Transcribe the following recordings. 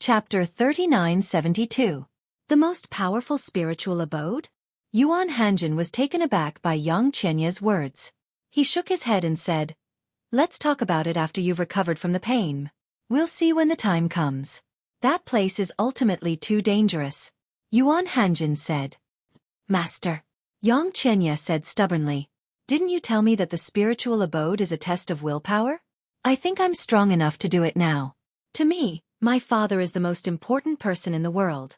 Chapter 3972. The Most Powerful Spiritual Abode? Yuan Hanjin was taken aback by Yang Qianye's words. He shook his head and said, "Let's talk about it after you've recovered from the pain. We'll see when the time comes. That place is ultimately too dangerous," Yuan Hanjin said. "Master," Yang Qianye said stubbornly, "didn't you tell me that the spiritual abode is a test of willpower? I think I'm strong enough to do it now. To me, my father is the most important person in the world.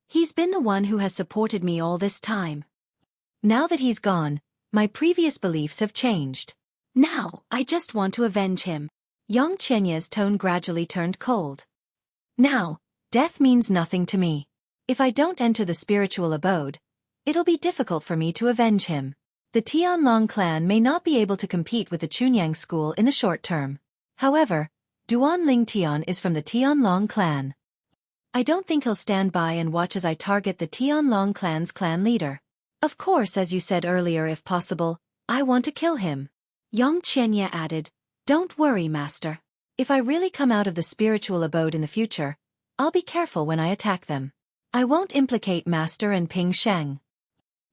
He's been the one who has supported me all this time. Now that he's gone, my previous beliefs have changed. Now, I just want to avenge him." Yang Qianye's tone gradually turned cold. "Now, death means nothing to me. If I don't enter the spiritual abode, it'll be difficult for me to avenge him. The Tianlong clan may not be able to compete with the Chunyang school in the short term. However, Duan Ling Tian is from the Tianlong clan. I don't think he'll stand by and watch as I target the Tianlong clan's clan leader. Of course, as you said earlier, if possible, I want to kill him." Yang Qianye added, "Don't worry, master. If I really come out of the spiritual abode in the future, I'll be careful when I attack them. I won't implicate master and Ping Sheng.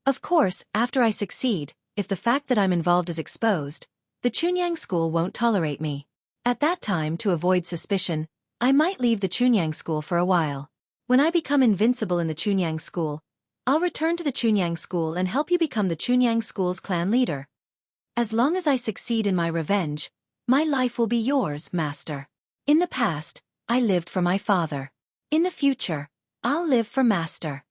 Of course, after I succeed, if the fact that I'm involved is exposed, the Chunyang school won't tolerate me. At that time, to avoid suspicion, I might leave the Chunyang school for a while. When I become invincible in the Chunyang school, I'll return to the Chunyang school and help you become the Chunyang school's clan leader. As long as I succeed in my revenge, my life will be yours, master. In the past, I lived for my father. In the future, I'll live for master.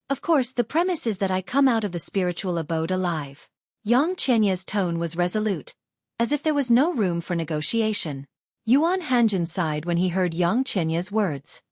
Of course, the premise is that I come out of the spiritual abode alive." Yang Qianye's tone was resolute, as if there was no room for negotiation. Yuan Hanjin sighed when he heard Yang Qianye's words.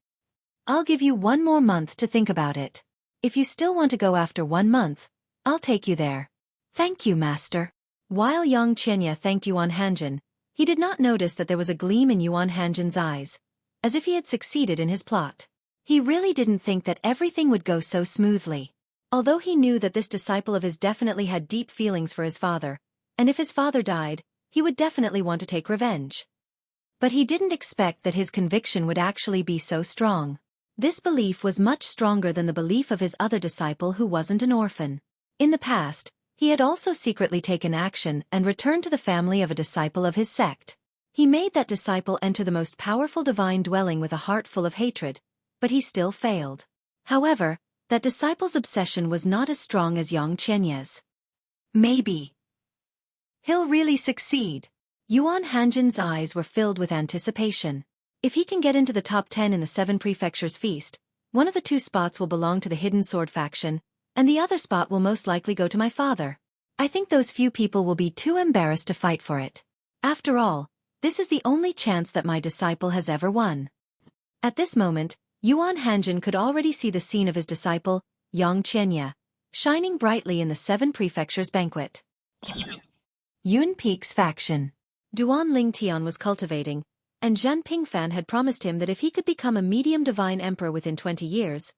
"I'll give you 1 more month to think about it. If you still want to go after 1 month, I'll take you there." "Thank you, master." While Yang Qianye thanked Yuan Hanjin, he did not notice that there was a gleam in Yuan Hanjin's eyes, as if he had succeeded in his plot. He really didn't think that everything would go so smoothly. Although he knew that this disciple of his definitely had deep feelings for his father, and if his father died, he would definitely want to take revenge. But he didn't expect that his conviction would actually be so strong. This belief was much stronger than the belief of his other disciple who wasn't an orphan. In the past, he had also secretly taken action and returned to the family of a disciple of his sect. He made that disciple enter the most powerful divine dwelling with a heart full of hatred, but he still failed. However, that disciple's obsession was not as strong as Yang Qianye's. Maybe he'll really succeed. Yuan Hanjin's eyes were filled with anticipation. If he can get into the top 10 in the 7 prefectures feast, one of the 2 spots will belong to the Hidden Sword faction, and the other spot will most likely go to my father. I think those few people will be too embarrassed to fight for it. After all, this is the only chance that my disciple has ever won." At this moment, Yuan Hanjin could already see the scene of his disciple, Yang Qianye, shining brightly in the 7 prefectures banquet. Yun Peak's faction. Duan Ling Tian was cultivating, and Zhan Pingfan had promised him that if he could become a medium divine emperor within 20 years,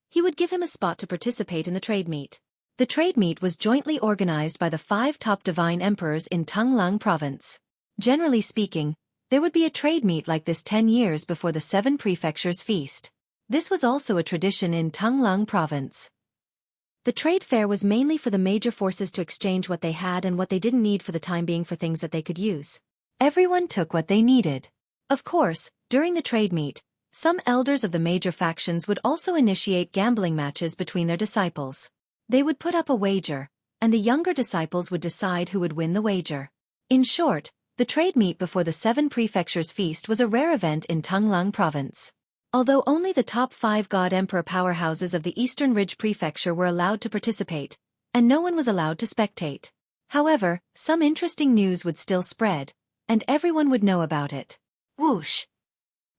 he would give him a spot to participate in the trade meet. The trade meet was jointly organized by the 5 top divine emperors in Tonglang province. Generally speaking, there would be a trade meet like this 10 years before the 7 prefectures feast. This was also a tradition in Tonglang province. The trade fair was mainly for the major forces to exchange what they had and what they didn't need for the time being for things that they could use. Everyone took what they needed. Of course, during the trade meet, some elders of the major factions would also initiate gambling matches between their disciples. They would put up a wager, and the younger disciples would decide who would win the wager. In short, the trade meet before the 7 prefectures feast was a rare event in Tonglang province. Although only the top 5 God Emperor powerhouses of the Eastern Ridge Prefecture were allowed to participate, and no one was allowed to spectate. However, some interesting news would still spread, and everyone would know about it. Whoosh!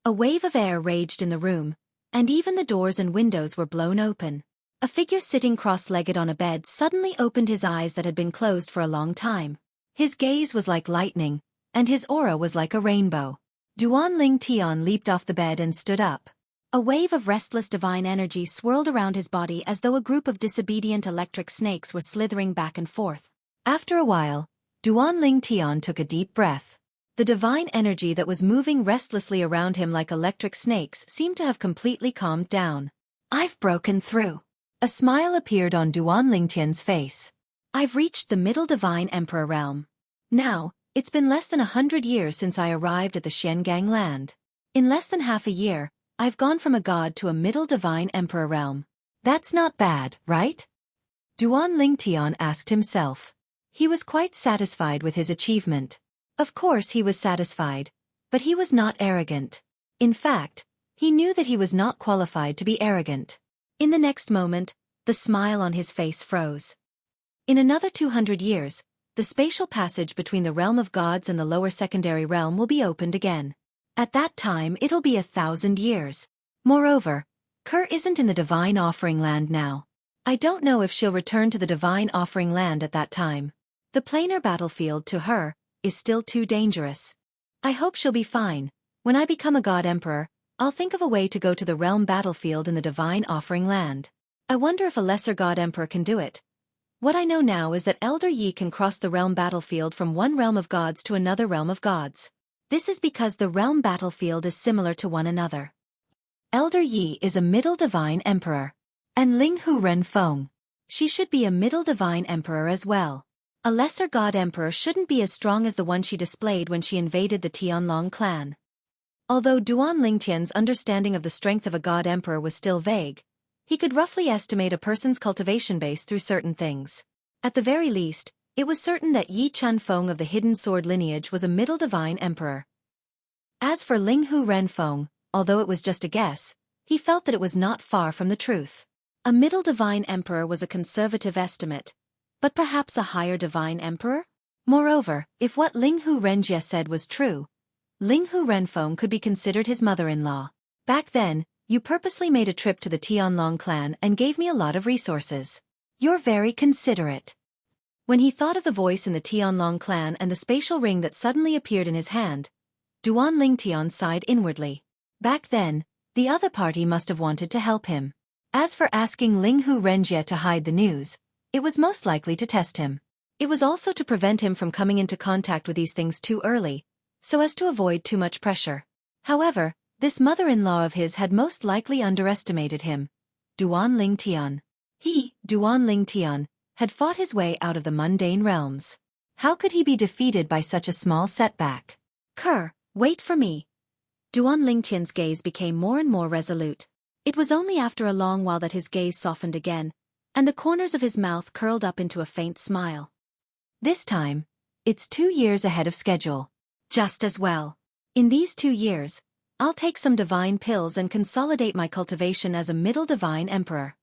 A wave of air raged in the room, and even the doors and windows were blown open. A figure sitting cross-legged on a bed suddenly opened his eyes that had been closed for a long time. His gaze was like lightning, and his aura was like a rainbow. Duan Ling Tian leaped off the bed and stood up. A wave of restless divine energy swirled around his body as though a group of disobedient electric snakes were slithering back and forth. After a while, Duan Ling Tian took a deep breath. The divine energy that was moving restlessly around him like electric snakes seemed to have completely calmed down. I've broken through. A smile appeared on Duan Lingtian's face. I've reached the Middle Divine Emperor realm. Now, it's been less than 100 years since I arrived at the Xiangang land. In less than half a year, I've gone from a god to a Middle Divine Emperor realm. That's not bad, right? Duan Lingtian asked himself. He was quite satisfied with his achievement. Of course he was satisfied, but he was not arrogant. In fact, he knew that he was not qualified to be arrogant. In the next moment, the smile on his face froze. In another 200 years, the spatial passage between the realm of gods and the lower secondary realm will be opened again. At that time it'll be 1,000 years. Moreover, Kerr isn't in the Divine Offering Land now. I don't know if she'll return to the Divine Offering Land at that time. The planar battlefield, to her, is still too dangerous. I hope she'll be fine. When I become a God Emperor, I'll think of a way to go to the realm battlefield in the Divine Offering Land. I wonder if a lesser God Emperor can do it. What I know now is that Elder Yi can cross the realm battlefield from one realm of gods to another realm of gods. This is because the realm battlefield is similar to one another. Elder Yi is a Middle Divine Emperor. And Linghu Renfeng. She should be a Middle Divine Emperor as well. A lesser God Emperor shouldn't be as strong as the one she displayed when she invaded the Tianlong clan. Although Duan Lingtian's understanding of the strength of a God Emperor was still vague, he could roughly estimate a person's cultivation base through certain things. At the very least, it was certain that Yi Chunfeng of the Hidden Sword lineage was a Middle Divine Emperor. As for Linghu Renfeng, although it was just a guess, he felt that it was not far from the truth. A Middle Divine Emperor was a conservative estimate, but perhaps a higher Divine Emperor? Moreover, if what Linghu Renjie said was true, Linghu Renfeng could be considered his mother-in-law. Back then, you purposely made a trip to the Tianlong clan and gave me a lot of resources. You're very considerate. When he thought of the voice in the Tianlong clan and the spatial ring that suddenly appeared in his hand, Duan Lingtian sighed inwardly. Back then, the other party must have wanted to help him. As for asking Linghu Renjie to hide the news, it was most likely to test him. It was also to prevent him from coming into contact with these things too early, so as to avoid too much pressure. However, this mother-in-law of his had most likely underestimated him. Duan Lingtian. He, Duan Lingtian, had fought his way out of the mundane realms. How could he be defeated by such a small setback? Kerr, wait for me. Duan Lingtian's gaze became more and more resolute. It was only after a long while that his gaze softened again, and the corners of his mouth curled up into a faint smile. This time, it's 2 years ahead of schedule. Just as well. In these 2 years, I'll take some divine pills and consolidate my cultivation as a Middle Divine Emperor.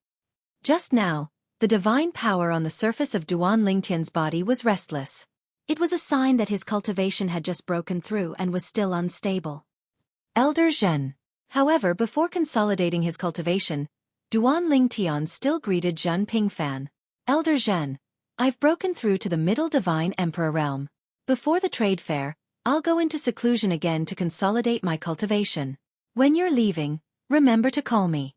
Just now, the divine power on the surface of Duan Lingtian's body was restless. It was a sign that his cultivation had just broken through and was still unstable. Elder Zhen. However, before consolidating his cultivation, Duan Lingtian still greeted Zhen Pingfan. Elder Zhen, I've broken through to the Middle Divine Emperor realm. Before the trade fair, I'll go into seclusion again to consolidate my cultivation. When you're leaving, remember to call me.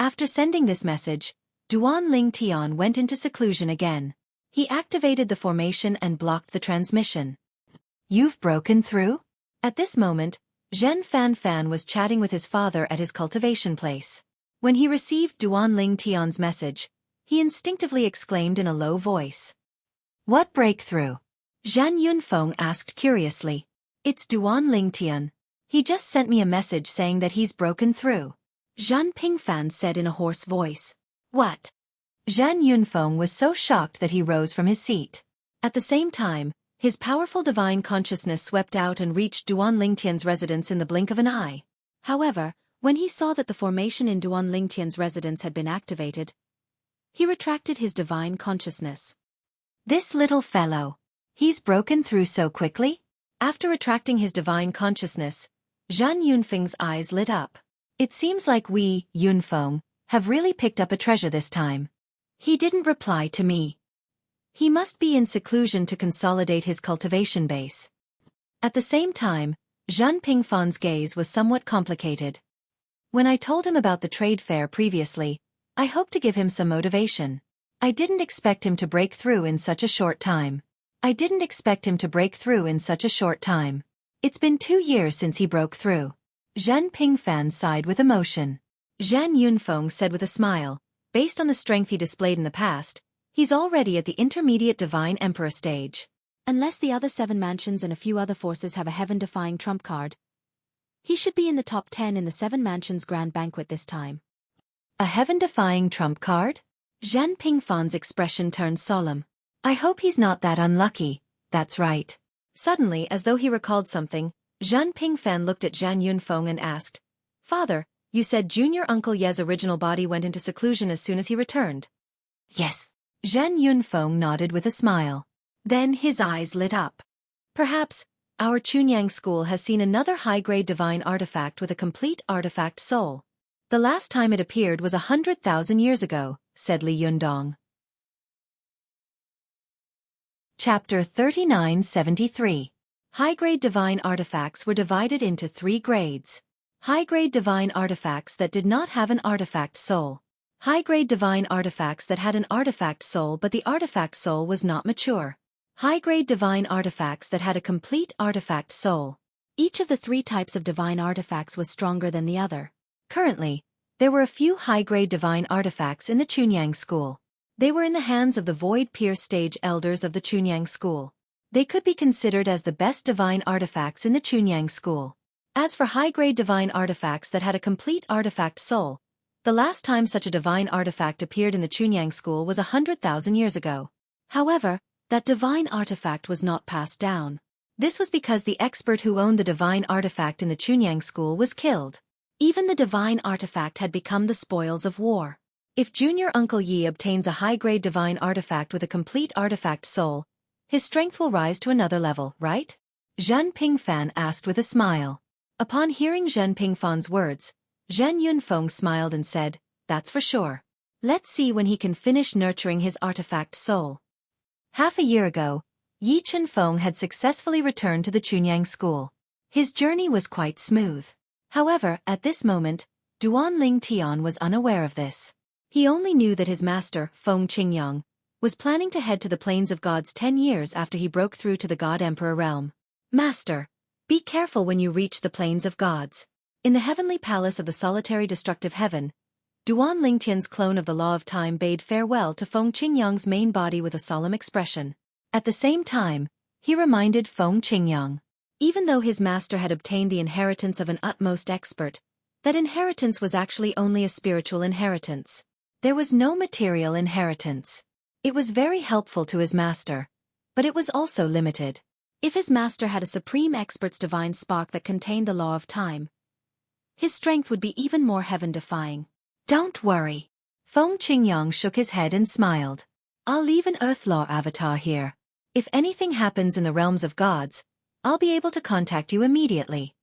After sending this message, Duan Lingtian went into seclusion again. He activated the formation and blocked the transmission. You've broken through? At this moment, Zhen Fanfan was chatting with his father at his cultivation place. When he received Duan Lingtian's message, he instinctively exclaimed in a low voice. What breakthrough? Zhan Yunfeng asked curiously. It's Duan Lingtian. He just sent me a message saying that he's broken through. Zhan Pingfan said in a hoarse voice. What? Zhan Yunfeng was so shocked that he rose from his seat. At the same time, his powerful divine consciousness swept out and reached Duan Lingtian's residence in the blink of an eye. However, when he saw that the formation in Duan Lingtian's residence had been activated, he retracted his divine consciousness. This little fellow. He's broken through so quickly? After retracting his divine consciousness, Zhan Yunfeng's eyes lit up. It seems like we, Yunfeng, have really picked up a treasure this time. He didn't reply to me. He must be in seclusion to consolidate his cultivation base. At the same time, Zhan Pingfan's gaze was somewhat complicated. When I told him about the trade fair previously, I hoped to give him some motivation. I didn't expect him to break through in such a short time. It's been 2 years since he broke through. Zhen Pingfan sighed with emotion. Zhan Yunfeng said with a smile, based on the strength he displayed in the past, he's already at the intermediate Divine Emperor stage. Unless the other 7 mansions and a few other forces have a heaven-defying trump card, he should be in the top 10 in the 7 mansions grand banquet this time. A heaven-defying trump card? Zhan Pingfan's expression turned solemn. I hope he's not that unlucky. That's right. Suddenly, as though he recalled something, Zhan Pingfan looked at Zhan Yunfeng and asked, Father, you said Junior Uncle Ye's original body went into seclusion as soon as he returned. Yes. Zhan Yunfeng nodded with a smile. Then his eyes lit up. Perhaps, our Chunyang school has seen another high-grade divine artifact with a complete artifact soul. The last time it appeared was 100,000 years ago, said Li Yundong. Chapter 3973. High-grade divine artifacts were divided into 3 grades. High-grade divine artifacts that did not have an artifact soul. High-grade divine artifacts that had an artifact soul but the artifact soul was not mature. High-grade divine artifacts that had a complete artifact soul. Each of the 3 types of divine artifacts was stronger than the other. Currently, there were a few high-grade divine artifacts in the Chunyang school. They were in the hands of the Void Peer stage elders of the Chunyang school. They could be considered as the best divine artifacts in the Chunyang school. As for high-grade divine artifacts that had a complete artifact soul, the last time such a divine artifact appeared in the Chunyang school was 100,000 years ago. However, that divine artifact was not passed down. This was because the expert who owned the divine artifact in the Chunyang school was killed. Even the divine artifact had become the spoils of war. If Junior Uncle Yi obtains a high-grade divine artifact with a complete artifact soul, his strength will rise to another level, right? Zhan Pingfan asked with a smile. Upon hearing Zhen Pingfan's words, Zhan Yunfeng smiled and said, That's for sure. Let's see when he can finish nurturing his artifact soul. Half a year ago, Yi Chenfeng had successfully returned to the Chunyang school. His journey was quite smooth. However, at this moment, Duan Ling Tian was unaware of this. He only knew that his master, Feng Qingyang, was planning to head to the Plains of Gods 10 years after he broke through to the God Emperor realm. Master, be careful when you reach the Plains of Gods. In the heavenly palace of the solitary destructive heaven, Duan Lingtian's clone of the Law of Time bade farewell to Feng Qingyang's main body with a solemn expression. At the same time, he reminded Feng Qingyang, even though his master had obtained the inheritance of an utmost expert, that inheritance was actually only a spiritual inheritance. There was no material inheritance. It was very helpful to his master, but it was also limited. If his master had a supreme expert's divine spark that contained the Law of Time, his strength would be even more heaven-defying. Don't worry. Feng Qingyang shook his head and smiled. I'll leave an Earth Law avatar here. If anything happens in the realms of gods, I'll be able to contact you immediately.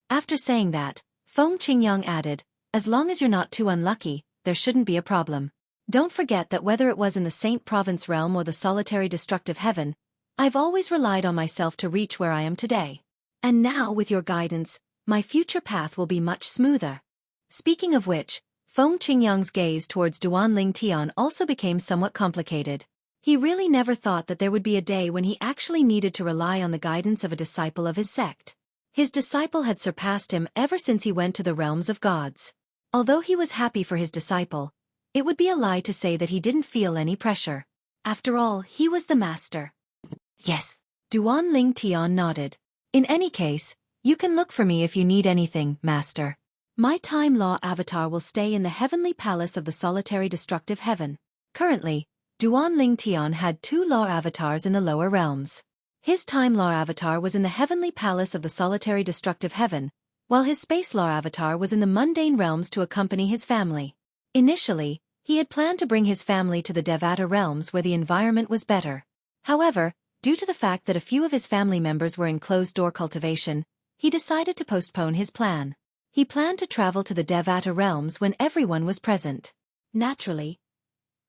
After saying that, Feng Qingyang added, as long as you're not too unlucky, there shouldn't be a problem. Don't forget that whether it was in the Saint Province realm or the solitary destructive heaven, I've always relied on myself to reach where I am today. And now, with your guidance, my future path will be much smoother. Speaking of which, Feng Qingyang's gaze towards Duan Ling Tian also became somewhat complicated. He really never thought that there would be a day when he actually needed to rely on the guidance of a disciple of his sect. His disciple had surpassed him ever since he went to the realms of gods. Although he was happy for his disciple, it would be a lie to say that he didn't feel any pressure. After all, he was the master. Yes. Duan Ling Tian nodded. In any case, you can look for me if you need anything, master. My Time Law avatar will stay in the heavenly palace of the solitary destructive heaven. Currently, Duan Ling Tian had 2 law avatars in the lower realms. His Time Law avatar was in the heavenly palace of the solitary destructive heaven, while his Space Law avatar was in the mundane realms to accompany his family. Initially, he had planned to bring his family to the Devata realms where the environment was better. However, due to the fact that a few of his family members were in closed-door cultivation, he decided to postpone his plan. He planned to travel to the Devata realms when everyone was present. Naturally,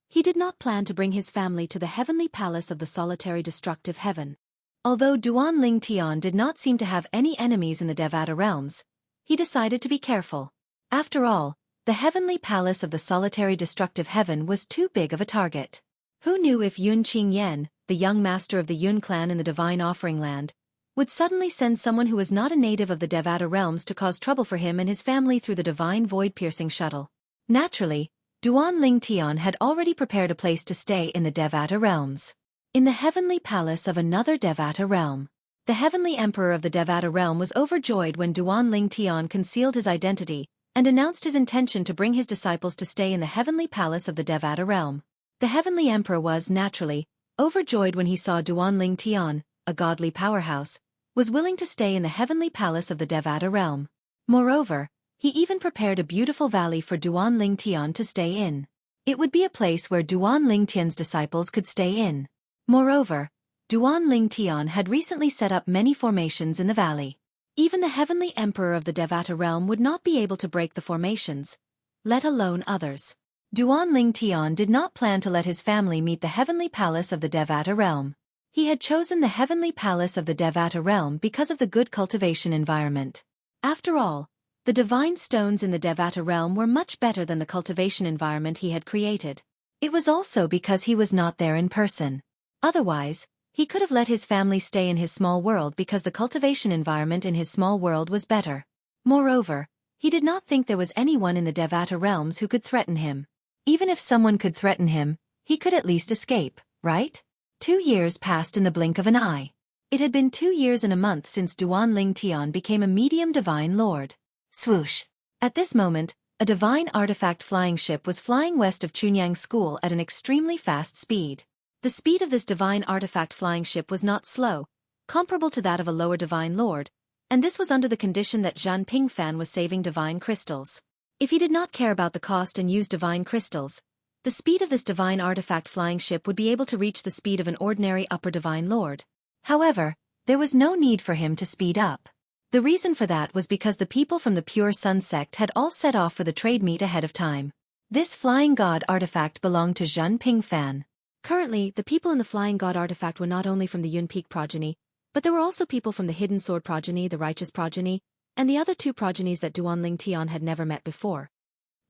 he did not plan to bring his family to the heavenly palace of the solitary destructive heaven. Although Duan Ling Tian did not seem to have any enemies in the Devata realms, he decided to be careful. After all, the heavenly palace of the solitary destructive heaven was too big of a target. Who knew if Yun Qingyan, the young master of the Yun clan in the Divine Offering Land, would suddenly send someone who was not a native of the Devata realms to cause trouble for him and his family through the divine void-piercing shuttle. Naturally, Duan Ling Tian had already prepared a place to stay in the Devata realms. In the heavenly palace of another Devata realm. The heavenly emperor of the Devata realm was overjoyed when Duan Ling Tian concealed his identity and announced his intention to bring his disciples to stay in the heavenly palace of the Devata realm. The heavenly emperor was, naturally, overjoyed when he saw Duan Ling Tian, a godly powerhouse, was willing to stay in the heavenly palace of the Devata realm. Moreover, he even prepared a beautiful valley for Duan Ling Tian to stay in. It would be a place where Duan Ling Tian's disciples could stay in. Moreover, Duan Ling Tian had recently set up many formations in the valley. Even the heavenly emperor of the Devata realm would not be able to break the formations, let alone others. Duan Ling Tian did not plan to let his family meet the heavenly palace of the Devata realm. He had chosen the heavenly palace of the Devata realm because of the good cultivation environment. After all, the divine stones in the Devata realm were much better than the cultivation environment he had created. It was also because he was not there in person. Otherwise, he could have let his family stay in his small world because the cultivation environment in his small world was better. Moreover, he did not think there was anyone in the Devata realms who could threaten him. Even if someone could threaten him, he could at least escape, right? 2 years passed in the blink of an eye. It had been 2 years and a month since Duan Ling Tian became a medium divine lord. Swoosh! At this moment, a divine artifact flying ship was flying west of Chunyang School at an extremely fast speed. The speed of this divine artifact flying ship was not slow, comparable to that of a lower divine lord, and this was under the condition that Zhan Pingfan was saving divine crystals. If he did not care about the cost and use divine crystals, the speed of this divine artifact flying ship would be able to reach the speed of an ordinary upper divine lord. However, there was no need for him to speed up. The reason for that was because the people from the Pure Sun sect had all set off for the trade meet ahead of time. This flying god artifact belonged to Zhan Pingfan. Currently, the people in the Flying God artifact were not only from the Yun Peak progeny, but there were also people from the Hidden Sword progeny, the Righteous progeny, and the other 2 progenies that Duan Ling Tian had never met before.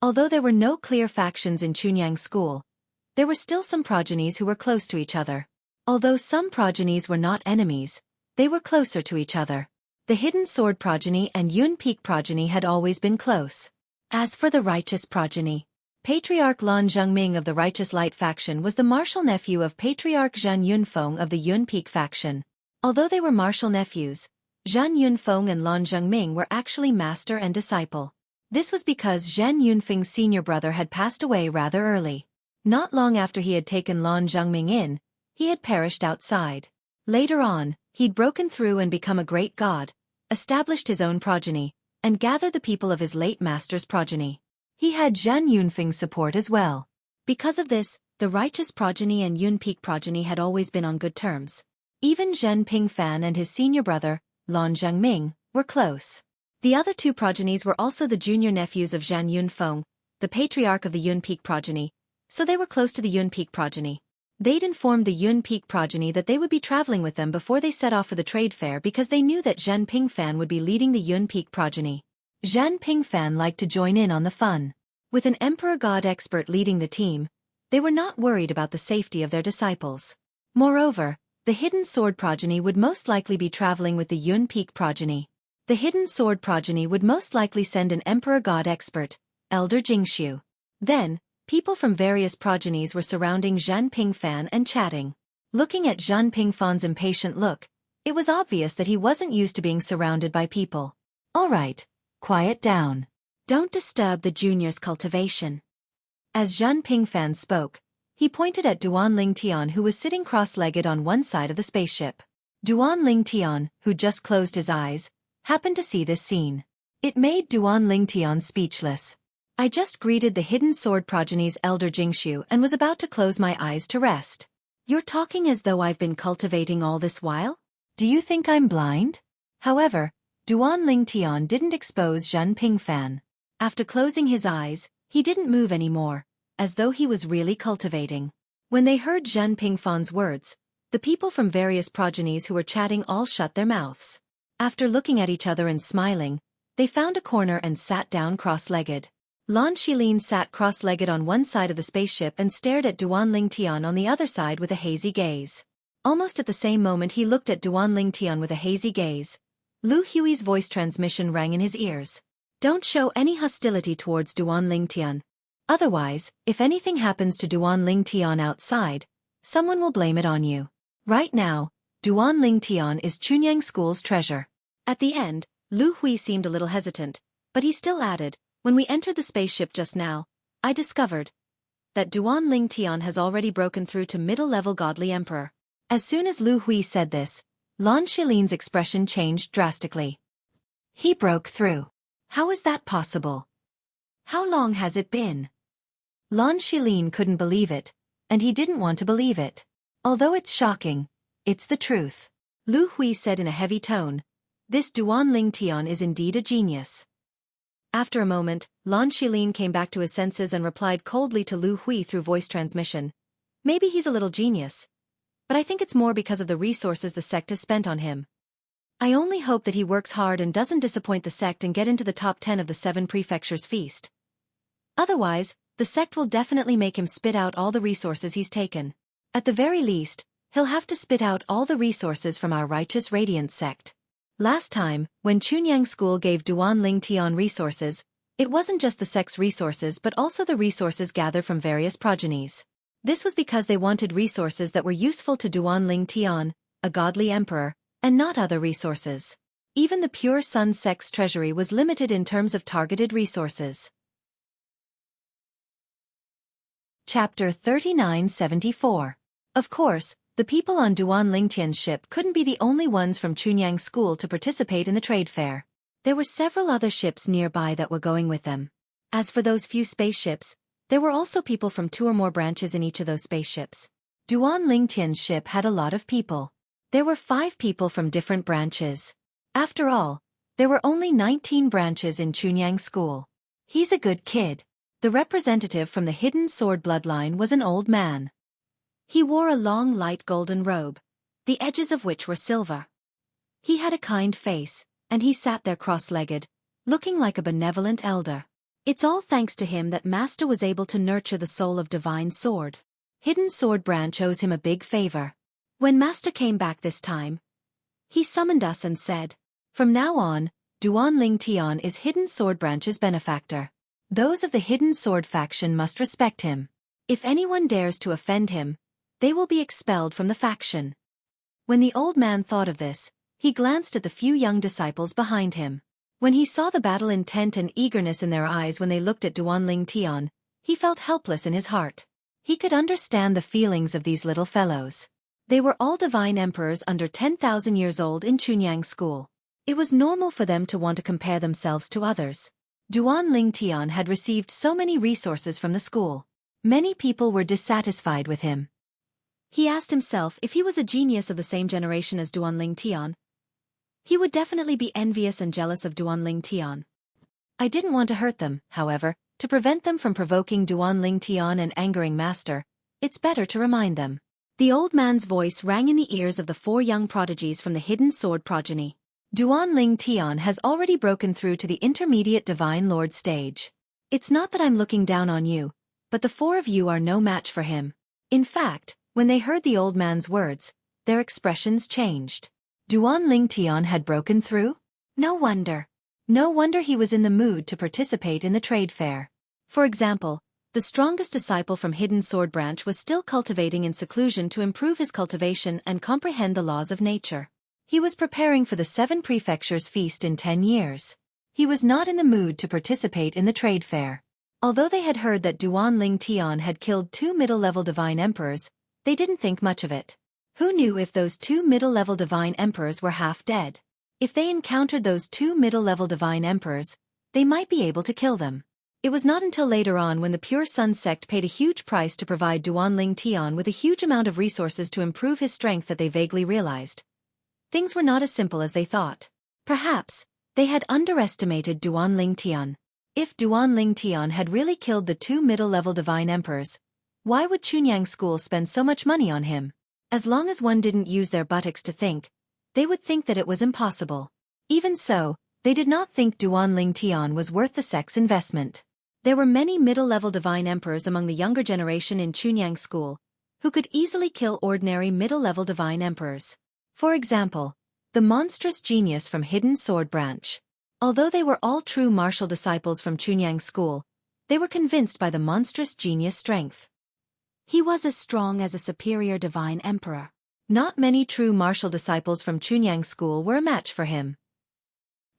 Although there were no clear factions in Chunyang School, there were still some progenies who were close to each other. Although some progenies were not enemies, they were closer to each other. The Hidden Sword progeny and Yun Peak progeny had always been close. As for the Righteous progeny, Patriarch Lan Zhengming of the Righteous Light faction was the martial nephew of Patriarch Zhan Yunfeng of the Yun Peak faction. Although they were martial nephews, Zhan Yunfeng and Lan Zhengming were actually master and disciple. This was because Zhan Yunfeng's senior brother had passed away rather early. Not long after he had taken Lan Zhengming in, he had perished outside. Later on, he'd broken through and become a great god, established his own progeny, and gathered the people of his late master's progeny. He had Zhan Yunfeng's support as well. Because of this, the Righteous progeny and Yun Peak progeny had always been on good terms. Even Zhen Pingfan and his senior brother, Lan Zhengming, were close. The other 2 progenies were also the junior nephews of Zhan Yunfeng, the patriarch of the Yun Peak progeny, so they were close to the Yun Peak progeny. They'd informed the Yun Peak progeny that they would be traveling with them before they set off for the trade fair because they knew that Zhen Pingfan would be leading the Yun Peak progeny. Zhan Pingfan liked to join in on the fun. With an Emperor God expert leading the team, they were not worried about the safety of their disciples. Moreover, the Hidden Sword progeny would most likely be traveling with the Yun Peak progeny. The Hidden Sword progeny would most likely send an Emperor God expert, Elder Jingxiu. Then, people from various progenies were surrounding Zhan Pingfan and chatting. Looking at Zhan Pingfan's impatient look, it was obvious that he wasn't used to being surrounded by people. All right. Quiet down. Don't disturb the junior's cultivation. As Zhan Pingfan spoke, he pointed at Duan Ling Tian who was sitting cross-legged on one side of the spaceship. Duan Ling Tian, who just closed his eyes, happened to see this scene. It made Duan Ling Tian speechless. I just greeted the Hidden Sword progeny's Elder Jingxiu and was about to close my eyes to rest. You're talking as though I've been cultivating all this while? Do you think I'm blind? However, Duan Ling Tian didn't expose Zhan Pingfan. After closing his eyes, he didn't move anymore, as though he was really cultivating. When they heard Zhan Pingfan's words, the people from various progenies who were chatting all shut their mouths. After looking at each other and smiling, they found a corner and sat down cross-legged. Lan Shilin sat cross-legged on one side of the spaceship and stared at Duan Ling Tian on the other side with a hazy gaze. Almost at the same moment he looked at Duan Lingtian with a hazy gaze. Lu Hui's voice transmission rang in his ears. Don't show any hostility towards Duan Lingtian. Otherwise, if anything happens to Duan Lingtian outside, someone will blame it on you. Right now, Duan Lingtian is Chunyang School's treasure. At the end, Lu Hui seemed a little hesitant, but he still added, when we entered the spaceship just now, I discovered that Duan Lingtian has already broken through to middle-level godly emperor. As soon as Lu Hui said this, Lan Shilin's expression changed drastically. He broke through. How is that possible? How long has it been? Lan Shilin couldn't believe it, and he didn't want to believe it. Although it's shocking, it's the truth. Lu Hui said in a heavy tone, this Duan Lingtian is indeed a genius. After a moment, Lan Shilin came back to his senses and replied coldly to Lu Hui through voice transmission. Maybe he's a little genius, but I think it's more because of the resources the sect has spent on him. I only hope that he works hard and doesn't disappoint the sect and get into the top 10 of the 7 prefectures feast. Otherwise, the sect will definitely make him spit out all the resources he's taken. At the very least, he'll have to spit out all the resources from our righteous Radiance sect. Last time, when Chunyang School gave Duan Lingtian resources, it wasn't just the sect's resources but also the resources gathered from various progenies. This was because they wanted resources that were useful to Duan Lingtian, a godly emperor, and not other resources. Even the Pure Sun sect's treasury was limited in terms of targeted resources. Chapter 3974. Of course, the people on Duan Lingtian's ship couldn't be the only ones from Chunyang School to participate in the trade fair. There were several other ships nearby that were going with them. As for those few spaceships, there were also people from 2 or more branches in each of those spaceships. Duan Lingtian's ship had a lot of people. There were 5 people from different branches. After all, there were only 19 branches in Chunyang School. He's a good kid. The representative from the Hidden Sword bloodline was an old man. He wore a long light golden robe, the edges of which were silver. He had a kind face, and he sat there cross-legged, looking like a benevolent elder. It's all thanks to him that Master was able to nurture the soul of Divine Sword. Hidden Sword branch owes him a big favor. When Master came back this time, he summoned us and said, from now on, Duan Lingtian is Hidden Sword branch's benefactor. Those of the Hidden Sword faction must respect him. If anyone dares to offend him, they will be expelled from the faction. When the old man thought of this, he glanced at the few young disciples behind him. When he saw the battle intent and eagerness in their eyes when they looked at Duan Lingtian, he felt helpless in his heart. He could understand the feelings of these little fellows. They were all divine emperors under 10,000 years old in Chunyang School. It was normal for them to want to compare themselves to others. Duan Lingtian had received so many resources from the school. Many people were dissatisfied with him. He asked himself if he was a genius of the same generation as Duan Lingtian. He would definitely be envious and jealous of Duan Lingtian. I didn't want to hurt them, however, to prevent them from provoking Duan Lingtian and angering Master. It's better to remind them. The old man's voice rang in the ears of the 4 young prodigies from the Hidden Sword progeny. Duan Lingtian has already broken through to the intermediate Divine Lord stage. It's not that I'm looking down on you, but the 4 of you are no match for him. In fact, when they heard the old man's words, their expressions changed. Duan Lingtian had broken through? No wonder. No wonder he was in the mood to participate in the trade fair. For example, the strongest disciple from Hidden Sword branch was still cultivating in seclusion to improve his cultivation and comprehend the laws of nature. He was preparing for the 7 prefectures feast in 10 years. He was not in the mood to participate in the trade fair. Although they had heard that Duan Lingtian had killed 2 middle-level divine emperors, they didn't think much of it. Who knew if those 2 middle-level divine emperors were half dead? If they encountered those 2 middle-level divine emperors, they might be able to kill them. It was not until later on when the Pure Sun sect paid a huge price to provide Duan Lingtian with a huge amount of resources to improve his strength that they vaguely realized. Things were not as simple as they thought. Perhaps, they had underestimated Duan Lingtian. If Duan Lingtian had really killed the 2 middle-level divine emperors, why would Chunyang School spend so much money on him? As long as one didn't use their buttocks to think, they would think that it was impossible. Even so, they did not think Duan Lingtian was worth the sect's investment. There were many middle-level divine emperors among the younger generation in Chunyang School, who could easily kill ordinary middle-level divine emperors. For example, the monstrous genius from Hidden Sword Branch. Although they were all true martial disciples from Chunyang's school, they were convinced by the monstrous genius' strength. He was as strong as a superior divine emperor. Not many true martial disciples from Chunyang's school were a match for him.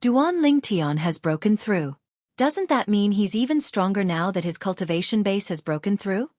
Duan Lingtian has broken through. Doesn't that mean he's even stronger now that his cultivation base has broken through?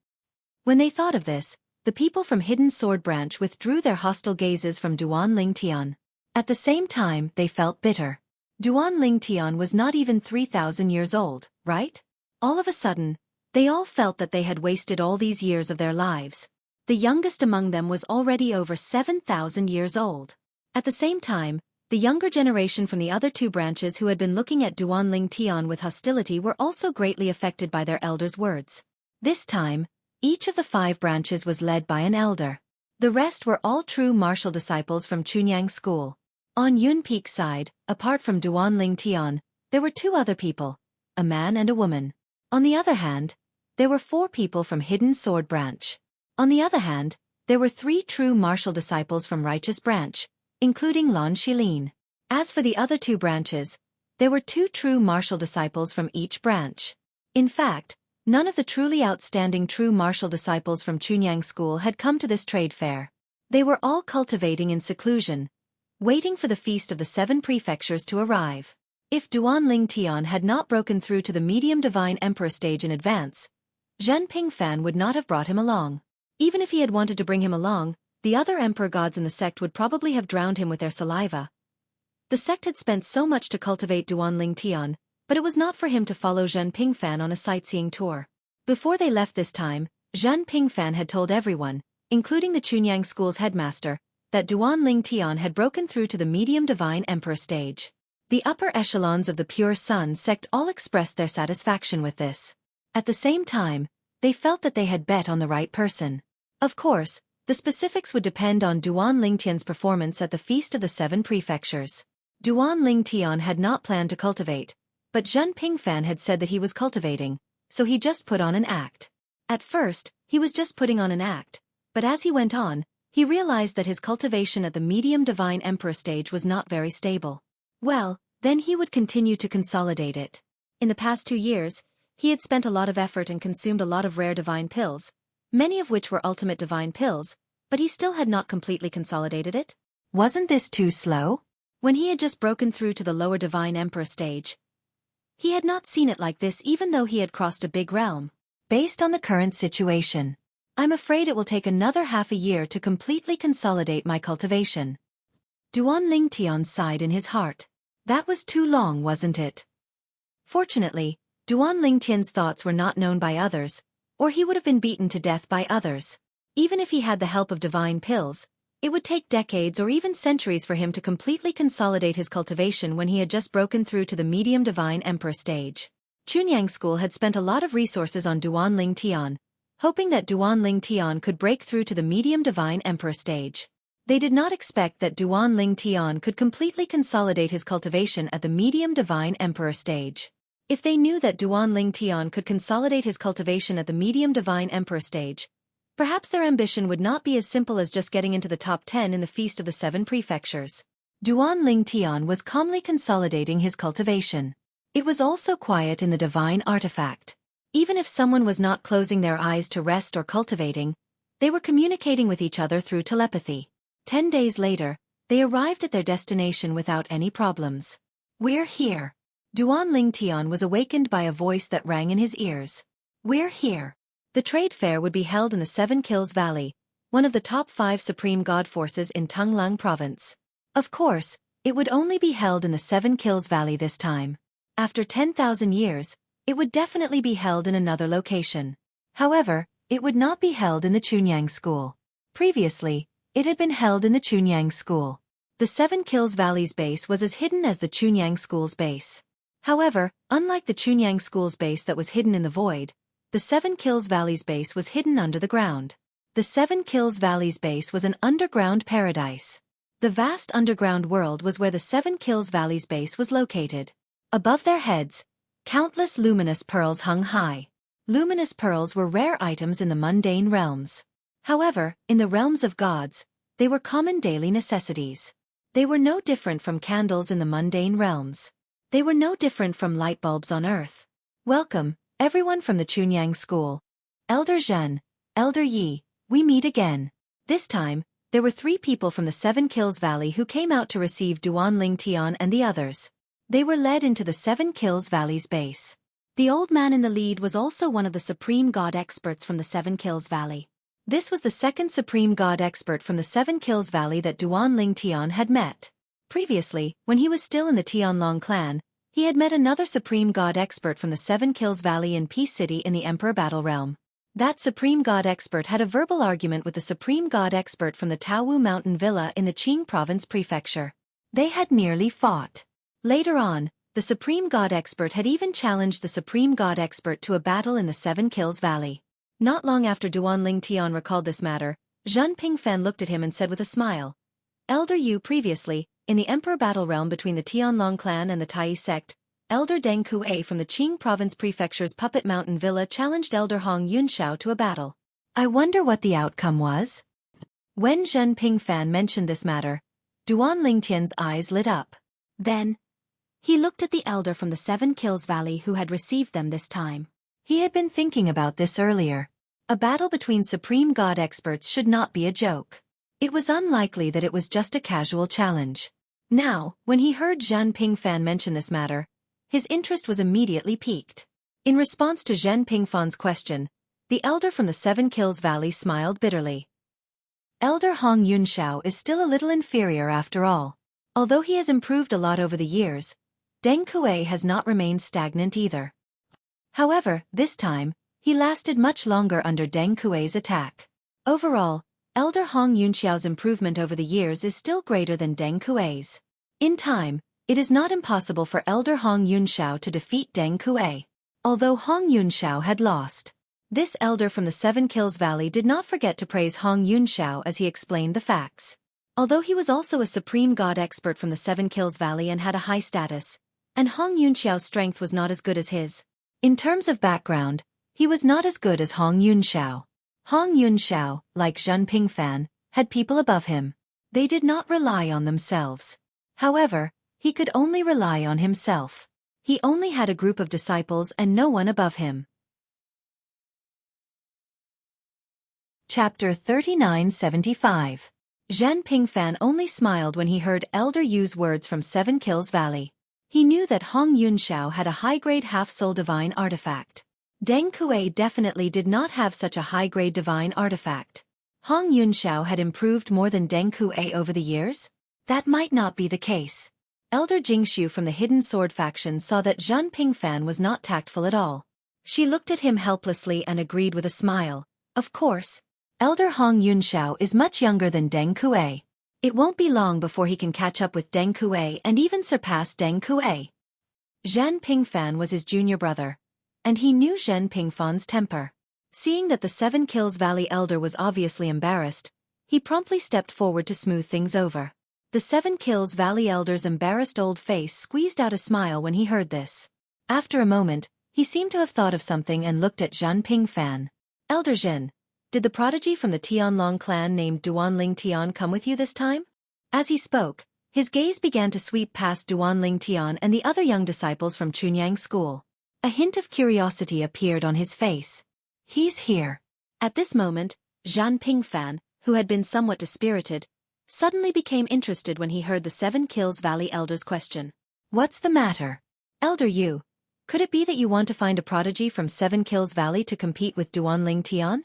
When they thought of this, the people from Hidden Sword Branch withdrew their hostile gazes from Duan Lingtian. At the same time, they felt bitter. Duan Lingtian was not even 3,000 years old, right? All of a sudden, they all felt that they had wasted all these years of their lives. The youngest among them was already over 7,000 years old. At the same time, the younger generation from the other two branches who had been looking at Duan Lingtian with hostility were also greatly affected by their elders' words. This time, each of the 5 branches was led by an elder. The rest were all true martial disciples from Chunyang's school. On Yun Peak's side, apart from Duan Lingtian, there were 2 other people, a man and a woman. On the other hand, there were 4 people from Hidden Sword Branch. On the other hand, there were 3 true martial disciples from Righteous Branch, including Lan Shilin. As for the other 2 branches, there were 2 true martial disciples from each branch. In fact, none of the truly outstanding true martial disciples from Chunyang School had come to this trade fair. They were all cultivating in seclusion, waiting for the Feast of the 7 Prefectures to arrive. If Duan Lingtian had not broken through to the medium divine emperor stage in advance, Zhen Pingfan would not have brought him along. Even if he had wanted to bring him along, the other emperor gods in the sect would probably have drowned him with their saliva. The sect had spent so much to cultivate Duan Lingtian, but it was not for him to follow Zhen Pingfan on a sightseeing tour. Before they left this time, Zhen Pingfan had told everyone, including the Chunyang School's headmaster, that Duan Lingtian had broken through to the medium divine emperor stage. The upper echelons of the Pure Sun sect all expressed their satisfaction with this. At the same time, they felt that they had bet on the right person. Of course, the specifics would depend on Duan Lingtian's performance at the Feast of the 7 Prefectures. Duan Lingtian had not planned to cultivate, but Zhen Pingfan had said that he was cultivating, so he just put on an act. At first, he was just putting on an act, but as he went on, he realized that his cultivation at the medium divine emperor stage was not very stable. Well, then he would continue to consolidate it. In the past 2 years, he had spent a lot of effort and consumed a lot of rare divine pills, many of which were ultimate divine pills, but he still had not completely consolidated it. Wasn't this too slow? When he had just broken through to the lower divine emperor stage, he had not seen it like this even though he had crossed a big realm. Based on the current situation, I'm afraid it will take another half a year to completely consolidate my cultivation. Duan Lingtian sighed in his heart. That was too long, wasn't it? Fortunately, Duan Lingtian's thoughts were not known by others, or he would have been beaten to death by others. Even if he had the help of divine pills, it would take decades or even centuries for him to completely consolidate his cultivation when he had just broken through to the medium divine emperor stage. Chunyang School had spent a lot of resources on Duan Lingtian, hoping that Duan Lingtian could break through to the medium divine emperor stage. They did not expect that Duan Lingtian could completely consolidate his cultivation at the medium divine emperor stage. If they knew that Duan Lingtian could consolidate his cultivation at the medium divine emperor stage, perhaps their ambition would not be as simple as just getting into the top 10 in the Feast of the 7 Prefectures. Duan Lingtian was calmly consolidating his cultivation. It was also quiet in the divine artifact. Even if someone was not closing their eyes to rest or cultivating, they were communicating with each other through telepathy. 10 days later, they arrived at their destination without any problems. We're here. Duan Lingtian was awakened by a voice that rang in his ears. We're here. The trade fair would be held in the 7 Kills Valley, one of the top 5 supreme god forces in Tunglang province. Of course, it would only be held in the 7 Kills Valley this time. After 10,000 years, it would definitely be held in another location. However, it would not be held in the Chunyang School. Previously, it had been held in the Chunyang School. The 7 Kills Valley's base was as hidden as the Chunyang School's base. However, unlike the Chunyang School's base that was hidden in the void, the 7 Kills Valley's base was hidden under the ground. The 7 Kills Valley's base was an underground paradise. The vast underground world was where the 7 Kills Valley's base was located. Above their heads, countless luminous pearls hung high. Luminous pearls were rare items in the mundane realms. However, in the realms of gods, they were common daily necessities. They were no different from candles in the mundane realms. They were no different from light bulbs on earth. Welcome, everyone from the Chunyang school. Elder Zhen, Elder Yi, we meet again. This time, there were 3 people from the 7 Kills Valley who came out to receive Duanling Tian and the others. They were led into the 7 Kills Valley's base. The old man in the lead was also one of the supreme god experts from the 7 Kills Valley. This was the second supreme god expert from the 7 Kills Valley that Duanling Tian had met. Previously, when he was still in the Tianlong clan, he had met another supreme god expert from the 7 Kills Valley in Peace City in the Emperor Battle Realm. That supreme god expert had a verbal argument with the supreme god expert from the Taowu Mountain Villa in the Qing Province Prefecture. They had nearly fought. Later on, the supreme god expert had even challenged the supreme god expert to a battle in the 7 Kills Valley. Not long after Duanling Tian recalled this matter, Zhen Pingfen looked at him and said with a smile, Elder Yu previously, in the Emperor Battle Realm between the Tianlong clan and the Tai sect, Elder Deng Kuei from the Qing Province Prefecture's Puppet Mountain Villa challenged Elder Hong Yunxiao to a battle. I wonder what the outcome was? When Zhen Pingfen mentioned this matter, Duanling Tian's eyes lit up. Then, he looked at the elder from the 7 Kills Valley who had received them this time. He had been thinking about this earlier. A battle between supreme god experts should not be a joke. It was unlikely that it was just a casual challenge. Now, when he heard Zhen Pingfen mention this matter, his interest was immediately piqued. In response to Zhen Pingfen's question, the elder from the 7 Kills Valley smiled bitterly. Elder Hong Yunxiao is still a little inferior after all. Although he has improved a lot over the years, Deng Kuei has not remained stagnant either. However, this time, he lasted much longer under Deng Kuei's attack. Overall, Elder Hong Yunxiao's improvement over the years is still greater than Deng Kuei's. In time, it is not impossible for Elder Hong Yunxiao to defeat Deng Kuei. Although Hong Yunxiao had lost, this elder from the 7 Kills Valley did not forget to praise Hong Yunxiao as he explained the facts. Although he was also a supreme god expert from the 7 Kills Valley and had a high status, and Hong Yunxiao's strength was not as good as his. In terms of background, he was not as good as Hong Yunxiao. Hong Yunxiao, like Zhen Pingfen, had people above him. They did not rely on themselves. However, he could only rely on himself. He only had a group of disciples and no one above him. Chapter 3975. Zhen Pingfen only smiled when he heard Elder Yu's words from 7 Kills Valley. He knew that Hong Yunxiao had a high-grade half-soul divine artifact. Deng Kuei definitely did not have such a high-grade divine artifact. Hong Yunxiao had improved more than Deng Kuei over the years? That might not be the case. Elder Jingxiu from the Hidden Sword faction saw that Zhen Pingfen was not tactful at all. She looked at him helplessly and agreed with a smile. Of course, Elder Hong Yunxiao is much younger than Deng Kuei. It won't be long before he can catch up with Deng Kuei and even surpass Deng Kuei. Zhen Pingfen was his junior brother, and he knew Zhen Pingfen's temper. Seeing that the 7 Kills Valley elder was obviously embarrassed, he promptly stepped forward to smooth things over. The 7 Kills Valley elder's embarrassed old face squeezed out a smile when he heard this. After a moment, he seemed to have thought of something and looked at Zhen Pingfen. Elder Zhen, did the prodigy from the Tianlong clan named Duanling Tian come with you this time? As he spoke, his gaze began to sweep past Duanling Tian and the other young disciples from Chunyang school. A hint of curiosity appeared on his face. He's here. At this moment, Zhen Pingfen, who had been somewhat dispirited, suddenly became interested when he heard the 7 Kills Valley elder's question. What's the matter? Elder Yu, could it be that you want to find a prodigy from 7 Kills Valley to compete with Duanling Tian?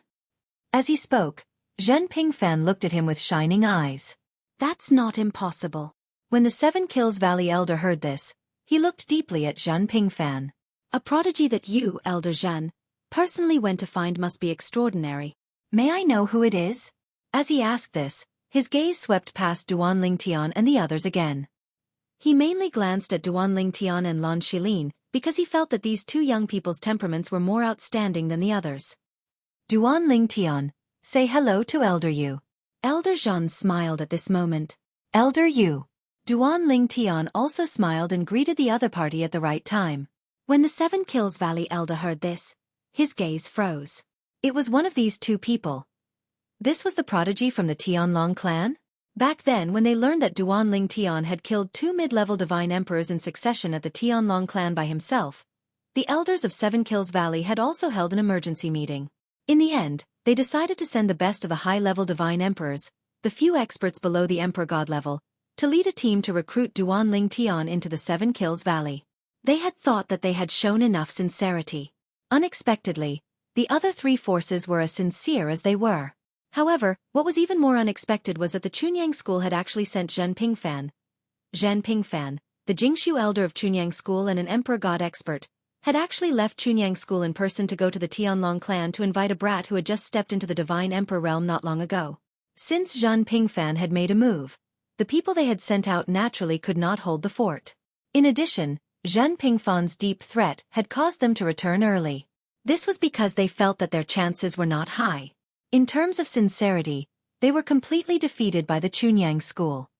As he spoke, Zhen Pingfen looked at him with shining eyes. That's not impossible. When the 7 Kills Valley elder heard this, he looked deeply at Zhen Pingfen. A prodigy that you, Elder Zhen, personally went to find must be extraordinary. May I know who it is? As he asked this, his gaze swept past Duanling Tian and the others again. He mainly glanced at Duanling Tian and Lan Shilin because he felt that these 2 young people's temperaments were more outstanding than the others. Duanling Tian, say hello to Elder Yu. Elder Zhen smiled at this moment. Elder Yu. Duanling Tian also smiled and greeted the other party at the right time. When the 7 Kills Valley elder heard this, his gaze froze. It was one of these 2 people. This was the prodigy from the Tianlong clan? Back then, when they learned that Duanling Tian had killed 2 mid-level divine emperors in succession at the Tianlong clan by himself, the elders of Seven Kills Valley had also held an emergency meeting. In the end, they decided to send the best of the high-level divine emperors, the few experts below the emperor god level, to lead a team to recruit Duanling Tian into the Seven Kills Valley. They had thought that they had shown enough sincerity. Unexpectedly, the other 3 forces were as sincere as they were. However, what was even more unexpected was that the Chunyang school had actually sent Zhen Pingfan, the Jingshu elder of Chunyang school and an emperor god expert, had actually left Chunyang school in person to go to the Tianlong clan to invite a brat who had just stepped into the divine emperor realm not long ago. Since Zhen Pingfan had made a move, the people they had sent out naturally could not hold the fort. In addition, Zhen Pingfan's deep threat had caused them to return early. This was because they felt that their chances were not high. In terms of sincerity, they were completely defeated by the Chunyang school.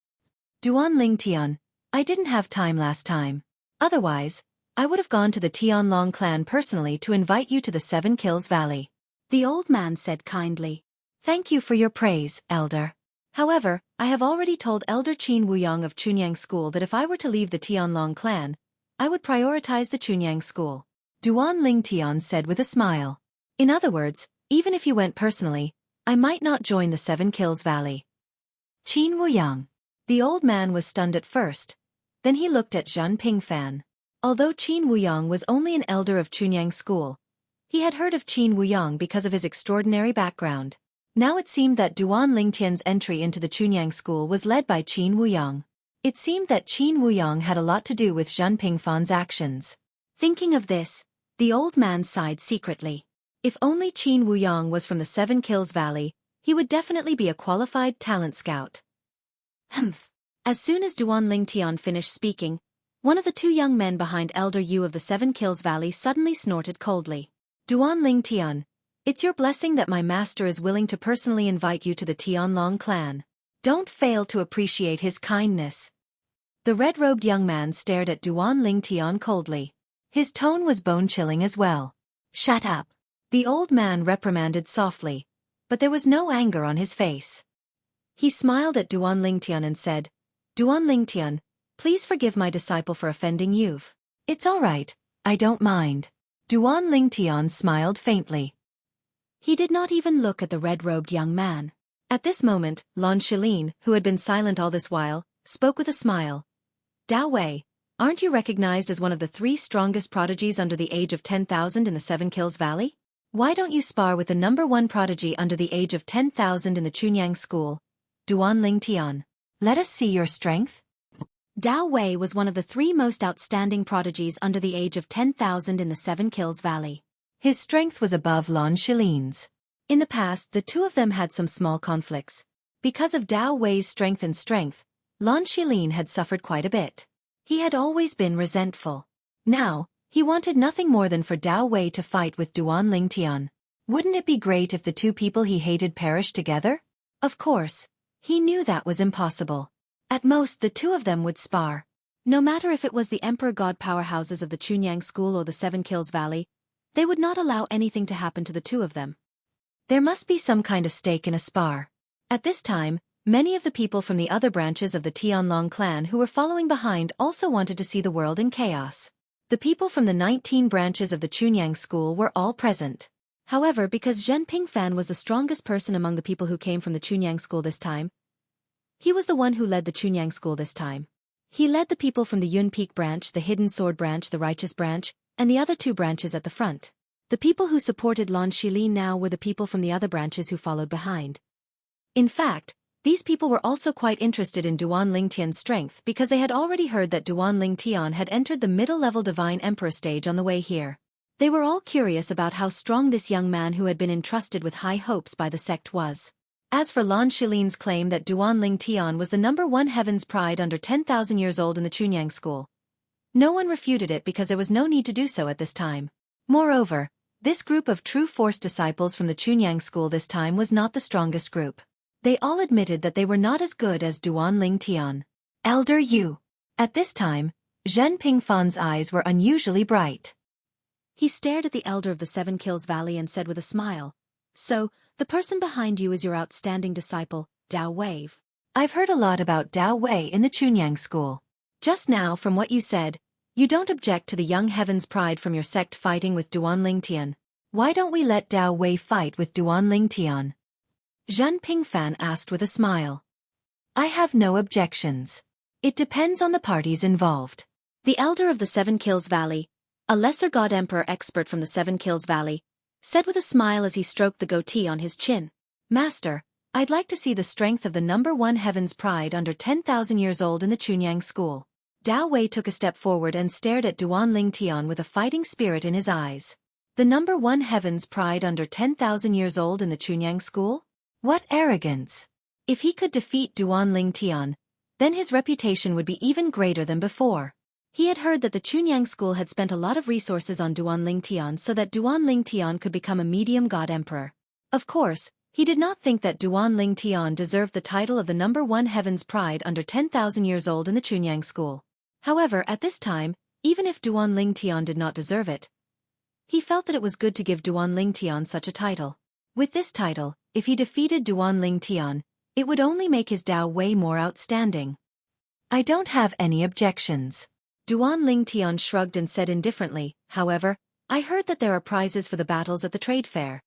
Duanling Tian, I didn't have time last time. Otherwise, I would have gone to the Tianlong clan personally to invite you to the Seven Kills Valley. The old man said kindly. Thank you for your praise, elder. However, I have already told Elder Qin Wuyang of Chunyang school that if I were to leave the Tianlong clan, I would prioritize the Chunyang school. Duanling Tian said with a smile. In other words, even if you went personally, I might not join the Seven Kills Valley. Qin Wuyang. The old man was stunned at first. Then he looked at Zhen Pingfan. Although Qin Wuyang was only an elder of Chunyang school, he had heard of Qin Wuyang because of his extraordinary background. Now it seemed that Duanling Tian's entry into the Chunyang school was led by Qin Wuyang. It seemed that Qin Wuyang had a lot to do with Zhen Pingfan's actions. Thinking of this, the old man sighed secretly. If only Qin Wuyang was from the Seven Kills Valley, he would definitely be a qualified talent scout. Humph. As soon as Duanling Tian finished speaking, one of the 2 young men behind Elder Yu of the Seven Kills Valley suddenly snorted coldly. Duanling Tian, it's your blessing that my master is willing to personally invite you to the Tianlong clan. Don't fail to appreciate his kindness. The red-robed young man stared at Duanling Tian coldly. His tone was bone-chilling as well. Shut up. The old man reprimanded softly, but there was no anger on his face. He smiled at Duanling Tian and said, Duanling Tian, please forgive my disciple for offending you. It's all right, I don't mind. Duanling Tian smiled faintly. He did not even look at the red-robed young man. At this moment, Lan Shilin, who had been silent all this while, spoke with a smile. Dao Wei, aren't you recognized as one of the 3 strongest prodigies under the age of 10,000 in the Seven Kills Valley? Why don't you spar with the #1 prodigy under the age of 10,000 in the Chunyang school, Duanling Tian? Let us see your strength. Dao Wei was one of the 3 most outstanding prodigies under the age of 10,000 in the Seven Kills Valley. His strength was above Lan Shilin's. In the past, the 2 of them had some small conflicts. Because of Dao Wei's strength, Lan Shilin had suffered quite a bit. He had always been resentful. Now, he wanted nothing more than for Dao Wei to fight with Duanling Tian. Wouldn't it be great if the 2 people he hated perished together? Of course, he knew that was impossible. At most, the 2 of them would spar. No matter if it was the Emperor God powerhouses of the Chunyang school or the Seven Kills Valley, they would not allow anything to happen to the 2 of them. There must be some kind of stake in a spar. At this time, many of the people from the other branches of the Tianlong clan who were following behind also wanted to see the world in chaos. The people from the 19 branches of the Chunyang school were all present. However, because Zhen Pingfan was the strongest person among the people who came from the Chunyang school this time, he was the one who led the Chunyang school this time. He led the people from the Yun Peak branch, the Hidden Sword branch, the Righteous branch, and the other 2 branches at the front. The people who supported Lan Shilin now were the people from the other branches who followed behind. In fact, these people were also quite interested in Duanling Tian's strength because they had already heard that Duanling Tian had entered the middle-level Divine Emperor stage on the way here. They were all curious about how strong this young man who had been entrusted with high hopes by the sect was. As for Lan Shilin's claim that Duanling Tian was the #1 heaven's pride under 10,000 years old in the Chunyang school, no one refuted it because there was no need to do so at this time. Moreover, this group of true Force disciples from the Chunyang school this time was not the strongest group. They all admitted that they were not as good as Duanling Tian. Elder Yu. At this time, Zhen Pingfan's eyes were unusually bright. He stared at the elder of the Seven Kills Valley and said with a smile, So, The person behind you is your outstanding disciple, Dao Wei. I've heard a lot about Dao Wei in the Chunyang school. Just now, from what you said, you don't object to the young heaven's pride from your sect fighting with Duan Lingtian. Why don't we let Dao Wei fight with Duan Lingtian? Zhen Pingfan asked with a smile. I have no objections. It depends on the parties involved. The elder of the Seven Kills Valley, a lesser god emperor expert from the Seven Kills Valley, said with a smile as he stroked the goatee on his chin. Master, I'd like to see the strength of the number one heaven's pride under 10,000 years old in the Chunyang school. Dao Wei took a step forward and stared at Duan Lingtian with a fighting spirit in his eyes. The number one heaven's pride under 10,000 years old in the Chunyang school? What arrogance! If he could defeat Duan Lingtian, then his reputation would be even greater than before. He had heard that the Chunyang school had spent a lot of resources on Duan Lingtian so that Duan Lingtian could become a medium god emperor. Of course, he did not think that Duan Lingtian deserved the title of the number one heaven's pride under 10,000 years old in the Chunyang school. However, at this time, even if Duan Lingtian did not deserve it, he felt that it was good to give Duan Lingtian such a title. With this title, if he defeated Duan Lingtian, it would only make his Dao Wei more outstanding. I don't have any objections. Duan Lingtian shrugged and said indifferently, however, I heard that there are prizes for the battles at the trade fair.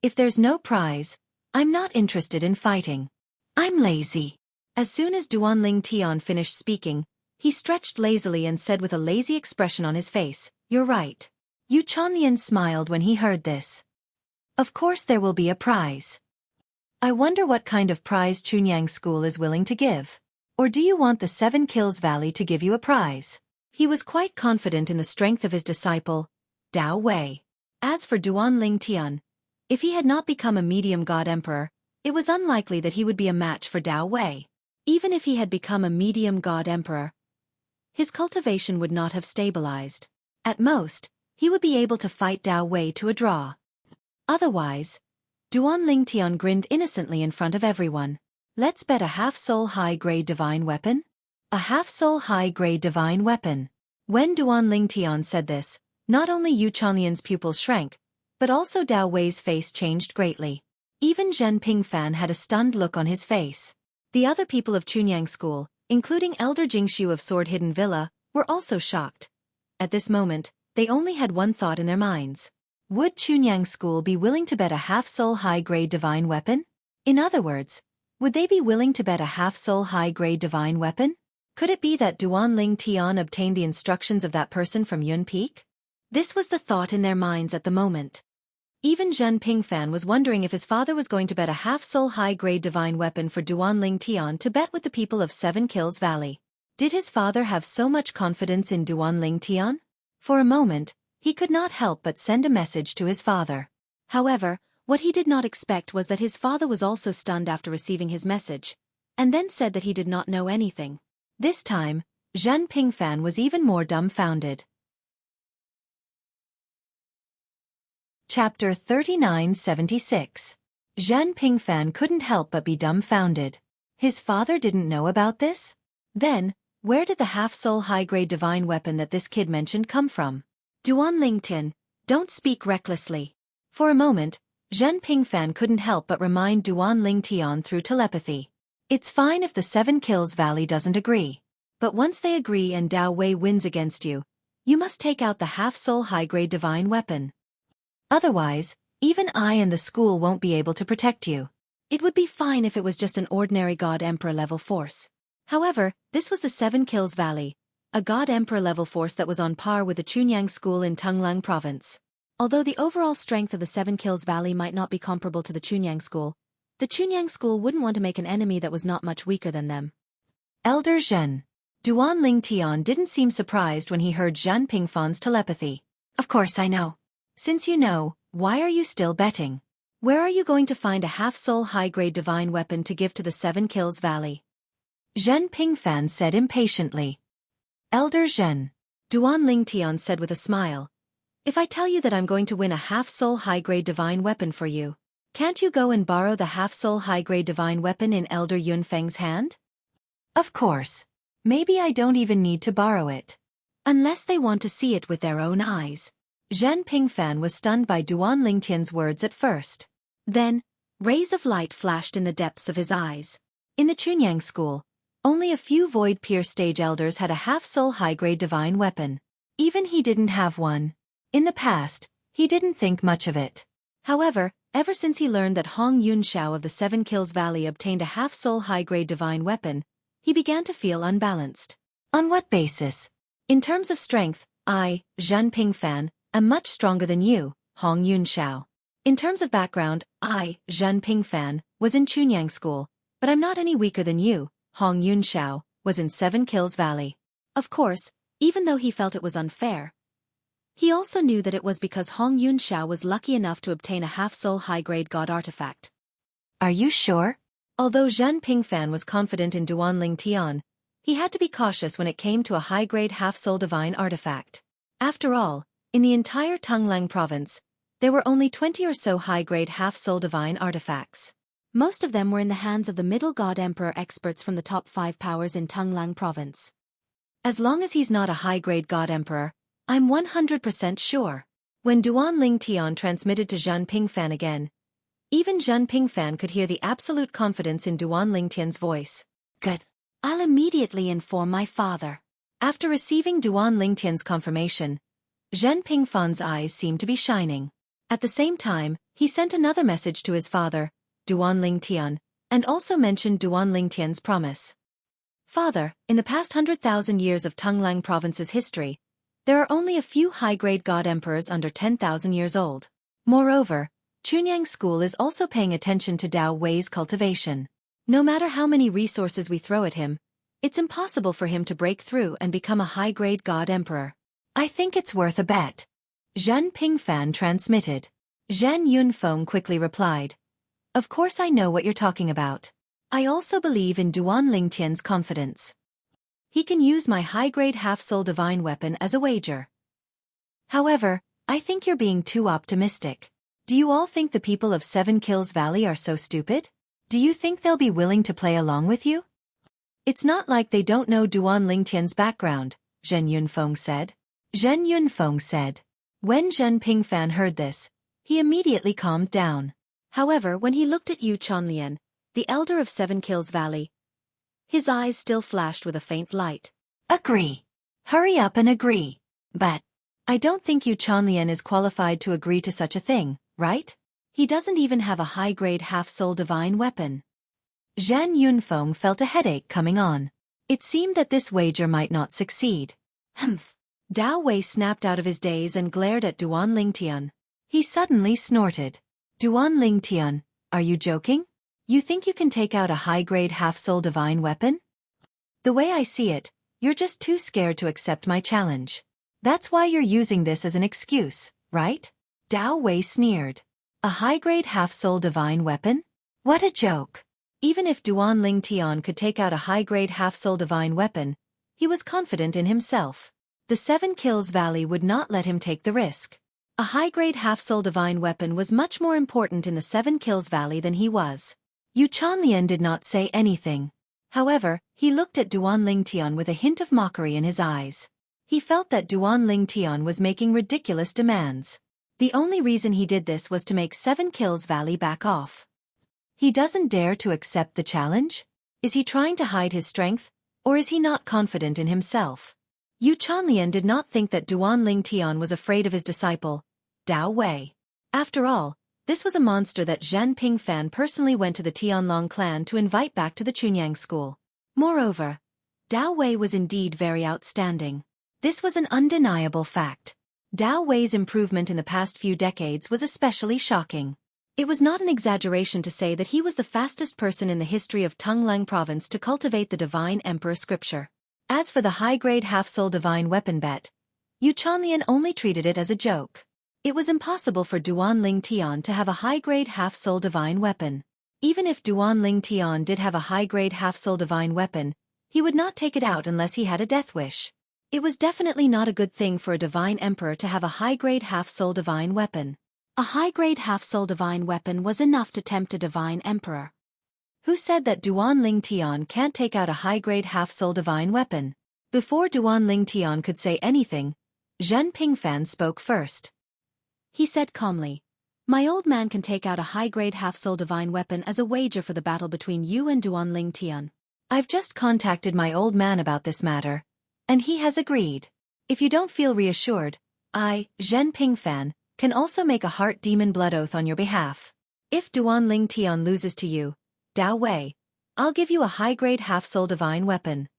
If there's no prize, I'm not interested in fighting. I'm lazy. As soon as Duan Lingtian finished speaking, he stretched lazily and said with a lazy expression on his face, You're right. Yu Chonlian smiled when he heard this. Of course there will be a prize. I wonder what kind of prize Chunyang School is willing to give. Or do you want the Seven Kills Valley to give you a prize? He was quite confident in the strength of his disciple, Dao Wei. As for Duan Lingtian, if he had not become a medium god emperor, it was unlikely that he would be a match for Dao Wei. Even if he had become a medium god emperor, his cultivation would not have stabilized. At most, he would be able to fight Dao Wei to a draw. Otherwise, Duan Lingtian grinned innocently in front of everyone. Let's bet a half-soul high-grade divine weapon? A half-soul high-grade divine weapon. When Duan Lingtian said this, not only Yu Chonlian's pupils shrank, but also Dao Wei's face changed greatly. Even Zhen Pingfan had a stunned look on his face. The other people of Chunyang School, including Elder Jingxiu of Sword Hidden Villa, were also shocked. At this moment, they only had one thought in their minds. Would Chunyang School be willing to bet a half-soul high-grade divine weapon? In other words, would they be willing to bet a half-soul high-grade divine weapon? Could it be that Duan Lingtian obtained the instructions of that person from Yun Peak? This was the thought in their minds at the moment. Even Zhen Pingfan was wondering if his father was going to bet a half-soul high-grade divine weapon for Duan Lingtian to bet with the people of Seven Kills Valley. Did his father have so much confidence in Duan Lingtian? For a moment, he could not help but send a message to his father. However, what he did not expect was that his father was also stunned after receiving his message, and then said that he did not know anything. This time, Zhen Pingfan was even more dumbfounded. Chapter 3976. Zhen Pingfan couldn't help but be dumbfounded. His father didn't know about this? Then, where did the half-soul high-grade divine weapon that this kid mentioned come from? Duan Lingtian, don't speak recklessly. For a moment, Zhen Pingfan couldn't help but remind Duan Lingtian through telepathy. It's fine if the Seven Kills Valley doesn't agree. But once they agree and Dao Wei wins against you, you must take out the half-soul high-grade divine weapon. Otherwise, even I and the school won't be able to protect you. It would be fine if it was just an ordinary God Emperor level force. However, this was the Seven Kills Valley, a God Emperor level force that was on par with the Chunyang School in Tunglang Province. Although the overall strength of the Seven Kills Valley might not be comparable to the Chunyang School, the Chunyang School wouldn't want to make an enemy that was not much weaker than them. Elder Zhen. Duan Lingtian didn't seem surprised when he heard Zhen Pingfan's telepathy. Of course I know. Since you know, why are you still betting? Where are you going to find a half-soul high-grade divine weapon to give to the Seven Kills Valley? Zhen Pingfan said impatiently. Elder Zhen. Duan Lingtian said with a smile. If I tell you that I'm going to win a half-soul high-grade divine weapon for you, can't you go and borrow the half-soul high-grade divine weapon in Elder Yunfeng's hand? Of course. Maybe I don't even need to borrow it. Unless they want to see it with their own eyes. Zhen Pingfan was stunned by Duan Lingtian's words at first. Then, Rays of light flashed in the depths of his eyes. In the Chunyang school, only a few void-pierced stage elders had a half-soul high-grade divine weapon. Even he didn't have one. In the past, he didn't think much of it. However, ever since he learned that Hong Yunxiao of the Seven Kills Valley obtained a half-soul high-grade divine weapon, he began to feel unbalanced. On what basis? In terms of strength, I, Zhan Pingfan, am much stronger than you, Hong Yunxiao. In terms of background, I, Zhan Pingfan, was in Chunyang school, but I'm not any weaker than you, Hong Yunxiao, was in Seven Kills Valley. Of course, even though he felt it was unfair, he also knew that it was because Hong Yunxiao was lucky enough to obtain a half-soul high-grade god artifact. Are you sure? Although Zhan Pingfan was confident in Duanling Tian, he had to be cautious when it came to a high-grade half-soul divine artifact. After all, in the entire Tonglang province, there were only 20 or so high-grade half-soul divine artifacts. Most of them were in the hands of the middle god emperor experts from the top 5 powers in Tonglang province. As long as he's not a high-grade god emperor, I'm 100% sure. When Duanling Tian transmitted to Zhan Pingfan again, even Zhan Pingfan could hear the absolute confidence in Duanling Tian's voice. Good. I'll immediately inform my father. After receiving Duanling Tian's confirmation, Zhan Pingfan's eyes seemed to be shining. At the same time, he sent another message to his father, Duanling Tian, and also mentioned Duanling Tian's promise. Father, in the past 100,000 years of Tonglang province's history, there are only a few high-grade god emperors under 10,000 years old. Moreover, Chunyang School is also paying attention to Dao Wei's cultivation. No matter how many resources we throw at him, it's impossible for him to break through and become a high-grade god emperor. I think it's worth a bet. Zhan Pingfan transmitted. Zhan Yunfeng quickly replied. Of course I know what you're talking about. I also believe in Duanling Tian's confidence. He can use my high-grade half-soul divine weapon as a wager. However, I think you're being too optimistic. Do you all think the people of Seven Kills Valley are so stupid? Do you think they'll be willing to play along with you? It's not like they don't know Duanling Tian's background, Zhen Yunfeng said. Zhen Yunfeng said. When Zhen Pingfan heard this, he immediately calmed down. However, when he looked at Yu Chanlian, the elder of Seven Kills Valley, his eyes still flashed with a faint light. Agree. Hurry up and agree. But I don't think Yu Chanlian is qualified to agree to such a thing, right? He doesn't even have a high-grade half-soul divine weapon. Zhan Yunfeng felt a headache coming on. It seemed that this wager might not succeed. Humph. Dao Wei snapped out of his daze and glared at Duanling Tian. He suddenly snorted. Duanling Tian, are you joking? You think you can take out a high-grade half-soul divine weapon? The way I see it, you're just too scared to accept my challenge. That's why you're using this as an excuse, right? Dao Wei sneered. A high-grade half-soul divine weapon? What a joke. Even if Duanling Tian could take out a high-grade half-soul divine weapon, he was confident in himself. The Seven Kills Valley would not let him take the risk. A high-grade half-soul divine weapon was much more important in the Seven Kills Valley than he was. Yu Chanlian did not say anything. However, he looked at Duanling Tian with a hint of mockery in his eyes. He felt that Duanling Tian was making ridiculous demands. The only reason he did this was to make Seven Kills Valley back off. He doesn't dare to accept the challenge? Is he trying to hide his strength, or is he not confident in himself? Yu Chanlian did not think that Duanling Tian was afraid of his disciple, Dao Wei. After all, this was a monster that Zhan Pingfan personally went to the Tianlong clan to invite back to the Chunyang school. Moreover, Dao Wei was indeed very outstanding. This was an undeniable fact. Dao Wei's improvement in the past few decades was especially shocking. It was not an exaggeration to say that he was the fastest person in the history of Tonglang province to cultivate the divine emperor scripture. As for the high-grade half-soul divine weapon bet, Yu Chanlian only treated it as a joke. It was impossible for Duanling Tian to have a high-grade half-soul divine weapon. Even if Duanling Tian did have a high-grade half-soul divine weapon, he would not take it out unless he had a death wish. It was definitely not a good thing for a divine emperor to have a high-grade half-soul divine weapon. A high-grade half-soul divine weapon was enough to tempt a divine emperor. Who said that Duanling Tian can't take out a high-grade half-soul divine weapon? Before Duanling Tian could say anything, Zhen Pingfan spoke first. He said calmly, My old man can take out a high-grade half-soul divine weapon as a wager for the battle between you and Duanling Tian. I've just contacted my old man about this matter, and he has agreed. If you don't feel reassured, I, Zhen Pingfan, can also make a heart demon blood oath on your behalf. If Duanling Tian loses to you, Dao Wei, I'll give you a high-grade half-soul divine weapon.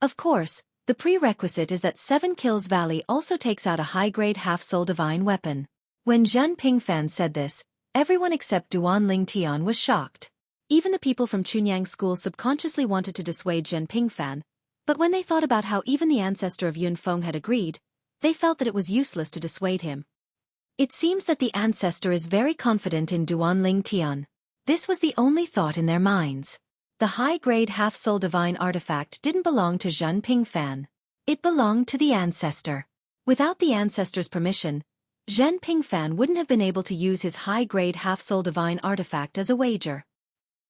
Of course, the prerequisite is that 7 Kills Valley also takes out a high-grade half-soul divine weapon. When Zhen Pingfan said this, everyone except Duanling Tian was shocked. Even the people from Chunyang School subconsciously wanted to dissuade Zhen Pingfan, but when they thought about how even the ancestor of Yun Feng had agreed, they felt that it was useless to dissuade him. It seems that the ancestor is very confident in Duanling Tian. This was the only thought in their minds. The high-grade half-soul divine artifact didn't belong to Zhen Pingfan. It belonged to the ancestor. Without the ancestor's permission, Zhen Pingfan wouldn't have been able to use his high-grade half-soul divine artifact as a wager.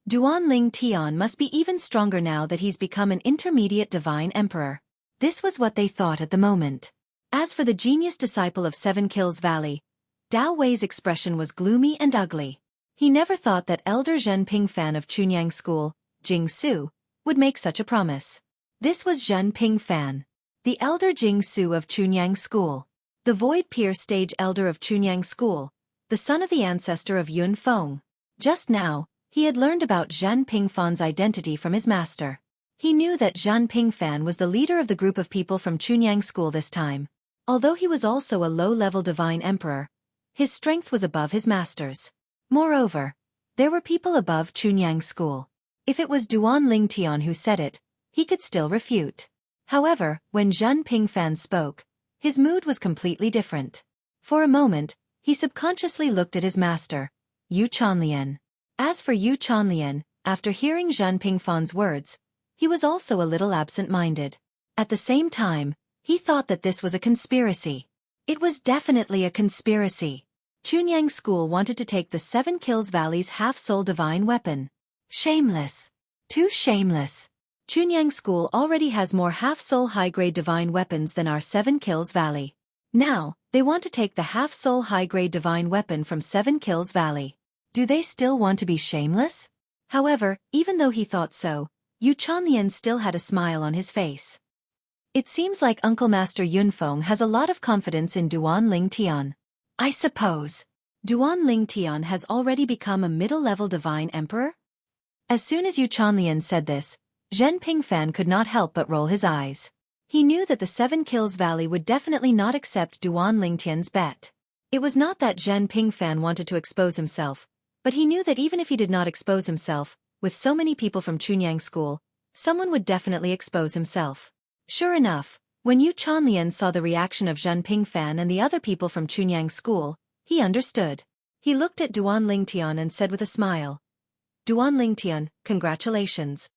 Duanling Tian must be even stronger now that he's become an intermediate divine emperor. This was what they thought at the moment. As for the genius disciple of 7 Kills Valley, Dao Wei's expression was gloomy and ugly. He never thought that elder Zhen Pingfan of Chunyang School, Jing Su, would make such a promise. This was Zhen Pingfan, the elder Jing Su of Chunyang School, the Void Pierce stage elder of Chunyang School, the son of the ancestor of Yun Feng. Just now, he had learned about Zhen Pingfan's identity from his master. He knew that Zhen Pingfan was the leader of the group of people from Chunyang School this time. Although he was also a low-level divine emperor, his strength was above his master's. Moreover, there were people above Chunyang School. If it was Duanling Tian who said it, he could still refute. However, when Zhen Pingfan spoke, his mood was completely different. For a moment, he subconsciously looked at his master, Yu Chanlian. As for Yu Chanlian, after hearing Zhen Pingfan's words, he was also a little absent-minded. At the same time, he thought that this was a conspiracy. It was definitely a conspiracy. Chunyang School wanted to take the 7 Kills Valley's half-soul divine weapon. Shameless. Too shameless. Chunyang School already has more half-soul high-grade divine weapons than our 7 Kills Valley. Now, they want to take the half-soul high-grade divine weapon from 7 Kills Valley. Do they still want to be shameless? However, even though he thought so, Yu Chanlian still had a smile on his face. It seems like Uncle Master Yun Feng has a lot of confidence in Duanling Tian. I suppose. Duanling Tian has already become a middle-level divine emperor? As soon as Yu Chanlian said this, Zhen Pingfan could not help but roll his eyes. He knew that the 7 Kills Valley would definitely not accept Duanling Tian's bet. It was not that Zhen Pingfan wanted to expose himself, but he knew that even if he did not expose himself, with so many people from Chunyang School, someone would definitely expose himself. Sure enough, when Yu Chanlian saw the reaction of Zhen Pingfan and the other people from Chunyang School, he understood. He looked at Duanling Tian and said with a smile, Duanling Tian, congratulations.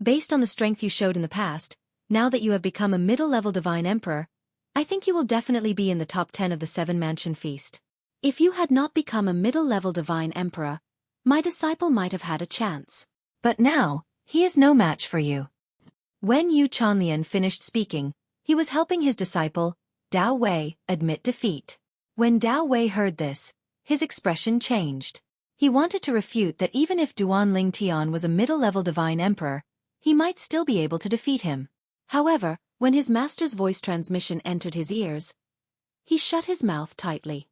Based on the strength you showed in the past, now that you have become a middle-level divine emperor, I think you will definitely be in the top 10 of the 7-mansion feast. If you had not become a middle-level divine emperor, my disciple might have had a chance. But now, he is no match for you. When Yu Chanlian finished speaking, he was helping his disciple, Dao Wei, admit defeat. When Dao Wei heard this, his expression changed. He wanted to refute that even if Duanling Tian was a middle-level divine emperor, he might still be able to defeat him. However, when his master's voice transmission entered his ears, he shut his mouth tightly.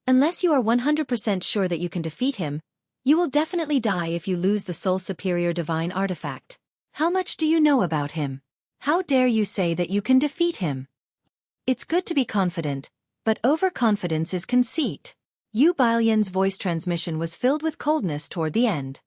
Unless you are 100% sure that you can defeat him, you will definitely die if you lose the Soul Superior Divine Artifact. How much do you know about him? How dare you say that you can defeat him? It's good to be confident, but overconfidence is conceit. Yu Bailian's voice transmission was filled with coldness toward the end.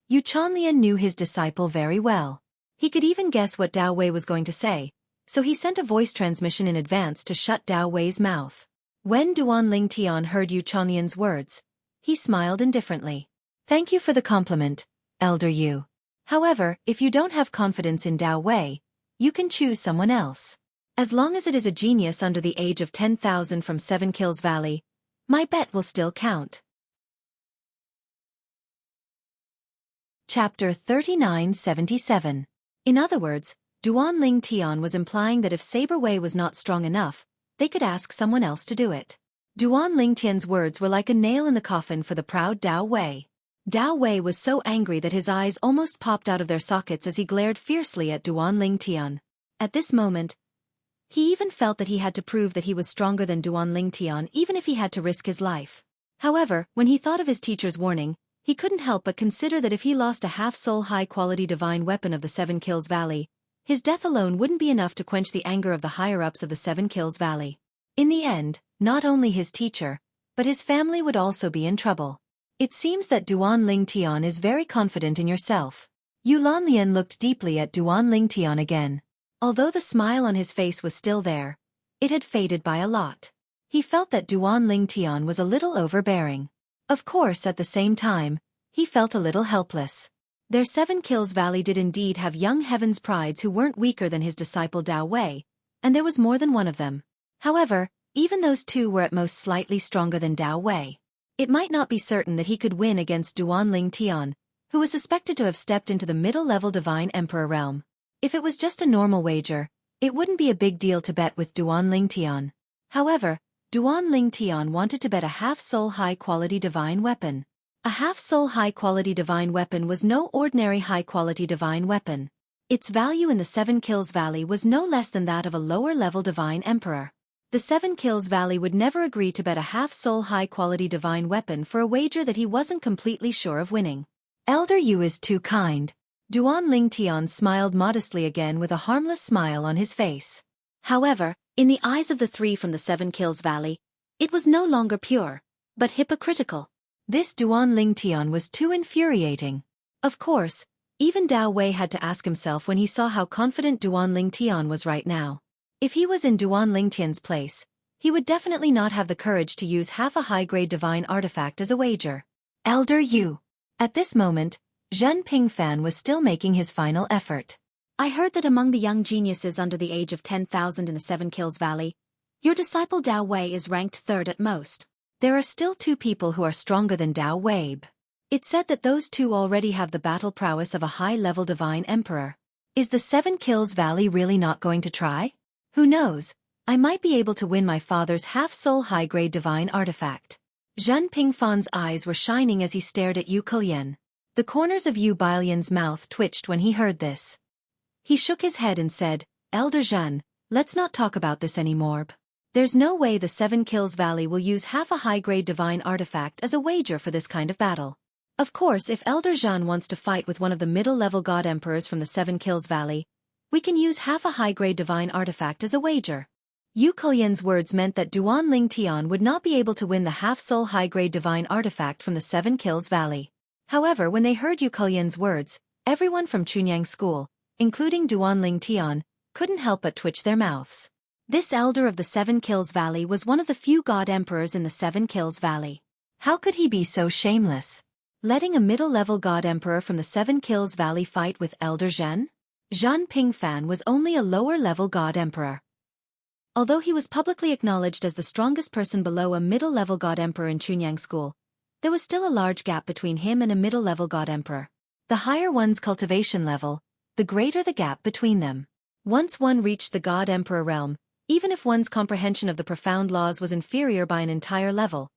Yu Chanlian knew his disciple very well. He could even guess what Dao Wei was going to say, so he sent a voice transmission in advance to shut Dao Wei's mouth. When Duanling Tian heard Yu Chanlian's words, he smiled indifferently. Thank you for the compliment, Elder Yu. However, if you don't have confidence in Dao Wei, you can choose someone else. As long as it is a genius under the age of 10,000 from 7 Kills Valley, my bet will still count. Chapter 3977. In other words, Duanling Tian was implying that if Saber Wei was not strong enough, they could ask someone else to do it. Duan Lingtian's words were like a nail in the coffin for the proud Dao Wei. Dao Wei was so angry that his eyes almost popped out of their sockets as he glared fiercely at Duan Lingtian. At this moment, he even felt that he had to prove that he was stronger than Duan Lingtian even if he had to risk his life. However, when he thought of his teacher's warning, he couldn't help but consider that if he lost a half-soul high-quality divine weapon of the Seven Kills Valley, his death alone wouldn't be enough to quench the anger of the higher-ups of the Seven Kills Valley. In the end, not only his teacher, but his family would also be in trouble. It seems that Duan Lingtian is very confident in yourself. Yu Lanlian looked deeply at Duan Lingtian again. Although the smile on his face was still there, it had faded by a lot. He felt that Duan Lingtian was a little overbearing. Of course, at the same time, he felt a little helpless. Their Seven Kills Valley did indeed have young Heaven's Prides who weren't weaker than his disciple Dao Wei, and there was more than one of them. However, even those two were at most slightly stronger than Dao Wei. It might not be certain that he could win against Duan Lingtian, who was suspected to have stepped into the middle-level Divine Emperor realm. If it was just a normal wager, it wouldn't be a big deal to bet with Duan Lingtian. However, Duan Lingtian wanted to bet a half-soul high-quality divine weapon. A half-soul high-quality divine weapon was no ordinary high-quality divine weapon. Its value in the Seven Kills Valley was no less than that of a lower-level divine emperor. The Seven Kills Valley would never agree to bet a half-soul high-quality divine weapon for a wager that he wasn't completely sure of winning. Elder Yu is too kind. Duan Lingtian smiled modestly again with a harmless smile on his face. However, in the eyes of the three from the Seven Kills Valley, it was no longer pure, but hypocritical. This Duan Lingtian was too infuriating. Of course, even Dao Wei had to ask himself when he saw how confident Duan Lingtian was right now. If he was in Duan Lingtian's place, he would definitely not have the courage to use half a high-grade divine artifact as a wager. Elder Yu. At this moment, Zhen Pingfan was still making his final effort. I heard that among the young geniuses under the age of 10,000 in the Seven Kills Valley, your disciple Dao Wei is ranked third at most. There are still two people who are stronger than Dao Wei. It's said that those two already have the battle prowess of a high-level divine emperor. Is the Seven Kills Valley really not going to try? Who knows, I might be able to win my father's half-soul high-grade divine artifact. Zhen Pingfan's eyes were shining as he stared at Yu Kulian. The corners of Yu Bailian's mouth twitched when he heard this. He shook his head and said, Elder Zhen, let's not talk about this anymore. There's no way the Seven Kills Valley will use half a high-grade divine artifact as a wager for this kind of battle. Of course, if Elder Zhen wants to fight with one of the middle-level god emperors from the Seven Kills Valley, we can use half a high-grade divine artifact as a wager. Yu Kulian's words meant that Duan Lingtian would not be able to win the half-soul high-grade divine artifact from the Seven Kills Valley. However, when they heard Yu Kulian's words, everyone from Chunyang School, including Duan Lingtian, couldn't help but twitch their mouths. This elder of the Seven Kills Valley was one of the few god emperors in the Seven Kills Valley. How could he be so shameless? Letting a middle-level god emperor from the Seven Kills Valley fight with Elder Zhen? Zhen Pingfan was only a lower-level god emperor. Although he was publicly acknowledged as the strongest person below a middle-level god emperor in Chunyang School, there was still a large gap between him and a middle-level god emperor. The higher one's cultivation level, the greater the gap between them. Once one reached the god emperor realm, even if one's comprehension of the profound laws was inferior by an entire level,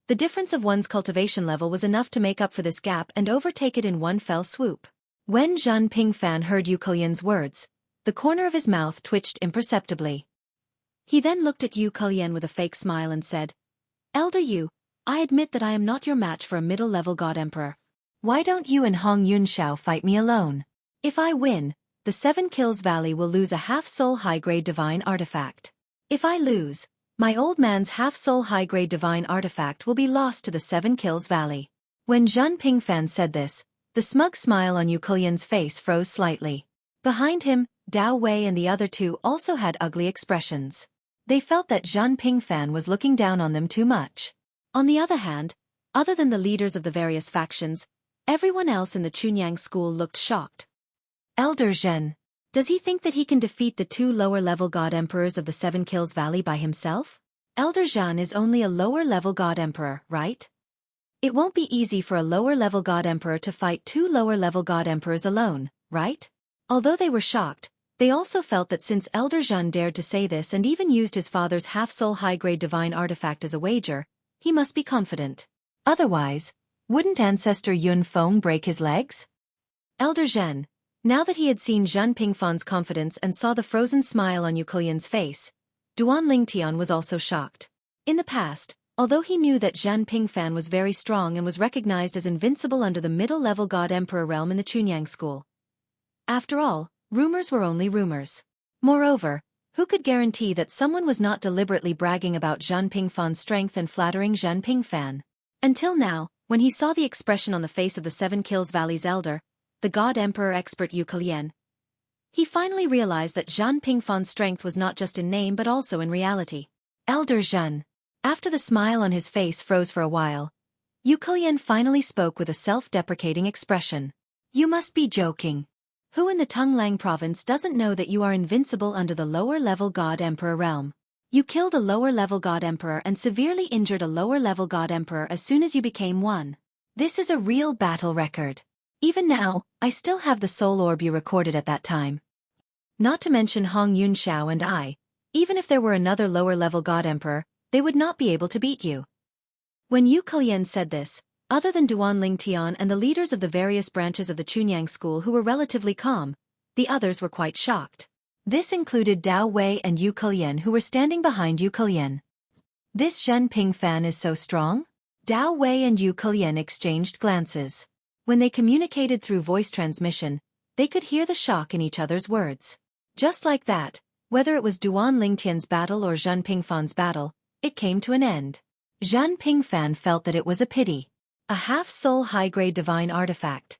the difference of one's cultivation level was enough to make up for this gap and overtake it in one fell swoop. When Zhen Pingfan heard Yu Kulian's words, the corner of his mouth twitched imperceptibly. He then looked at Yu Kulian with a fake smile and said, Elder Yu, I admit that I am not your match for a middle-level god emperor. Why don't you and Hong Yunxiao fight me alone? If I win, the Seven Kills Valley will lose a half-soul high-grade divine artifact. If I lose, my old man's half-soul high-grade divine artifact will be lost to the Seven Kills Valley. When Zhen Pingfan said this, the smug smile on Yu Kulian's face froze slightly. Behind him, Dao Wei and the other two also had ugly expressions. They felt that Zhen Pingfan was looking down on them too much. On the other hand, other than the leaders of the various factions, everyone else in the Chunyang School looked shocked. Elder Zhen, does he think that he can defeat the two lower-level god emperors of the Seven Kills Valley by himself? Elder Zhen is only a lower-level god emperor, right? It won't be easy for a lower-level god emperor to fight two lower-level god emperors alone, right? Although they were shocked, They also felt that since Elder Zhen dared to say this and even used his father's half-soul high-grade divine artifact as a wager, he must be confident. Otherwise, wouldn't Ancestor Yun Feng break his legs? Elder Zhen, now that he had seen Zhen Pingfan's confidence and saw the frozen smile on Xueqi's face, Duan Lingtian was also shocked. In the past, although he knew that Zhen Pingfan was very strong and was recognized as invincible under the middle-level God-Emperor realm in the Chunyang school. After all, rumors were only rumors. Moreover, who could guarantee that someone was not deliberately bragging about Zhen Pingfan's strength and flattering Zhen Pingfan? Until now, when he saw the expression on the face of the Seven Kills Valley's elder, the God-Emperor expert Xueqi, he finally realized that Zhen Pingfan's strength was not just in name but also in reality. Elder Zhen. After the smile on his face froze for a while, Xueqi finally spoke with a self-deprecating expression. You must be joking. Who in the Tonglang province doesn't know that you are invincible under the lower-level God-Emperor realm? You killed a lower-level God-Emperor and severely injured a lower-level God-Emperor as soon as you became one. This is a real battle record. Even now, I still have the soul orb you recorded at that time. Not to mention Hong Yunxiao and I, even if there were another lower-level God-Emperor, they would not be able to beat you. When Xueqi said this, other than Duan Lingtian and the leaders of the various branches of the Chunyang school who were relatively calm, the others were quite shocked. This included Dao Wei and Xueqi who were standing behind Xueqi. This Zhen Pingfan is so strong? Dao Wei and Xueqi exchanged glances. When they communicated through voice transmission, they could hear the shock in each other's words. Just like that, whether it was Duan Lingtian's battle or Zhen Pingfan's battle, it came to an end. Zhen Pingfan felt that it was a pity. A half-soul high-grade divine artifact.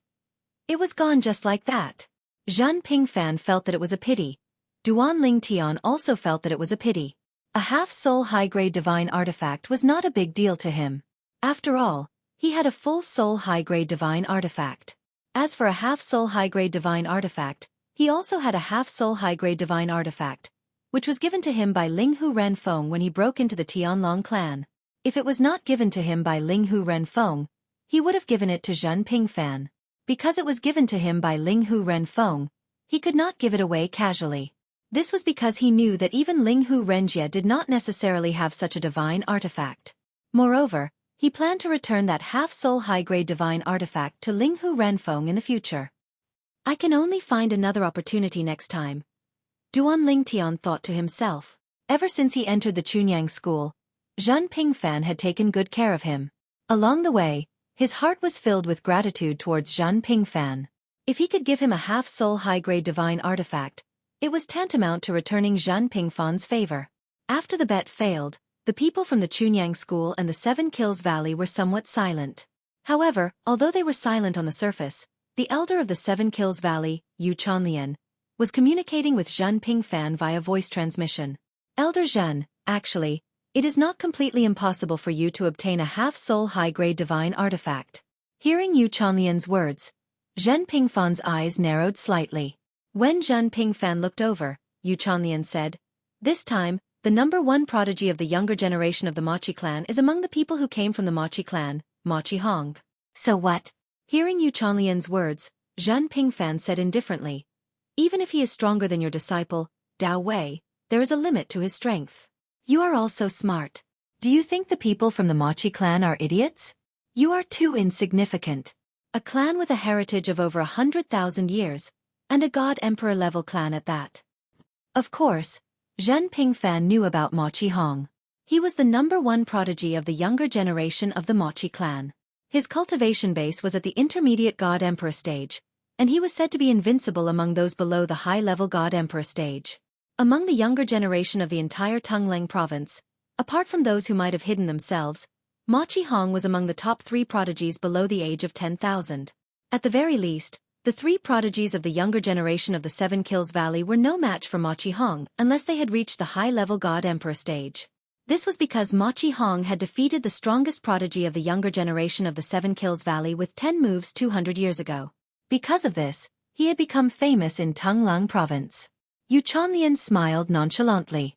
It was gone just like that. Zhen Pingfan felt that it was a pity. Duan Lingtian also felt that it was a pity. A half-soul high-grade divine artifact was not a big deal to him. After all, he had a full-soul high-grade divine artifact. As for a half-soul high-grade divine artifact, he also had a half-soul high-grade divine artifact, which was given to him by Linghu Renfeng when he broke into the Tianlong clan. If it was not given to him by Linghu Renfeng, he would have given it to Zhen Pingfan. Because it was given to him by Linghu Renfeng, he could not give it away casually. This was because he knew that even Linghu Renjie did not necessarily have such a divine artifact. Moreover, he planned to return that half-soul high-grade divine artifact to Linghu Renfeng in the future. I can only find another opportunity next time. Duan Lingtian thought to himself. Ever since he entered the Chunyang school, Zhen Pingfan had taken good care of him. Along the way, his heart was filled with gratitude towards Zhen Pingfan. If he could give him a half-soul high-grade divine artifact, it was tantamount to returning Zhen Pingfan's favor. After the bet failed, the people from the Chunyang school and the Seven Kills Valley were somewhat silent. However, although they were silent on the surface, the elder of the Seven Kills Valley, Yu Chanlian, was communicating with Zhen Pingfan via voice transmission. Elder Zhen, actually, it is not completely impossible for you to obtain a half-soul high-grade divine artifact. Hearing Yu Chanlian's words, Zhen Pingfan's eyes narrowed slightly. When Zhen Pingfan looked over, Yu Chanlian said, "This time, the number one prodigy of the younger generation of the Machi clan is among the people who came from the Machi clan, Machi Hong." So what? Hearing Yu Chanlian's words, Zhen Pingfan said indifferently, "Even if he is stronger than your disciple, Dao Wei, there is a limit to his strength. You are all so smart. Do you think the people from the Machi clan are idiots? You are too insignificant. A clan with a heritage of over 100,000 years, and a God-Emperor level clan at that." Of course, Zhen Pingfan knew about Machi Hong. He was the number one prodigy of the younger generation of the Machi clan. His cultivation base was at the intermediate God-Emperor stage, and he was said to be invincible among those below the high-level God-Emperor stage. Among the younger generation of the entire Tonglang province, apart from those who might have hidden themselves, Machi Hong was among the top 3 prodigies below the age of 10,000. At the very least, the 3 prodigies of the younger generation of the Seven Kills Valley were no match for Machi Hong unless they had reached the high-level God-Emperor stage. This was because Machi Hong had defeated the strongest prodigy of the younger generation of the Seven Kills Valley with 10 moves 200 years ago. Because of this, he had become famous in Tonglang province. Yu Chanlian smiled nonchalantly.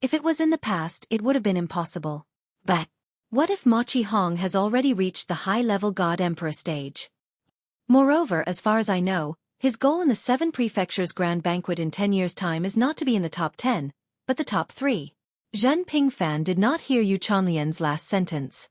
If it was in the past, it would have been impossible. But what if Machi Hong has already reached the high-level God-Emperor stage? Moreover, as far as I know, His goal in the 7 prefectures grand banquet in 10 years' time is not to be in the top 10, but the top 3. Zhen Pingfan did not hear Yu Chanlian's last sentence.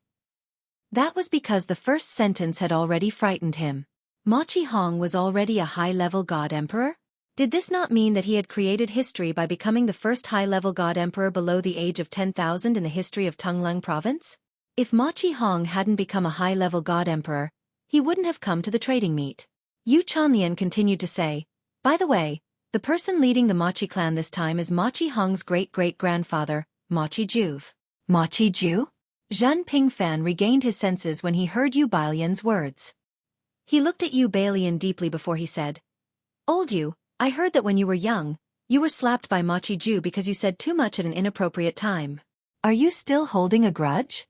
That was because the first sentence had already frightened him. Ma Qihong was already a high-level god emperor? Did this not mean that he had created history by becoming the first high-level god emperor below the age of 10,000 in the history of Tonglang province? If Ma Qihong hadn't become a high-level god emperor, he wouldn't have come to the trading meet. Yu Chanlian continued to say, by the way, the person leading the Machi clan this time is Ma Qihong's great-great-grandfather, Ma Qiju. Ma Qiju? Zhen Pingfan regained his senses when he heard Yu Bailian's words. He looked at Yu Bailian deeply before he said, Old Yu, I heard that when you were young, you were slapped by Ma Qiju because you said too much at an inappropriate time. Are you still holding a grudge?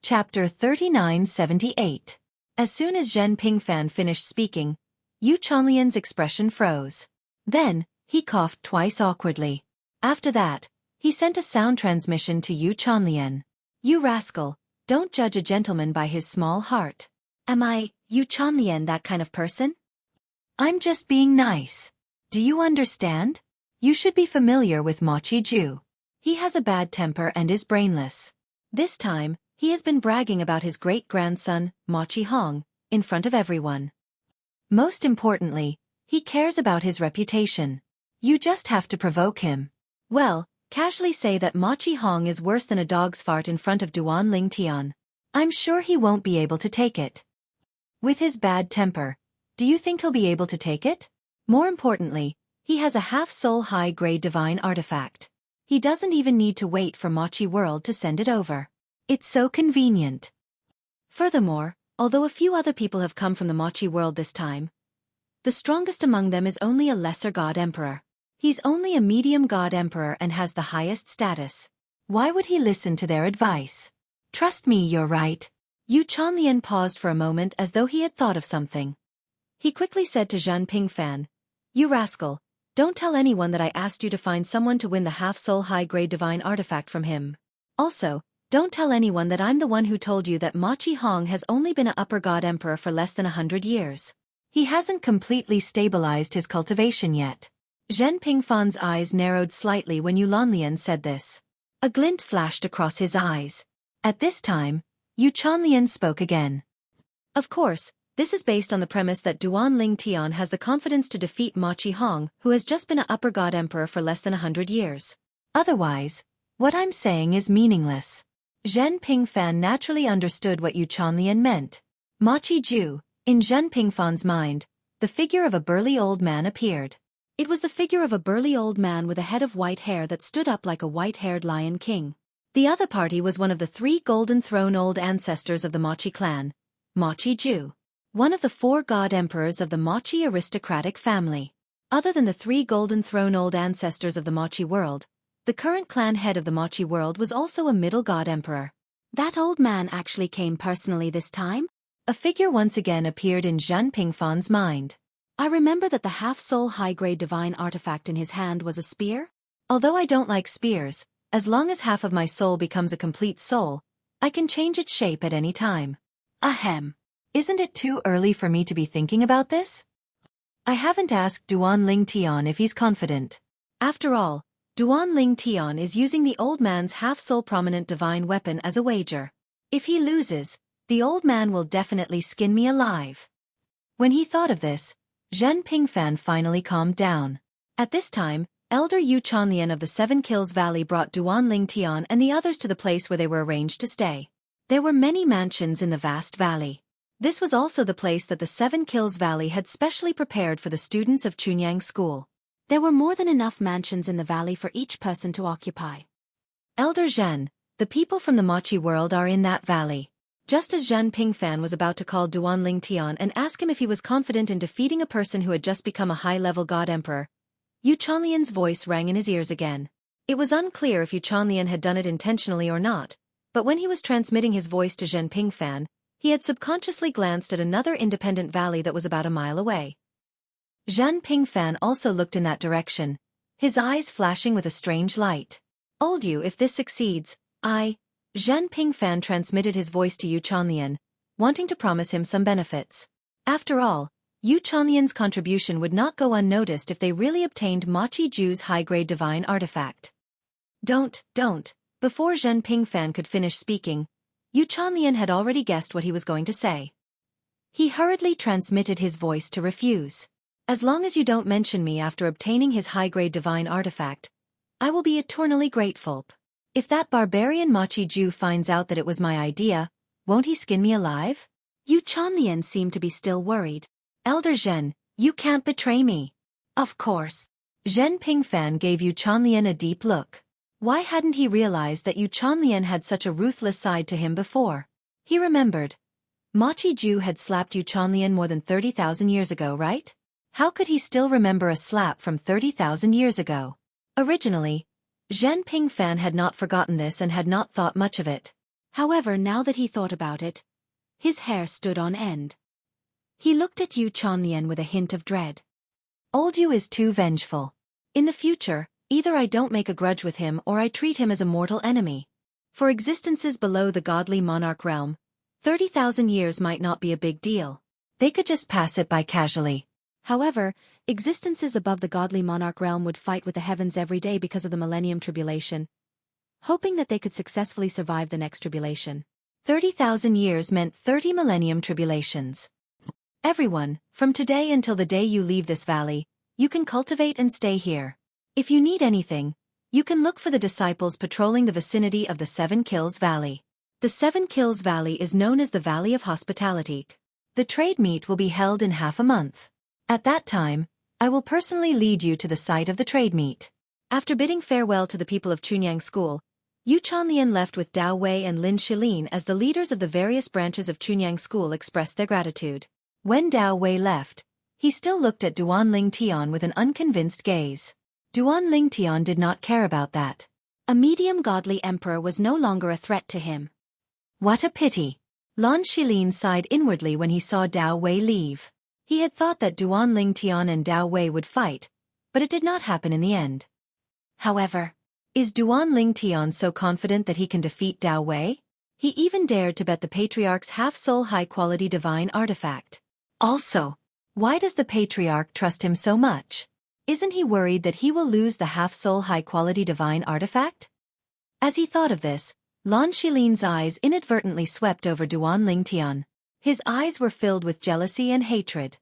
Chapter 3978. As soon as Zhen Pingfan finished speaking, Yu Chanlian's expression froze. Then, he coughed twice awkwardly. After that, he sent a sound transmission to Yu Chanlian. You rascal, don't judge a gentleman by his small heart. Am I, Yu Chanlian, that kind of person? I'm just being nice. Do you understand? You should be familiar with Ma Qiju. He has a bad temper and is brainless. This time, he has been bragging about his great-grandson, Ma Qihong, in front of everyone. Most importantly, he cares about his reputation. You just have to provoke him. Well, casually say that Ma Qihong is worse than a dog's fart in front of Duan Ling Tian. I'm sure he won't be able to take it. With his bad temper, do you think he'll be able to take it? More importantly, he has a half-soul high-grade divine artifact. He doesn't even need to wait for Machi World to send it over. It's so convenient. Furthermore, although a few other people have come from the Machi World this time, the strongest among them is only a lesser god emperor. He's only a medium god emperor and has the highest status. Why would he listen to their advice? Trust me, you're right. Yu Chanlian paused for a moment as though he had thought of something. He quickly said to Zhen Pingfan, You rascal, don't tell anyone that I asked you to find someone to win the half-soul high-grade divine artifact from him. Also, don't tell anyone that I'm the one who told you that Ma Qihong has only been an upper god emperor for less than 100 years. He hasn't completely stabilized his cultivation yet. Zhen Pingfan's eyes narrowed slightly when Yu Lanlian said this. A glint flashed across his eyes. At this time, Yu Chanlian spoke again. Of course, this is based on the premise that Duan Ling Tian has the confidence to defeat Ma Qihong, who has just been an upper god emperor for less than 100 years. Otherwise, what I'm saying is meaningless. Zhen Pingfan naturally understood what Yu Chanlian meant. Ma Qiju, in Zhen Pingfan's mind, the figure of a burly old man appeared. It was the figure of a burly old man with a head of white hair that stood up like a white-haired lion king. The other party was one of the 3 golden throne old ancestors of the Machi clan, Ma Qiju, one of the 4 god emperors of the Machi aristocratic family. Other than the 3 golden throne old ancestors of the Machi world, the current clan head of the Machi world was also a middle god emperor. That old man actually came personally this time? A figure once again appeared in Zhen Pingfan's mind. I remember that the half-soul high-grade divine artifact in his hand was a spear. Although I don't like spears, as long as half of my soul becomes a complete soul, I can change its shape at any time. Ahem. Isn't it too early for me to be thinking about this? I haven't asked Duan Ling Tian if he's confident. After all, Duan Ling Tian is using the old man's half-soul prominent divine weapon as a wager. If he loses, the old man will definitely skin me alive. When he thought of this, Zhen Pingfan finally calmed down. At this time, Elder Yu Chanlian of the 7 Kills Valley brought Duan Ling Tian and the others to the place where they were arranged to stay. There were many mansions in the vast valley. This was also the place that the 7 Kills Valley had specially prepared for the students of Chunyang School. There were more than enough mansions in the valley for each person to occupy. Elder Zhen, the people from the Machi world are in that valley. Just as Zhen Pingfan was about to call Duan Ling Tian and ask him if he was confident in defeating a person who had just become a high-level god emperor, Yu Chanlian's voice rang in his ears again. It was unclear if Yu Chanlian had done it intentionally or not, but when he was transmitting his voice to Zhen Pingfan, he had subconsciously glanced at another independent valley that was about a mile away. Zhen Pingfan also looked in that direction, his eyes flashing with a strange light. Old Yu, if this succeeds, Zhen Pingfan transmitted his voice to Yu Chanlian. wanting to promise him some benefits. After all, Yu Chanlian's contribution would not go unnoticed if they really obtained Machi Ju's high-grade divine artifact. Don't. Before Zhen Pingfan could finish speaking, Yu Chanlian had already guessed what he was going to say. He hurriedly transmitted his voice to refuse. As long as you don't mention me after obtaining his high-grade divine artifact, I will be eternally grateful. If that barbarian Machi Ju finds out that it was my idea, won't he skin me alive? Yu Chanlian seemed to be still worried. Elder Zhen, you can't betray me. Of course. Zhen Pingfan gave Yu Chanlian a deep look. Why hadn't he realized that Yu Chanlian had such a ruthless side to him before? He remembered. Machi Ju had slapped Yu Chanlian more than 30,000 years ago, right? How could he still remember a slap from 30,000 years ago? Originally, Zhen Pingfan had not forgotten this and had not thought much of it. However, now that he thought about it, his hair stood on end. He looked at Yu Chanlian with a hint of dread. Old Yu is too vengeful. In the future, either I don't make a grudge with him or I treat him as a mortal enemy. For existences below the godly monarch realm, 30,000 years might not be a big deal. They could just pass it by casually. However, existences above the godly monarch realm would fight with the heavens every day because of the millennium tribulation, hoping that they could successfully survive the next tribulation. 30,000 years meant 30 millennium tribulations. Everyone, from today until the day you leave this valley, you can cultivate and stay here. If you need anything, you can look for the disciples patrolling the vicinity of the 7 Kills Valley. The 7 Kills Valley is known as the Valley of Hospitality. The trade meet will be held in half a month. At that time, I will personally lead you to the site of the trade meet. After bidding farewell to the people of Chunyang School, Yu Chanlian left with Dao Wei and Lin Shilin as the leaders of the various branches of Chunyang School expressed their gratitude. When Dao Wei left, he still looked at Duan Ling Tian with an unconvinced gaze. Duan Ling Tian did not care about that. A medium godly emperor was no longer a threat to him. What a pity. Lan Shilin sighed inwardly when he saw Dao Wei leave. He had thought that Duan Ling Tian and Dao Wei would fight, but it did not happen in the end. However, is Duan Ling Tian so confident that he can defeat Dao Wei? He even dared to bet the Patriarch's half-soul high-quality divine artifact. Also, why does the Patriarch trust him so much? Isn't he worried that he will lose the half-soul high-quality divine artifact? As he thought of this, Lan Shilin's eyes inadvertently swept over Duan Ling Tian. His eyes were filled with jealousy and hatred.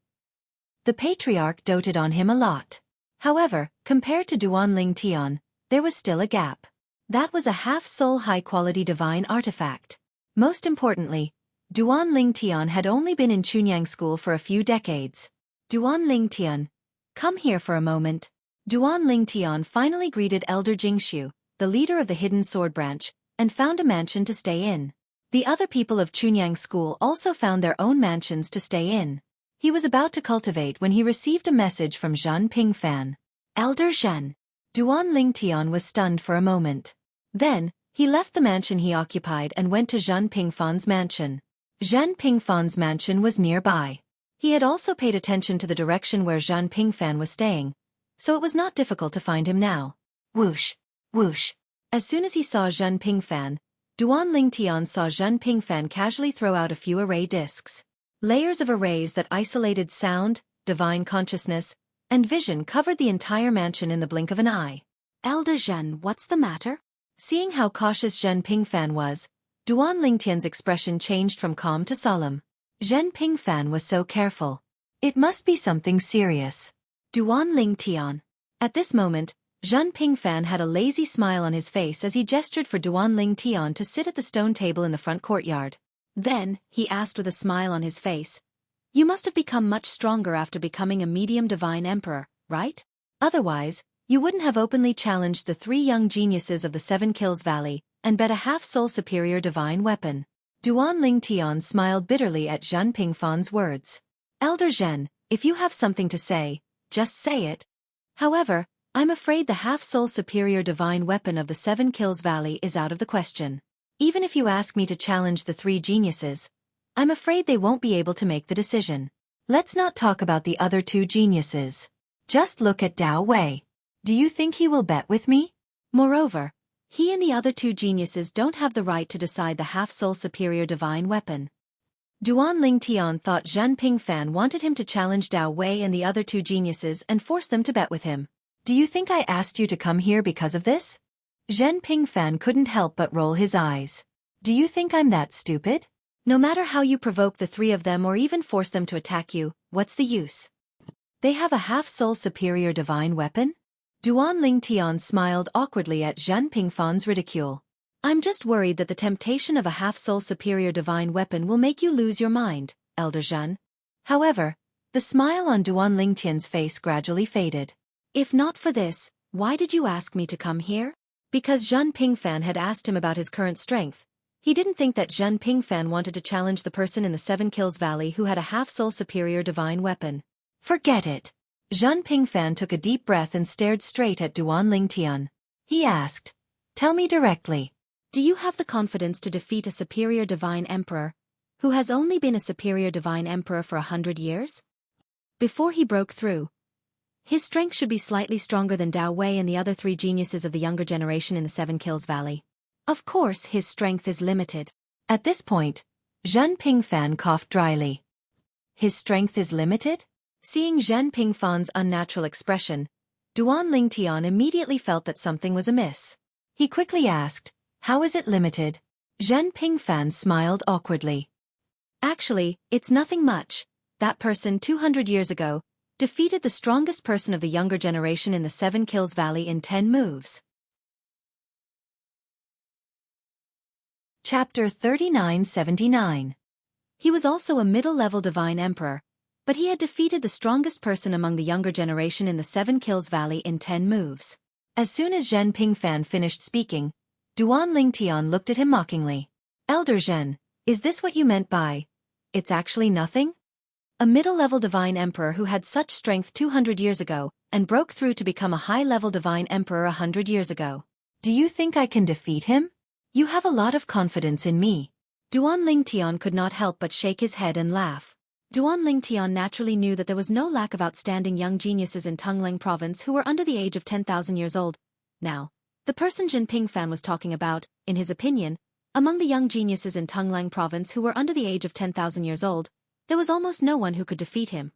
The Patriarch doted on him a lot. However, compared to Duan Ling Tian, there was still a gap. That was a half-soul high-quality divine artifact. Most importantly, Duan Ling Tian had only been in Chunyang School for a few decades. Duan Ling Tian, come here for a moment. Duan Ling Tian finally greeted Elder Jingshu, the leader of the Hidden Sword Branch, and found a mansion to stay in. The other people of Chunyang School also found their own mansions to stay in. He was about to cultivate when he received a message from Zhen Pingfan. Elder Zhen. Duan Ling Tian was stunned for a moment. Then, he left the mansion he occupied and went to Zhen Pingfan's mansion. Zhen Pingfan's mansion was nearby. He had also paid attention to the direction where Zhen Pingfan was staying, so it was not difficult to find him now. Whoosh, whoosh. As soon as he saw Zhen Pingfan, Duan Ling Tian saw Zhen Pingfan casually throw out a few array discs. Layers of arrays that isolated sound, divine consciousness, and vision covered the entire mansion in the blink of an eye. Elder Zhen, what's the matter? Seeing how cautious Zhen Pingfan was, Duan Ling Tian's expression changed from calm to solemn. Zhen Pingfan was so careful. It must be something serious. Duan Ling Tian. At this moment, Zhen Pingfan had a lazy smile on his face as he gestured for Duan Ling Tian to sit at the stone table in the front courtyard. Then, he asked with a smile on his face, "You must have become much stronger after becoming a medium divine emperor, right? Otherwise, you wouldn't have openly challenged the 3 young geniuses of the 7 Kills Valley and bet a half-soul superior divine weapon." Duan Ling Tian smiled bitterly at Zhen Pingfan's words. Elder Zhen, if you have something to say, just say it. However, I'm afraid the half-soul superior divine weapon of the 7 Kills Valley is out of the question. Even if you ask me to challenge the 3 geniuses, I'm afraid they won't be able to make the decision. Let's not talk about the other 2 geniuses. Just look at Dao Wei. Do you think he will bet with me? Moreover, he and the other 2 geniuses don't have the right to decide the half-soul superior divine weapon. Duan Lingtian thought Zhen Pingfan wanted him to challenge Dao Wei and the other two geniuses and force them to bet with him. Do you think I asked you to come here because of this? Zhen Pingfan couldn't help but roll his eyes. Do you think I'm that stupid? No matter how you provoke the three of them or even force them to attack you, what's the use? They have a half-soul superior divine weapon? Duan Lingtian smiled awkwardly at Zhen Pingfan's ridicule. I'm just worried that the temptation of a half-soul superior divine weapon will make you lose your mind, Elder Zhen. However, the smile on Duan Lingtian's face gradually faded. If not for this, why did you ask me to come here? Because Zhen Pingfan had asked him about his current strength. He didn't think that Zhen Pingfan wanted to challenge the person in the Seven Kills Valley who had a half-soul superior divine weapon. Forget it. Zhen Pingfan took a deep breath and stared straight at Duan Lingtian. He asked, "Tell me directly. Do you have the confidence to defeat a superior divine emperor, who has only been a superior divine emperor for 100 years? Before he broke through, his strength should be slightly stronger than Dao Wei and the other three geniuses of the younger generation in the Seven Kills Valley. Of course his strength is limited." At this point, Zhen Pingfan coughed dryly. His strength is limited? Seeing Zhen Pingfan's unnatural expression, Duan Lingtian immediately felt that something was amiss. He quickly asked, "How is it limited?" Zhen Pingfan smiled awkwardly. Actually, it's nothing much. That person 200 years ago defeated the strongest person of the younger generation in the Seven Kills Valley in 10 moves. Chapter 3979. He was also a middle-level divine emperor, but he had defeated the strongest person among the younger generation in the Seven Kills Valley in 10 moves. As soon as Zhen Pingfan finished speaking, Duan Lingtian looked at him mockingly. "Elder Zhen, is this what you meant by, it's actually nothing? A middle-level divine emperor who had such strength 200 years ago and broke through to become a high-level divine emperor 100 years ago. Do you think I can defeat him? You have a lot of confidence in me." Duan Lingtian could not help but shake his head and laugh. Duan Lingtian naturally knew that there was no lack of outstanding young geniuses in Tonglang province who were under the age of 10,000 years old. Now, the person Zhen Pingfan was talking about, in his opinion, among the young geniuses in Tonglang province who were under the age of 10,000 years old, there was almost no one who could defeat him.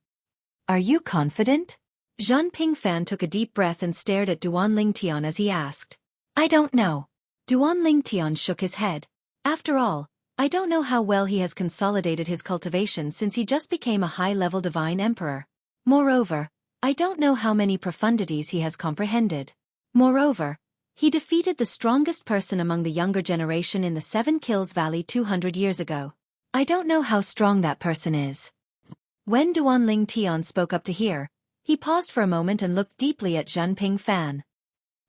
Are you confident? Zhen Pingfan took a deep breath and stared at Duan Lingtian as he asked. I don't know. Duan Lingtian shook his head. After all, I don't know how well he has consolidated his cultivation since he just became a high-level divine emperor. Moreover, I don't know how many profundities he has comprehended. Moreover, he defeated the strongest person among the younger generation in the Seven Kills Valley 200 years ago. I don't know how strong that person is. When Duan Lingtian spoke up to hear, he paused for a moment and looked deeply at Zhen Pingfan.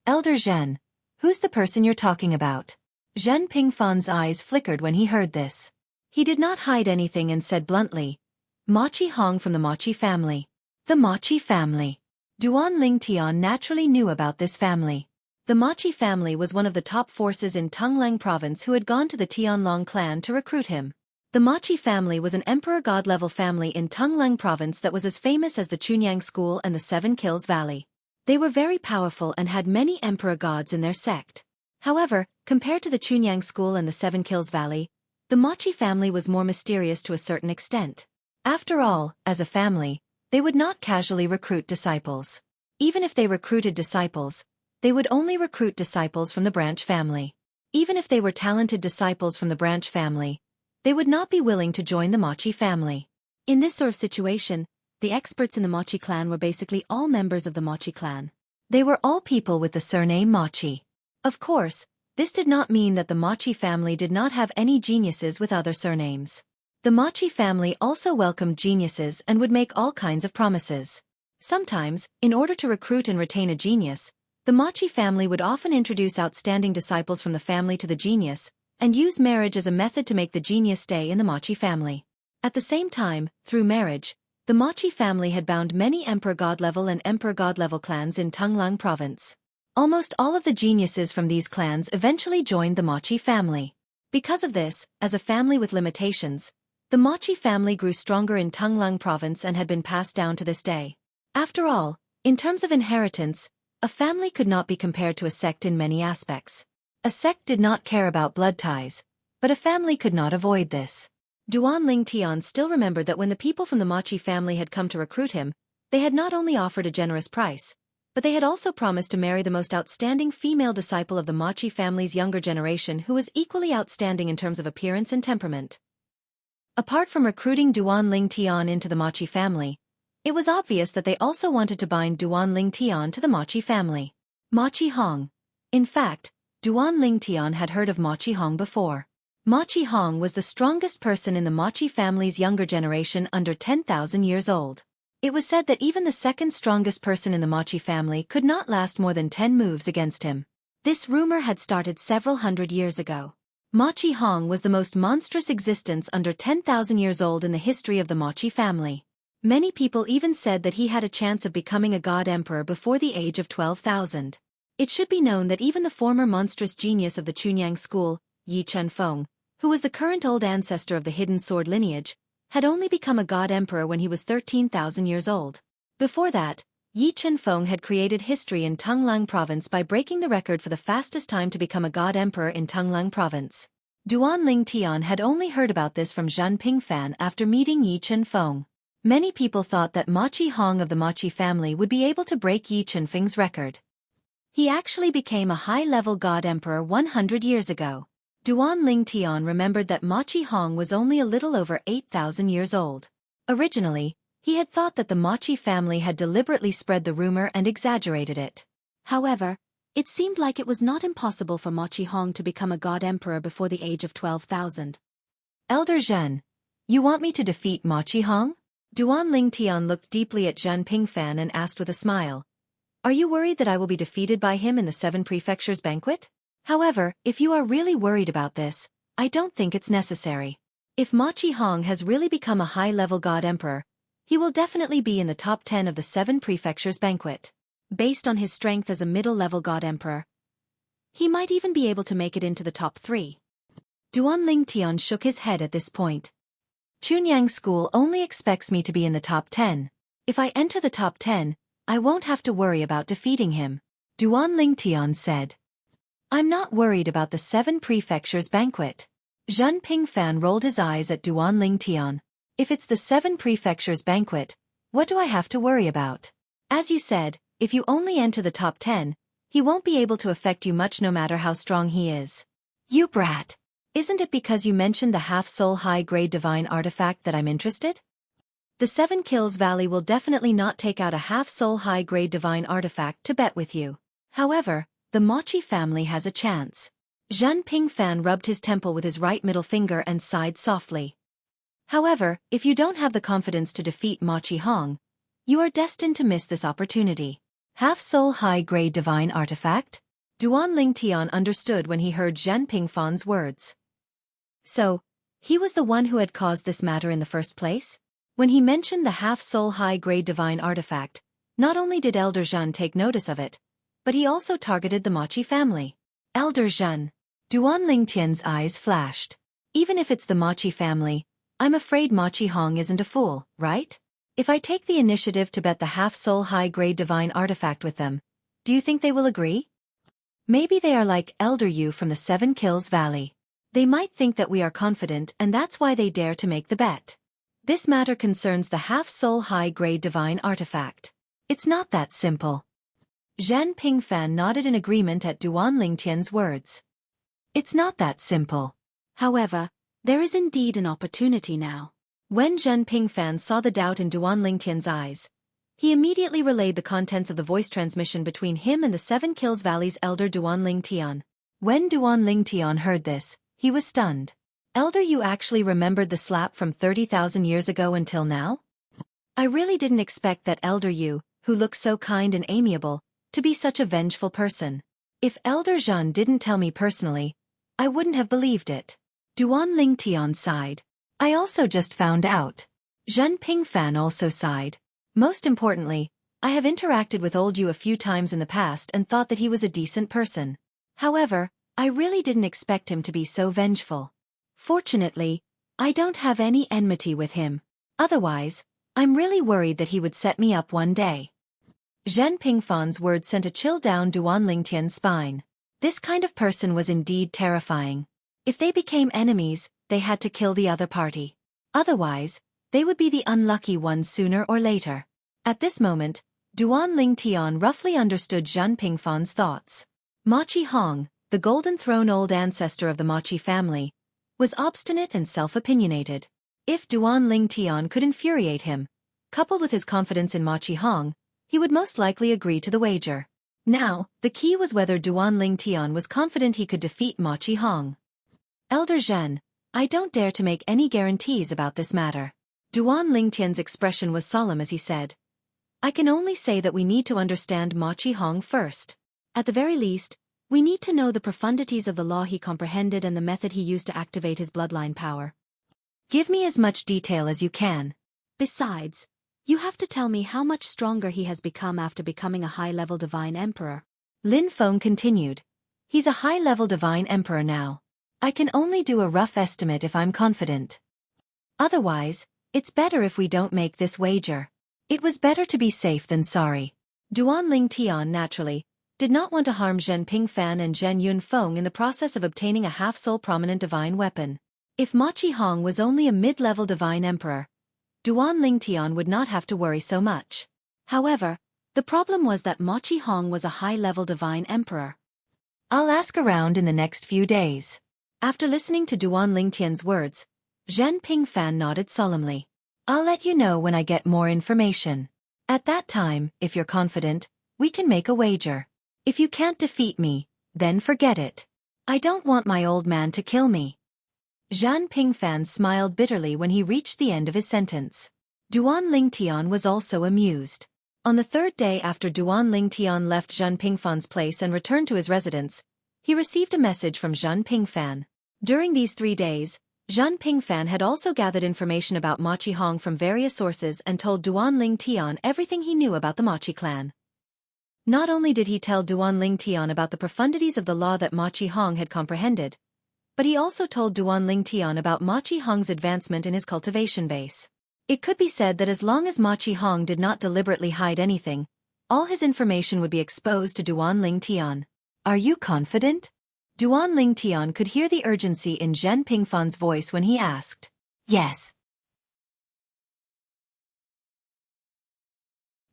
Elder Zhen, who's the person you're talking about? Zhen Pingfan's eyes flickered when he heard this. He did not hide anything and said bluntly, "Machi Hong from the Machi family." The Machi family. Duan Lingtian naturally knew about this family. The Machi family was one of the top forces in Tonglang province who had gone to the Tianlong clan to recruit him. The Machi family was an emperor god-level family in Tonglang province that was as famous as the Chunyang school and the Seven Kills Valley. They were very powerful and had many emperor gods in their sect. However, compared to the Chunyang school and the Seven Kills Valley, the Machi family was more mysterious to a certain extent. After all, as a family, they would not casually recruit disciples. Even if they recruited disciples, they would only recruit disciples from the branch family. Even if they were talented disciples from the branch family, they would not be willing to join the Machi family. In this sort of situation, the experts in the Machi clan were basically all members of the Machi clan. They were all people with the surname Machi. Of course, this did not mean that the Machi family did not have any geniuses with other surnames. The Machi family also welcomed geniuses and would make all kinds of promises. Sometimes, in order to recruit and retain a genius, the Machi family would often introduce outstanding disciples from the family to the genius, and use marriage as a method to make the genius stay in the Machi family. At the same time, through marriage, the Machi family had bound many Emperor God-level and Emperor God-level clans in Tonglang province. Almost all of the geniuses from these clans eventually joined the Machi family. Because of this, as a family with limitations, the Machi family grew stronger in Tonglang province and had been passed down to this day. After all, in terms of inheritance, a family could not be compared to a sect in many aspects. A sect did not care about blood ties, but a family could not avoid this. Duan Lingtian still remembered that when the people from the Machi family had come to recruit him, they had not only offered a generous price, but they had also promised to marry the most outstanding female disciple of the Machi family's younger generation who was equally outstanding in terms of appearance and temperament. Apart from recruiting Duan Lingtian into the Machi family, it was obvious that they also wanted to bind Duan Lingtian to the Machi family. Machi Hong. In fact, Duan Lingtian had heard of Machi Hong before. Machi Hong was the strongest person in the Machi family's younger generation under 10,000 years old. It was said that even the second strongest person in the Machi family could not last more than 10 moves against him. This rumor had started several hundred years ago. Machi Hong was the most monstrous existence under 10,000 years old in the history of the Machi family. Many people even said that he had a chance of becoming a god emperor before the age of 12,000. It should be known that even the former monstrous genius of the Chunyang school, Yi Chunfeng, who was the current old ancestor of the hidden sword lineage, had only become a god emperor when he was 13,000 years old. Before that, Yi Chunfeng had created history in Tunglang province by breaking the record for the fastest time to become a god emperor in Tunglang province. Duan Lingtian had only heard about this from Zhan Pingfan after meeting Yi Chunfeng. Many people thought that Machi Hong of the Machi family would be able to break Yi Chunfeng's record. He actually became a high-level god emperor 100 years ago. Duan Lingtian remembered that Machi Hong was only a little over 8,000 years old. Originally, he had thought that the Machi family had deliberately spread the rumor and exaggerated it. However, it seemed like it was not impossible for Machi Hong to become a god emperor before the age of 12,000. Elder Zhen, you want me to defeat Machi Hong? Duan Lingtian looked deeply at Zhan Pingfan and asked with a smile. Are you worried that I will be defeated by him in the 7 prefectures banquet? However, if you are really worried about this, I don't think it's necessary. If Machi Hong has really become a high-level god emperor, he will definitely be in the top 10 of the 7 prefectures banquet. Based on his strength as a middle-level god emperor, he might even be able to make it into the top 3. Duan Lingtian shook his head at this point. Chunyang School only expects me to be in the top 10. If I enter the top 10, I won't have to worry about defeating him. Duan Lingtian said. I'm not worried about the 7 prefectures banquet. Zhan Pingfan rolled his eyes at Duan Lingtian. If it's the 7 prefectures banquet, what do I have to worry about? As you said, if you only enter the top 10, he won't be able to affect you much no matter how strong he is. You brat! Isn't it because you mentioned the half-soul high-grade divine artifact that I'm interested? The 7 Kills Valley will definitely not take out a half-soul high-grade divine artifact to bet with you. However, the Machi family has a chance. Zhan Pingfan rubbed his temple with his right middle finger and sighed softly. However, if you don't have the confidence to defeat Machi Hong, you are destined to miss this opportunity. Half-soul high-grade divine artifact? Duan Lingtian understood when he heard Zhan Pingfan's words. So, he was the one who had caused this matter in the first place? When he mentioned the half-soul high-grade divine artifact, not only did Elder Zhan take notice of it, but he also targeted the Machi family. Elder Zhen. Duan Lingtian's eyes flashed. Even if it's the Machi family, I'm afraid Machi Hong isn't a fool, right? If I take the initiative to bet the half-soul high-grade divine artifact with them, do you think they will agree? Maybe they are like Elder Yu from the 7 Kills Valley. They might think that we are confident and that's why they dare to make the bet. This matter concerns the half-soul high-grade divine artifact. It's not that simple. Zhan Pingfan nodded in agreement at Duan Lingtian's words. It's not that simple. However, there is indeed an opportunity now. When Zhan Pingfan saw the doubt in Duan Lingtian's eyes, he immediately relayed the contents of the voice transmission between him and the 7 Kills Valley's elder Duan Lingtian. When Duan Lingtian heard this, he was stunned. Elder, you actually remembered the slap from 30,000 years ago until now? I really didn't expect that Elder Yu, who looks so kind and amiable, to be such a vengeful person. If Elder Zhan didn't tell me personally, I wouldn't have believed it. Duan Lingtian sighed. I also just found out. Zhan Pingfan also sighed. Most importantly, I have interacted with Old Yu a few times in the past and thought that he was a decent person. However, I really didn't expect him to be so vengeful. Fortunately, I don't have any enmity with him. Otherwise, I'm really worried that he would set me up one day. Zhan Pingfan's words sent a chill down Duan Lingtian's spine. This kind of person was indeed terrifying. If they became enemies, they had to kill the other party. Otherwise, they would be the unlucky ones sooner or later. At this moment, Duan Ling Tian roughly understood Zhen Pingfan's thoughts. Machi Hong, the Golden Throne old ancestor of the Machi family, was obstinate and self-opinionated. If Duan Ling Tian could infuriate him, coupled with his confidence in Machi Hong, he would most likely agree to the wager. Now, the key was whether Duan Ling Tian was confident he could defeat Machi Hong. Elder Zhen, I don't dare to make any guarantees about this matter. Duan Ling Tian's expression was solemn as he said, I can only say that we need to understand Machi Hong first. At the very least, we need to know the profundities of the law he comprehended and the method he used to activate his bloodline power. Give me as much detail as you can. Besides, you have to tell me how much stronger he has become after becoming a high-level divine emperor. Lin Feng continued. He's a high-level divine emperor now. I can only do a rough estimate if I'm confident. Otherwise, it's better if we don't make this wager. It was better to be safe than sorry. Duan Ling Tian naturally did not want to harm Zhen Pingfan and Zhen Yunfeng in the process of obtaining a half-soul prominent divine weapon. If Machi Hong was only a mid-level divine emperor, Duan Ling Tian would not have to worry so much. However, the problem was that Machi Hong was a high-level divine emperor. I'll ask around in the next few days. After listening to Duan Ling Tian's words, Zhen Pingfan nodded solemnly. I'll let you know when I get more information. At that time, if you're confident, we can make a wager. If you can't defeat me, then forget it. I don't want my old man to kill me. Zhen Pingfan smiled bitterly when he reached the end of his sentence. Duan Ling Tian was also amused. On the third day after Duan Ling Tian left Zhen Pingfan's place and returned to his residence, he received a message from Zhen Pingfan. During these 3 days, Zhen Pingfan had also gathered information about Machi Hong from various sources and told Duan Ling Tian everything he knew about the Machi clan. Not only did he tell Duan Ling Tian about the profundities of the law that Machi Hong had comprehended, but he also told Duan Ling Tian about Machi Hong's advancement in his cultivation base. It could be said that as long as Machi Hong did not deliberately hide anything, all his information would be exposed to Duan Ling Tian. Are you confident? Duan Ling Tian could hear the urgency in Zhen Pingfan's voice when he asked. Yes.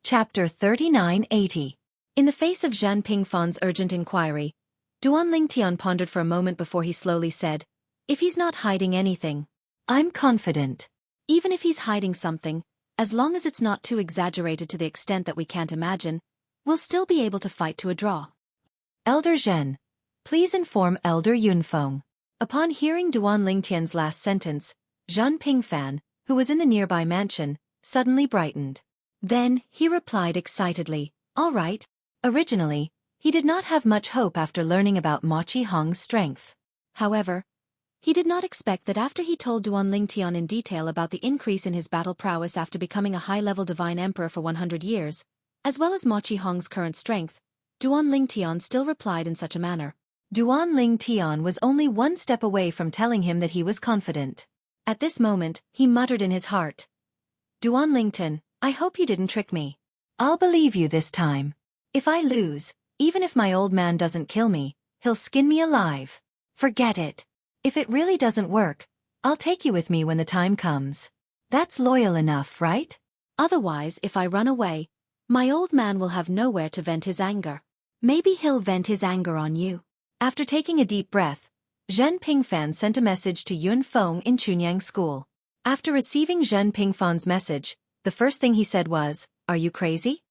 Chapter 3980. In the face of Zhen Pingfan's urgent inquiry, Duan Ling Tian pondered for a moment before he slowly said, If he's not hiding anything, I'm confident. Even if he's hiding something, as long as it's not too exaggerated to the extent that we can't imagine, we'll still be able to fight to a draw. Elder Zhen, please inform Elder Yunfeng. Upon hearing Duan Ling Tian's last sentence, Zhen Pingfan, who was in the nearby mansion, suddenly brightened. Then, he replied excitedly, All right. Originally, he did not have much hope after learning about Machi Hong's strength. However, he did not expect that after he told Duan Ling Tian in detail about the increase in his battle prowess after becoming a high-level divine emperor for 100 years, as well as Machi Hong's current strength, Duan Ling Tian still replied in such a manner. Duan Ling Tian was only one step away from telling him that he was confident. At this moment, he muttered in his heart. Duan Lington, I hope you didn't trick me. I'll believe you this time. If I lose, even if my old man doesn't kill me, he'll skin me alive. Forget it. If it really doesn't work, I'll take you with me when the time comes. That's loyal enough, right? Otherwise, if I run away, my old man will have nowhere to vent his anger. Maybe he'll vent his anger on you. After taking a deep breath, Zhen Pingfan sent a message to Yunfeng in Chunyang School. After receiving Zhen Pingfan's message, the first thing he said was, Are you crazy?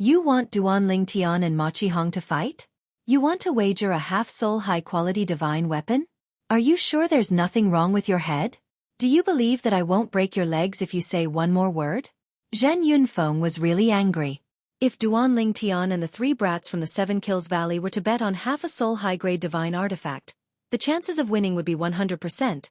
You want Duan Ling Tian and Machi Hong to fight? You want to wager a half-soul high-quality divine weapon? Are you sure there's nothing wrong with your head? Do you believe that I won't break your legs if you say one more word? Zhen Yunfeng was really angry. If Duan Ling Tian and the 3 brats from the 7 Kills Valley were to bet on half a soul high-grade divine artifact, the chances of winning would be 100%.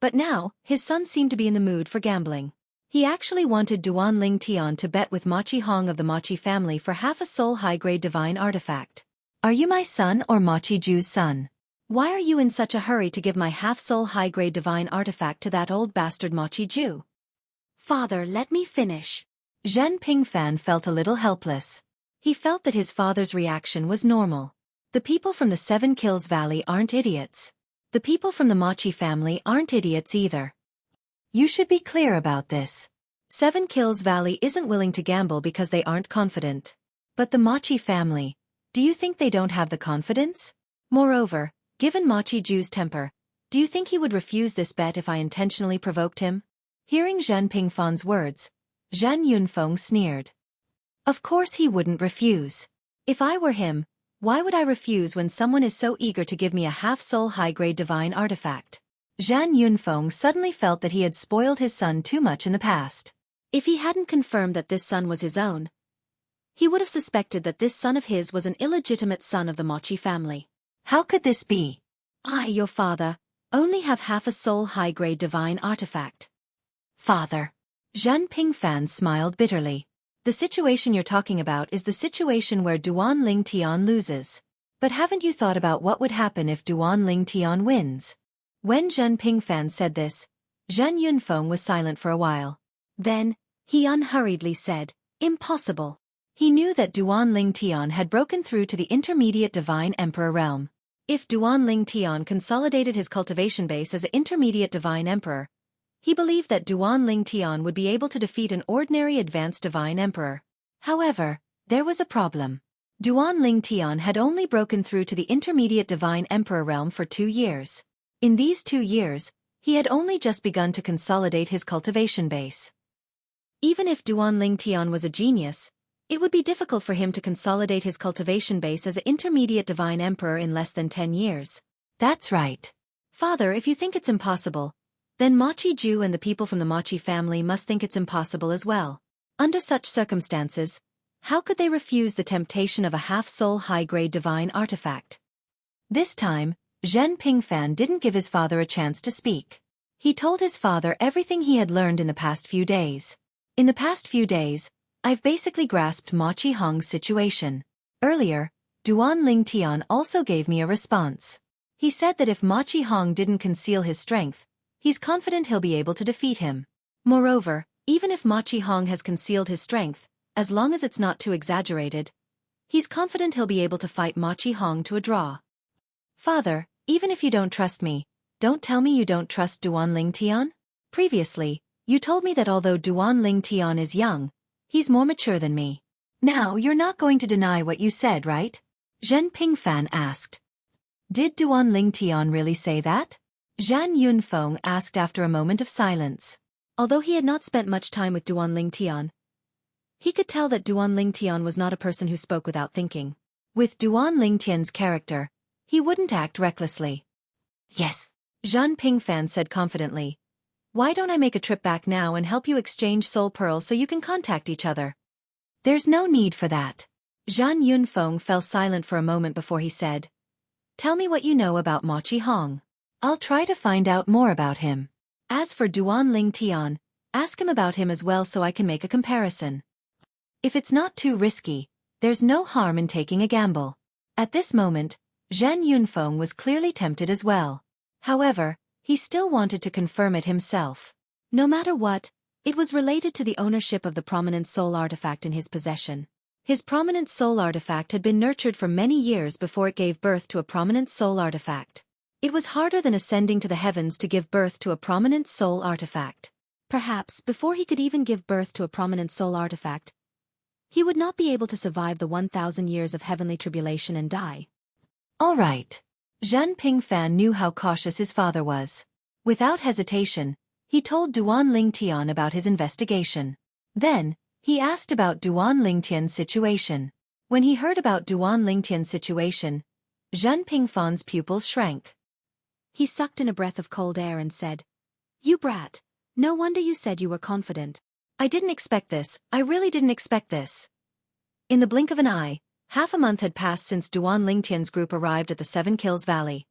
But now, his son seemed to be in the mood for gambling. He actually wanted Duan Ling Tian to bet with Machi Hong of the Machi family for half a soul high-grade divine artifact. Are you my son or Machi Ju's son? Why are you in such a hurry to give my half-soul high-grade divine artifact to that old bastard Machi Ju? Father, let me finish. Zhen Pingfan felt a little helpless. He felt that his father's reaction was normal. The people from the 7 Kills Valley aren't idiots. The people from the Machi family aren't idiots either. You should be clear about this. 7 Kills Valley isn't willing to gamble because they aren't confident. But the Machi family, do you think they don't have the confidence? Moreover, given Machi Ju's temper, do you think he would refuse this bet if I intentionally provoked him? Hearing Zhan Pingfan's words, Zhan Yunfeng sneered. Of course he wouldn't refuse. If I were him, why would I refuse when someone is so eager to give me a half-soul high-grade divine artifact? Zhan Yunfeng suddenly felt that he had spoiled his son too much in the past. If he hadn't confirmed that this son was his own, he would have suspected that this son of his was an illegitimate son of the Machi family. How could this be? I, your father, only have half a soul high-grade divine artifact. Father. Zhan Pingfan smiled bitterly. The situation you're talking about is the situation where Duan Ling Tian loses. But haven't you thought about what would happen if Duan Ling Tian wins? When Zhan Pingfan said this, Zhan Yunfeng was silent for a while. Then, he unhurriedly said, impossible. He knew that Duan Ling Tian had broken through to the intermediate divine emperor realm. If Duan Ling Tian consolidated his cultivation base as an intermediate divine emperor, he believed that Duan Ling Tian would be able to defeat an ordinary advanced divine emperor. However, there was a problem. Duan Ling Tian had only broken through to the intermediate divine emperor realm for 2 years. In these 2 years, he had only just begun to consolidate his cultivation base. Even if Duan Ling Tian was a genius, it would be difficult for him to consolidate his cultivation base as an intermediate divine emperor in less than 10 years. That's right. Father, if you think it's impossible, then Machi Ju and the people from the Machi family must think it's impossible as well. Under such circumstances, how could they refuse the temptation of a half-soul high-grade divine artifact? This time, Zhan Pingfan didn't give his father a chance to speak. He told his father everything he had learned in the past few days. In the past few days, I've basically grasped Machi Hong's situation. Earlier, Duan Ling Tian also gave me a response. He said that if Machi Hong didn't conceal his strength, he's confident he'll be able to defeat him. Moreover, even if Machi Hong has concealed his strength, as long as it's not too exaggerated, he's confident he'll be able to fight Machi Hong to a draw. Father, even if you don't trust me, don't tell me you don't trust Duan Ling Tian? Previously, you told me that although Duan Ling Tian is young, he's more mature than me. Now you're not going to deny what you said, right? Zhen Pingfan asked. Did Duan Ling Tian really say that? Zhan Yunfeng asked after a moment of silence. Although he had not spent much time with Duan Ling Tian, he could tell that Duan Ling Tian was not a person who spoke without thinking. With Duan Ling Tian's character, he wouldn't act recklessly. Yes, Zhan Pingfan said confidently. Why don't I make a trip back now and help you exchange soul pearls so you can contact each other? There's no need for that. Zhan Yunfeng fell silent for a moment before he said, Tell me what you know about Machi Hong. I'll try to find out more about him. As for Duan Ling Tian, ask him about him as well so I can make a comparison. If it's not too risky, there's no harm in taking a gamble. At this moment, Zhan Yunfeng was clearly tempted as well. However, he still wanted to confirm it himself. No matter what, it was related to the ownership of the prominent soul artifact in his possession. His prominent soul artifact had been nurtured for many years before it gave birth to a prominent soul artifact. It was harder than ascending to the heavens to give birth to a prominent soul artifact. Perhaps, before he could even give birth to a prominent soul artifact, he would not be able to survive the 1,000 years of heavenly tribulation and die. All right. Zhan Pingfan knew how cautious his father was. Without hesitation, he told Duan Ling Tian about his investigation. Then, he asked about Duan Ling Tian's situation. When he heard about Duan Ling Tian's situation, Zhan Pingfan's pupils shrank. He sucked in a breath of cold air and said, You brat, no wonder you said you were confident. I didn't expect this, I really didn't expect this. In the blink of an eye, half a month had passed since Duan Ling Tian's group arrived at the 7 Kills Valley.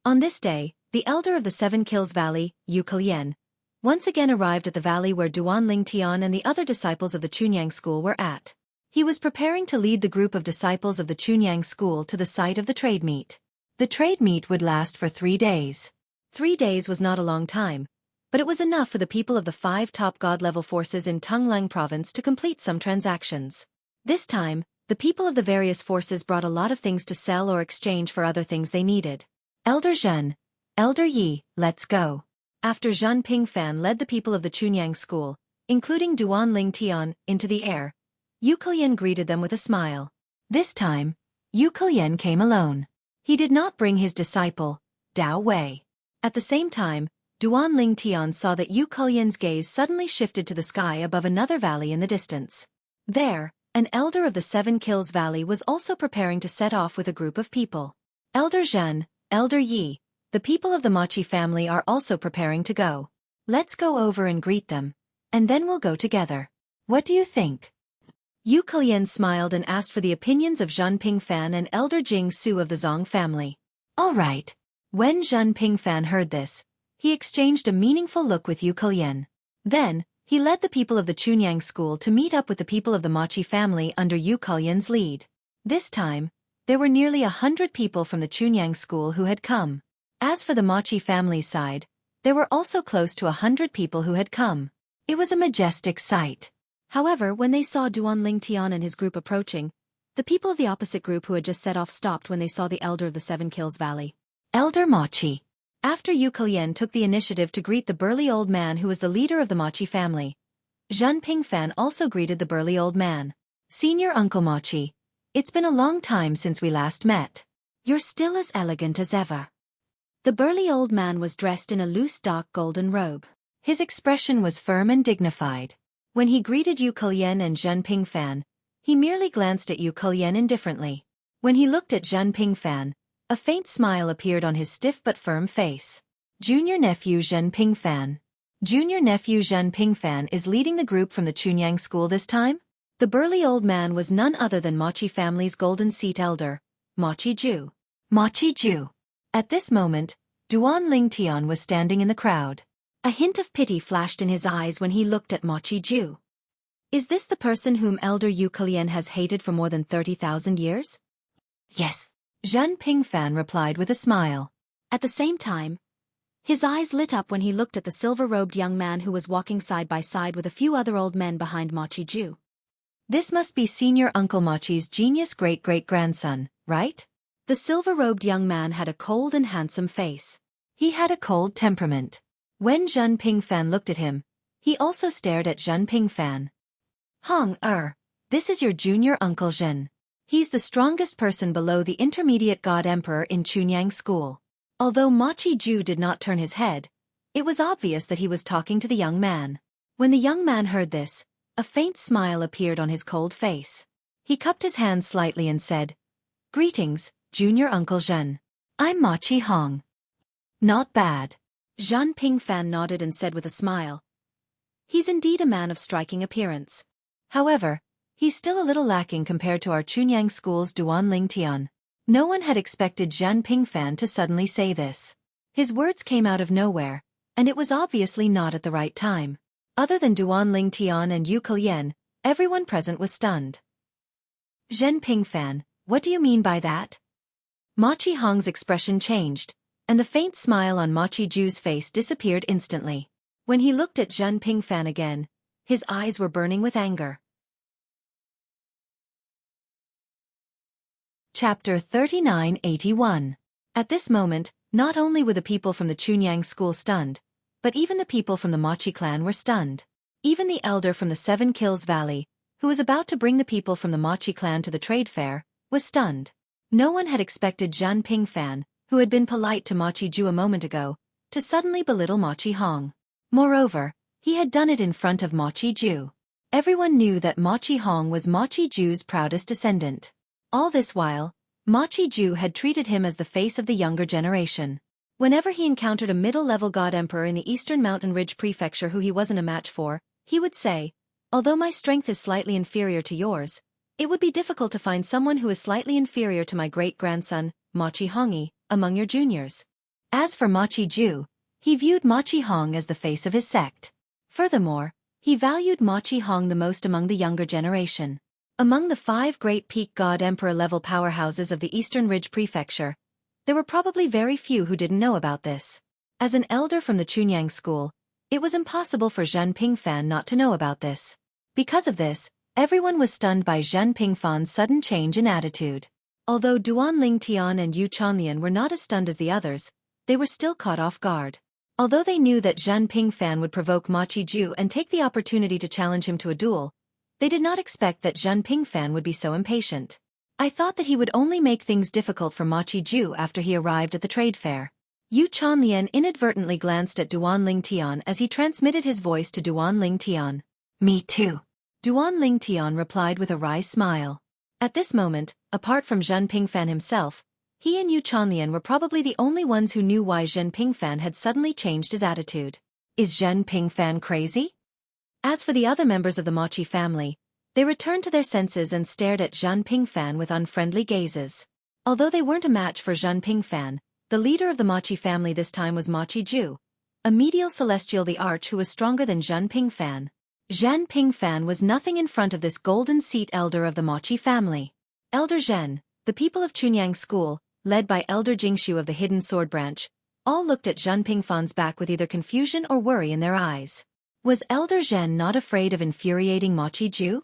On this day, the elder of the 7 Kills Valley, Xueqi, once again arrived at the valley where Duan Ling Tian and the other disciples of the Chunyang school were at. He was preparing to lead the group of disciples of the Chunyang school to the site of the trade meet. The trade meet would last for 3 days. 3 days was not a long time, but it was enough for the people of the 5 top god-level forces in Tunglang province to complete some transactions. This time, the people of the various forces brought a lot of things to sell or exchange for other things they needed. Elder Zhen, Elder Yi, let's go. After Zhan Pingfan led the people of the Chunyang school, including Duan Ling Tian, into the air, Yu Kelian greeted them with a smile. This time, Yu Kelian came alone. He did not bring his disciple, Dao Wei. At the same time, Duan Ling Tian saw that Yu Kelian's gaze suddenly shifted to the sky above another valley in the distance. There, an elder of the Seven Kills Valley was also preparing to set off with a group of people. Elder Zhen, Elder Yi, the people of the Machi family are also preparing to go. Let's go over and greet them, and then we'll go together. What do you think? Yu Kelian smiled and asked for the opinions of Zhan Pingfan and Elder Jing Su of the Zong family. All right. When Zhan Pingfan heard this, he exchanged a meaningful look with Yu Kelian. Then, he led the people of the Chunyang school to meet up with the people of the Machi family under Yu Kelian's lead. This time, there were nearly 100 people from the Chunyang school who had come. As for the Machi family's side, there were also close to 100 people who had come. It was a majestic sight. However, when they saw Duan Ling Tian and his group approaching, the people of the opposite group who had just set off stopped when they saw the elder of the Seven Kills Valley. Elder Machi. After Yu Kelian took the initiative to greet the burly old man who was the leader of the Machi family, Zhan Pingfan also greeted the burly old man. Senior Uncle Machi, it's been a long time since we last met. You're still as elegant as ever. The burly old man was dressed in a loose dark golden robe. His expression was firm and dignified. When he greeted Yu Kelian and Zhan Pingfan, he merely glanced at Yu Kelian indifferently. When he looked at Zhan Pingfan, a faint smile appeared on his stiff but firm face. Junior nephew Zhan Pingfan. Junior nephew Zhan Pingfan is leading the group from the Chunyang school this time? The burly old man was none other than Machi family's golden seat elder, Machi Ju. Machi Ju. At this moment, Duan Ling Tian was standing in the crowd. A hint of pity flashed in his eyes when he looked at Machi Ju. Is this the person whom Elder Yu Kelian has hated for more than 30,000 years? Yes. Zhan Pingfan replied with a smile. At the same time, his eyes lit up when he looked at the silver-robed young man who was walking side by side with a few other old men behind Machi Ju. This must be Senior Uncle Machi's genius great-great-grandson, right? The silver-robed young man had a cold and handsome face. He had a cold temperament. When Zhan Pingfan looked at him, he also stared at Zhan Pingfan. This is your junior uncle Zhen. He's the strongest person below the intermediate god emperor in Chunyang school. Although Machi Ju did not turn his head, it was obvious that he was talking to the young man. When the young man heard this, a faint smile appeared on his cold face. He cupped his hands slightly and said, "Greetings, Junior Uncle Zhen. I'm Machi Hong." Not bad. Zhan Pingfan nodded and said with a smile, "He's indeed a man of striking appearance. However, he's still a little lacking compared to our Chunyang school's Duan Ling Tian." No one had expected Zhan Pingfan to suddenly say this. His words came out of nowhere, and it was obviously not at the right time. Other than Duan Ling Tian and Yu Kelian, everyone present was stunned. "Zhan Pingfan, what do you mean by that?" Machi Hong's expression changed, and the faint smile on Machi Ju's face disappeared instantly. When he looked at Zhan Pingfan again, his eyes were burning with anger. Chapter 3981. At this moment, not only were the people from the Chunyang school stunned, but even the people from the Machi clan were stunned. Even the elder from the Seven Kills Valley, who was about to bring the people from the Machi clan to the trade fair, was stunned. No one had expected Zhan Pingfan, who had been polite to Machi Ju a moment ago, to suddenly belittle Machi Hong. Moreover, he had done it in front of Machi Ju. Everyone knew that Machi Hong was Machi Ju's proudest descendant. All this while, Machi Ju had treated him as the face of the younger generation. Whenever he encountered a middle-level god emperor in the Eastern Mountain Ridge Prefecture who he wasn't a match for, he would say, "Although my strength is slightly inferior to yours, it would be difficult to find someone who is slightly inferior to my great-grandson, Machi Hongi, among your juniors." As for Machi Ju, he viewed Machi Hong as the face of his sect. Furthermore, he valued Machi Hong the most among the younger generation. Among the 5 great peak god emperor level powerhouses of the Eastern Ridge Prefecture, there were probably very few who didn't know about this. As an elder from the Chunyang school, it was impossible for Zhan Pingfan not to know about this. Because of this, everyone was stunned by Zhan Pingfan's sudden change in attitude. Although Duan Ling Tian and Yu Chanlian were not as stunned as the others, they were still caught off guard. Although they knew that Zhan Pingfan would provoke Ma Qiju and take the opportunity to challenge him to a duel, they did not expect that Zhan Pingfan would be so impatient. I thought that he would only make things difficult for Ma Qiju after he arrived at the trade fair. Yu Chanlian inadvertently glanced at Duan Lingtian as he transmitted his voice to Duan Lingtian. Me too. Duan Lingtian replied with a wry smile. At this moment, apart from Zhan Pingfan himself, he and Yu Chanlian were probably the only ones who knew why Zhan Pingfan had suddenly changed his attitude. Is Zhan Pingfan crazy? As for the other members of the Mochi family, they returned to their senses and stared at Zhan Pingfan with unfriendly gazes. Although they weren't a match for Zhan Pingfan, the leader of the Mochi family this time was Ma Qiju, a medial celestial the arch who was stronger than Zhan Pingfan. Zhan Pingfan was nothing in front of this golden seat elder of the Mochi family. Elder Zhen, the people of Chunyang School, led by Elder Jingshu of the Hidden Sword Branch, all looked at Zhan Pingfan's back with either confusion or worry in their eyes. Was Elder Zhen not afraid of infuriating Ma Qiju?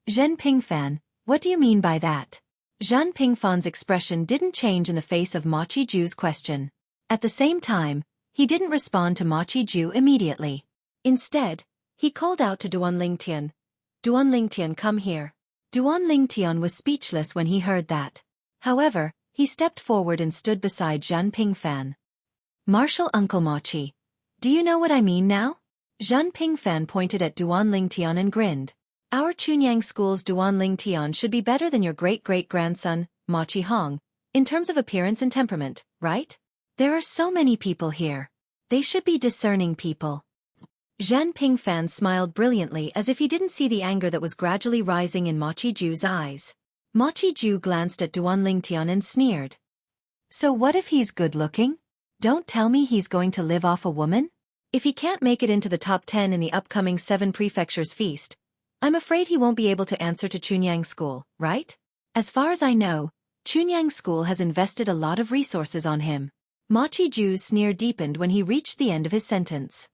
Zhen Pingfan, what do you mean by that? Zhan Pingfan's expression didn't change in the face of Ma Qiju's question. At the same time, he didn't respond to Ma Qiju immediately. Instead, he called out to Duan Lingtian. Duan Lingtian, come here. Duan Lingtian was speechless when he heard that. However, he stepped forward and stood beside Zhan Pingfan. Martial Uncle Mochi. Do you know what I mean now? Zhan Pingfan pointed at Duan Lingtian and grinned. Our Chunyang School's Duan Lingtian should be better than your great-great-grandson, Ma Qihong, in terms of appearance and temperament, right? There are so many people here. They should be discerning people. Zhan Pingfan smiled brilliantly as if he didn't see the anger that was gradually rising in Ma Qiju's eyes. Ma Qiju glanced at Duan Lingtian and sneered. So what if he's good-looking? Don't tell me he's going to live off a woman? If he can't make it into the top 10 in the upcoming 7 prefectures feast, I'm afraid he won't be able to answer to Chunyang School, right? As far as I know, Chunyang School has invested a lot of resources on him. Ma Qiju's sneer deepened when he reached the end of his sentence.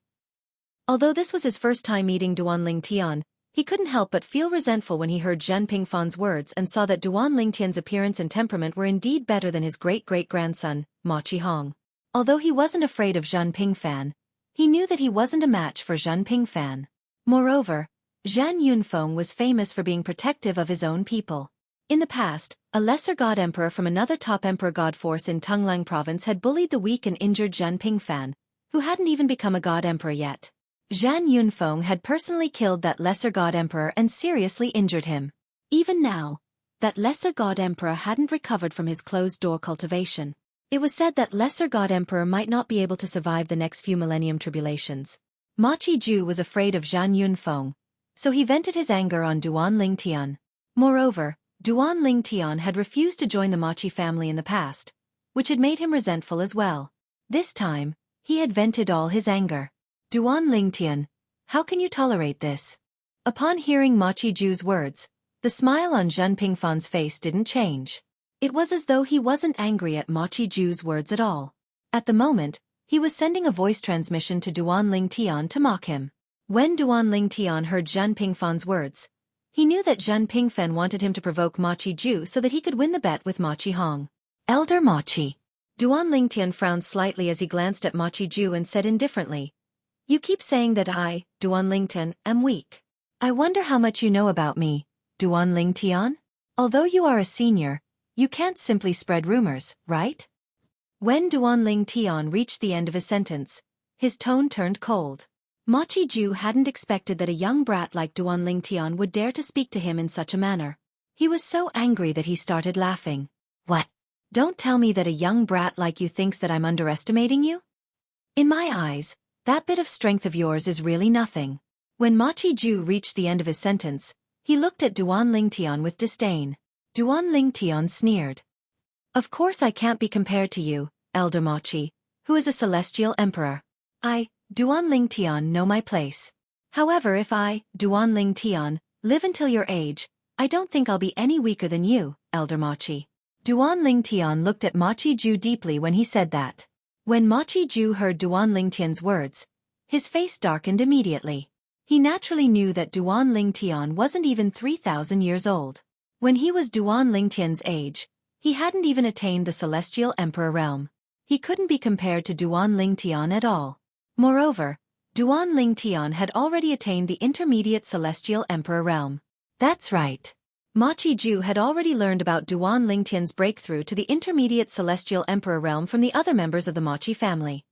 Although this was his first time meeting Duan Lingtian, he couldn't help but feel resentful when he heard Zhan Pingfan's words and saw that Duan Lingtian's appearance and temperament were indeed better than his great-great-grandson, Ma Qihong. Although he wasn't afraid of Zhan Pingfan, he knew that he wasn't a match for Zhan Pingfan. Moreover, Zhan Yunfeng was famous for being protective of his own people. In the past, a lesser god emperor from another top emperor god force in Tunglang province had bullied the weak and injured Zhan Pingfan, who hadn't even become a god emperor yet. Zhan Yunfeng had personally killed that lesser god emperor and seriously injured him. Even now, that lesser god emperor hadn't recovered from his closed-door cultivation. It was said that lesser god emperor might not be able to survive the next few millennium tribulations. Ma Qiju was afraid of Zhan Yunfeng, so he vented his anger on Duan Lingtian. Moreover, Duan Lingtian had refused to join the Mochi family in the past, which had made him resentful as well. This time, he had vented all his anger. Duan Lingtian, how can you tolerate this? Upon hearing Ma Qiju's words, the smile on Zhan Pingfan's face didn't change. It was as though he wasn't angry at Ma Qiju's words at all. At the moment, he was sending a voice transmission to Duan Lingtian to mock him. When Duan Lingtian heard Zhan Pingfan's words, he knew that Zhan Pingfan wanted him to provoke Ma Qiju so that he could win the bet with Ma Qihong. Elder Mochi. Duan Lingtian frowned slightly as he glanced at Ma Qiju and said indifferently, You keep saying that I, Duan Lingtian, am weak. I wonder how much you know about me, Duan Lingtian? Although you are a senior, you can't simply spread rumors, right? When Duan Lingtian reached the end of his sentence, his tone turned cold. Ma Qiju hadn't expected that a young brat like Duan Lingtian would dare to speak to him in such a manner. He was so angry that he started laughing. What? Don't tell me that a young brat like you thinks that I'm underestimating you? In my eyes, that bit of strength of yours is really nothing. When Ma Qiju reached the end of his sentence, he looked at Duan Lingtian with disdain. Duan Lingtian sneered. Of course I can't be compared to you, Elder Mochi, who is a celestial emperor. I, Duan Lingtian, know my place. However, if I, Duan Lingtian, live until your age, I don't think I'll be any weaker than you, Elder Mochi. Duan Lingtian looked at Ma Qiju deeply when he said that. When Ma Qiju heard Duan Lingtian's words, his face darkened immediately. He naturally knew that Duan Lingtian wasn't even 3,000 years old. When he was Duan Lingtian's age, he hadn't even attained the celestial emperor realm. He couldn't be compared to Duan Lingtian at all. Moreover, Duan Lingtian had already attained the intermediate celestial emperor realm. That's right. Machi Ju had already learned about Duan Lingtian's breakthrough to the intermediate celestial emperor realm from the other members of the Machi family.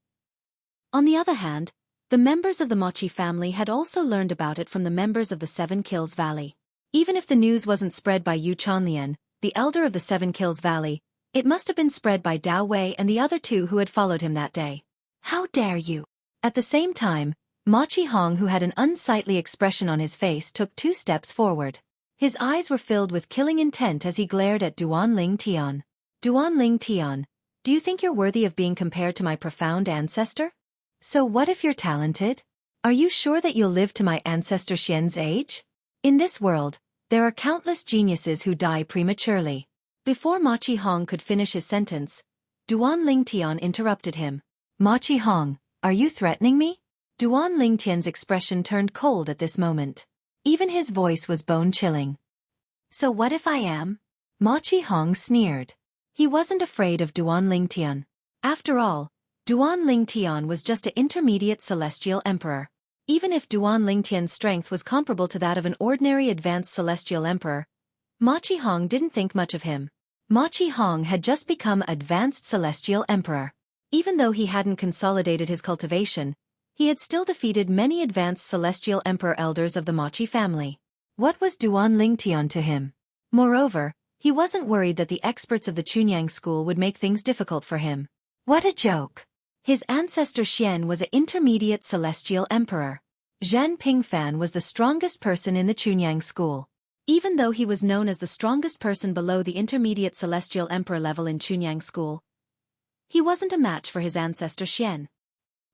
On the other hand, the members of the Machi family had also learned about it from the members of the Seven Kills Valley. Even if the news wasn't spread by Yu Chanlian, the elder of the Seven Kills Valley, it must have been spread by Dao Wei and the other two who had followed him that day. How dare you! At the same time, Machi Hong, who had an unsightly expression on his face, took 2 steps forward. His eyes were filled with killing intent as he glared at Duan Lingtian. Duan Lingtian, do you think you're worthy of being compared to my profound ancestor? So what if you're talented? Are you sure that you'll live to my ancestor Xian's age? In this world, there are countless geniuses who die prematurely. Before Machi Hong could finish his sentence, Duan Lingtian interrupted him. Machi Hong, are you threatening me? Duan Lingtian's expression turned cold at this moment. Even his voice was bone-chilling. So what if I am? Machi Hong sneered. He wasn't afraid of Duan Lingtian. After all, Duan Lingtian was just an intermediate celestial emperor. Even if Duan Lingtian's strength was comparable to that of an ordinary advanced celestial emperor, Machi Hong didn't think much of him. Machi Hong had just become advanced celestial emperor. Even though he hadn't consolidated his cultivation, he had still defeated many advanced celestial emperor elders of the Machi family. What was Duan Lingtian to him? Moreover, he wasn't worried that the experts of the Chunyang school would make things difficult for him. What a joke! His ancestor Xian was an intermediate celestial emperor. Zhan Pingfan was the strongest person in the Chunyang school. Even though he was known as the strongest person below the intermediate celestial emperor level in Chunyang school, he wasn't a match for his ancestor Xian.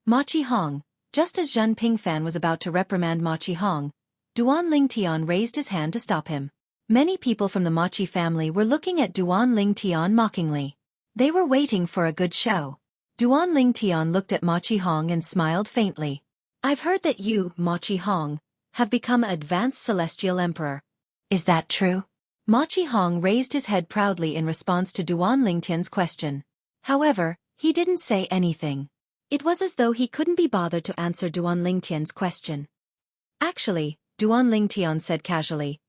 Machi Hong, just as Zhan Pingfan was about to reprimand Machi Hong, Duan Lingtian raised his hand to stop him. Many people from the Machi family were looking at Duan Lingtian mockingly. They were waiting for a good show. Duan Lingtian looked at Machi Hong and smiled faintly. I've heard that you, Machi Hong, have become an advanced celestial emperor. Is that true? Machi Hong raised his head proudly in response to Duan Lingtian's question. However, he didn't say anything. It was as though he couldn't be bothered to answer Duan Lingtian's question. Actually, Duan Lingtian said casually,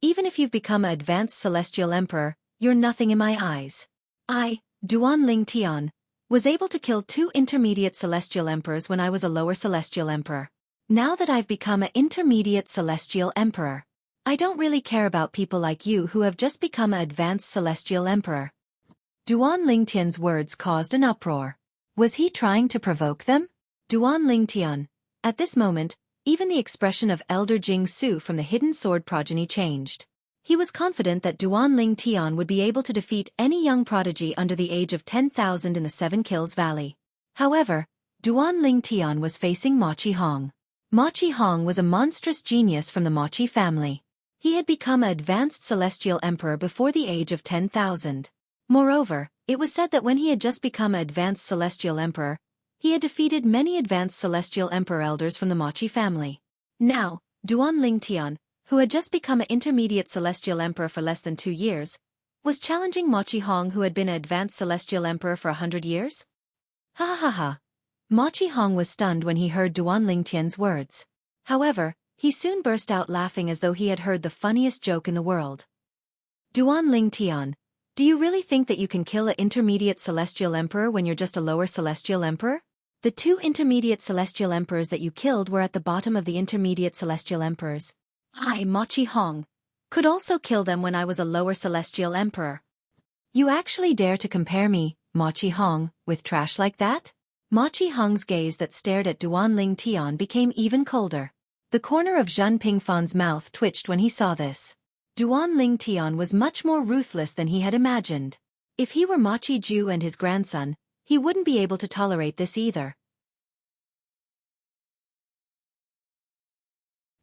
even if you've become an advanced celestial emperor, you're nothing in my eyes. I, Duan Lingtian, was able to kill 2 intermediate celestial emperors when I was a lower celestial emperor. Now that I've become an intermediate celestial emperor, I don't really care about people like you who have just become an advanced celestial emperor. Duan Lingtian's words caused an uproar. Was he trying to provoke them? Duan Lingtian. At this moment, even the expression of Elder Jing Su from the Hidden Sword progeny changed. He was confident that Duan Lingtian would be able to defeat any young prodigy under the age of 10,000 in the Seven Kills Valley. However, Duan Lingtian was facing Machi Hong. Machi Hong was a monstrous genius from the Machi family. He had become an advanced celestial emperor before the age of 10,000. Moreover, it was said that when he had just become an advanced celestial emperor, he had defeated many advanced celestial emperor elders from the Machi family. Now, Duan Lingtian, who had just become an intermediate celestial emperor for less than 2 years, was challenging Machi Hong, who had been an advanced celestial emperor for 100 years? Ha ha ha ha. Machi Hong was stunned when he heard Duan Lingtian's words. However, he soon burst out laughing as though he had heard the funniest joke in the world. Duan Lingtian, do you really think that you can kill an intermediate celestial emperor when you're just a lower celestial emperor? The 2 intermediate celestial emperors that you killed were at the bottom of the intermediate celestial emperors. I, Machi Hong, could also kill them when I was a lower celestial emperor. You actually dare to compare me, Machi Hong, with trash like that? Machi Hong's gaze that stared at Duan Lingtian became even colder. The corner of Zhan Pingfan's mouth twitched when he saw this. Duan Lingtian was much more ruthless than he had imagined. If he were Machi Ju and his grandson, he wouldn't be able to tolerate this either.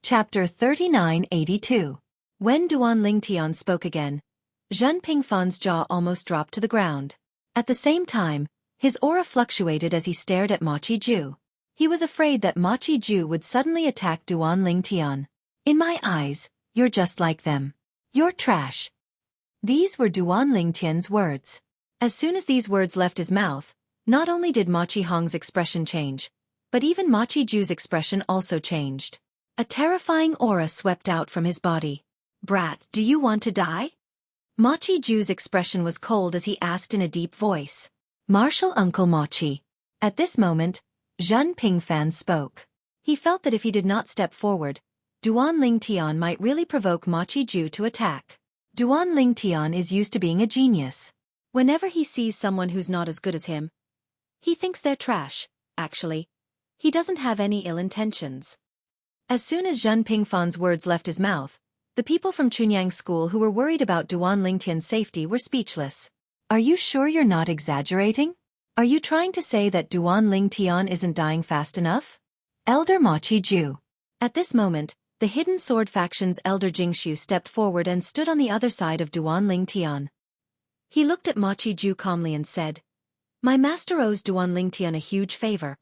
Chapter 3982. When Duan Lingtian spoke again, Zhan Pingfan's jaw almost dropped to the ground. At the same time, his aura fluctuated as he stared at Machi Ju. He was afraid that Machi Ju would suddenly attack Duan Lingtian. In my eyes, you're just like them. You're trash. These were Duan Lingtian's words. As soon as these words left his mouth, Not only did Machi Hong's expression change, but even Machi Ju's expression also changed. A terrifying aura swept out from his body. "Brat, do you want to die?" Machi Ju's expression was cold as he asked in a deep voice. "Martial Uncle Machi." At this moment, Zhan Pingfan spoke. He felt that if he did not step forward, Duan Lingtian might really provoke Machi Ju to attack. Duan Lingtian is used to being a genius. Whenever he sees someone who's not as good as him, he thinks they're trash. Actually, he doesn't have any ill intentions. As soon as Zhan Pingfan's words left his mouth, the people from Chunyang School who were worried about Duan Lingtian's safety were speechless. "Are you sure you're not exaggerating? Are you trying to say that Duan Lingtian isn't dying fast enough?" Elder Machi Ju. At this moment, the Hidden Sword Faction's Elder Jingxiu stepped forward and stood on the other side of Duan Lingtian. He looked at Machi Ju calmly and said, "My master owes Duan Lingtian a huge favor.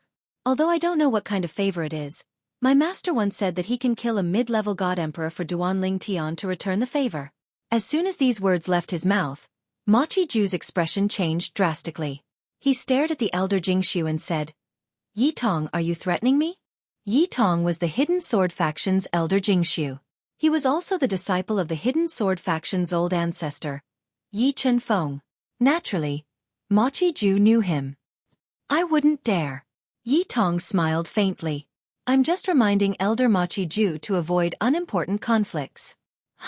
Although I don't know what kind of favor it is, my master once said that he can kill a mid-level god emperor for Duan Lingtian to return the favor." As soon as these words left his mouth, Machi Ju's expression changed drastically. He stared at the Elder Jingxiu and said, "Yi Tong, are you threatening me?" Yi Tong was the Hidden Sword Faction's Elder Jingxiu. He was also the disciple of the Hidden Sword Faction's old ancestor, Yi Chen Feng. Naturally, Machi Ju knew him. "I wouldn't dare." Yi Tong smiled faintly. "I'm just reminding Elder Machi Ju to avoid unimportant conflicts."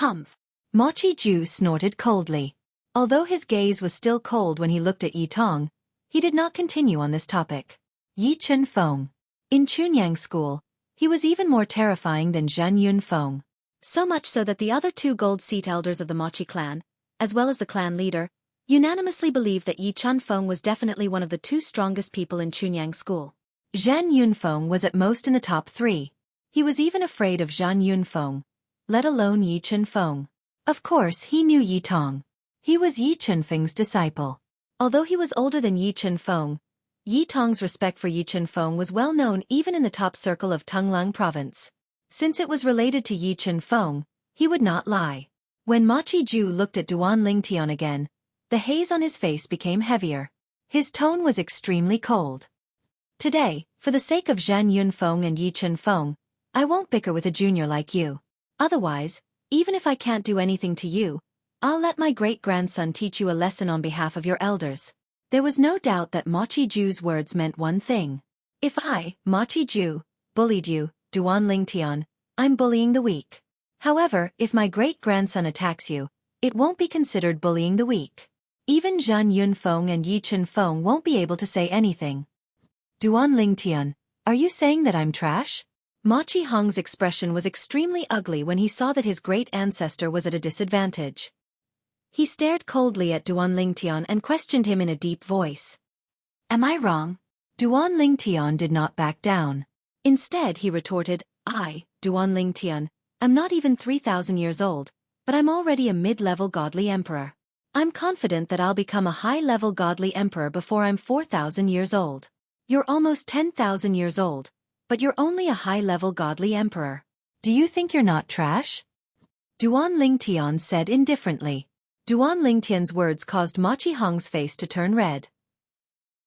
"Humph." Machi Ju snorted coldly. Although his gaze was still cold when he looked at Yi Tong, he did not continue on this topic. Yi Chen Feng. In Chunyang School, he was even more terrifying than Zhan Yunfeng. So much so that the other two gold seat elders of the Machi clan, as well as the clan leader, unanimously believed that Yi Chunfeng was definitely one of the two strongest people in Chunyang School. Zhan Yunfeng was at most in the top 3. He was even afraid of Zhan Yunfeng, let alone Yi Chunfeng. Of course he knew Yi Tong. He was Yi Chunfeng's disciple. Although he was older than Yi Chunfeng, Yi Tong's respect for Yi Chunfeng was well known even in the top circle of Tonglang province. Since it was related to Yi Chunfeng, he would not lie. When Machi Ju looked at Duan Lingtian again, the haze on his face became heavier. His tone was extremely cold. "Today, for the sake of Zhan Yunfeng and Yi Chunfeng, I won't bicker with a junior like you. Otherwise, even if I can't do anything to you, I'll let my great-grandson teach you a lesson on behalf of your elders." There was no doubt that Machi Ju's words meant one thing. "If I, Machi Ju, bullied you, Duan Lingtian, I'm bullying the weak. However, if my great-grandson attacks you, it won't be considered bullying the weak. Even Zhan Yunfeng and Yi Chunfeng won't be able to say anything." "Duan Lingtian, are you saying that I'm trash?" Machi Hong's expression was extremely ugly when he saw that his great ancestor was at a disadvantage. He stared coldly at Duan Lingtian and questioned him in a deep voice. "Am I wrong?" Duan Lingtian did not back down. Instead he retorted, "I, Duan Lingtian, am not even 3,000 years old, but I'm already a mid-level godly emperor. I'm confident that I'll become a high-level godly emperor before I'm 4,000 years old. You're almost 10,000 years old, but you're only a high-level godly emperor. Do you think you're not trash?" Duan Lingtian said indifferently. Duan Lingtian's words caused Machi Hong's face to turn red.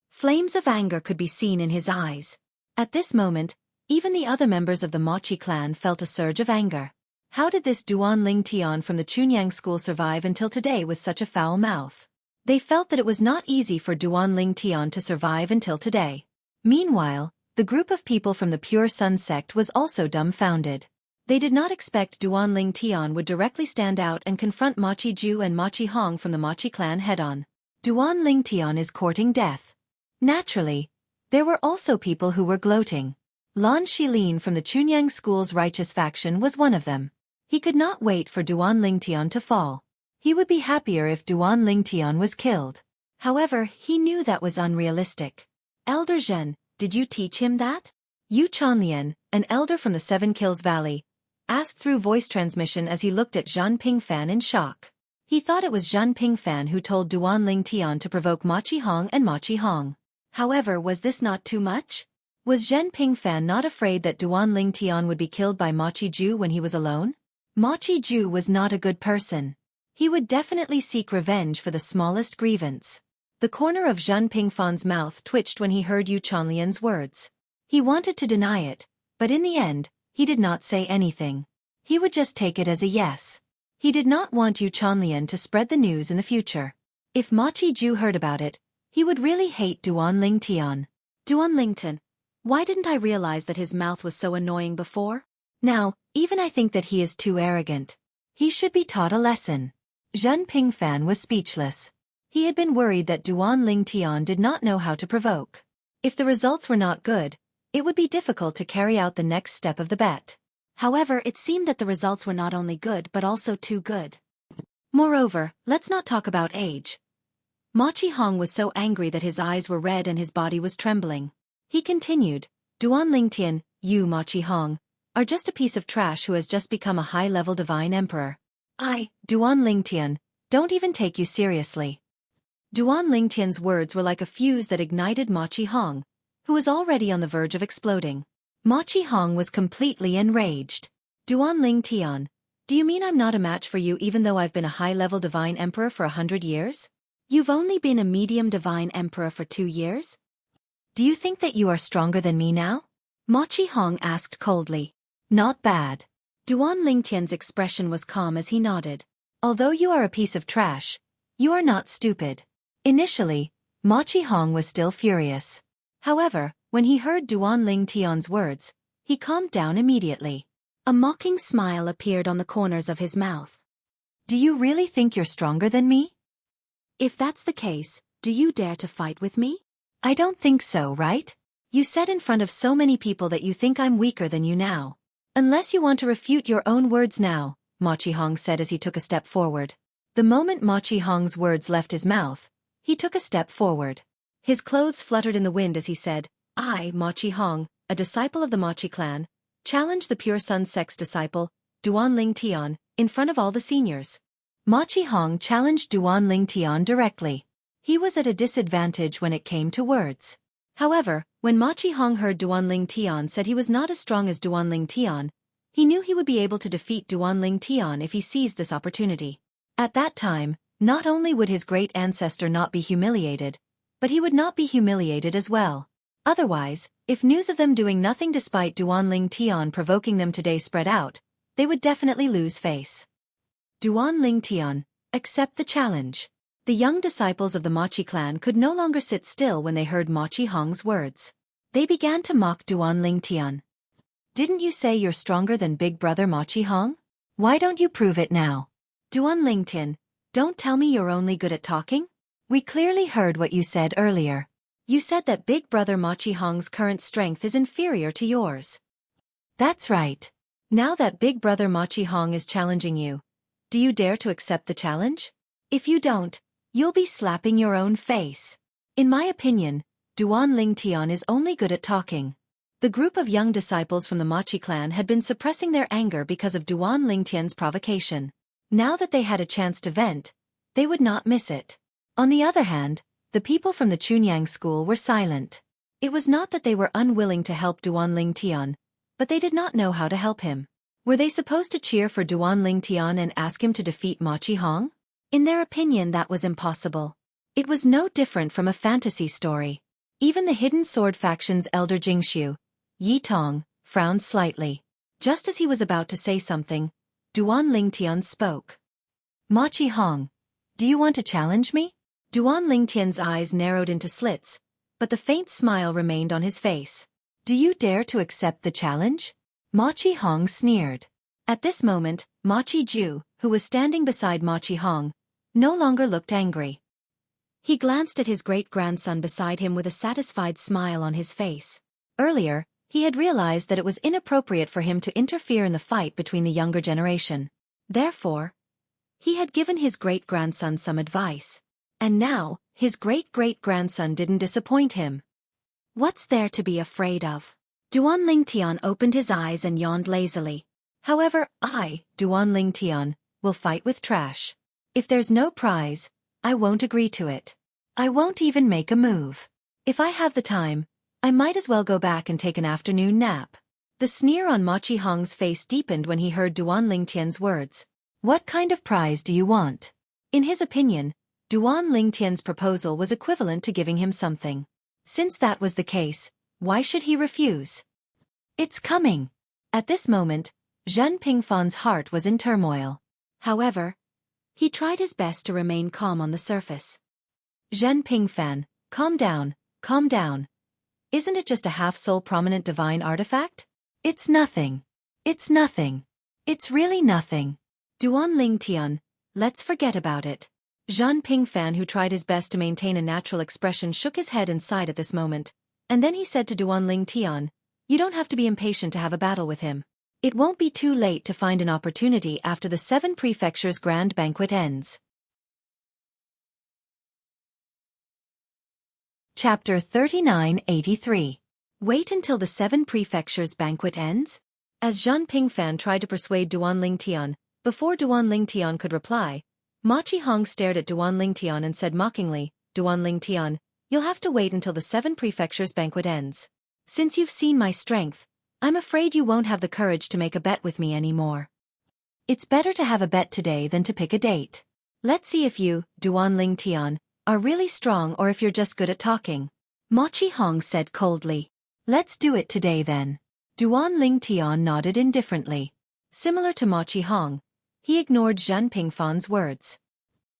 Flames of anger could be seen in his eyes. At this moment, even the other members of the Machi clan felt a surge of anger. How did this Duan Lingtian from the Chunyang School survive until today with such a foul mouth? They felt that it was not easy for Duan Lingtian to survive until today. Meanwhile, the group of people from the Pure Sun sect was also dumbfounded. They did not expect Duan Lingtian would directly stand out and confront Machi Ju and Machi Hong from the Machi clan head-on. Duan Lingtian is courting death. Naturally, there were also people who were gloating. Lan Shilin from the Chunyang School's righteous faction was one of them. He could not wait for Duan Lingtian to fall. He would be happier if Duan Lingtian was killed. However, he knew that was unrealistic. "Elder Zhen, did you teach him that?" Yu Chanlian, an elder from the Seven Kills Valley, asked through voice transmission as he looked at Zhan Pingfan in shock. He thought it was Zhan Pingfan who told Duan Lingtian to provoke Machi Hong and Machi Hong. However, was this not too much? Was Zhan Pingfan not afraid that Duan Lingtian would be killed by Machi Ju when he was alone? Machi Ju was not a good person. He would definitely seek revenge for the smallest grievance. The corner of Zhen Pingfan's mouth twitched when he heard Yu Chanlian's words. He wanted to deny it, but in the end, he did not say anything. He would just take it as a yes. He did not want Yu Chanlian to spread the news in the future. If Ma Qiju heard about it, he would really hate Duanling Tian. Duanlington, why didn't I realize that his mouth was so annoying before? Now, even I think that he is too arrogant. He should be taught a lesson. Zhen Pingfan was speechless. He had been worried that Duanling Tian did not know how to provoke. If the results were not good, it would be difficult to carry out the next step of the bet. However, it seemed that the results were not only good but also too good. Moreover, let's not talk about age. Ma Qihong was so angry that his eyes were red and his body was trembling. He continued, Duanling Tian, you Ma Qihong, are just a piece of trash who has just become a high-level divine emperor. I, Duanling Tian, don't even take you seriously. Duanling Tian's words were like a fuse that ignited Ma Qihong, who was already on the verge of exploding. Ma Qihong was completely enraged. Duanling Tian, do you mean I'm not a match for you even though I've been a high-level divine emperor for 100 years? You've only been a medium divine emperor for 2 years? Do you think that you are stronger than me now? Ma Qihong asked coldly. Not bad. Duanling Tian's expression was calm as he nodded. Although you are a piece of trash, you are not stupid. Initially, Ma Qihong was still furious. However, when he heard Duanling Tian's words, he calmed down immediately. A mocking smile appeared on the corners of his mouth. Do you really think you're stronger than me? If that's the case, do you dare to fight with me? I don't think so, right? You said in front of so many people that you think I'm weaker than you now. Unless you want to refute your own words now, Ma Qihong said as he took a step forward. The moment Ma Qihong's words left his mouth, he took a step forward. His clothes fluttered in the wind as he said, I, Ma Qihong, a disciple of the Ma Qi clan, challenge the Pure Sun Sect's disciple, Duanling Tian, in front of all the seniors. Ma Qihong challenged Duanling Tian directly. He was at a disadvantage when it came to words. However, when Ma Qihong heard Duanling Tian said he was not as strong as Duanling Tian, he knew he would be able to defeat Duanling Tian if he seized this opportunity. At that time, not only would his great ancestor not be humiliated, but he would not be humiliated as well. Otherwise, if news of them doing nothing despite Duanling Tian provoking them today spread out, they would definitely lose face. Duanling Tian, accept the challenge. The young disciples of the Ma Qi clan could no longer sit still when they heard Ma Qihong's words. They began to mock Duanling Tian. Didn't you say you're stronger than big brother Ma Qihong? Why don't you prove it now? Duanling Tian, don't tell me you're only good at talking? We clearly heard what you said earlier. You said that big brother Ma Qihong's current strength is inferior to yours. That's right. Now that big brother Ma Qihong is challenging you, do you dare to accept the challenge? If you don't, you'll be slapping your own face. In my opinion, Duanling Tian is only good at talking. The group of young disciples from the Ma Qi clan had been suppressing their anger because of Duanling Tian's provocation. Now that they had a chance to vent, they would not miss it. On the other hand, the people from the Chunyang school were silent. It was not that they were unwilling to help Duanling Tian, but they did not know how to help him. Were they supposed to cheer for Duanling Tian and ask him to defeat Ma Qihong? In their opinion, that was impossible. It was no different from a fantasy story. Even the Hidden Sword faction's elder Jingxiu, Yi Tong, frowned slightly. Just as he was about to say something, Duanling Tian spoke. Ma Qihong, do you want to challenge me? Duanling Tian's eyes narrowed into slits, but the faint smile remained on his face. Do you dare to accept the challenge? Ma Qihong sneered. At this moment, Ma Qiju, who was standing beside Ma Qihong, no longer looked angry. He glanced at his great-grandson beside him with a satisfied smile on his face. Earlier, he had realized that it was inappropriate for him to interfere in the fight between the younger generation. Therefore, he had given his great-grandson some advice. And now, his great-great-grandson didn't disappoint him. What's there to be afraid of? Duanling Tian opened his eyes and yawned lazily. However, I, Duanling Tian, will fight with trash. If there's no prize, I won't agree to it. I won't even make a move. If I have the time, I might as well go back and take an afternoon nap. The sneer on Ma Qihong's face deepened when he heard Duanling Tian's words. What kind of prize do you want? In his opinion, Duan Lingtian's proposal was equivalent to giving him something. Since that was the case, why should he refuse? It's coming. At this moment, Zhen Pingfan's heart was in turmoil. However, he tried his best to remain calm on the surface. Zhen Pingfan, calm down, calm down. Isn't it just a half-soul prominent divine artifact? It's nothing. It's nothing. It's really nothing. Duan Lingtian, let's forget about it. Zhen Pingfan, who tried his best to maintain a natural expression, shook his head and sighed at this moment, and then he said to Duan Lingtian, you don't have to be impatient to have a battle with him. It won't be too late to find an opportunity after the 7 prefectures' grand banquet ends. Chapter 3983. Wait until the 7 prefectures' banquet ends? As Zhen Pingfan tried to persuade Duan Lingtian, before Duan Lingtian could reply, Ma Qihong stared at Duan Lingtian and said mockingly, Duan Lingtian, you'll have to wait until the 7 prefectures' banquet ends. Since you've seen my strength, I'm afraid you won't have the courage to make a bet with me anymore. It's better to have a bet today than to pick a date. Let's see if you, Duan Lingtian, are really strong or if you're just good at talking. Ma Qihong said coldly. Let's do it today then. Duan Lingtian nodded indifferently. Similar to Ma Qihong, he ignored Zhen Pingfan's words.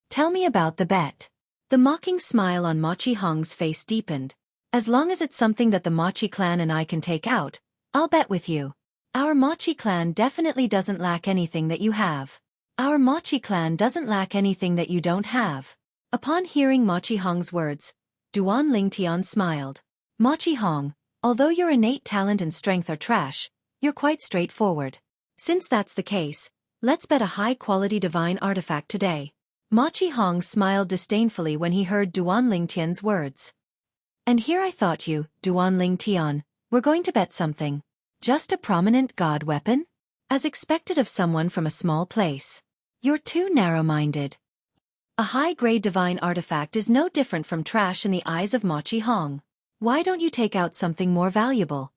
Tell me about the bet. The mocking smile on Ma Qihong's face deepened. As long as it's something that the Machi clan and I can take out, I'll bet with you. Our Machi clan definitely doesn't lack anything that you have. Our Machi clan doesn't lack anything that you don't have. Upon hearing Ma Qihong's words, Duan Lingtian smiled. Ma Qihong, although your innate talent and strength are trash, you're quite straightforward. Since that's the case, let's bet a high-quality divine artifact today. Ma Qihong smiled disdainfully when he heard Duan Lingtian's words. And here I thought you, Duan Lingtian, were going to bet something. Just a prominent god weapon? As expected of someone from a small place. You're too narrow-minded. A high-grade divine artifact is no different from trash in the eyes of Ma Qihong. Why don't you take out something more valuable?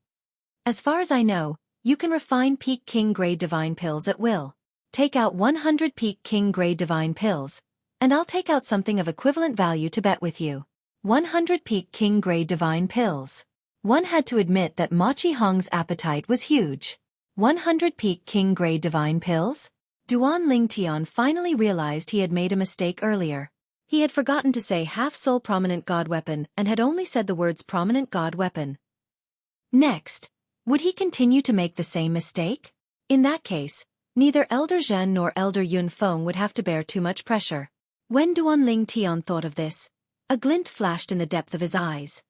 As far as I know, you can refine peak king-grade divine pills at will. Take out 100 peak king-grade divine pills, and I'll take out something of equivalent value to bet with you. 100 peak king-grade divine pills. One had to admit that Ma Qihong's appetite was huge. 100 peak king-grade divine pills? Duan Lingtian finally realized he had made a mistake earlier. He had forgotten to say half-soul prominent god weapon and had only said the words prominent god weapon. Next, would he continue to make the same mistake? In that case, neither Elder Zhen nor Elder Yun Feng would have to bear too much pressure. When Duan Lingtian thought of this, a glint flashed in the depth of his eyes.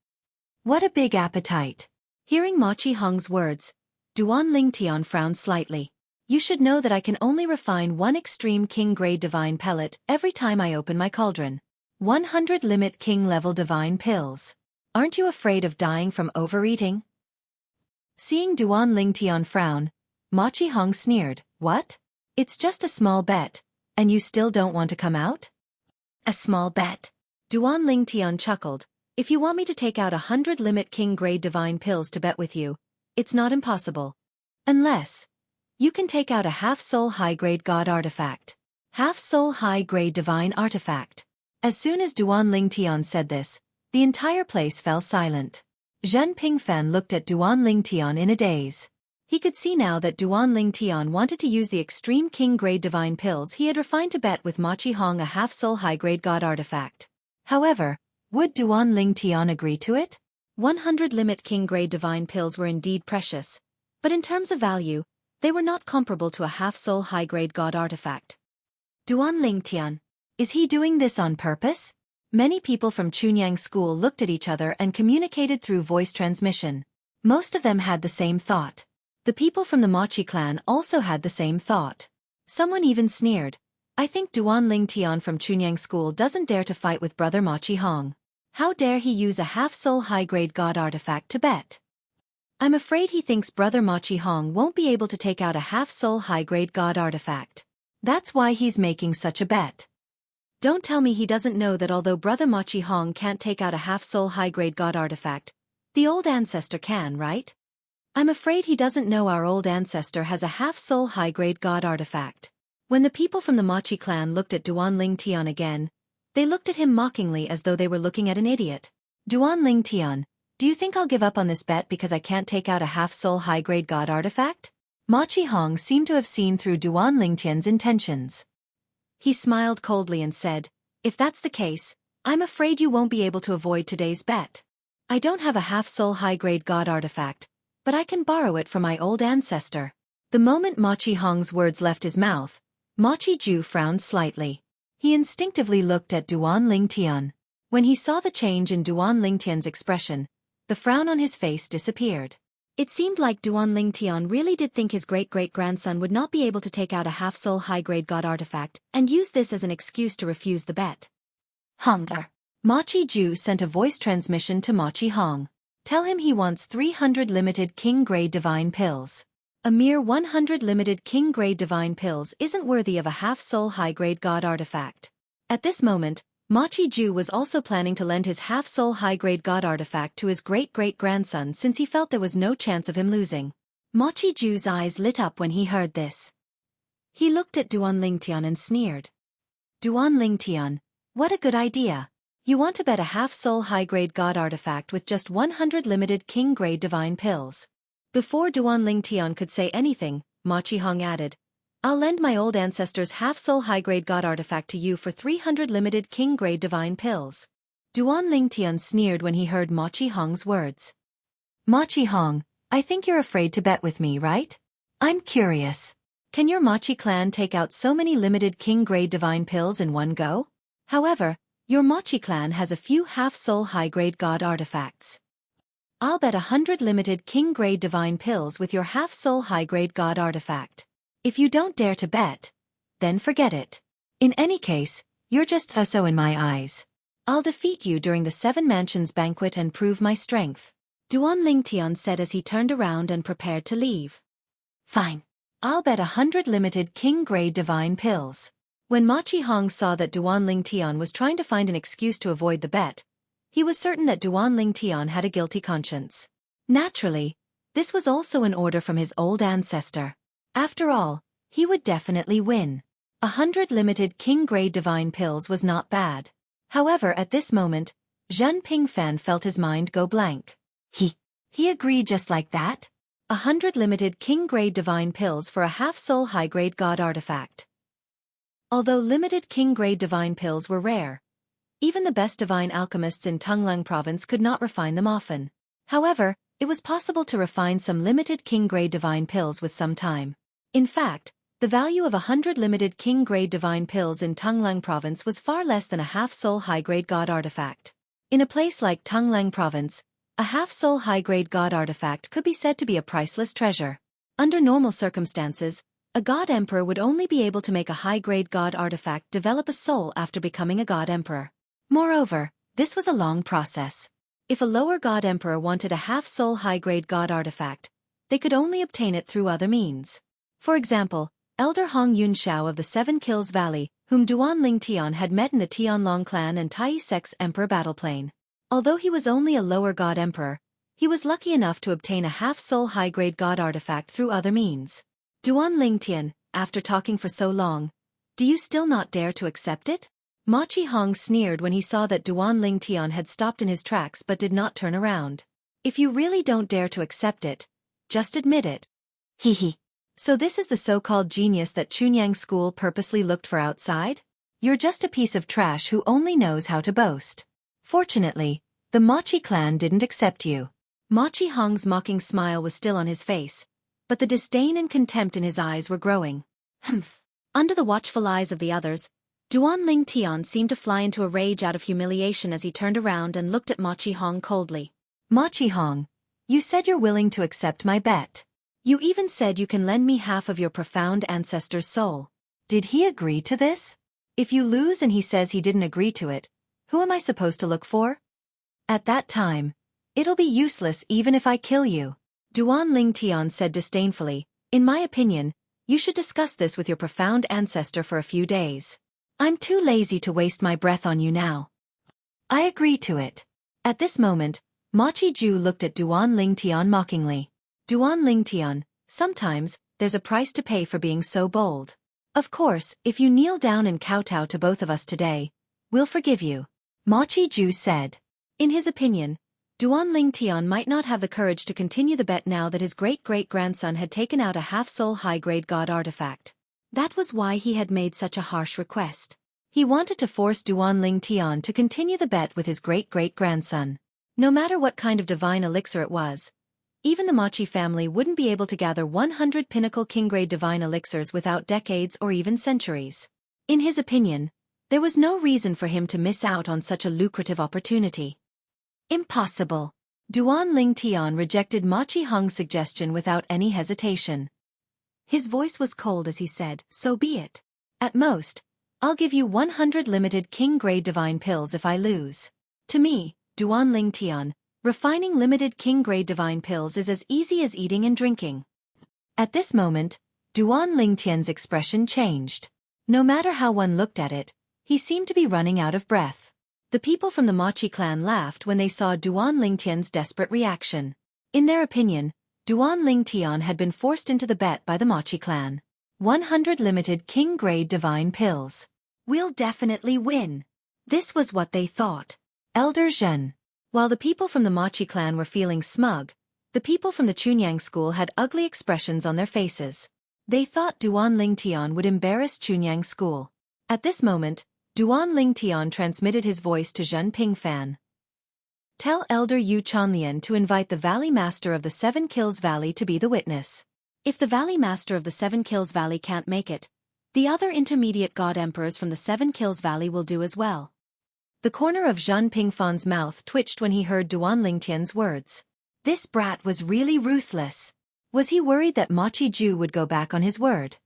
What a big appetite! Hearing Ma Qihong's words, Duan Lingtian frowned slightly. You should know that I can only refine 1 extreme king-grade divine pellet every time I open my cauldron. 100 limit king-level divine pills. Aren't you afraid of dying from overeating? Seeing Duan Lingtian frown, Ma Qihong sneered. What? It's just a small bet, and you still don't want to come out? A small bet? Duan Lingtian chuckled. If you want me to take out 100 limit king-grade divine pills to bet with you, it's not impossible. Unless you can take out a half-soul high-grade god artifact. Half-soul high-grade divine artifact. As soon as Duan Lingtian said this, the entire place fell silent. Zhen Pingfan looked at Duan Lingtian in a daze. He could see now that Duan Lingtian wanted to use the extreme king-grade divine pills he had refined to bet with Ma Qihong a half-soul high-grade god artifact. However, would Duan Lingtian agree to it? 100 limit king-grade divine pills were indeed precious, but in terms of value, they were not comparable to a half-soul high-grade god artifact. Duan Lingtian, is he doing this on purpose? Many people from Chunyang School looked at each other and communicated through voice transmission. Most of them had the same thought. The people from the Machi clan also had the same thought. Someone even sneered. I think Duan Lingtian from Chunyang School doesn't dare to fight with brother Ma Qihong. How dare he use a half-soul high-grade god artifact to bet? I'm afraid he thinks brother Ma Qihong won't be able to take out a half-soul high-grade god artifact. That's why he's making such a bet. Don't tell me he doesn't know that although brother Ma Qihong can't take out a half-soul high-grade god artifact, the old ancestor can, right? I'm afraid he doesn't know our old ancestor has a half-soul high-grade god artifact. When the people from the Machi clan looked at Duan Lingtian again, They looked at him mockingly as though they were looking at an idiot. Duan Tian, do you think I'll give up on this bet because I can't take out a half-soul high-grade god artifact? Ma Qihong seemed to have seen through Duan Tian's intentions. He smiled coldly and said, if that's the case, I'm afraid you won't be able to avoid today's bet. I don't have a half-soul high-grade god artifact, but I can borrow it from my old ancestor. The moment Ma Qihong's words left his mouth, Ma Qiju frowned slightly. He instinctively looked at Duan Tian. When he saw the change in Duan Tian's expression, the frown on his face disappeared. It seemed like Duan Tian really did think his great-great-grandson would not be able to take out a half-soul high-grade god artifact and use this as an excuse to refuse the bet. Hunger. Ma Qiju sent a voice transmission to Ma Qihong. Tell him he wants 300 limited king-grade divine pills. A mere 100 limited king-grade divine pills isn't worthy of a half-soul high-grade god artifact. At this moment, Ma Qiju was also planning to lend his half-soul high-grade god artifact to his great-great-grandson since he felt there was no chance of him losing. Ma Qiju's eyes lit up when he heard this. He looked at Duan Tian and sneered. Duan Tian, what a good idea. You want to bet a half-soul high-grade god artifact with just 100 limited king-grade divine pills. Before Duan Tian could say anything, Ma Qihong added, I'll lend my old ancestor's half-soul high-grade god artifact to you for 300 limited king-grade divine pills. Duan Tian sneered when he heard Ma Qihong's words. Ma Qihong, I think you're afraid to bet with me, right? I'm curious. Can your Machi clan take out so many limited king-grade divine pills in one go? However, your Machi clan has a few half-soul high-grade god artifacts. I'll bet 100 limited king-grade divine pills with your half-soul high-grade god artifact. If you don't dare to bet, then forget it. In any case, you're just a so in my eyes. I'll defeat you during the Seven Mansions banquet and prove my strength. Duan Tian said as he turned around and prepared to leave. Fine. I'll bet 100 limited king-grade divine pills. When Ma Qihong saw that Duan Tian was trying to find an excuse to avoid the bet, he was certain that Duan Tian had a guilty conscience. Naturally, this was also an order from his old ancestor. After all, he would definitely win. 100 limited king-grade divine pills was not bad. However, at this moment, Zhen Pingfan felt his mind go blank. He agreed just like that? 100 limited king-grade divine pills for a half-soul high-grade god artifact. Although limited king-grade divine pills were rare, even the best divine alchemists in Tonglang province could not refine them often. However, it was possible to refine some limited king-grade divine pills with some time. In fact, the value of 100 limited king-grade divine pills in Tonglang province was far less than a half-soul high-grade god artifact. In a place like Tonglang province, a half-soul high-grade god artifact could be said to be a priceless treasure. Under normal circumstances, a god emperor would only be able to make a high-grade god artifact develop a soul after becoming a god emperor. Moreover, this was a long process. If a lower god emperor wanted a half-soul high-grade god artifact, they could only obtain it through other means. For example, Elder Hong Yunxiao of the Seven Kills Valley, whom Duan Tian had met in the Tianlong clan and Tai Sec's emperor battleplane. Although he was only a lower god emperor, he was lucky enough to obtain a half-soul high-grade god artifact through other means. Duan Tian, after talking for so long, do you still not dare to accept it? Ma Qihong sneered when he saw that Duan Tian had stopped in his tracks but did not turn around. If you really don't dare to accept it, just admit it. So this is the so-called genius that Chunyang School purposely looked for outside? You're just a piece of trash who only knows how to boast. Fortunately, the Machi clan didn't accept you. Ma Qihong's mocking smile was still on his face, but the disdain and contempt in his eyes were growing. Humph. Under the watchful eyes of the others, Duan Tian seemed to fly into a rage out of humiliation as he turned around and looked at Ma Qihong coldly. Ma Qihong, you said you're willing to accept my bet. You even said you can lend me half of your profound ancestor's soul. Did he agree to this? If you lose and he says he didn't agree to it, who am I supposed to look for? At that time, it'll be useless even if I kill you. Duan Tian said disdainfully, in my opinion, you should discuss this with your profound ancestor for a few days. I'm too lazy to waste my breath on you now. I agree to it. At this moment, Ma Qiju looked at Duan Tian mockingly. Duan Tian, sometimes, there's a price to pay for being so bold. Of course, if you kneel down and kowtow to both of us today, We'll forgive you. Machi Ju said. In his opinion, Duan Ling Tian might not have the courage to continue the bet now that his great-great-grandson had taken out a half-soul high-grade god artifact. That was why he had made such a harsh request. He wanted to force Duan Ling Tian to continue the bet with his great-great-grandson. No matter what kind of divine elixir it was, even the Machi family wouldn't be able to gather 100 pinnacle king-grade divine elixirs without decades or even centuries. In his opinion, there was no reason for him to miss out on such a lucrative opportunity. Impossible. Duan Ling Tian rejected Machi Hong's suggestion without any hesitation. His voice was cold as he said, "So be it. At most, I'll give you 100 limited king-grade divine pills if I lose." To me, Duan Ling Tian, refining limited king-grade divine pills is as easy as eating and drinking. At this moment, Duan Ling Tian's expression changed. No matter how one looked at it, he seemed to be running out of breath. The people from the Machi clan laughed when they saw Duan Ling Tian's desperate reaction. In their opinion, Duan Ling Tian had been forced into the bet by the Machi clan. 100 limited king-grade divine pills. We'll definitely win. This was what they thought. Elder Zhen. While the people from the Machi clan were feeling smug, the people from the Chunyang school had ugly expressions on their faces. They thought Duan Ling Tian would embarrass Chunyang school. At this moment, Duan Ling Tian transmitted his voice to Zhen Pingfan. Tell Elder Yu Chanlian to invite the Valley Master of the Seven Kills Valley to be the witness. If the Valley Master of the Seven Kills Valley can't make it, the other intermediate god emperors from the Seven Kills Valley will do as well. The corner of Zhen Pingfan's mouth twitched when he heard Duan Ling Tian's words. This brat was really ruthless. Was he worried that Machi Ju would go back on his word?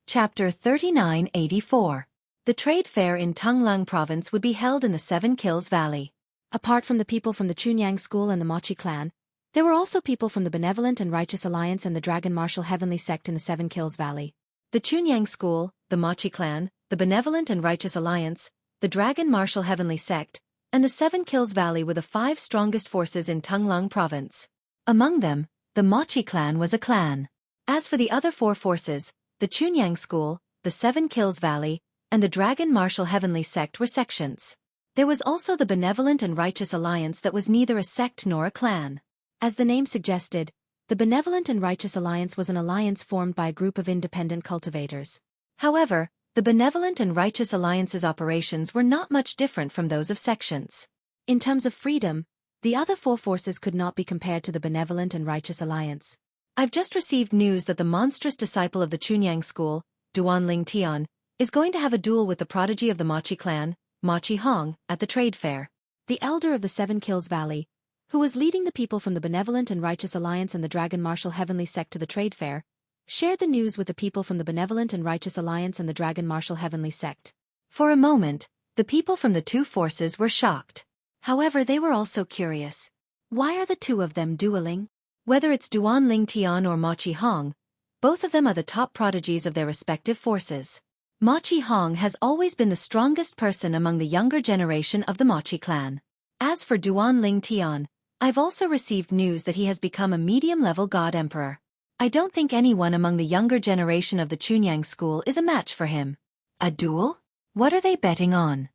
Chapter 3984. The trade fair in Tunglang province would be held in the Seven Kills Valley. Apart from the people from the Chunyang school and the Machi clan, there were also people from the Benevolent and Righteous Alliance and the Dragon Martial Heavenly Sect in the Seven Kills Valley. The Chunyang school, the Machi clan, the Benevolent and Righteous Alliance, the Dragon Martial Heavenly Sect, and the Seven Kills Valley were the 5 strongest forces in Tunglang province. Among them, the Machi clan was a clan. As for the other 4 forces, the Chunyang school, the Seven Kills Valley, and the Dragon Martial Heavenly Sect were sections. There was also the Benevolent and Righteous Alliance that was neither a sect nor a clan. As the name suggested, the Benevolent and Righteous Alliance was an alliance formed by a group of independent cultivators. However, the Benevolent and Righteous Alliance's operations were not much different from those of sections. In terms of freedom, the other 4 forces could not be compared to the Benevolent and Righteous Alliance. I've just received news that the monstrous disciple of the Chunyang school, Duan Ling Tian, is going to have a duel with the prodigy of the Machi clan, Machi Hong, at the trade fair. The elder of the Seven Kills Valley, who was leading the people from the Benevolent and Righteous Alliance and the Dragon Martial Heavenly Sect to the trade fair, shared the news with the people from the Benevolent and Righteous Alliance and the Dragon Martial Heavenly Sect. For a moment, the people from the 2 forces were shocked. However, they were also curious. Why are the 2 of them dueling? Whether it's Duan Ling Tian or Machi Hong, both of them are the top prodigies of their respective forces. Machi Hong has always been the strongest person among the younger generation of the Machi clan. As for Duan Ling Tian, I've also received news that he has become a medium-level god emperor. I don't think anyone among the younger generation of the Chunyang school is a match for him. A duel? What are they betting on?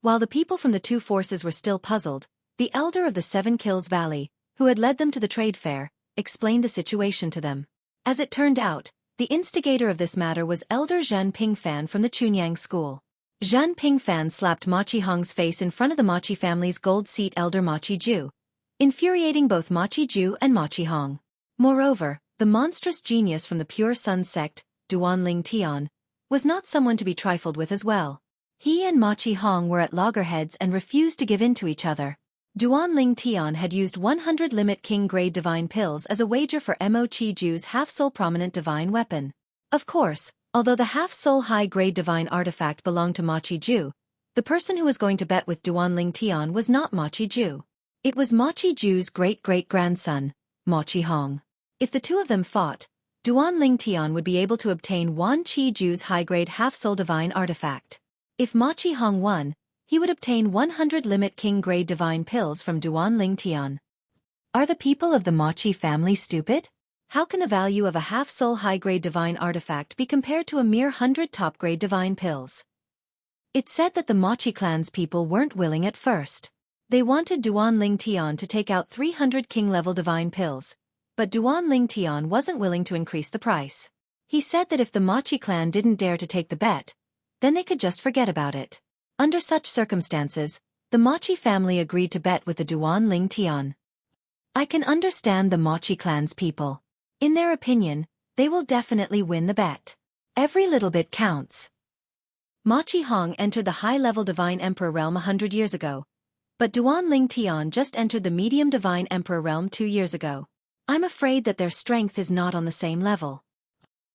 While the people from the 2 forces were still puzzled, the elder of the Seven Kills Valley, who had led them to the trade fair, explained the situation to them. As it turned out, the instigator of this matter was Elder Zhen Pingfan from the Chunyang school. Zhen Pingfan slapped Machi Hong's face in front of the Machi family's gold seat Elder Machi Ju, infuriating both Machi Ju and Machi Hong. Moreover, the monstrous genius from the Pure Sun sect, Duan Ling Tian, was not someone to be trifled with as well. He and Machi Hong were at loggerheads and refused to give in to each other. Duan Ling Tian had used 100 limit king-grade divine pills as a wager for Mochi Ju's half-soul prominent divine weapon. Of course, although the half-soul high-grade divine artifact belonged to Machi Ju, the person who was going to bet with Duan Ling Tian was not Machi Ju. It was Machi Ju's great-great-grandson, Machi Hong. If the 2 of them fought, Duan Ling Tian would be able to obtain Wan Chi Ju's high-grade half-soul divine artifact. If Machi Hong won, he would obtain 100 limit king-grade divine pills from Duan Ling Tian. Are the people of the Machi family stupid? How can the value of a half-soul high-grade divine artifact be compared to a mere 100 top-grade divine pills? It said that the Mochi clan's people weren't willing at first. They wanted Duan Ling Tian to take out 300 king-level divine pills, but Duan Ling Tian wasn't willing to increase the price. He said that if the Mochi clan didn't dare to take the bet, then they could just forget about it. Under such circumstances, the Mochi family agreed to bet with the Duan Ling Tian. I can understand the Mochi clan's people. In their opinion, they will definitely win the bet. Every little bit counts. Mochi Hong entered the high-level Divine Emperor realm 100 years ago, but Duan Ling Tian just entered the medium Divine Emperor realm 2 years ago. I'm afraid that their strength is not on the same level.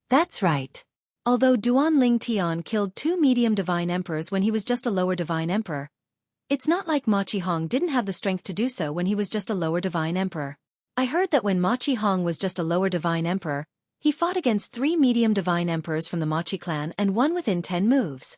That's right. Although Duan Ling Tian killed 2 medium Divine Emperors when he was just a lower Divine Emperor, it's not like Mochi Hong didn't have the strength to do so when he was just a lower Divine Emperor. I heard that when Mochi Hong was just a lower Divine Emperor, he fought against 3 medium Divine Emperors from the Mochi clan and won within 10 moves.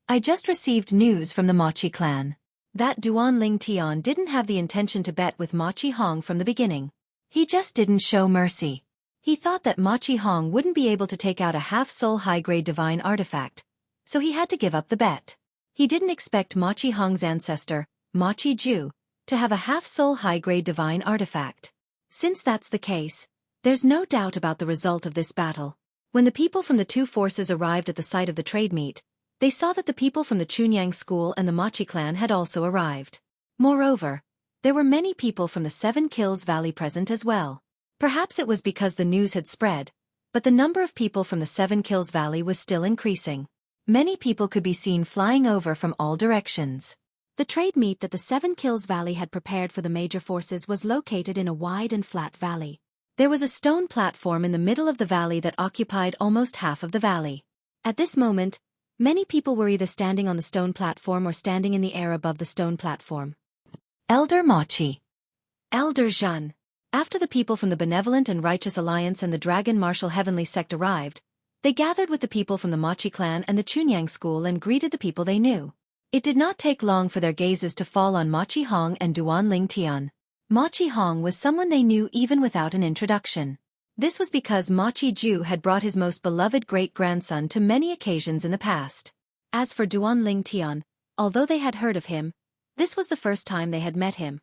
I just received news from the Mochi clan that Duan Ling Tian didn't have the intention to bet with Mochi Hong from the beginning. He just didn't show mercy. He thought that Mochi Hong wouldn't be able to take out a half-soul high-grade divine artifact, so he had to give up the bet. He didn't expect Mochi Hong's ancestor, Mochi Ju, to have a half-soul high-grade divine artifact. Since that's the case, there's no doubt about the result of this battle. When the people from the 2 forces arrived at the site of the trade meet, they saw that the people from the Chunyang school and the Mochi clan had also arrived. Moreover, there were many people from the 7 Kills Valley present as well. Perhaps it was because the news had spread, but the number of people from the 7 Kills Valley was still increasing. Many people could be seen flying over from all directions. The trade meet that the 7 Kills Valley had prepared for the major forces was located in a wide and flat valley. There was a stone platform in the middle of the valley that occupied almost half of the valley. At this moment, many people were either standing on the stone platform or standing in the air above the stone platform. Elder Mochi. Elder Zhan. After the people from the Benevolent and Righteous Alliance and the Dragon Martial Heavenly Sect arrived, they gathered with the people from the Mochi clan and the Chunyang school and greeted the people they knew. It did not take long for their gazes to fall on Mochi Hong and Duan Ling Tian. Mochi Hong was someone they knew even without an introduction. This was because Mochi Ju had brought his most beloved great-grandson to many occasions in the past. As for Duan Ling Tian, although they had heard of him, this was the first time they had met him.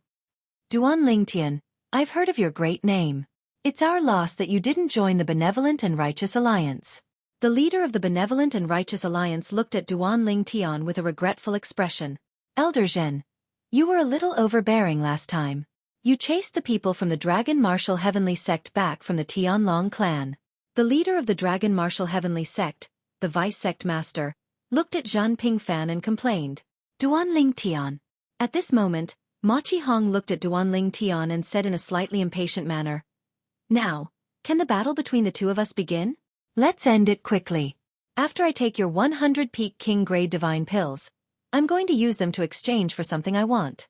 Duan Ling Tian, I've heard of your great name. It's our loss that you didn't join the Benevolent and Righteous Alliance. The leader of the Benevolent and Righteous Alliance looked at Duan Ling Tian with a regretful expression. Elder Zhen, you were a little overbearing last time. You chased the people from the Dragon Martial Heavenly Sect back from the Tianlong clan. The leader of the Dragon Martial Heavenly Sect, the Vice Sect Master, looked at Zhan Pingfan and complained. Duan Ling Tian. At this moment, Mochi Hong looked at Duan Ling Tian and said in a slightly impatient manner, Now, can the battle between the 2 of us begin? Let's end it quickly. After I take your 100 peak king grade divine pills, I'm going to use them to exchange for something I want.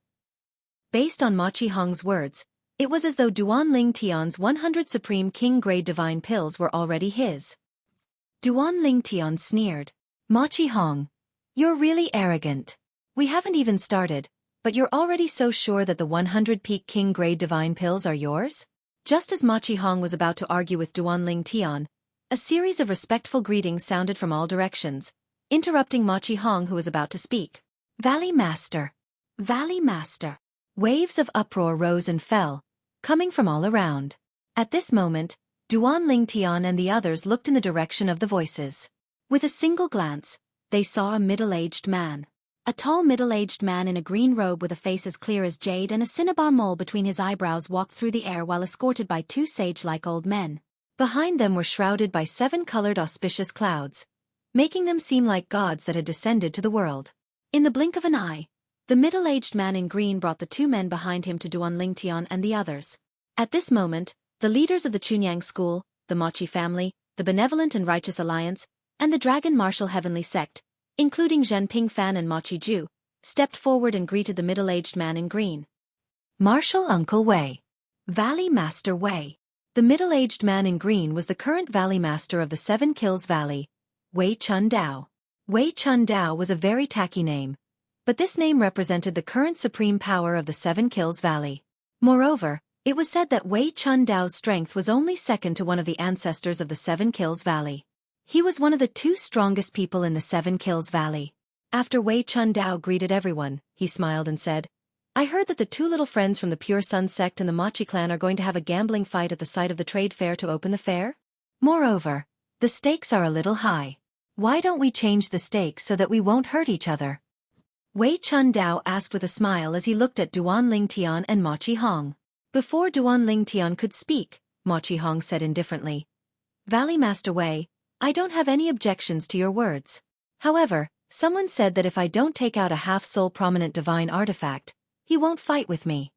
Based on Mochi Hong's words, it was as though Duan Ling Tian's 100 supreme king grade divine pills were already his. Duan Ling Tian sneered. Mochi Hong, you're really arrogant. We haven't even started, but you're already so sure that the 100 peak king grade divine pills are yours? Just as Mochi Hong was about to argue with Duan Ling Tian, a series of respectful greetings sounded from all directions, interrupting Mochi Hong who was about to speak. Valley Master. Valley Master. Waves of uproar rose and fell, coming from all around. At this moment, Duan Ling Tian and the others looked in the direction of the voices. With a single glance, they saw a middle-aged man. A tall middle-aged man in a green robe with a face as clear as jade and a cinnabar mole between his eyebrows walked through the air while escorted by 2 sage-like old men. Behind them were shrouded by 7 colored auspicious clouds, making them seem like gods that had descended to the world. In the blink of an eye, the middle-aged man in green brought the 2 men behind him to Duan Ling Tian and the others. At this moment, the leaders of the Chunyang school, the Mochi family, the Benevolent and Righteous Alliance, and the Dragon Martial Heavenly Sect, including Zhen Pingfan and Mochi Ju, stepped forward and greeted the middle-aged man in green. Martial Uncle Wei. Valley Master Wei. The middle-aged man in green was the current Valley Master of the 7 Kills Valley, Wei Chun Dao. Wei Chun Dao was a very tacky name, but this name represented the current supreme power of the 7 Kills Valley. Moreover, It was said that Wei Chun Dao's strength was only second to one of the ancestors of the Seven Kills Valley. He was one of the two strongest people in the Seven Kills Valley. After Wei Chun Dao greeted everyone, he smiled and said, I heard that the two little friends from the Pure Sun sect and the Machi clan are going to have a gambling fight at the site of the trade fair to open the fair. Moreover, the stakes are a little high. Why don't we change the stakes so that we won't hurt each other? Wei Chun Dao asked with a smile as he looked at Duan Lingtian and Machi Hong. Before Duan Lingtian could speak, Machi Hong said indifferently, Valley Master Wei, I don't have any objections to your words. However, someone said that if I don't take out a half-soul prominent divine artifact, he won't fight with me.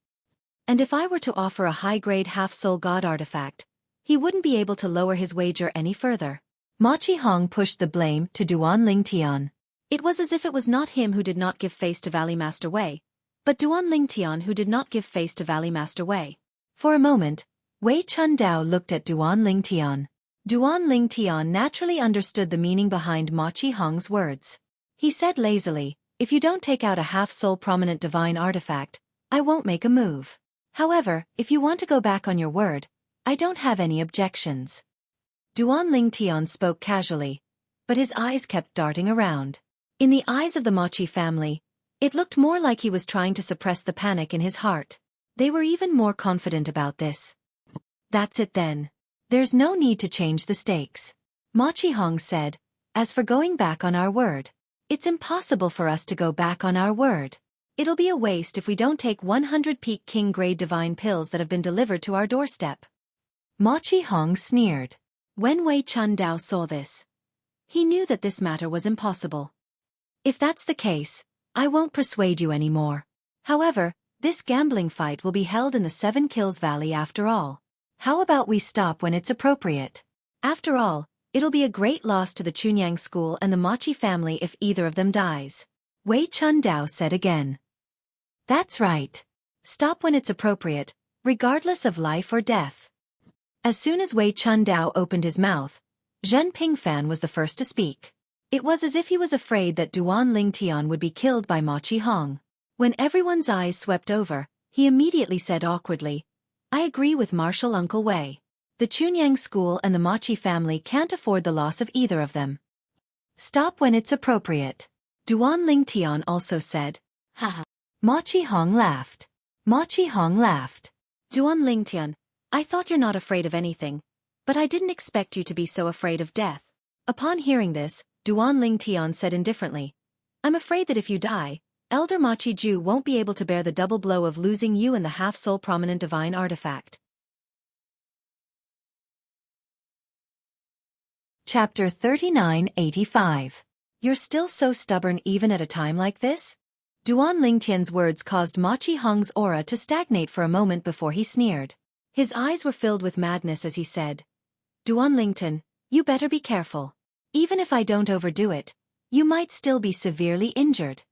And if I were to offer a high-grade half-soul god artifact, he wouldn't be able to lower his wager any further. Machi Hong pushed the blame to Duan Lingtian. It was as if it was not him who did not give face to Valley Master Wei, but Duan Lingtian who did not give face to Valley Master Wei. For a moment, Wei Chun Dao looked at Duan Lingtian. Duan Lingtian naturally understood the meaning behind Machi Hong's words. He said lazily, if you don't take out a half-soul prominent divine artifact, I won't make a move. However, if you want to go back on your word, I don't have any objections. Duan Lingtian spoke casually, but his eyes kept darting around. In the eyes of the Machi family, it looked more like he was trying to suppress the panic in his heart. They were even more confident about this. That's it then. There's no need to change the stakes. Machi Hong said, as for going back on our word, it's impossible for us to go back on our word. It'll be a waste if we don't take 100 peak king-grade divine pills that have been delivered to our doorstep. Machi Hong sneered. When Wei Chun Dao saw this, he knew that this matter was impossible. If that's the case, I won't persuade you anymore. However, this gambling fight will be held in the Seven Kills Valley after all. How about we stop when it's appropriate? After all, it'll be a great loss to the Chunyang school and the Machi family if either of them dies. Wei Chun Dao said again. That's right. Stop when it's appropriate, regardless of life or death. As soon as Wei Chun Dao opened his mouth, Zhen Pingfan was the first to speak. It was as if he was afraid that Duan Lingtian would be killed by Machi Hong. When everyone's eyes swept over, he immediately said awkwardly, I agree with Marshal Uncle Wei. The Chunyang school and the Machi family can't afford the loss of either of them. Stop when it's appropriate. Duan Lingtian also said. Haha. Machi Hong laughed. Machi Hong laughed. Duan Lingtian, I thought you're not afraid of anything, but I didn't expect you to be so afraid of death. Upon hearing this, Duan Lingtian said indifferently, I'm afraid that if you die, Elder Machi Ju won't be able to bear the double blow of losing you and the half-soul prominent divine artifact. Chapter 3985. You're still so stubborn even at a time like this? Duan Lingtian's words caused Machi Hong's aura to stagnate for a moment before he sneered. His eyes were filled with madness as he said, Duan Lingtian, you better be careful. Even if I don't overdo it, you might still be severely injured.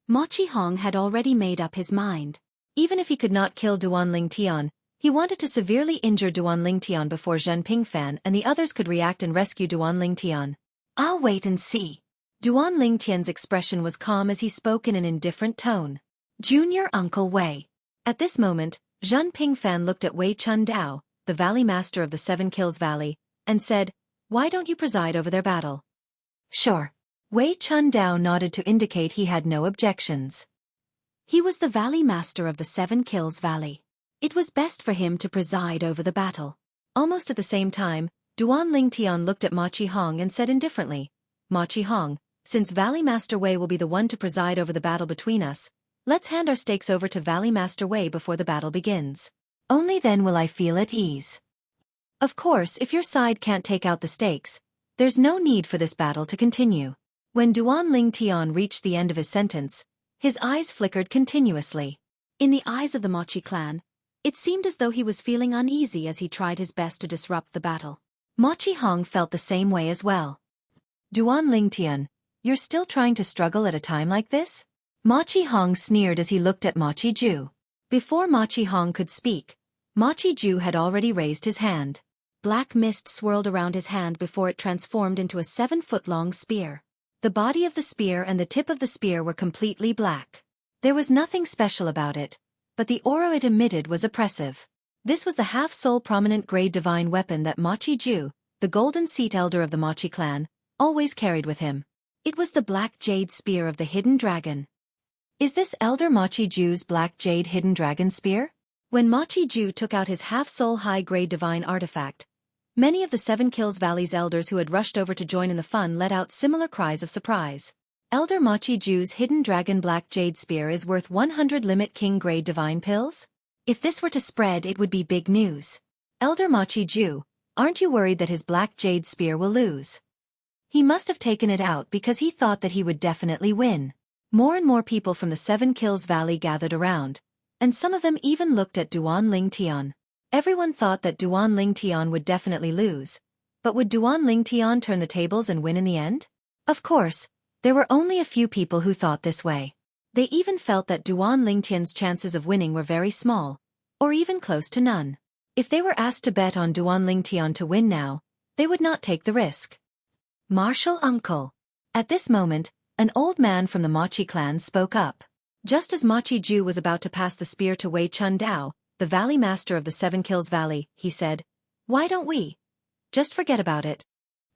Machi Hong had already made up his mind. Even if he could not kill Duan Lingtian, he wanted to severely injure Duan Lingtian before Zhen Pingfan and the others could react and rescue Duan Lingtian. I'll wait and see. Duan Lingtian's expression was calm as he spoke in an indifferent tone. Junior Uncle Wei. At this moment, Zhen Pingfan looked at Wei Chun Dao, the Valley Master of the Seven Kills Valley, and said, Why don't you preside over their battle? Sure. Wei Chun Dao nodded to indicate he had no objections. He was the Valley Master of the Seven Kills Valley. It was best for him to preside over the battle. Almost at the same time, Duan Lingtian looked at Machi Hong and said indifferently, Machi Hong, since Valley Master Wei will be the one to preside over the battle between us, let's hand our stakes over to Valley Master Wei before the battle begins. Only then will I feel at ease. Of course, if your side can't take out the stakes, there's no need for this battle to continue. When Duan Lingtian reached the end of his sentence, his eyes flickered continuously. In the eyes of the Machi clan, it seemed as though he was feeling uneasy as he tried his best to disrupt the battle. Machi Hong felt the same way as well. Duan Lingtian, you're still trying to struggle at a time like this? Machi Hong sneered as he looked at Machi Ju. Before Machi Hong could speak, Machi Ju had already raised his hand. Black mist swirled around his hand before it transformed into a 7-foot-long spear. The body of the spear and the tip of the spear were completely black. There was nothing special about it, but the aura it emitted was oppressive. This was the half-soul prominent grade divine weapon that Machi Ju, the golden seat elder of the Machi clan, always carried with him. It was the black jade spear of the hidden dragon. Is this Elder Machi Ju's black jade hidden dragon spear? When Machi Ju took out his half-soul high-grade divine artifact, many of the Seven Kills Valley's elders who had rushed over to join in the fun let out similar cries of surprise. Elder Machi Ju's hidden dragon black jade spear is worth 100 limit king grade divine pills? If this were to spread, it would be big news. Elder Machi Ju, aren't you worried that his black jade spear will lose? He must have taken it out because he thought that he would definitely win. More and more people from the Seven Kills Valley gathered around, and some of them even looked at Duan Ling Tian. Everyone thought that Duan Ling Tian would definitely lose, but would Duan Ling Tian turn the tables and win in the end? Of course, there were only a few people who thought this way. They even felt that Duan Ling Tian's chances of winning were very small, or even close to none. If they were asked to bet on Duan Ling Tian to win now, they would not take the risk. Martial uncle. At this moment, an old man from the Machi clan spoke up. Just as Machi Ju was about to pass the spear to Wei Chun Dao, the valley master of the Seven Kills Valley, he said, "Why don't we just forget about it?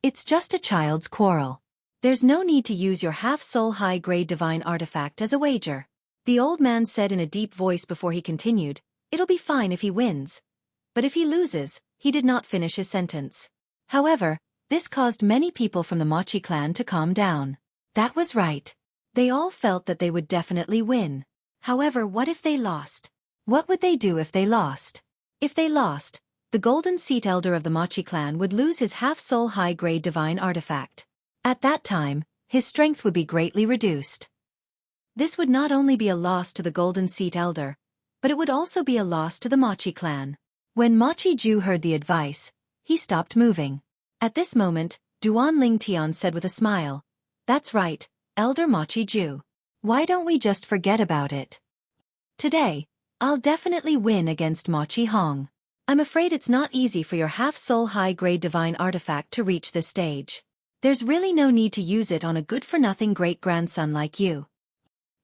It's just a child's quarrel. There's no need to use your half-soul high-grade divine artifact as a wager." The old man said in a deep voice before he continued, "It'll be fine if he wins. But if he loses," he did not finish his sentence. However, this caused many people from the Machi clan to calm down. That was right. They all felt that they would definitely win. However, what if they lost? What would they do if they lost? If they lost, the golden seat elder of the Machi clan would lose his half-soul high-grade divine artifact. At that time, his strength would be greatly reduced. This would not only be a loss to the golden seat elder, but it would also be a loss to the Machi clan. When Machi Ju heard the advice, he stopped moving. At this moment, Duan Ling Tian said with a smile, "That's right, Elder Machi Ju. Why don't we just forget about it? Today, I'll definitely win against Machi Hong. I'm afraid it's not easy for your half-soul high-grade divine artifact to reach this stage. There's really no need to use it on a good-for-nothing great-grandson like you.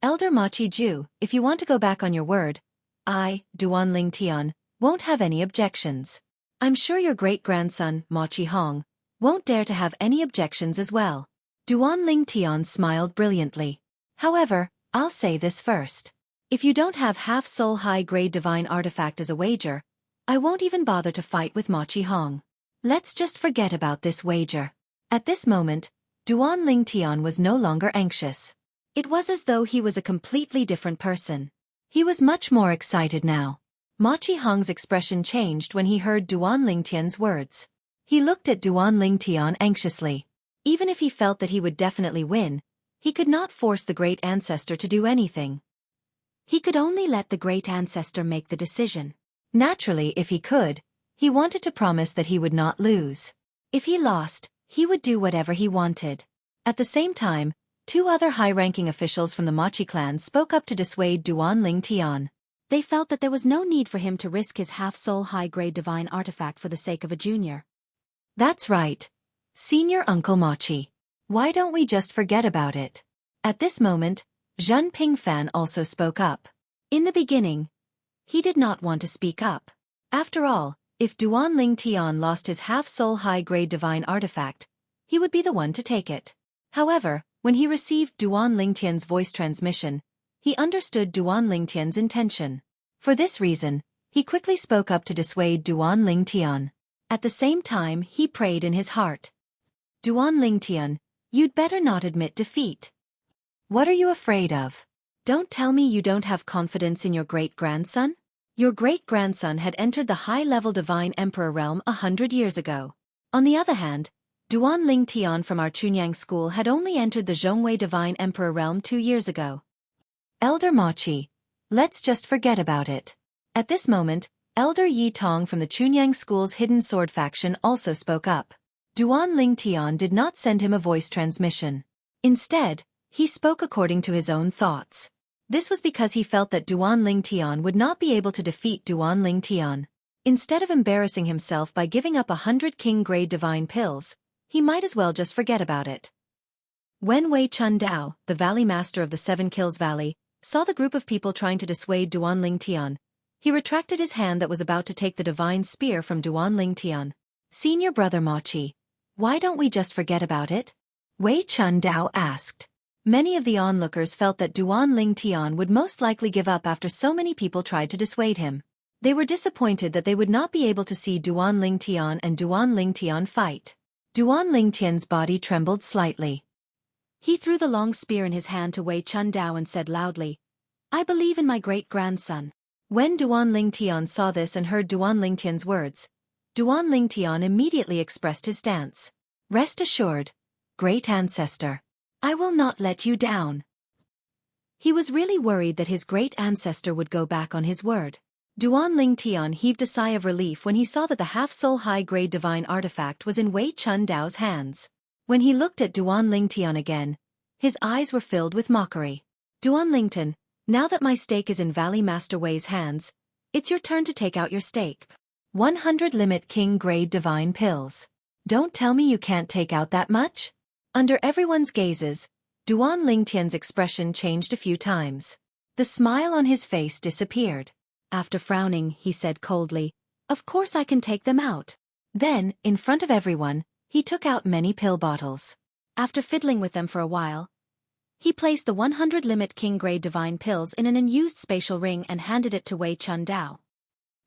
Elder Machi Ju, if you want to go back on your word, I, Duan Ling Tian, won't have any objections. I'm sure your great-grandson, Machi Hong, won't dare to have any objections as well." Duan Ling Tian smiled brilliantly. "However, I'll say this first. If you don't have half-soul high-grade divine artifact as a wager, I won't even bother to fight with Machi Hong. Let's just forget about this wager." At this moment, Duan Ling Tian was no longer anxious. It was as though he was a completely different person. He was much more excited now. Machi Hong's expression changed when he heard Duan Ling Tian's words. He looked at Duan Ling Tian anxiously. Even if he felt that he would definitely win, he could not force the great ancestor to do anything. He could only let the great ancestor make the decision. Naturally, if he could, he wanted to promise that he would not lose. If he lost, he would do whatever he wanted. At the same time, two other high-ranking officials from the Machi clan spoke up to dissuade Duan Ling Tian. They felt that there was no need for him to risk his half-soul high-grade divine artifact for the sake of a junior. "That's right. Senior Uncle Machi. Why don't we just forget about it?" At this moment, Zhen Pingfan also spoke up. In the beginning, he did not want to speak up. After all, if Duan Ling Tian lost his half-soul high-grade divine artifact, he would be the one to take it. However, when he received Duan Ling Tian's voice transmission, he understood Duan Ling Tian's intention. For this reason, he quickly spoke up to dissuade Duan Ling Tian. At the same time, he prayed in his heart. "Duan Ling Tian, you'd better not admit defeat. What are you afraid of? Don't tell me you don't have confidence in your great-grandson? Your great-grandson had entered the high-level Divine Emperor realm 100 years ago. On the other hand, Duan Ling Tian from our Chunyang school had only entered the Zhongwei Divine Emperor realm 2 years ago. Elder Machi, let's just forget about it." At this moment, Elder Yi Tong from the Chunyang school's Hidden Sword faction also spoke up. Duan Ling Tian did not send him a voice transmission. Instead, he spoke according to his own thoughts. This was because he felt that Duan Ling Tian would not be able to defeat Duan Ling Tian. Instead of embarrassing himself by giving up 100 king-grade divine pills, he might as well just forget about it. When Wei Chun Dao, the valley master of the Seven Kills Valley, saw the group of people trying to dissuade Duan Ling Tian, He retracted his hand that was about to take the divine spear from Duan Lingtian. "Senior brother Mochi, why don't we just forget about it?" Wei Chun Dao asked. Many of the onlookers felt that Duan Lingtian would most likely give up after so many people tried to dissuade him. They were disappointed that they would not be able to see Duan Lingtian and Duan Lingtian fight. Duan Lingtian's body trembled slightly. He threw the long spear in his hand to Wei Chun Dao and said loudly, "I believe in my great-grandson." When Duan Lingtian saw this and heard Duan Lingtian's words, Duan Lingtian immediately expressed his stance. "Rest assured, great ancestor, I will not let you down." He was really worried that his great ancestor would go back on his word. Duan Lingtian heaved a sigh of relief when he saw that the half-soul high-grade divine artifact was in Wei Chun Dao's hands. When he looked at Duan Lingtian again, his eyes were filled with mockery. "Duan Lingtian, now that my stake is in Valley Master Wei's hands, it's your turn to take out your stake. 100 limit king-grade divine pills. Don't tell me you can't take out that much?" Under everyone's gazes, Duan Lingtian's expression changed a few times. The smile on his face disappeared. After frowning, he said coldly, "Of course I can take them out." Then, in front of everyone, he took out many pill bottles. After fiddling with them for a while, he placed the 100 limit king-grade divine pills in an unused spatial ring and handed it to Wei Chun Dao.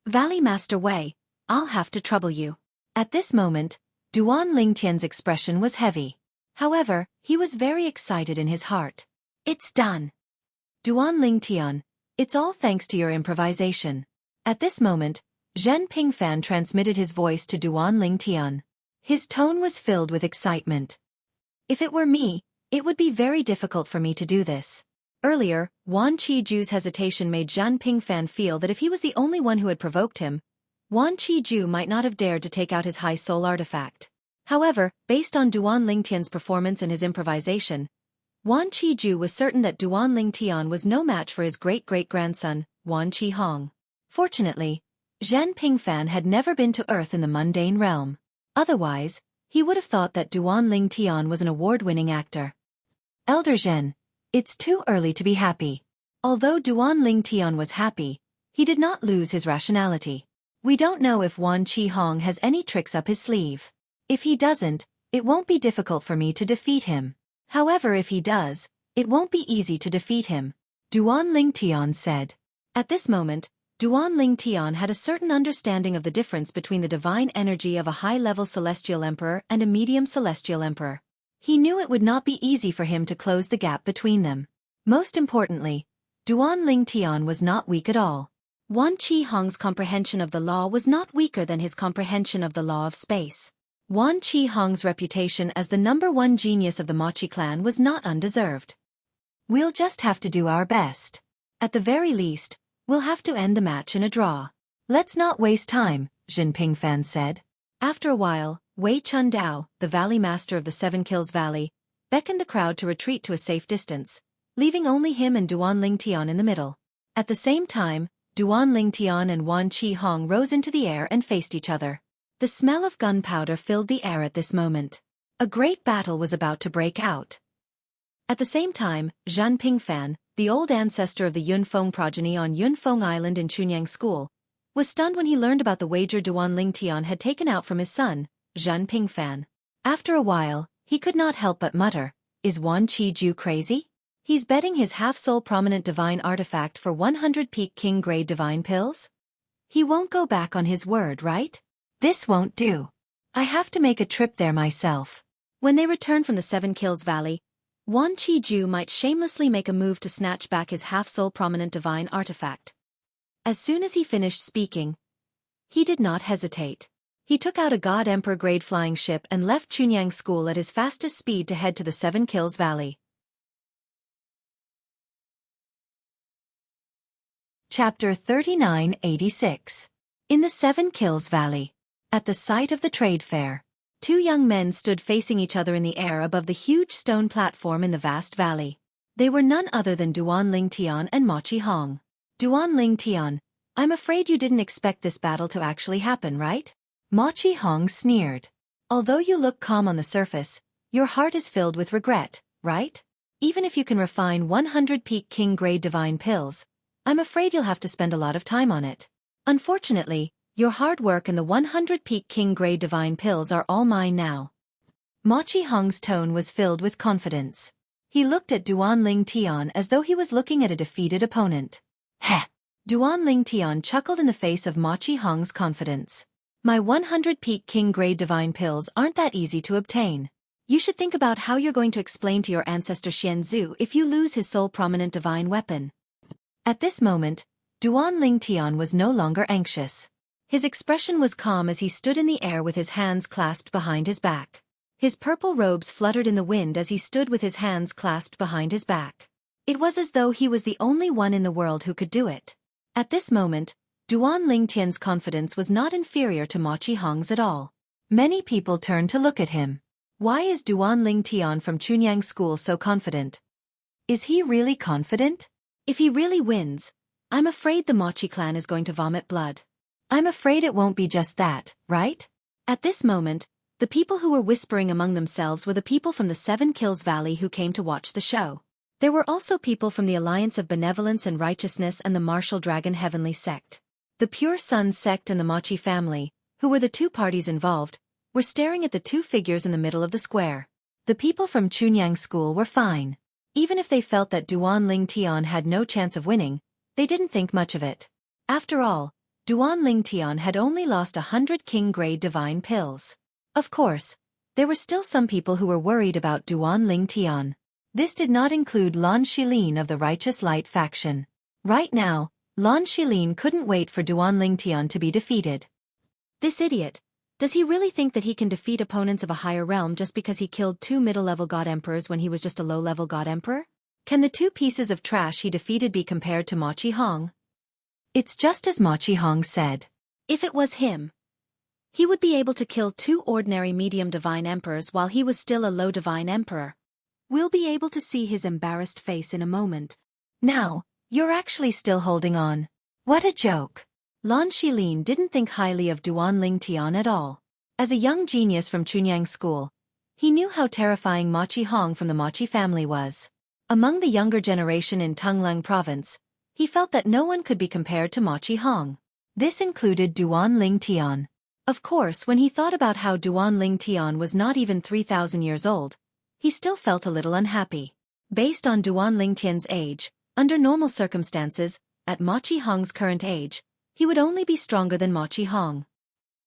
"Valley Master Wei, I'll have to trouble you." At this moment, Duan Lingtian's expression was heavy. However, he was very excited in his heart. "It's done. Duan Lingtian, it's all thanks to your improvisation." At this moment, Zhen Pingfan transmitted his voice to Duan Lingtian. His tone was filled with excitement. "If it were me, it would be very difficult for me to do this." Earlier, Wan Qiju's hesitation made Zhen Pingfan feel that if he was the only one who had provoked him, Wan Qiju might not have dared to take out his high soul artifact. However, based on Duan Lingtian's performance and his improvisation, Wan Qiju was certain that Duan Lingtian was no match for his great-great-grandson, Wan Qihong. Fortunately, Zhen Pingfan had never been to Earth in the mundane realm. Otherwise, he would have thought that Duan Lingtian was an award-winning actor. "Elder Zhen, it's too early to be happy." Although Duan Lingtian was happy, he did not lose his rationality. "We don't know if Wan Qihong has any tricks up his sleeve. If he doesn't, it won't be difficult for me to defeat him. However, if he does, it won't be easy to defeat him," Duan Lingtian said. At this moment, Duan Lingtian had a certain understanding of the difference between the divine energy of a high-level celestial emperor and a medium celestial emperor. He knew it would not be easy for him to close the gap between them. Most importantly, Duan Lingtian was not weak at all. Wan Qihong's comprehension of the law was not weaker than his comprehension of the law of space. Wan Qihong's reputation as the #1 genius of the Mochi clan was not undeserved. "We'll just have to do our best. At the very least, we'll have to end the match in a draw. Let's not waste time," Zhen Pingfan said. After a while, Wei Chun Dao, the Valley Master of the Seven Kills Valley, beckoned the crowd to retreat to a safe distance, leaving only him and Duan Lingtian in the middle. At the same time, Duan Lingtian and Wan Qihong rose into the air and faced each other. The smell of gunpowder filled the air at this moment. A great battle was about to break out. At the same time, Zhen Pingfan, the old ancestor of the Yunfeng progeny on Yunfeng Island in Chunyang School, was stunned when he learned about the wager Duan Lingtian had taken out from his son, Zhen Pingfan. After a while, he could not help but mutter, "Is Wan Qiju crazy? He's betting his half-soul prominent divine artifact for 100 peak king-grade divine pills? He won't go back on his word, right? This won't do. I have to make a trip there myself." When they returned from the Seven Kills Valley, Wan Qiju might shamelessly make a move to snatch back his half-soul prominent divine artifact. As soon as he finished speaking, he did not hesitate. He took out a God Emperor grade flying ship and left Chunyang School at his fastest speed to head to the Seven Kills Valley. Chapter 3986. In the Seven Kills Valley. At the site of the trade fair, two young men stood facing each other in the air above the huge stone platform in the vast valley. They were none other than Duan Lingtian and Mochi Hong. "Duan Lingtian, I'm afraid you didn't expect this battle to actually happen, right?" Mochi Hong sneered. "Although you look calm on the surface, your heart is filled with regret, right? Even if you can refine 100 peak king-grade divine pills, I'm afraid you'll have to spend a lot of time on it. Unfortunately, your hard work and the 100 peak king grade divine pills are all mine now. Ma Qihong's tone was filled with confidence. He looked at Duan Ling Tian as though he was looking at a defeated opponent. Heh! Duan Ling Tian chuckled in the face of Ma Qihong's confidence. My 100 peak king grade divine pills aren't that easy to obtain. You should think about how you're going to explain to your ancestor Xian Zhu if you lose his sole prominent divine weapon. At this moment, Duan Ling Tian was no longer anxious. His expression was calm as he stood in the air with his hands clasped behind his back. His purple robes fluttered in the wind as he stood with his hands clasped behind his back. It was as though he was the only one in the world who could do it. At this moment, Duan Ling Tian's confidence was not inferior to Ma Qihong's at all. Many people turned to look at him. Why is Duan Ling Tian from Chunyang School so confident? Is he really confident? If he really wins, I'm afraid the Mochi clan is going to vomit blood. I'm afraid it won't be just that, right? At this moment, the people who were whispering among themselves were the people from the 7 Kills Valley who came to watch the show. There were also people from the Alliance of Benevolence and Righteousness and the Martial Dragon Heavenly Sect. The Pure Sun Sect and the Mochi family, who were the two parties involved, were staring at the two figures in the middle of the square. The people from Chunyang School were fine. Even if they felt that Duan Ling Tian had no chance of winning, they didn't think much of it. After all, Duan Ling Tian had only lost 100 king-grade divine pills. Of course, there were still some people who were worried about Duan Ling Tian. This did not include Lan Shilin of the Righteous Light faction. Right now, Lan Shilin couldn't wait for Duan Ling Tian to be defeated. This idiot, does he really think that he can defeat opponents of a higher realm just because he killed 2 middle-level god emperors when he was just a low-level god emperor? Can the 2 pieces of trash he defeated be compared to Ma Qihong? It's just as Ma Qihong said. If it was him, he would be able to kill 2 ordinary medium divine emperors while he was still a low divine emperor. We'll be able to see his embarrassed face in a moment. Now, you're actually still holding on. What a joke. Lan Shilin didn't think highly of Duan Ling Tian at all. As a young genius from Chunyang School, he knew how terrifying Ma Qihong from the Mochi family was. Among the younger generation in Tonglang province, he felt that no one could be compared to Ma Qihong. This included Duan Ling Tian. Of course, when he thought about how Duan Ling Tian was not even 3,000 years old, he still felt a little unhappy. Based on Duan Ling Tian's age, under normal circumstances, at Ma Qihong's current age, he would only be stronger than Ma Qihong.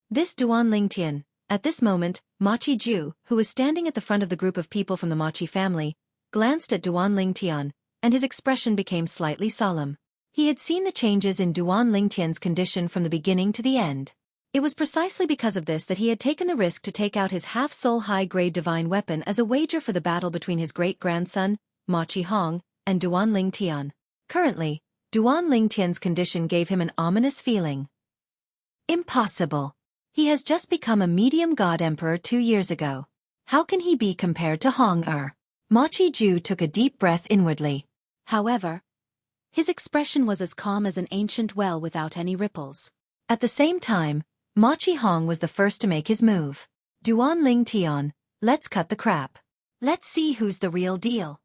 This Duan Ling Tian, at this moment, Ma Qiju, who was standing at the front of the group of people from the Mochi family, glanced at Duan Ling Tian, and his expression became slightly solemn. He had seen the changes in Duan Ling Tian's condition from the beginning to the end. It was precisely because of this that he had taken the risk to take out his half-soul high-grade divine weapon as a wager for the battle between his great-grandson, Ma Qihong, and Duan Ling Tian. Currently, Duan Ling Tian's condition gave him an ominous feeling. Impossible. He has just become a medium god emperor 2 years ago. How can he be compared to Hong-er? Ma Qiju took a deep breath inwardly. However, his expression was as calm as an ancient well without any ripples. At the same time, Ma Qihong was the first to make his move. Duan Ling Tian, let's cut the crap. Let's see who's the real deal.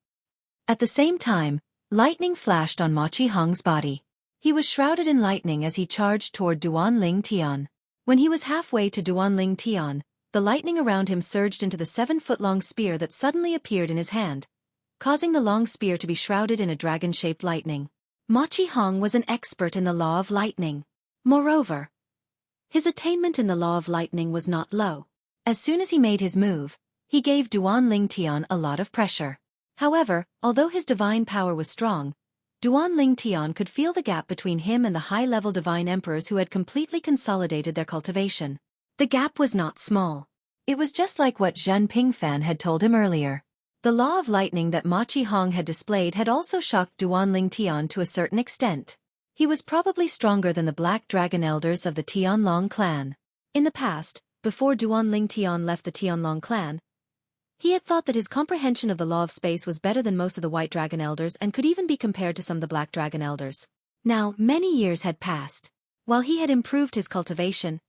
At the same time, lightning flashed on Ma Qihong's body. He was shrouded in lightning as he charged toward Duan Ling Tian. When he was halfway to Duan Ling Tian, the lightning around him surged into the 7-foot-long spear that suddenly appeared in his hand, causing the long spear to be shrouded in a dragon-shaped lightning. Ma Qihong was an expert in the law of lightning. Moreover, his attainment in the law of lightning was not low. As soon as he made his move, he gave Duan Ling Tian a lot of pressure. However, although his divine power was strong, Duan Ling Tian could feel the gap between him and the high-level divine emperors who had completely consolidated their cultivation. The gap was not small. It was just like what Zhen Pingfan had told him earlier. The law of lightning that Ma Qihong had displayed had also shocked Duan Ling Tian to a certain extent. He was probably stronger than the Black Dragon Elders of the Tianlong clan. In the past, before Duan Ling Tian left the Tianlong clan, he had thought that his comprehension of the law of space was better than most of the White Dragon Elders and could even be compared to some of the Black Dragon Elders. Now, many years had passed. While he had improved his cultivation,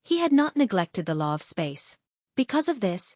he had not neglected the law of space. Because of this,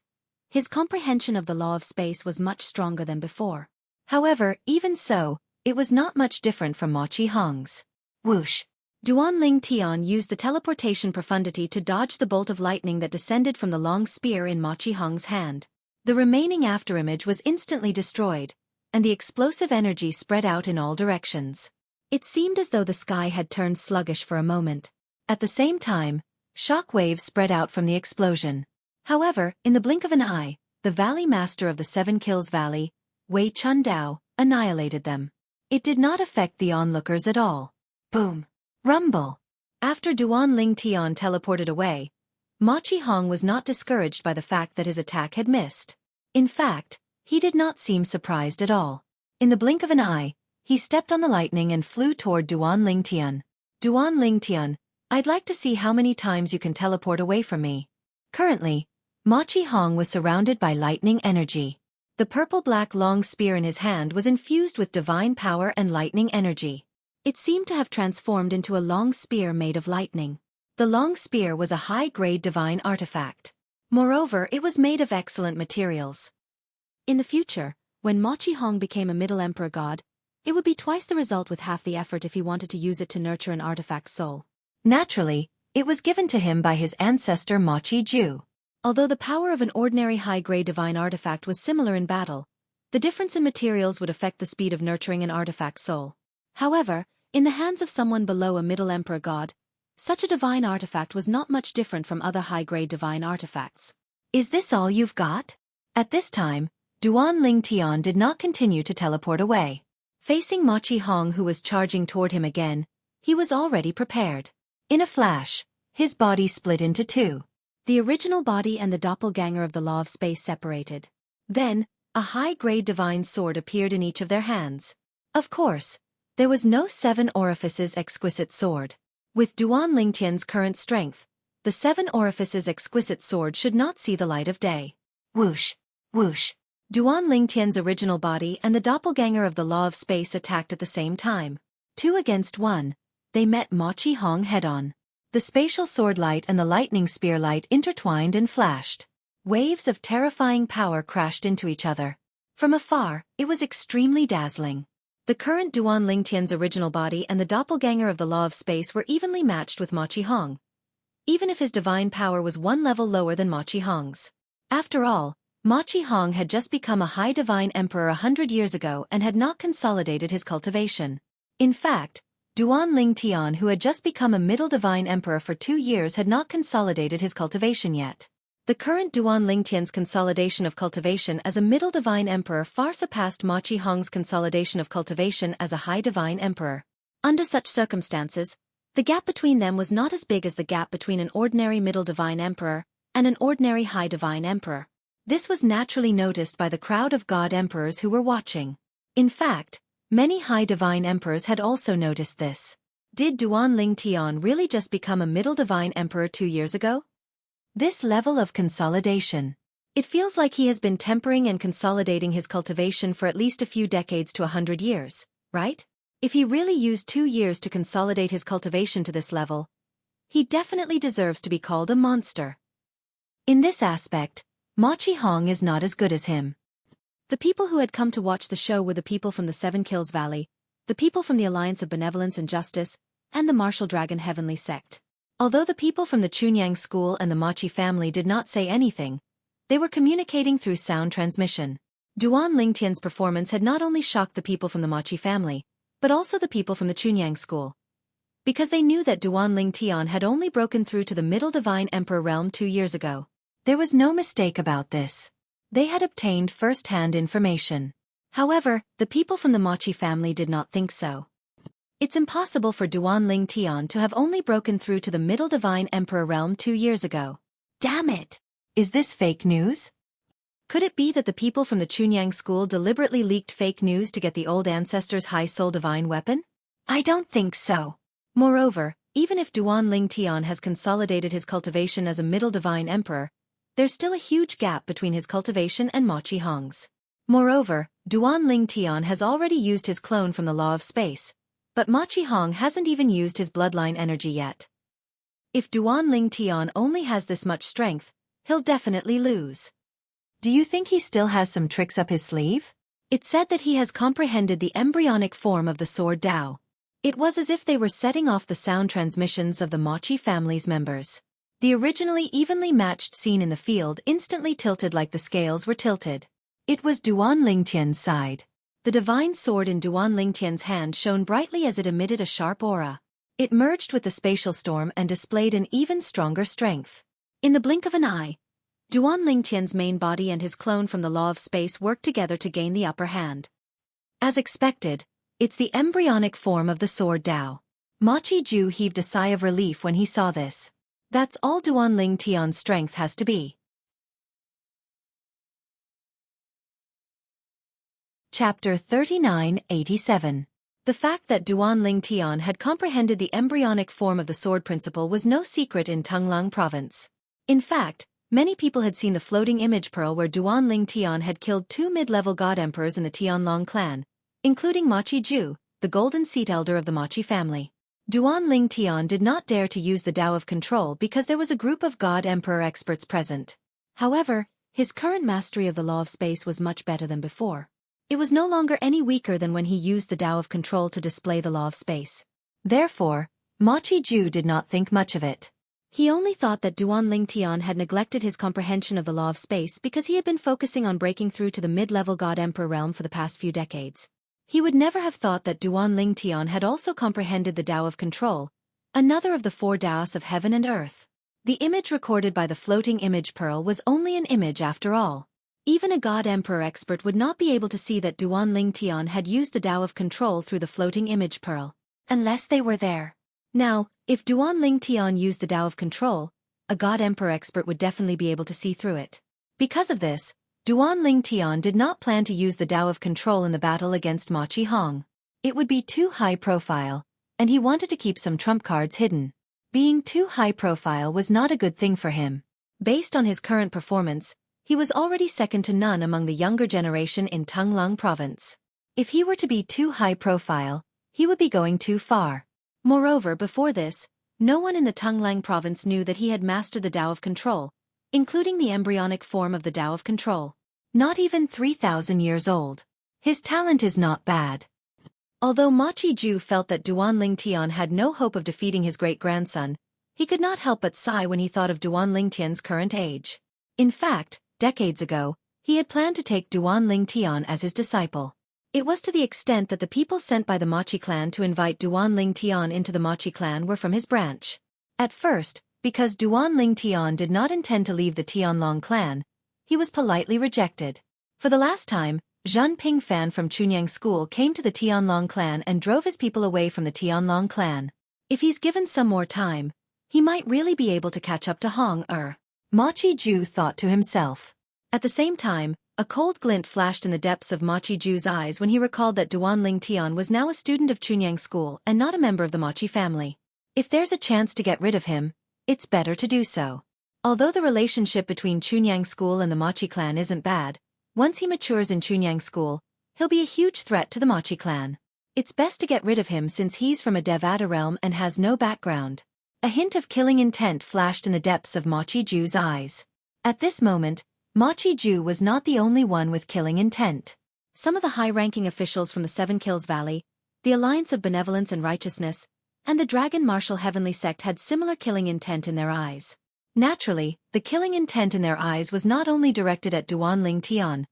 his comprehension of the law of space was much stronger than before. However, even so, It was not much different from Ma Qihong's. Whoosh! Duanling Tian used the teleportation profundity to dodge the bolt of lightning that descended from the long spear in Ma Qihong's hand. The remaining afterimage was instantly destroyed, and the explosive energy spread out in all directions. It seemed as though the sky had turned sluggish for a moment. At the same time, shock waves spread out from the explosion. However, in the blink of an eye, the Valley Master of the Seven Kills Valley, Wei Chundao, annihilated them. It did not affect the onlookers at all. Boom! Rumble! After Duanling Tian teleported away, Ma Qihong was not discouraged by the fact that his attack had missed. In fact, he did not seem surprised at all. In the blink of an eye, he stepped on the lightning and flew toward Duanling Tian. Duanling Tian, I'd like to see how many times you can teleport away from me. Currently, Ma Qihong was surrounded by lightning energy. The purple-black long spear in his hand was infused with divine power and lightning energy. It seemed to have transformed into a long spear made of lightning. The long spear was a high-grade divine artifact. Moreover, it was made of excellent materials. In the future, when Ma Qihong became a Middle Emperor god, it would be twice the result with half the effort if he wanted to use it to nurture an artifact's soul. Naturally, it was given to him by his ancestor Ma Qiju. Although the power of an ordinary high-grade divine artifact was similar in battle, the difference in materials would affect the speed of nurturing an artifact's soul. However, in the hands of someone below a Middle Emperor god, such a divine artifact was not much different from other high-grade divine artifacts. Is this all you've got? At this time, Duanling Tian did not continue to teleport away. Facing Ma Qihong, who was charging toward him again, he was already prepared. In a flash, his body split into two. The original body and the doppelganger of the law of space separated. Then, a high-grade divine sword appeared in each of their hands. Of course, there was no seven orifices exquisite sword. With Duanling Tian's current strength, the seven orifices exquisite sword should not see the light of day. Whoosh! Whoosh! Duanling Tian's original body and the doppelganger of the law of space attacked at the same time. 2 against 1, they met Ma Qihong head-on. The spatial sword light and the lightning spear light intertwined and flashed. Waves of terrifying power crashed into each other. From afar, it was extremely dazzling. The current Duanling Tian's original body and the doppelganger of the law of space were evenly matched with Ma Qihong, even if his divine power was one level lower than Ma Qihong's. After all, Ma Qihong had just become a high divine emperor 100 years ago and had not consolidated his cultivation. In fact, Duanling Tian, who had just become a middle divine emperor for 2 years, had not consolidated his cultivation yet. The current Duanling Tian's consolidation of cultivation as a middle divine emperor far surpassed Ma Qihong's consolidation of cultivation as a high divine emperor. Under such circumstances, the gap between them was not as big as the gap between an ordinary middle divine emperor and an ordinary high divine emperor. This was naturally noticed by the crowd of god emperors who were watching. In fact, many high divine emperors had also noticed this. Did Duanling Tian really just become a middle divine emperor 2 years ago? This level of consolidation. It feels like he has been tempering and consolidating his cultivation for at least a few decades to 100 years, right? If he really used 2 years to consolidate his cultivation to this level, he definitely deserves to be called a monster. In this aspect, Ma Qihong is not as good as him. The people who had come to watch the show were the people from the Seven Kills Valley, the people from the Alliance of Benevolence and Justice, and the Martial Dragon Heavenly Sect. Although the people from the Chunyang School and the Machi family did not say anything, they were communicating through sound transmission. Duanling Tian's performance had not only shocked the people from the Machi family, but also the people from the Chunyang School. Because they knew that Duanling Tian had only broken through to the Middle Divine Emperor realm 2 years ago. There was no mistake about this. They had obtained first-hand information. However, the people from the Machi family did not think so. It's impossible for Duanling Tian to have only broken through to the Middle Divine Emperor realm 2 years ago. Damn it! Is this fake news? Could it be that the people from the Chunyang School deliberately leaked fake news to get the old ancestor's high soul divine weapon? I don't think so. Moreover, even if Duanling Tian has consolidated his cultivation as a Middle Divine Emperor, there's still a huge gap between his cultivation and Ma Qihong's. Moreover, Duanling Tian has already used his clone from the Law of Space, but Ma Qihong hasn't even used his bloodline energy yet. If Duanling Tian only has this much strength, he'll definitely lose. Do you think he still has some tricks up his sleeve? It said that he has comprehended the embryonic form of the sword Dao. It was as if they were setting off the sound transmissions of the Machi family's members. The originally evenly matched scene in the field instantly tilted like the scales were tilted. It was Duan Lingtian's side. The divine sword in Duan Lingtian's hand shone brightly as it emitted a sharp aura. It merged with the spatial storm and displayed an even stronger strength. In the blink of an eye, Duan Lingtian's main body and his clone from the law of space worked together to gain the upper hand. As expected, it's the embryonic form of the sword Dao. Machi Ju heaved a sigh of relief when he saw this. That's all Duan Lingtian's strength has to be. Chapter 39-87. The fact that Duan Lingtian had comprehended the embryonic form of the sword principle was no secret in Tonglang province. In fact, many people had seen the floating image pearl where Duan Lingtian had killed 2 mid-level god emperors in the Tianlong clan, including Machi Ju, the golden seat elder of the Machi family. Duan Lingtian did not dare to use the Tao of Control because there was a group of god emperor experts present. However, his current mastery of the law of space was much better than before. It was no longer any weaker than when he used the Tao of Control to display the law of space. Therefore, Machi Ju did not think much of it. He only thought that Duan Lingtian had neglected his comprehension of the law of space because he had been focusing on breaking through to the mid-level god emperor realm for the past few decades. He would never have thought that Duan Lingtian had also comprehended the Tao of Control, another of the 4 Taos of heaven and earth. The image recorded by the floating image pearl was only an image after all. Even a god emperor expert would not be able to see that Duan Lingtian had used the Tao of Control through the floating image pearl, unless they were there. Now, if Duan Lingtian used the Tao of Control, a god emperor expert would definitely be able to see through it. Because of this, Duan Lingtian did not plan to use the Tao of Control in the battle against Ma Qihong. It would be too high profile, and he wanted to keep some trump cards hidden. Being too high profile was not a good thing for him. Based on his current performance, he was already second to none among the younger generation in Tonglang province. If he were to be too high profile, he would be going too far. Moreover, before this, no one in the Tonglang province knew that he had mastered the Tao of Control, including the embryonic form of the Tao of Control. Not even 3,000 years old. His talent is not bad. Although Machi Ju felt that Duan Lingtian had no hope of defeating his great-grandson, he could not help but sigh when he thought of Duan Lingtian's current age. In fact, decades ago, he had planned to take Duan Lingtian as his disciple. It was to the extent that the people sent by the Machi clan to invite Duan Lingtian into the Machi clan were from his branch. At first, because Duan Lingtian did not intend to leave the Tianlong clan, he was politely rejected. For the last time, Zhan Pingfan from Chunyang School came to the Tianlong clan and drove his people away from the Tianlong clan. If he's given some more time, he might really be able to catch up to Hong-er. Machi Ju thought to himself. At the same time, a cold glint flashed in the depths of Machi Ju's eyes when he recalled that Duan Lingtian was now a student of Chunyang School and not a member of the Machi family. If there's a chance to get rid of him, it's better to do so. Although the relationship between Chunyang School and the Machi clan isn't bad, once he matures in Chunyang School, he'll be a huge threat to the Machi clan. It's best to get rid of him since he's from a Devata realm and has no background. A hint of killing intent flashed in the depths of Machi Ju's eyes. At this moment, Machi Ju was not the only one with killing intent. Some of the high-ranking officials from the Seven Kills Valley, the Alliance of Benevolence and Righteousness, and the Dragon Martial Heavenly Sect had similar killing intent in their eyes. Naturally, the killing intent in their eyes was not only directed at Duan Lingtian,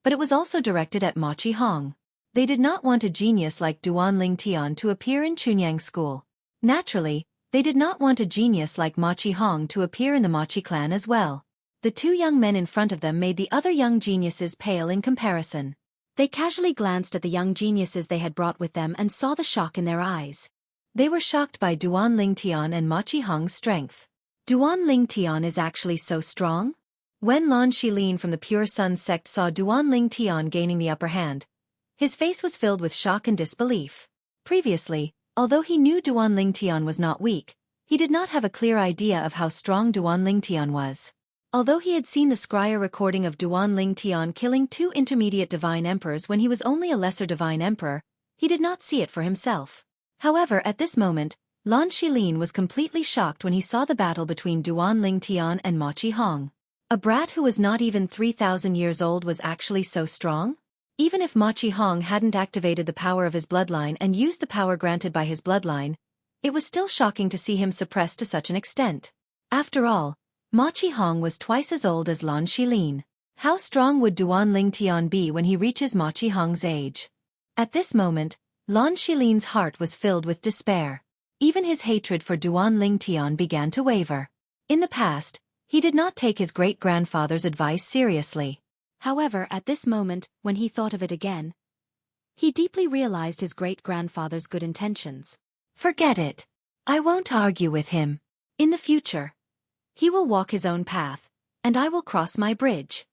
but it was also directed at Ma Qihong. They did not want a genius like Duan Lingtian to appear in Chunyang School. Naturally, they did not want a genius like Ma Qihong to appear in the Machi clan as well. The 2 young men in front of them made the other young geniuses pale in comparison. They casually glanced at the young geniuses they had brought with them and saw the shock in their eyes. They were shocked by Duan Lingtian and Ma Qihong's strength. Duan Lingtian is actually so strong? When Lan Shilin from the Pure Sun sect saw Duan Lingtian gaining the upper hand, his face was filled with shock and disbelief. Previously, although he knew Duan Lingtian was not weak, he did not have a clear idea of how strong Duan Lingtian was. Although he had seen the scryer recording of Duan Lingtian killing 2 intermediate divine emperors when he was only a lesser divine emperor, he did not see it for himself. However, at this moment, Lan Shilin was completely shocked when he saw the battle between Duan Lingtian and Ma Qihong. A brat who was not even 3,000 years old was actually so strong? Even if Ma Qihong hadn't activated the power of his bloodline and used the power granted by his bloodline, it was still shocking to see him suppressed to such an extent. After all, Ma Qihong was twice as old as Lan Xilin. How strong would Duan Lingtian be when he reaches Ma Qihong's age? At this moment, Lan Xilin's heart was filled with despair. Even his hatred for Duan Lingtian began to waver. In the past, he did not take his great-grandfather's advice seriously. However, at this moment, when he thought of it again, he deeply realized his great-grandfather's good intentions. Forget it. I won't argue with him. In the future, he will walk his own path, and I will cross my bridge.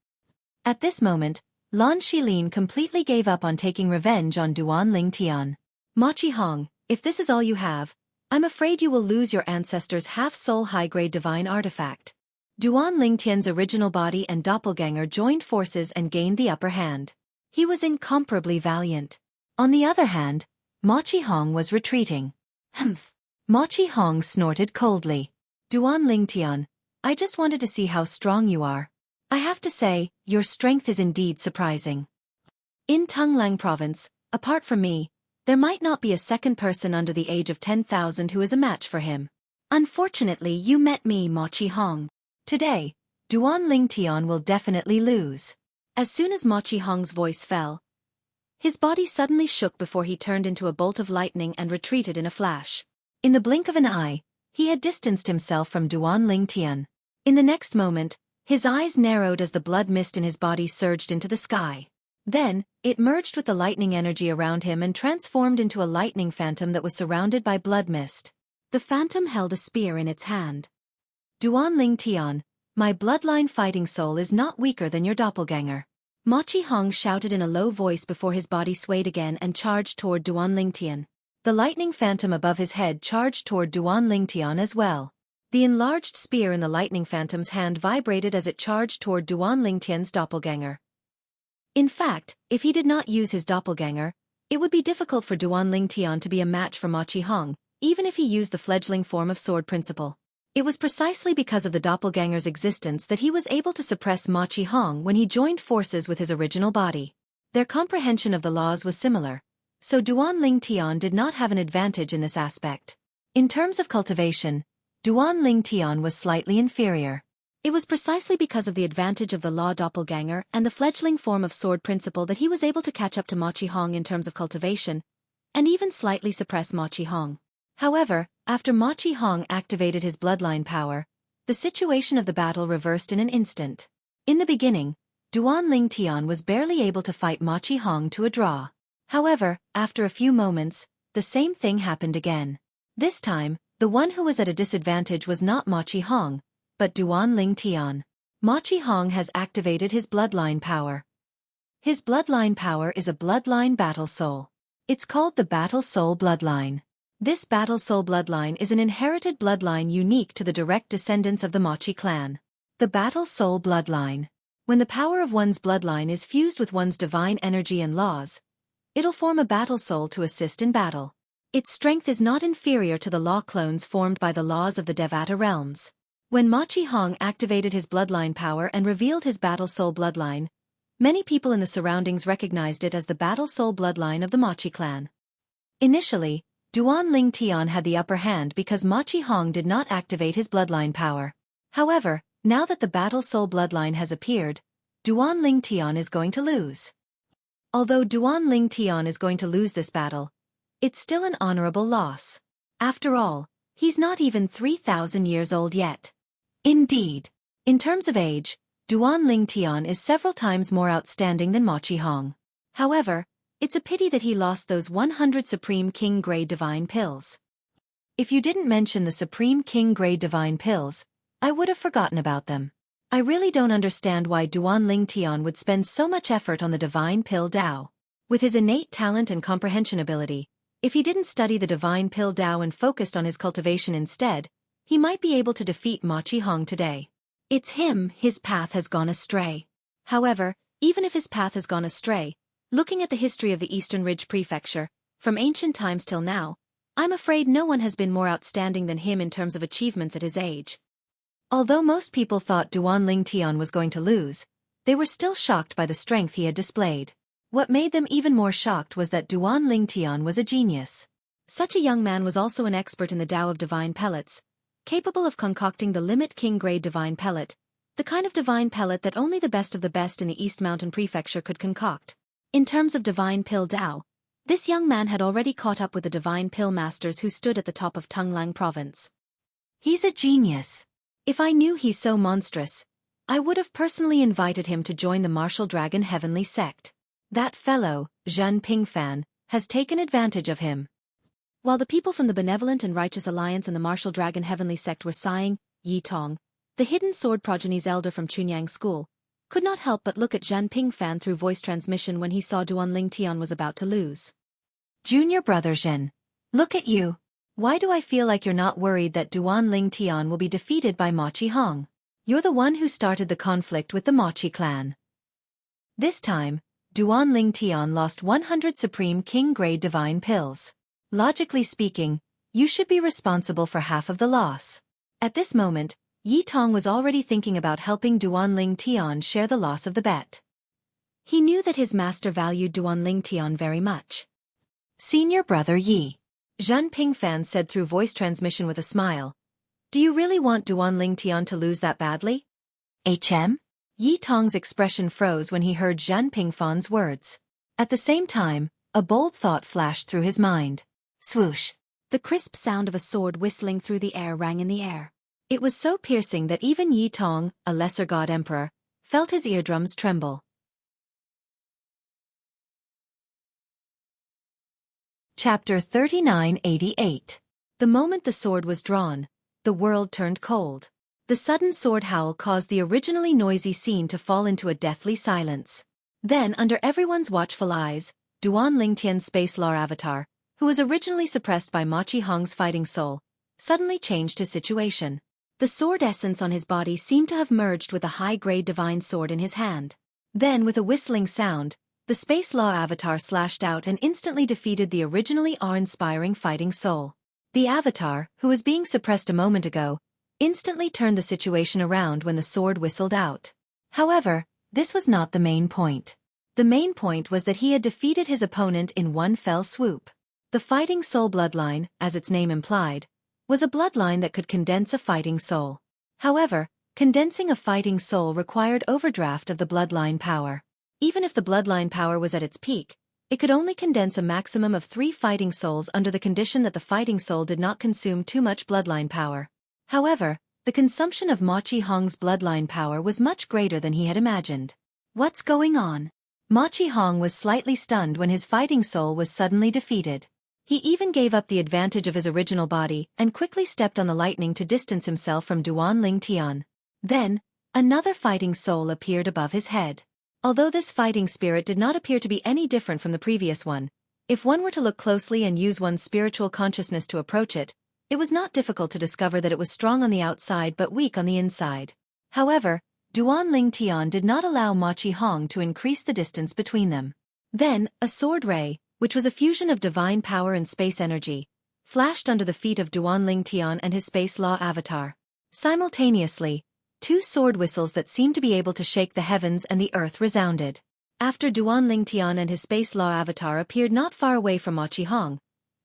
At this moment, Lan Xilin completely gave up on taking revenge on Duan Lingtian. Ma Qihong, if this is all you have, I'm afraid you will lose your ancestor's half-soul high-grade divine artifact. Duan Lingtian's original body and doppelganger joined forces and gained the upper hand. He was incomparably valiant. On the other hand, Ma Qihong was retreating. Humph. Ma Qihong snorted coldly. Duan Lingtian, I just wanted to see how strong you are. I have to say, your strength is indeed surprising. In Tunglang province, apart from me, there might not be a second person under the age of 10,000 who is a match for him. Unfortunately, you met me, Ma Qihong. Today, Duan Lingtian will definitely lose. As soon as Ma Qihong's voice fell, his body suddenly shook before he turned into a bolt of lightning and retreated in a flash. In the blink of an eye, he had distanced himself from Duan Lingtian. In the next moment, his eyes narrowed as the blood mist in his body surged into the sky. Then, it merged with the lightning energy around him and transformed into a lightning phantom that was surrounded by blood mist. The phantom held a spear in its hand. Duan Lingtian, my bloodline fighting soul is not weaker than your doppelganger. Ma Qihong shouted in a low voice before his body swayed again and charged toward Duan Lingtian. The lightning phantom above his head charged toward Duan Lingtian as well. The enlarged spear in the lightning phantom's hand vibrated as it charged toward Duan Lingtian's doppelganger. In fact, if he did not use his doppelganger, it would be difficult for Duan Lingtian to be a match for Ma Qihong, even if he used the fledgling form of sword principle. It was precisely because of the doppelganger's existence that he was able to suppress Ma Qihong when he joined forces with his original body. Their comprehension of the laws was similar, so Duan Lingtian did not have an advantage in this aspect. In terms of cultivation, Duan Lingtian was slightly inferior. It was precisely because of the advantage of the law doppelganger and the fledgling form of sword principle that he was able to catch up to Ma Qihong in terms of cultivation, and even slightly suppress Ma Qihong. However, after Ma Qihong activated his bloodline power, the situation of the battle reversed in an instant. In the beginning, Duan Lingtian was barely able to fight Ma Qihong to a draw. However, after a few moments, the same thing happened again. This time, the one who was at a disadvantage was not Ma Qihong, but Duan Lingtian. Ma Qihong has activated his bloodline power. His bloodline power is a bloodline battle soul. It's called the Battle Soul Bloodline. This Battle Soul Bloodline is an inherited bloodline unique to the direct descendants of the Machi clan. The Battle Soul Bloodline. When the power of one's bloodline is fused with one's divine energy and laws, it'll form a battle soul to assist in battle. Its strength is not inferior to the law clones formed by the laws of the Devata realms. When Ma Qihong activated his bloodline power and revealed his Battle Soul Bloodline, many people in the surroundings recognized it as the Battle Soul Bloodline of the Machi clan. Initially, Duan Lingtian had the upper hand because Ma Qihong did not activate his bloodline power. However, now that the Battle Soul Bloodline has appeared, Duan Lingtian is going to lose. Although Duan Lingtian is going to lose this battle, it's still an honorable loss. After all, he's not even 3,000 years old yet. Indeed. In terms of age, Duan Lingtian is several times more outstanding than Ma Qihong. However, it's a pity that he lost those 100 Supreme King Grade Divine Pills. If you didn't mention the Supreme King Grade Divine Pills, I would have forgotten about them. I really don't understand why Duan Lingtian would spend so much effort on the Divine Pill Dao. With his innate talent and comprehension ability, if he didn't study the Divine Pill Dao and focused on his cultivation instead, he might be able to defeat Ma Qihong today. It's him, his path has gone astray. However, even if his path has gone astray, looking at the history of the Eastern Ridge Prefecture, from ancient times till now, I'm afraid no one has been more outstanding than him in terms of achievements at his age. Although most people thought Duan Lingtian was going to lose, they were still shocked by the strength he had displayed. What made them even more shocked was that Duan Lingtian was a genius. Such a young man was also an expert in the Tao of divine pellets, capable of concocting the limit king-grade divine pellet, the kind of divine pellet that only the best of the best in the East Mountain Prefecture could concoct. In terms of divine pill Tao, this young man had already caught up with the divine pill masters who stood at the top of Tunglang province. He's a genius. If I knew he's so monstrous, I would have personally invited him to join the Martial Dragon Heavenly Sect. That fellow, Zhen Pingfan, has taken advantage of him. While the people from the Benevolent and Righteous Alliance and the Martial Dragon Heavenly Sect were sighing, Yi Tong, the hidden sword progeny's elder from Chunyang School, could not help but look at Zhen Pingfan through voice transmission when he saw Duan Lingtian was about to lose. Junior brother Zhen, look at you. Why do I feel like you're not worried that Duan Lingtian will be defeated by Mochi Hong? You're the one who started the conflict with the Mochi clan. This time, Duan Lingtian lost 100 Supreme King-grade divine pills. Logically speaking, you should be responsible for half of the loss. At this moment, Yi Tong was already thinking about helping Duan Lingtian share the loss of the bet. He knew that his master valued Duan Lingtian very much. Senior brother Yi, Zhen Pingfan said through voice transmission with a smile. Do you really want Duan Lingtian to lose that badly? HM? Yi Tong's expression froze when he heard Zhen Pingfan's words. At the same time, a bold thought flashed through his mind. Swoosh. The crisp sound of a sword whistling through the air rang in the air. It was so piercing that even Yi Tong, a lesser god emperor, felt his eardrums tremble. Chapter 3988. The moment the sword was drawn, the world turned cold. The sudden sword howl caused the originally noisy scene to fall into a deathly silence. Then, under everyone's watchful eyes, Duan Lingtian's space lore avatar, who was originally suppressed by Mochi Hong's fighting soul, suddenly changed his situation. The sword essence on his body seemed to have merged with a high-grade divine sword in his hand. Then, with a whistling sound, the space law avatar slashed out and instantly defeated the originally awe-inspiring fighting soul. The avatar, who was being suppressed a moment ago, instantly turned the situation around when the sword whistled out. However, this was not the main point. The main point was that he had defeated his opponent in one fell swoop. The fighting soul bloodline, as its name implied, was a bloodline that could condense a fighting soul. However, condensing a fighting soul required overdraft of the bloodline power. Even if the bloodline power was at its peak, it could only condense a maximum of 3 fighting souls under the condition that the fighting soul did not consume too much bloodline power. However, the consumption of Mochi Hong's bloodline power was much greater than he had imagined. What's going on? Mochi Hong was slightly stunned when his fighting soul was suddenly defeated. He even gave up the advantage of his original body and quickly stepped on the lightning to distance himself from Duan Lingtian. Then, another fighting soul appeared above his head. Although this fighting spirit did not appear to be any different from the previous one, if one were to look closely and use one's spiritual consciousness to approach it, it was not difficult to discover that it was strong on the outside but weak on the inside. However, Duan Lingtian did not allow Mochi Hong to increase the distance between them. Then, a sword ray, which was a fusion of divine power and space energy, flashed under the feet of Duan Lingtian and his space law avatar. Simultaneously, 2 sword whistles that seemed to be able to shake the heavens and the earth resounded. After Duan Lingtian and his space law avatar appeared not far away from Mochi Hong,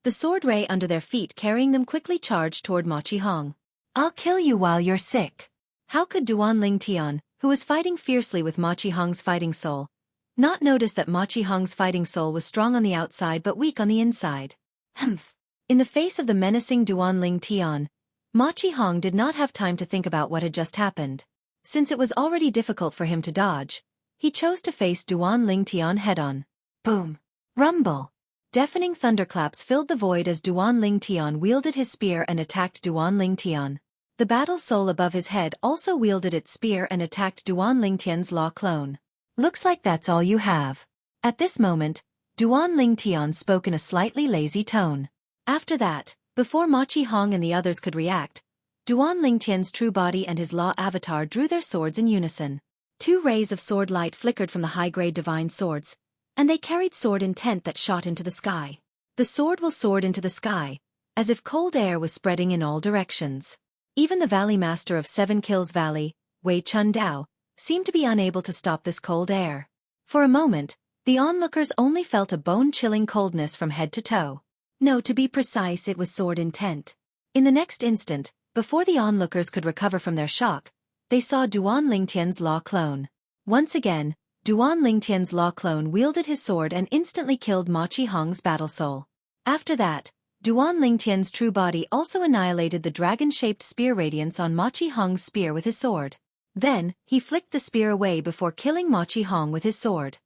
the sword ray under their feet carrying them quickly charged toward Mochi Hong. I'll kill you while you're sick. How could Duan Lingtian, who was fighting fiercely with Mochi Hong's fighting soul, not notice that Mochi Hong's fighting soul was strong on the outside but weak on the inside? Humph. In the face of the menacing Duan Lingtian, Mochi Hong did not have time to think about what had just happened. Since it was already difficult for him to dodge, he chose to face Duan Lingtian head-on. Boom. Rumble. Deafening thunderclaps filled the void as Duan Lingtian wielded his spear and attacked Duan Lingtian. The battle soul above his head also wielded its spear and attacked Duan Lingtian's law clone. Looks like that's all you have. At this moment, Duan Lingtian spoke in a slightly lazy tone. After that, before Mochi Hong and the others could react, Duan Lingtian's true body and his law avatar drew their swords in unison. 2 rays of sword light flickered from the high-grade divine swords, and they carried sword intent that shot into the sky. The sword will soared into the sky, as if cold air was spreading in all directions. Even the Valley Master of 7 Kills Valley, Wei Chun Dao, seemed to be unable to stop this cold air. For a moment, The onlookers only felt a bone-chilling coldness from head to toe. No, to be precise, it was sword intent. In the next instant, before the onlookers could recover from their shock, they saw Duan Lingtian's law clone. Once again, Duan Lingtian's law clone wielded his sword and instantly killed Ma Qihong's battle soul. After that, Duan Lingtian's true body also annihilated the dragon-shaped spear radiance on Ma Qihong's spear with his sword. Then, he flicked the spear away before killing Ma Qihong with his sword.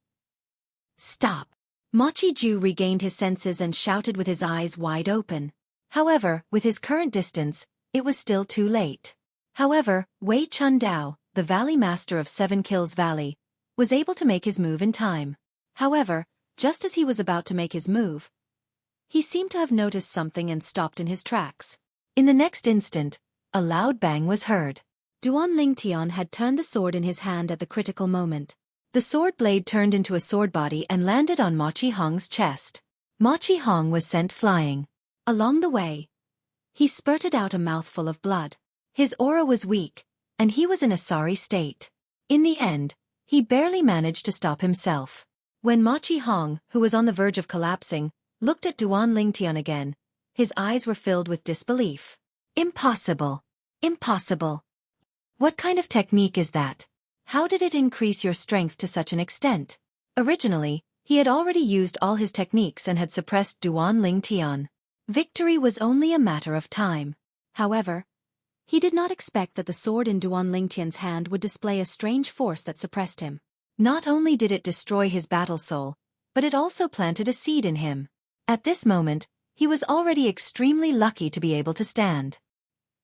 Stop! Ma Qiju regained his senses and shouted with his eyes wide open. However, with his current distance, it was still too late. However, Wei Chundao, the Valley Master of 7 Kills Valley, was able to make his move in time. However, just as he was about to make his move, he seemed to have noticed something and stopped in his tracks. In the next instant, a loud bang was heard. Duan Lingtian had turned the sword in his hand at the critical moment. The sword blade turned into a sword body and landed on Ma Qihong's chest. Ma Qihong was sent flying. Along the way, he spurted out a mouthful of blood. His aura was weak, and he was in a sorry state. In the end, he barely managed to stop himself. When Ma Qihong, who was on the verge of collapsing, looked at Duan Lingtian again, his eyes were filled with disbelief. Impossible! Impossible! What kind of technique is that? How did it increase your strength to such an extent? Originally, he had already used all his techniques and had suppressed Duan Lingtian. Victory was only a matter of time. However, he did not expect that the sword in Duan Lingtian's hand would display a strange force that suppressed him. Not only did it destroy his battle soul, but it also planted a seed in him. At this moment, he was already extremely lucky to be able to stand.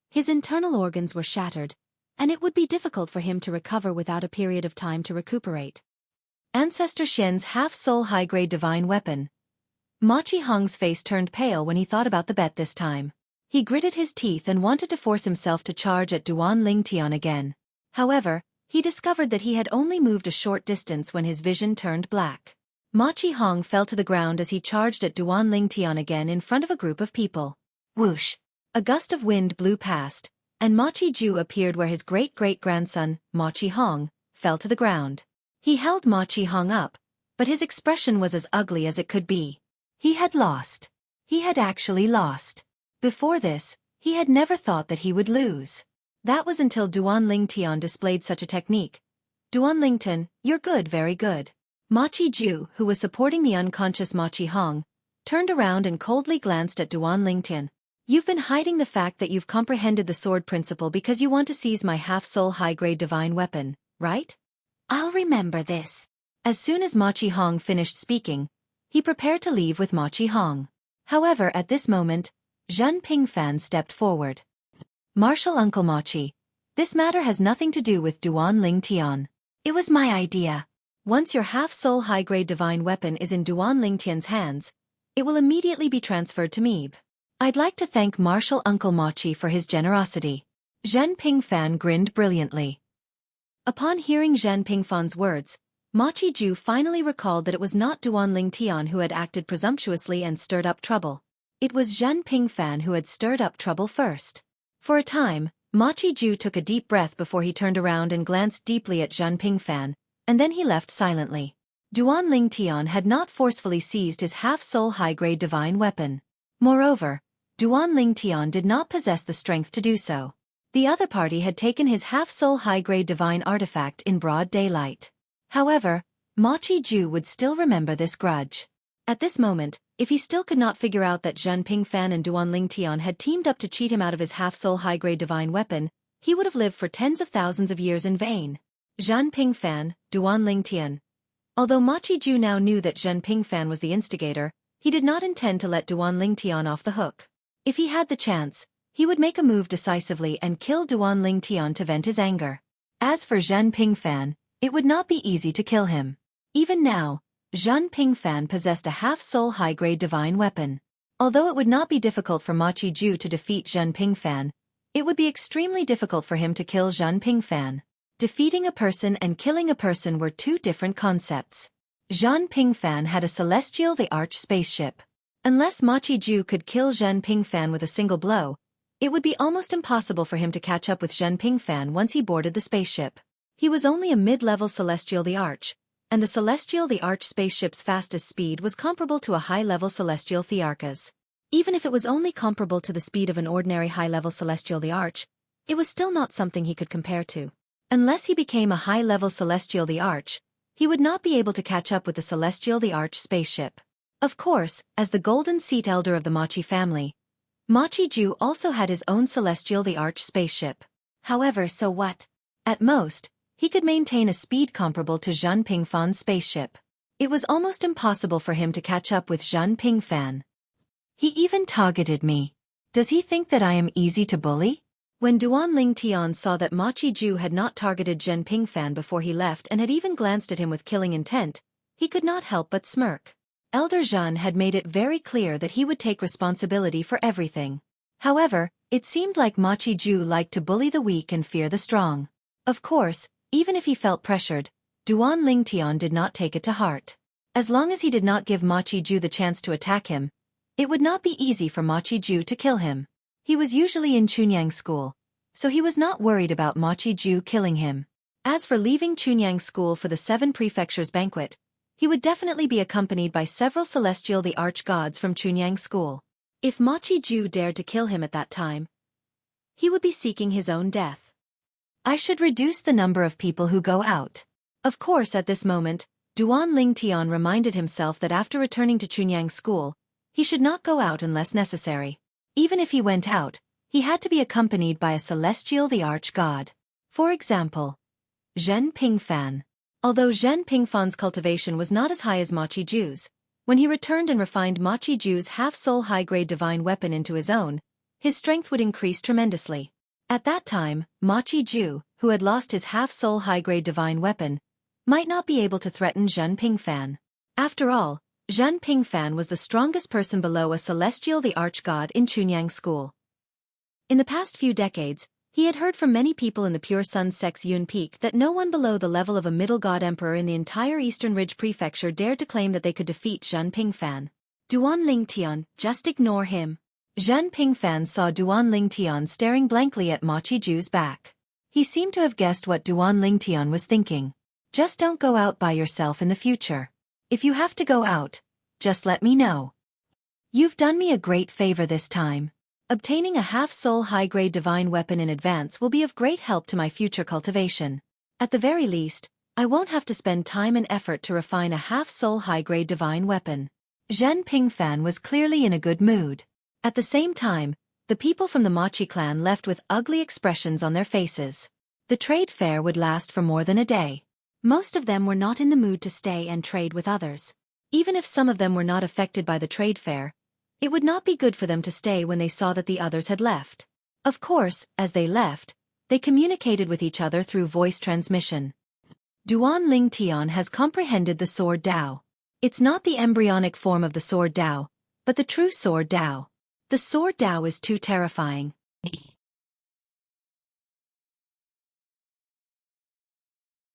His internal organs were shattered, and it would be difficult for him to recover without a period of time to recuperate. Ancestor Xian's half-soul high-grade divine weapon. Ma Qihong's face turned pale when he thought about the bet this time. He gritted his teeth and wanted to force himself to charge at Duan Lingtian again. However, he discovered that he had only moved a short distance when his vision turned black. Ma Qihong fell to the ground as he charged at Duan Lingtian again in front of a group of people. Whoosh! A gust of wind blew past, and Ma Qiju appeared where his great-great-grandson, Ma Qihong, fell to the ground. He held Ma Qihong up, but his expression was as ugly as it could be. He had lost. He had actually lost. Before this, he had never thought that he would lose. That was until Duan Lingtian displayed such a technique. Duan Lingtian, you're good, very good. Ma Qiju, who was supporting the unconscious Ma Qihong, turned around and coldly glanced at Duan Lingtian. You've been hiding the fact that you've comprehended the sword principle because you want to seize my half-soul high-grade divine weapon, right? I'll remember this. As soon as Ma Qihong finished speaking, he prepared to leave with Ma Qihong. However, at this moment, Zhen Pingfan stepped forward. Martial Uncle Machi, this matter has nothing to do with Duan Lingtian. It was my idea. Once your half-soul high-grade divine weapon is in Duan Lingtian's hands, it will immediately be transferred to Meeb. I'd like to thank Martial Uncle Machi for his generosity. Zhen Pingfan grinned brilliantly. Upon hearing Zhen Pingfan's words, Ma Qiju finally recalled that it was not Duan Lingtian who had acted presumptuously and stirred up trouble. It was Zhen Pingfan who had stirred up trouble first. For a time, Ma Qiju took a deep breath before he turned around and glanced deeply at Zhen Pingfan, and then he left silently. Duan Lingtian had not forcefully seized his half-soul high-grade divine weapon. Moreover, Duan Lingtian did not possess the strength to do so. The other party had taken his half-soul high-grade divine artifact in broad daylight. However, Ma Qiju would still remember this grudge. At this moment, if he still could not figure out that Zhen Pingfan and Duan Lingtian had teamed up to cheat him out of his half-soul high-grade divine weapon, he would have lived for tens of thousands of years in vain. Zhen Pingfan, Duan Lingtian. Although Ma Qiju now knew that Zhen Pingfan was the instigator, he did not intend to let Duan Lingtian off the hook. If he had the chance, he would make a move decisively and kill Duan Lingtian to vent his anger. As for Zhen Pingfan, it would not be easy to kill him. Even now, Zhen Pingfan possessed a half-soul high-grade divine weapon. Although it would not be difficult for Ma Qiju to defeat Zhen Pingfan, it would be extremely difficult for him to kill Zhen Pingfan. Defeating a person and killing a person were two different concepts. Zhen Pingfan had a celestial the Arch spaceship. Unless Ma Qiju could kill Zhen Pingfan with a single blow, it would be almost impossible for him to catch up with Zhen Pingfan once he boarded the spaceship. He was only a mid-level celestial the Arch, and the celestial the Arch spaceship's fastest speed was comparable to a high-level celestial Thearcha's. Even if it was only comparable to the speed of an ordinary high-level celestial the Arch, it was still not something he could compare to. Unless he became a high-level celestial the Arch, he would not be able to catch up with the celestial the Arch spaceship. Of course, as the Golden Seat elder of the Machi family, Machi-Ju also had his own celestial the Arch spaceship. However, so what? At most, he could maintain a speed comparable to Zhen Pingfan's spaceship. It was almost impossible for him to catch up with Zhen Pingfan. He even targeted me. Does he think that I am easy to bully? When Duanling Tian saw that Machi-Ju had not targeted Zhen Pingfan before he left and had even glanced at him with killing intent, he could not help but smirk. Elder Zhen had made it very clear that he would take responsibility for everything. However, it seemed like Machi-Ju liked to bully the weak and fear the strong. Of course, even if he felt pressured, Duanling Tian did not take it to heart. As long as he did not give Machi-Ju the chance to attack him, it would not be easy for Machi-Ju to kill him. He was usually in Chunyang School, so he was not worried about Machi-Ju killing him. As for leaving Chunyang School for the 7 Prefectures banquet, he would definitely be accompanied by several celestial the Arch gods from Chunyang School. If Machi-Ju dared to kill him at that time, he would be seeking his own death. I should reduce the number of people who go out. Of course, at this moment, Duanling Tian reminded himself that after returning to Chunyang School, he should not go out unless necessary. Even if he went out, he had to be accompanied by a celestial the Arch god. For example, Zhen Pingfan. Although Zhen Pingfan's cultivation was not as high as Machi-Ju's, when he returned and refined Machi-Ju's half-soul high-grade divine weapon into his own, his strength would increase tremendously. At that time, Machi-Ju, who had lost his half-soul high-grade divine weapon, might not be able to threaten Zhen Pingfan. After all, Zhen Pingfan was the strongest person below a celestial the Arch god in Chunyang School. In the past few decades, he had heard from many people in the Pure Sun Sect's Yun Peak that no one below the level of a middle god emperor in the entire Eastern Ridge Prefecture dared to claim that they could defeat Zhen Pingfan. Duanling Tian, just ignore him. Zhen Pingfan saw Duanling Tian staring blankly at Machi-Ju's back. He seemed to have guessed what Duanling Tian was thinking. Just don't go out by yourself in the future. If you have to go out, just let me know. You've done me a great favor this time. Obtaining a half-soul high-grade divine weapon in advance will be of great help to my future cultivation. At the very least, I won't have to spend time and effort to refine a half-soul high-grade divine weapon. Zhen Pingfan was clearly in a good mood. At the same time, the people from the Machi clan left with ugly expressions on their faces. The trade fair would last for more than a day. Most of them were not in the mood to stay and trade with others. Even if some of them were not affected by the trade fair, it would not be good for them to stay when they saw that the others had left. Of course, as they left, they communicated with each other through voice transmission. Duanling Tian has comprehended the Sword Dao. It's not the embryonic form of the Sword Dao, but the true Sword Dao. The Sword Dao is too terrifying.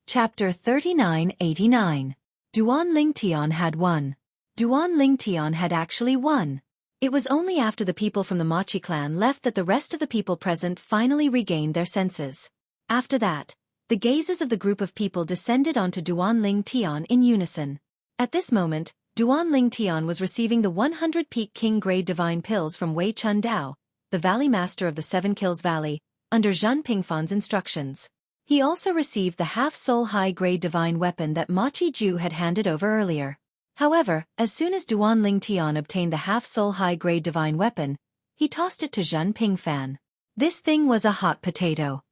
Chapter 3989. Duanling Tian had won. Duanling Tian had actually won. It was only after the people from the Machi clan left that the rest of the people present finally regained their senses. After that, the gazes of the group of people descended onto Duanling Tian in unison. At this moment, Duanling Tian was receiving the 100 Peak King Grade Divine Pills from Wei Chun Dao, the Valley Master of the 7 Kills Valley, under Zhen Pingfan's instructions. He also received the half-soul high-grade divine weapon that Machi-Ju had handed over earlier. However, as soon as Duanling Tian obtained the half-soul high-grade divine weapon, he tossed it to Zhen Pingfan. This thing was a hot potato.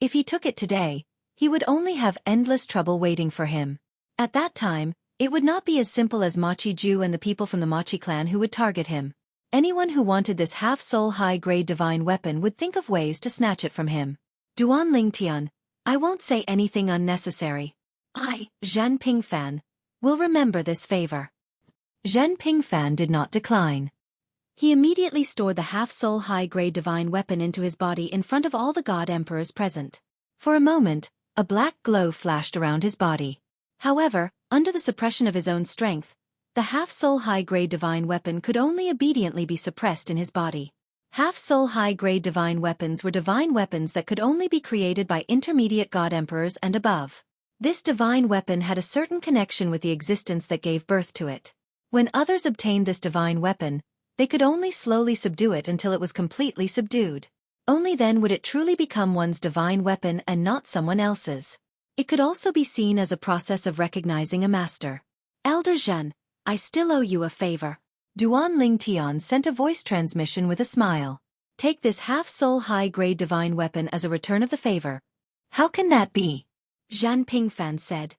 If he took it today, he would only have endless trouble waiting for him. At that time, it would not be as simple as Machi-Ju and the people from the Machi clan who would target him. Anyone who wanted this half-soul high-grade divine weapon would think of ways to snatch it from him. Duanling Tian, I won't say anything unnecessary. I, Zhen Pingfan, will remember this favor. Zhen Pingfan did not decline. He immediately stored the half-soul high-grade divine weapon into his body in front of all the god emperors present. For a moment, a black glow flashed around his body. However, under the suppression of his own strength, the half-soul high-grade divine weapon could only obediently be suppressed in his body. Half-soul high-grade divine weapons were divine weapons that could only be created by intermediate god emperors and above. This divine weapon had a certain connection with the existence that gave birth to it. When others obtained this divine weapon, they could only slowly subdue it until it was completely subdued. Only then would it truly become one's divine weapon and not someone else's. It could also be seen as a process of recognizing a master. Elder Zhen, I still owe you a favor. Duan Ling Tian sent a voice transmission with a smile. Take this half-soul high-grade divine weapon as a return of the favor. How can that be? Zhan Pingfan said.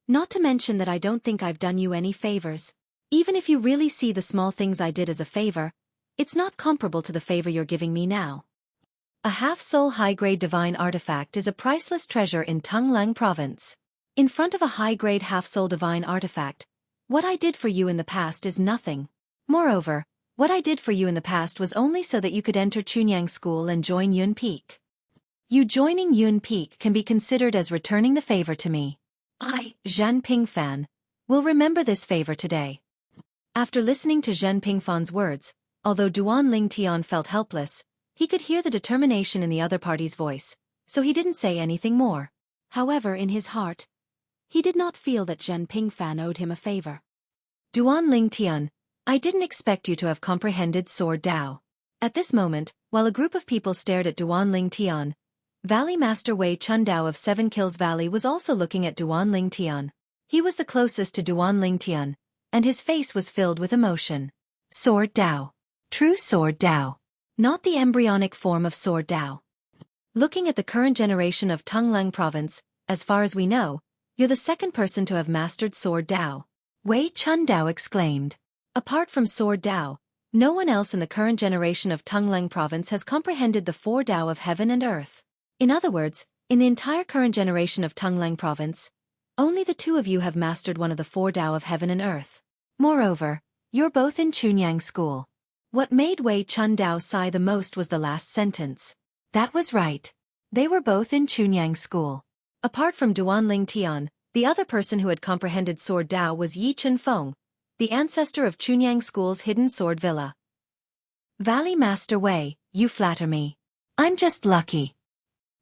Not to mention that I don't think I've done you any favors. Even if you really see the small things I did as a favor, it's not comparable to the favor you're giving me now. A half-soul high-grade divine artifact is a priceless treasure in Tonglang province. In front of a high-grade half-soul divine artifact, what I did for you in the past is nothing. Moreover, what I did for you in the past was only so that you could enter Chunyang School and join Yun Peak. You joining Yun Peak can be considered as returning the favor to me. I, Zhan Pingfan, will remember this favor today. After listening to Zhen Pingfan's words, although Duan Ling Tian felt helpless, he could hear the determination in the other party's voice, so he didn't say anything more. However, in his heart, he did not feel that Zhen Pingfan owed him a favor. Duan Ling Tian, I didn't expect you to have comprehended Sword Dao. At this moment, while a group of people stared at Duan Ling Tian, Valley Master Wei Chundao of 7 Kills Valley was also looking at Duan Ling Tian. He was the closest to Duan Ling Tian, and his face was filled with emotion. Sword Dao. True Sword Dao. Not the embryonic form of Sword Dao. Looking at the current generation of Tonglang province, as far as we know, you're the second person to have mastered Sword Dao. Wei Chundao exclaimed. Apart from Sword Dao, no one else in the current generation of Tonglang province has comprehended the 4 Dao of heaven and earth. In other words, in the entire current generation of Tonglang province, only the 2 of you have mastered one of the 4 Dao of heaven and earth. Moreover, you're both in Chunyang School. What made Wei Chundao sigh the most was the last sentence. That was right. They were both in Chunyang School. Apart from Duan Ling Tian, the other person who had comprehended Sword Dao was Yi Chunfeng, the ancestor of Chunyang School's hidden sword villa. Valley Master Wei, you flatter me. I'm just lucky.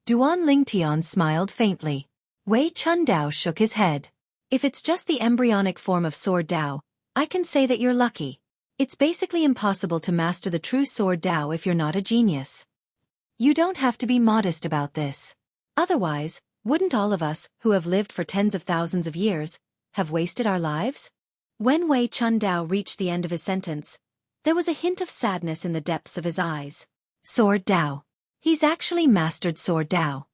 Duan Ling Tian smiled faintly. Wei Chundao shook his head. If it's just the embryonic form of Sword Dao, I can say that you're lucky. It's basically impossible to master the true Sword Dao if you're not a genius. You don't have to be modest about this. Otherwise, wouldn't all of us, who have lived for tens of thousands of years, have wasted our lives? When Wei Chundao reached the end of his sentence, there was a hint of sadness in the depths of his eyes. Sword Dao. He's actually mastered Sword Dao.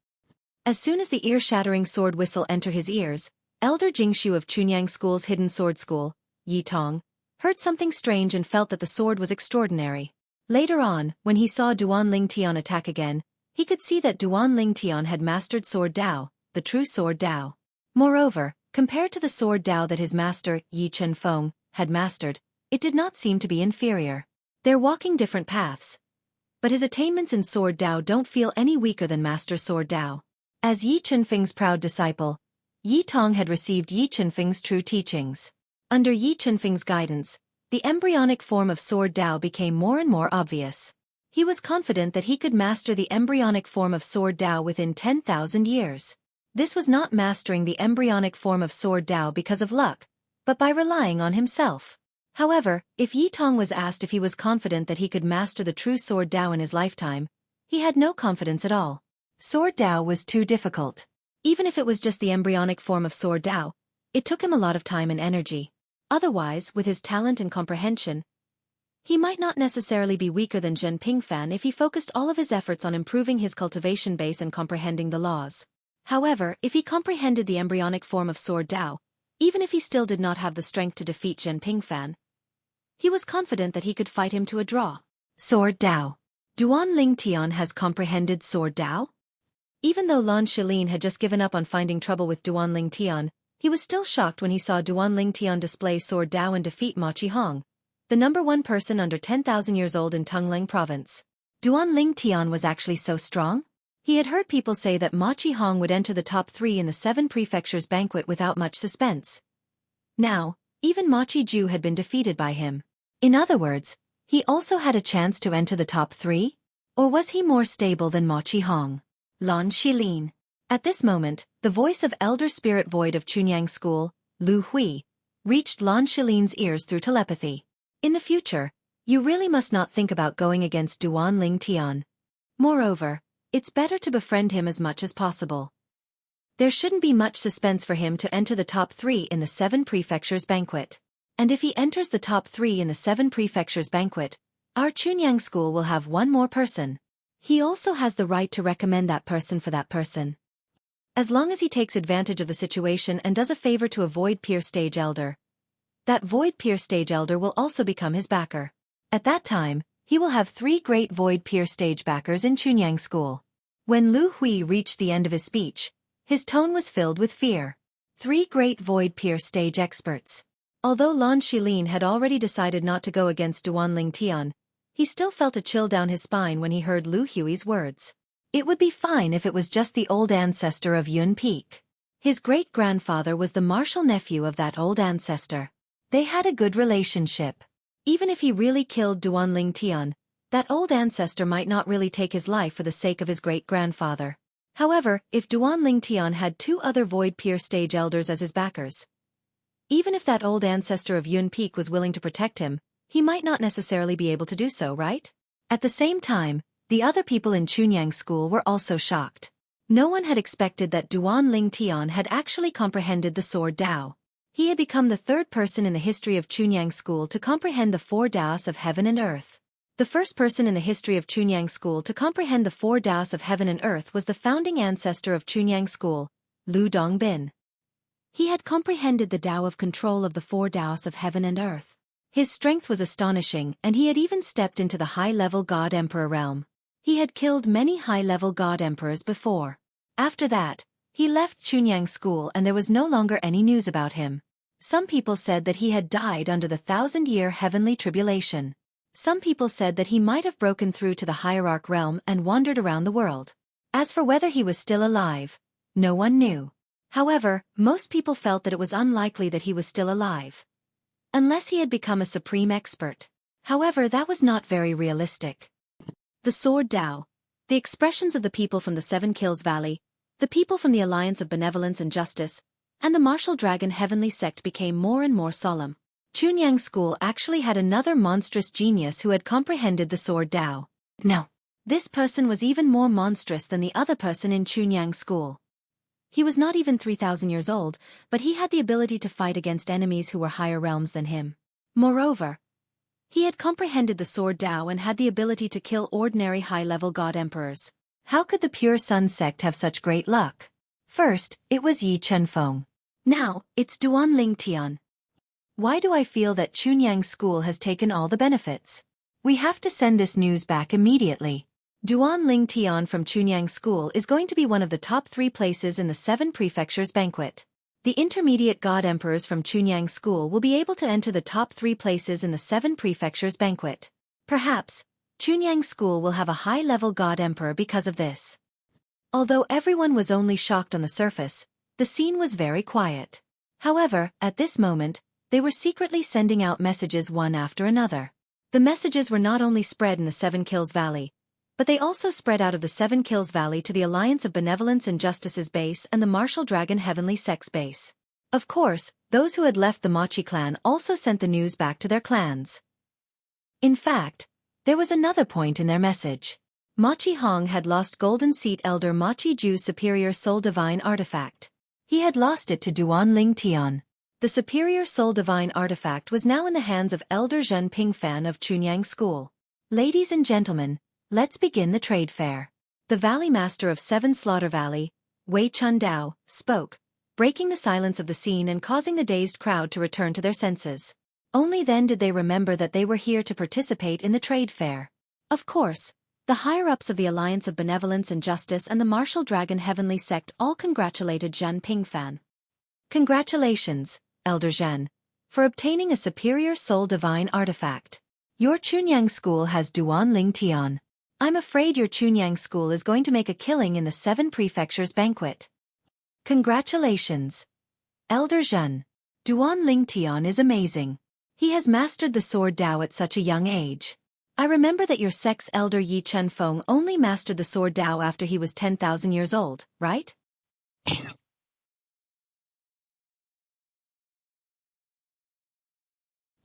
As soon as the ear-shattering sword whistle entered his ears, Elder Jingshu of Chunyang School's hidden sword school, Yi Tong, heard something strange and felt that the sword was extraordinary. Later on, when he saw Duan Ling Tian attack again, he could see that Duan Ling Tian had mastered Sword Dao, the true Sword Dao. Moreover, compared to the Sword Dao that his master, Yi Chunfeng, had mastered, it did not seem to be inferior. They're walking different paths. But his attainments in Sword Dao don't feel any weaker than Master Sword Dao. As Yi Chunfeng's proud disciple, Yi Tong had received Yi Chunfeng's true teachings. Under Yi Chunfeng's guidance, the embryonic form of Sword Dao became more and more obvious. He was confident that he could master the embryonic form of Sword Dao within 10,000 years. This was not mastering the embryonic form of Sword Dao because of luck, but by relying on himself. However, if Yi Tong was asked if he was confident that he could master the true Sword Dao in his lifetime, he had no confidence at all. Sword Dao was too difficult. Even if it was just the embryonic form of Sword Dao, it took him a lot of time and energy. Otherwise, with his talent and comprehension, he might not necessarily be weaker than Zhen Pingfan if he focused all of his efforts on improving his cultivation base and comprehending the laws. However, if he comprehended the embryonic form of Sword Dao, even if he still did not have the strength to defeat Zhen Pingfan, he was confident that he could fight him to a draw. Sword Dao. Duan Ling Tian has comprehended Sword Dao? Even though Lan Shilin had just given up on finding trouble with Duan Ling Tian, he was still shocked when he saw Duan Ling Tian display Sword Dao and defeat Ma Qihong, the #1 person under 10,000 years old in Tonglang province. Duan Ling Tian was actually so strong? He had heard people say that Ma Qihong would enter the top 3 in the 7 prefectures banquet without much suspense. Now, even Ma Qiju had been defeated by him. In other words, he also had a chance to enter the top 3? Or was he more stable than Ma Qihong? Lan Shilin. At this moment, The voice of Elder Spirit Void of Chunyang School, Lu Hui, reached Lan Shilin's ears through telepathy. In the future, you really must not think about going against Duan Ling Tian. Moreover, it's better to befriend him as much as possible. There shouldn't be much suspense for him to enter the top 3 in the 7 Prefectures banquet. And if he enters the top 3 in the 7 Prefectures banquet, our Chunyang School will have one more person. He also has the right to recommend that person for that person. As long as he takes advantage of the situation and does a favor to a Void Peer Stage Elder, that Void Peer Stage Elder will also become his backer. At that time, he will have 3 great Void Peer Stage backers in Chunyang School. When Lu Hui reached the end of his speech, his tone was filled with fear. 3 great Void Peer Stage experts. Although Lan Shilin had already decided not to go against Duan Ling Tian, he still felt a chill down his spine when he heard Lu Hui's words. It would be fine if it was just the old ancestor of Yun Peak. His great-grandfather was the martial nephew of that old ancestor. They had a good relationship. Even if he really killed Duan Ling Tian, that old ancestor might not really take his life for the sake of his great-grandfather. However, if Duan Ling Tian had 2 other Void Peer Stage Elders as his backers, even if that old ancestor of Yun Peak was willing to protect him, he might not necessarily be able to do so, right? At the same time, the other people in Chunyang School were also shocked. No one had expected that Duan Ling Tian had actually comprehended the Sword Dao. He had become the 3rd person in the history of Chunyang School to comprehend the 4 Daos of heaven and earth. The first person in the history of Chunyang School to comprehend the 4 Daos of heaven and earth was the founding ancestor of Chunyang School, Lu Dongbin. He had comprehended the Dao of control of the 4 Daos of heaven and earth. His strength was astonishing, and he had even stepped into the high-level God Emperor realm. He had killed many high-level God Emperors before. After that, he left Chunyang School and there was no longer any news about him. Some people said that he had died under the 1,000-year heavenly tribulation. Some people said that he might have broken through to the hierarch realm and wandered around the world. As for whether he was still alive, no one knew. However, most people felt that it was unlikely that he was still alive, unless he had become a supreme expert. However, that was not very realistic. The Sword Dao, the expressions of the people from the 7 Kills Valley, the people from the Alliance of Benevolence and Justice, and the Martial Dragon Heavenly Sect became more and more solemn. Chunyang School actually had another monstrous genius who had comprehended the Sword Dao. No. This person was even more monstrous than the other person in Chunyang School. He was not even 3,000 years old, but he had the ability to fight against enemies who were higher realms than him. Moreover, he had comprehended the Sword Dao and had the ability to kill ordinary high-level God Emperors. How could the Pure Sun sect have such great luck? First, it was Yi Chenfeng. Now, it's Duan Ling Tian. Why do I feel that Chunyang School has taken all the benefits? We have to send this news back immediately. Duan Ling Tian from Chunyang School is going to be one of the top 3 places in the 7 Prefectures banquet. The intermediate God Emperors from Chunyang School will be able to enter the top 3 places in the 7 Prefectures banquet. Perhaps, Chunyang School will have a high-level God Emperor because of this. Although everyone was only shocked on the surface, the scene was very quiet. However, at this moment, they were secretly sending out messages one after another. The messages were not only spread in the 7 Kills Valley, but they also spread out of the 7 Kills Valley to the Alliance of Benevolence and Justice's base and the Martial Dragon Heavenly Sect's base. Of course, those who had left the Machi clan also sent the news back to their clans. In fact, there was another point in their message. Machi Hong had lost Golden Seat Elder Machi Ju's Superior Soul Divine Artifact. He had lost it to Duan Ling Tian. The Superior Soul Divine Artifact was now in the hands of Elder Zhen Pingfan of Chunyang School. Ladies and gentlemen, let's begin the trade fair. The Valley Master of 7 Slaughter Valley, Wei Chun Dao, spoke, breaking the silence of the scene and causing the dazed crowd to return to their senses. Only then did they remember that they were here to participate in the trade fair. Of course, the higher-ups of the Alliance of Benevolence and Justice and the Martial Dragon Heavenly Sect all congratulated Zhen Pingfan. Congratulations, Elder Zhen, for obtaining a Superior Soul Divine Artifact. Your Chunyang School has Duan Ling Tian. I'm afraid your Chunyang School is going to make a killing in the 7 Prefectures banquet. Congratulations, Elder Zhen. Duan Ling Tian is amazing. He has mastered the Sword Dao at such a young age. I remember that your sect's Elder Yi Chenfeng only mastered the Sword Dao after he was 10,000 years old, right?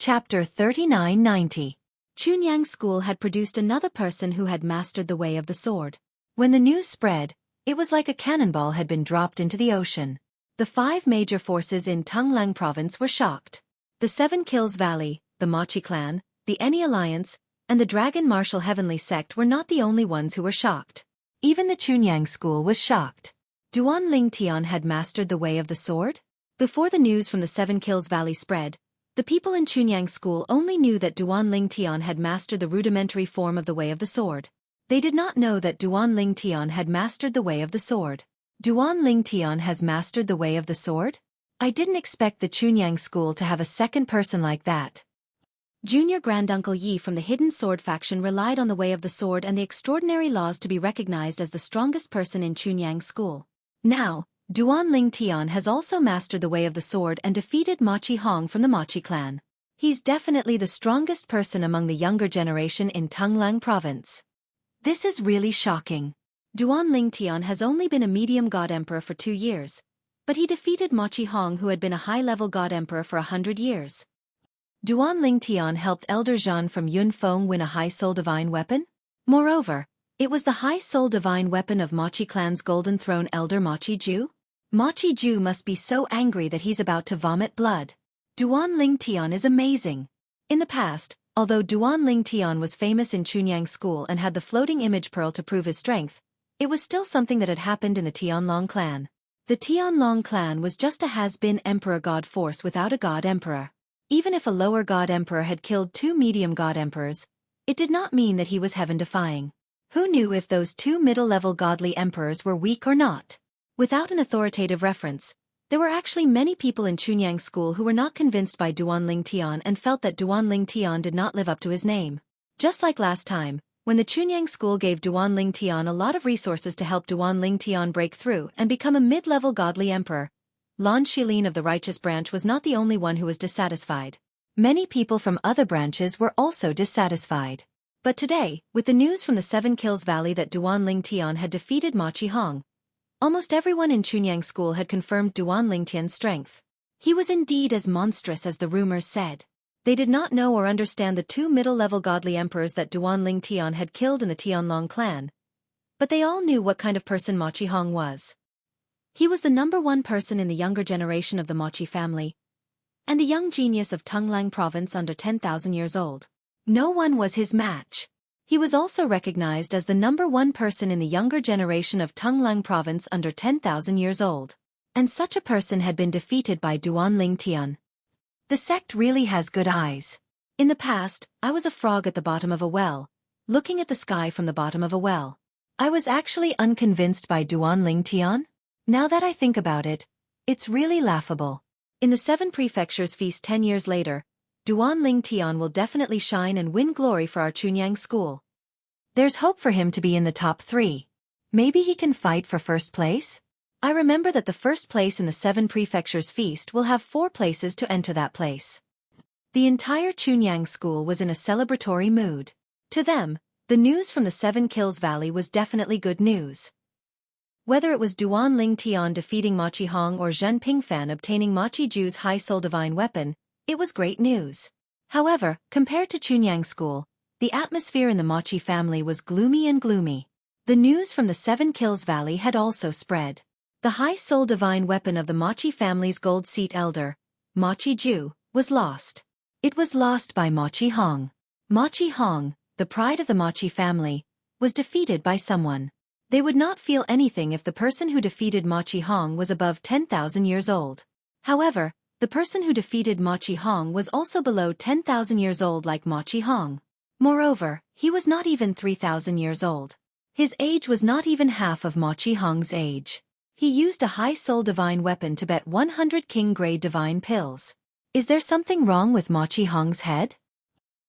Chapter 3990. Chunyang School had produced another person who had mastered the way of the sword. When the news spread, it was like a cannonball had been dropped into the ocean. The 5 major forces in Tunglang province were shocked. The 7 Kills Valley, the Machi clan, the Eni Alliance, and the Dragon Martial Heavenly Sect were not the only ones who were shocked. Even the Chunyang School was shocked. Duan Ling Tian had mastered the way of the sword? Before the news from the 7 Kills Valley spread, the people in Chunyang School only knew that Duan Ling Tian had mastered the rudimentary form of the way of the sword. They did not know that Duan Ling Tian had mastered the way of the sword. Duan Ling Tian has mastered the way of the sword? I didn't expect the Chunyang School to have a second person like that. Junior Granduncle Yi from the Hidden Sword faction relied on the way of the sword and the extraordinary laws to be recognized as the strongest person in Chunyang School. Now, Duan Ling Tian has also mastered the way of the sword and defeated Machi Hong from the Machi clan. He's definitely the strongest person among the younger generation in Tunglang province. This is really shocking. Duan Ling Tian has only been a medium god emperor for 2 years, but he defeated Machi Hong who had been a high-level god emperor for 100 years. Duan Ling Tian helped Elder Zhan from Yun Feng win a high soul divine weapon. Moreover, it was the high soul divine weapon of Machi clan's golden throne elder Machi Ju. Machi Ju must be so angry that he's about to vomit blood. Duan Ling Tian is amazing. In the past, although Duan Ling Tian was famous in Chunyang School and had the floating image pearl to prove his strength, it was still something that had happened in the Tianlong clan. The Tianlong clan was just a has-been emperor god force without a god emperor. Even if a lower god emperor had killed 2 medium god emperors, it did not mean that he was heaven-defying. Who knew if those 2 middle-level godly emperors were weak or not? Without an authoritative reference, there were actually many people in Chunyang School who were not convinced by Duan Ling Tian and felt that Duan Ling Tian did not live up to his name. Just like last time, when the Chunyang School gave Duan Ling Tian a lot of resources to help Duan Ling Tian break through and become a mid-level godly emperor, Lan Shilin of the Righteous Branch was not the only one who was dissatisfied. Many people from other branches were also dissatisfied. But today, with the news from the 7 Kills Valley that Duan Ling Tian had defeated Machi Hong, almost everyone in Chunyang School had confirmed Duan Ling Tian's strength. He was indeed as monstrous as the rumors said. They did not know or understand the 2 middle-level godly emperors that Duan Ling Tian had killed in the Tianlong clan, but they all knew what kind of person Machi Hong was. He was the #1 person in the younger generation of the Machi family, and the young genius of Tunglang province under 10,000 years old. No one was his match. He was also recognized as the #1 person in the younger generation of Tunglang province under 10,000 years old. And such a person had been defeated by Duan Ling Tian. The sect really has good eyes. In the past, I was a frog at the bottom of a well, looking at the sky from the bottom of a well. I was actually unconvinced by Duan Ling Tian. Now that I think about it, it's really laughable. In the 7 Prefectures Feast 10 years later, Duan Ling Tian will definitely shine and win glory for our Chunyang School. There's hope for him to be in the top 3. Maybe he can fight for first place? I remember that the first place in the 7 Prefectures Feast will have 4 places to enter that place. The entire Chunyang School was in a celebratory mood. To them, the news from the 7 Kills Valley was definitely good news. Whether it was Duan Ling Tian defeating Machi Hong or Zhen Pingfan obtaining Machi Ju's high soul divine weapon, it was great news. However, compared to Chunyang School, the atmosphere in the Machi family was gloomy and gloomy. The news from the 7 Kills Valley had also spread. The high soul divine weapon of the Machi family's gold seat elder, Machi Ju, was lost. It was lost by Machi Hong. Machi Hong, the pride of the Machi family, was defeated by someone. They would not feel anything if the person who defeated Machi Hong was above 10,000 years old. However, the person who defeated Machi Hong was also below 10,000 years old like Machi Hong. Moreover, he was not even 3,000 years old. His age was not even half of Machi Hong's age. He used a high soul divine weapon to bet 100 king-grade divine pills. Is there something wrong with Machi Hong's head?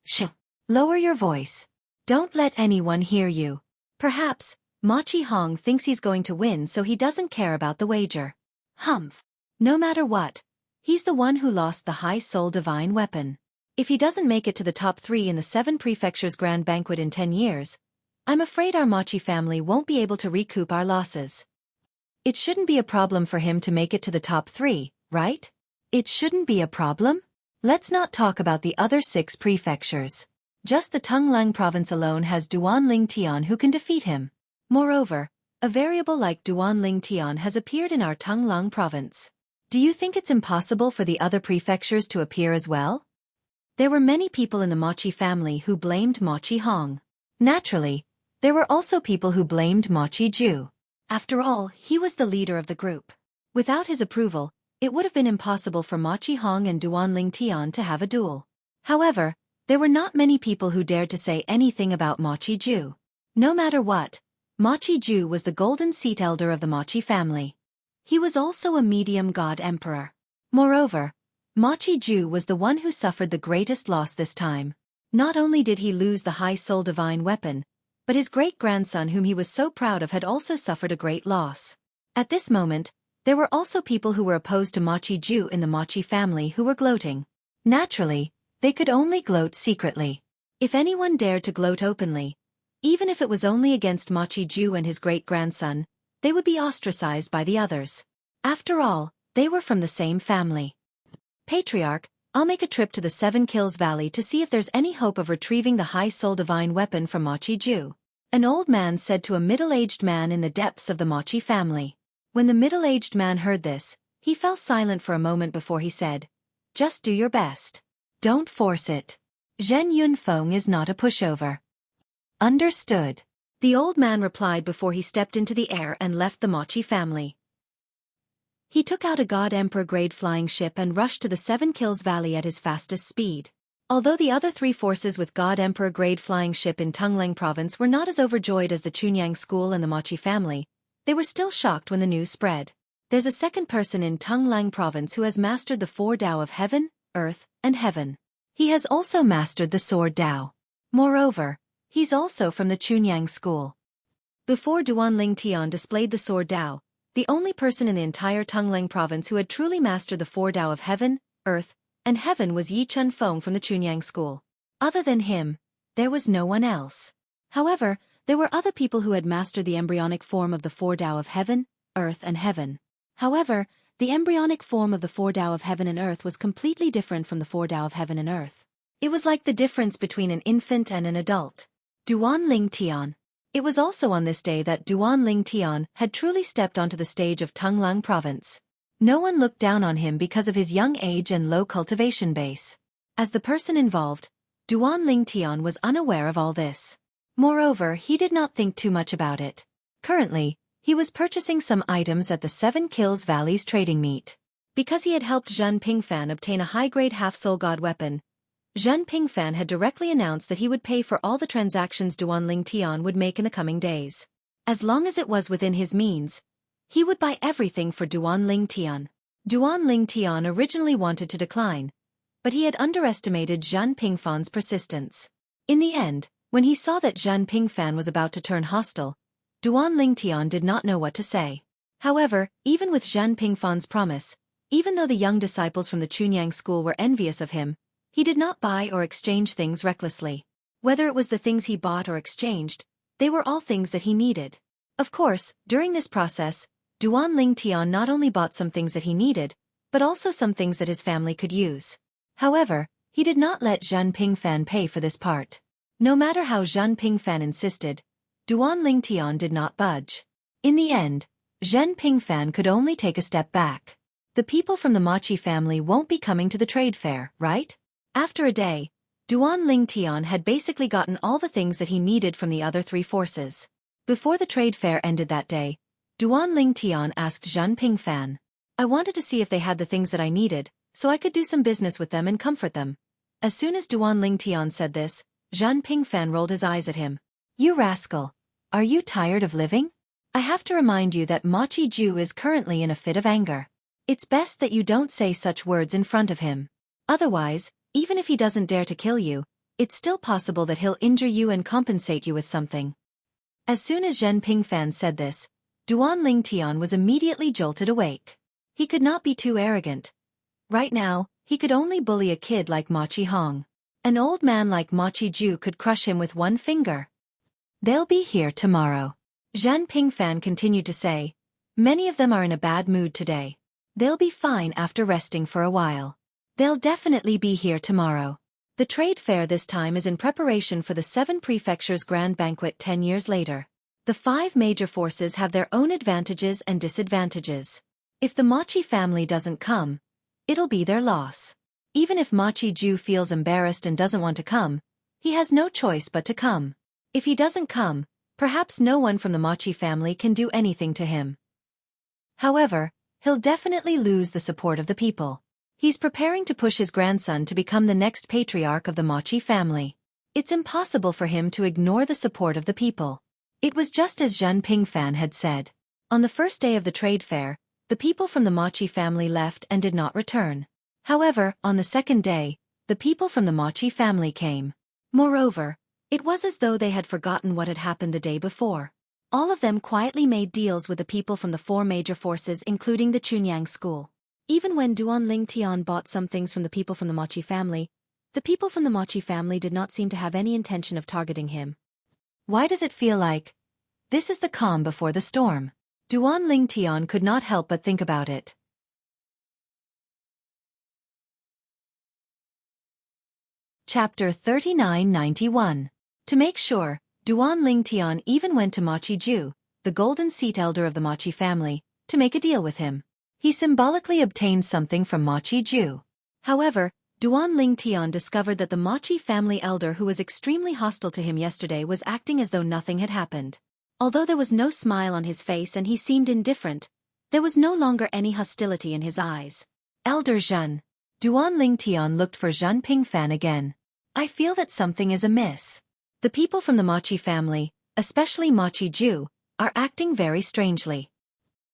Shh! Lower your voice. Don't let anyone hear you. Perhaps, Machi Hong thinks he's going to win so he doesn't care about the wager. Humph! No matter what, he's the one who lost the high soul divine weapon. If he doesn't make it to the top 3 in the 7 Prefectures Grand Banquet in 10 years, I'm afraid our Machi family won't be able to recoup our losses. It shouldn't be a problem for him to make it to the top 3, right? It shouldn't be a problem? Let's not talk about the other 6 prefectures. Just the Tonglang province alone has Duanling Tian who can defeat him. Moreover, a variable like Duanling Tian has appeared in our Tonglang province. Do you think it's impossible for the other prefectures to appear as well? There were many people in the Mochi family who blamed Mochi Hong. Naturally, there were also people who blamed Mochi Ju. After all, he was the leader of the group. Without his approval, it would have been impossible for Mochi Hong and Duanling Tian to have a duel. However, there were not many people who dared to say anything about Mochi Ju. No matter what, Mochi Ju was the golden seat elder of the Mochi family. He was also a medium god emperor. Moreover, Mochi Ju was the one who suffered the greatest loss this time. Not only did he lose the high soul divine weapon, but his great-grandson whom he was so proud of had also suffered a great loss. At this moment, there were also people who were opposed to Mochi Ju in the Mochi family who were gloating. Naturally, they could only gloat secretly. If anyone dared to gloat openly, even if it was only against Mochi Ju and his great-grandson, they would be ostracized by the others. After all, they were from the same family. Patriarch, I'll make a trip to the 7 Kills Valley to see if there's any hope of retrieving the high soul divine weapon from Mochi Ju. An old man said to a middle-aged man in the depths of the Mochi family. When the middle-aged man heard this, he fell silent for a moment before he said, "Just do your best. Don't force it. Zhen Yunfeng is not a pushover." Understood. The old man replied before he stepped into the air and left the Mochi family. He took out a God Emperor grade flying ship and rushed to the 7 Kills Valley at his fastest speed. Although the other 3 forces with God Emperor grade flying ship in Tonglang province were not as overjoyed as the Chunyang school and the Mochi family, they were still shocked when the news spread. There's a second person in Tonglang province who has mastered the 4 Tao of heaven, earth, and heaven. He has also mastered the sword Tao. Moreover, he's also from the Chunyang school. Before Duanling Tian displayed the sword Tao, the only person in the entire Tonglang province who had truly mastered the 4 Tao of heaven, earth, and heaven was Yi Chunfeng from the Chunyang school. Other than him, there was no one else. However, there were other people who had mastered the embryonic form of the 4 Tao of heaven, earth, and heaven. However, the embryonic form of the 4 Tao of heaven and earth was completely different from the 4 Tao of heaven and earth. It was like the difference between an infant and an adult. Duanling Tian. It was also on this day that Duanling Tian had truly stepped onto the stage of Tonglang province. No one looked down on him because of his young age and low cultivation base. As the person involved, Duanling Tian was unaware of all this. Moreover, he did not think too much about it. Currently, he was purchasing some items at the 7 Kills Valley's trading meet. Because he had helped Zhen Pingfan obtain a high-grade half-soul god weapon, Zhen Pingfan had directly announced that he would pay for all the transactions Duanling Tian would make in the coming days. As long as it was within his means, he would buy everything for Duanling Tian. Duanling Tian originally wanted to decline, but he had underestimated Zhen Pingfan's persistence. In the end, when he saw that Zhen Pingfan was about to turn hostile, Duanling Tian did not know what to say. However, even with Zhen Pingfan's promise, even though the young disciples from the Chunyang school were envious of him, he did not buy or exchange things recklessly. Whether it was the things he bought or exchanged, they were all things that he needed. Of course, during this process, Duanling Tian not only bought some things that he needed, but also some things that his family could use. However, he did not let Zhen Pingfan pay for this part. No matter how Zhen Pingfan insisted, Duanling Tian did not budge. In the end, Zhen Pingfan could only take a step back. The people from the Mochi family won't be coming to the trade fair, right? After a day, Duanling Tian had basically gotten all the things that he needed from the other 3 forces. Before the trade fair ended that day, Duanling Tian asked Zhen Pingfan, "I wanted to see if they had the things that I needed, so I could do some business with them and comfort them." As soon as Duanling Tian said this, Zhen Pingfan rolled his eyes at him. "You rascal! Are you tired of living? I have to remind you that Mochi Ju is currently in a fit of anger. It's best that you don't say such words in front of him. Otherwise, even if he doesn't dare to kill you, it's still possible that he'll injure you and compensate you with something." As soon as Zhen Pingfan said this, Duanling Tian was immediately jolted awake. He could not be too arrogant. Right now, he could only bully a kid like Mochi Hong. An old man like Mochi Ju could crush him with one finger. "They'll be here tomorrow," Zhen Pingfan continued to say. "Many of them are in a bad mood today. They'll be fine after resting for a while." They'll definitely be here tomorrow. The trade fair this time is in preparation for the 7 prefectures' grand banquet 10 years later. The 5 major forces have their own advantages and disadvantages. If the Mochi family doesn't come, it'll be their loss. Even if Mochi Ju feels embarrassed and doesn't want to come, he has no choice but to come. If he doesn't come, perhaps no one from the Mochi family can do anything to him. However, he'll definitely lose the support of the people. He's preparing to push his grandson to become the next patriarch of the Mochi family. It's impossible for him to ignore the support of the people. It was just as Zhen Pingfan had said. On the first day of the trade fair, the people from the Mochi family left and did not return. However, on the second day, the people from the Mochi family came. Moreover, it was as though they had forgotten what had happened the day before. All of them quietly made deals with the people from the 4 major forces, including the Chunyang school. Even when Duan Ling Tian bought some things from the people from the Mochi family, the people from the Mochi family did not seem to have any intention of targeting him. Why does it feel like this is the calm before the storm? Duan Ling Tian could not help but think about it. Chapter 3991. To make sure, Duan Ling Tian even went to Mochi Ju, the golden seat elder of the Mochi family, to make a deal with him. He symbolically obtained something from Mochi Ju. However, Duan Ling Tian discovered that the Mochi family elder who was extremely hostile to him yesterday was acting as though nothing had happened. Although there was no smile on his face and he seemed indifferent, there was no longer any hostility in his eyes. Elder Zhen. Duan Ling Tian looked for Zhen Pingfan again. I feel that something is amiss. The people from the Mochi family, especially Mochi Ju, are acting very strangely.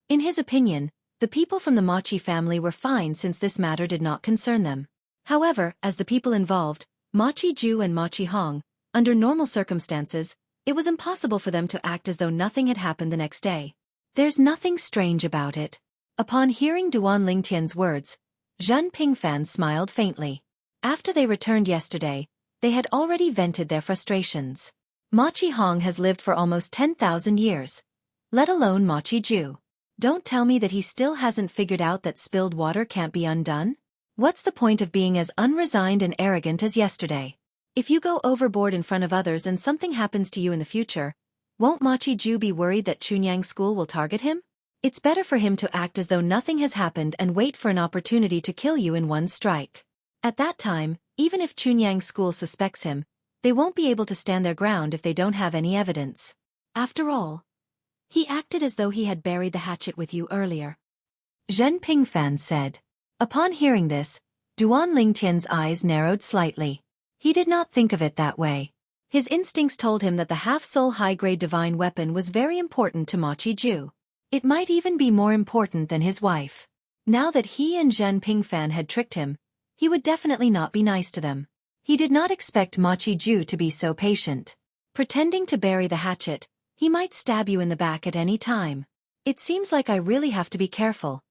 In his opinion, the people from the Mochi family were fine since this matter did not concern them. However, as the people involved, Mochi Ju and Mochi Hong, under normal circumstances, it was impossible for them to act as though nothing had happened the next day. There's nothing strange about it. Upon hearing Duan Ling Tian's words, Zhen Pingfan smiled faintly. After they returned yesterday, they had already vented their frustrations. Mochi Hong has lived for almost 10,000 years, let alone Mochi Ju. Don't tell me that he still hasn't figured out that spilled water can't be undone? What's the point of being as unresigned and arrogant as yesterday? If you go overboard in front of others and something happens to you in the future, won't Mochi Ju be worried that Chunyang School will target him? It's better for him to act as though nothing has happened and wait for an opportunity to kill you in one strike. At that time, even if Chunyang School suspects him, they won't be able to stand their ground if they don't have any evidence. After all, he acted as though he had buried the hatchet with you earlier. Zhen Pingfan said. Upon hearing this, Duan Ling Tian's eyes narrowed slightly. He did not think of it that way. His instincts told him that the half-soul high-grade divine weapon was very important to Mochi Ju. It might even be more important than his wife. Now that he and Zhen Pingfan had tricked him, he would definitely not be nice to them. He did not expect Mochi Ju to be so patient. Pretending to bury the hatchet, he might stab you in the back at any time. It seems like I really have to be careful,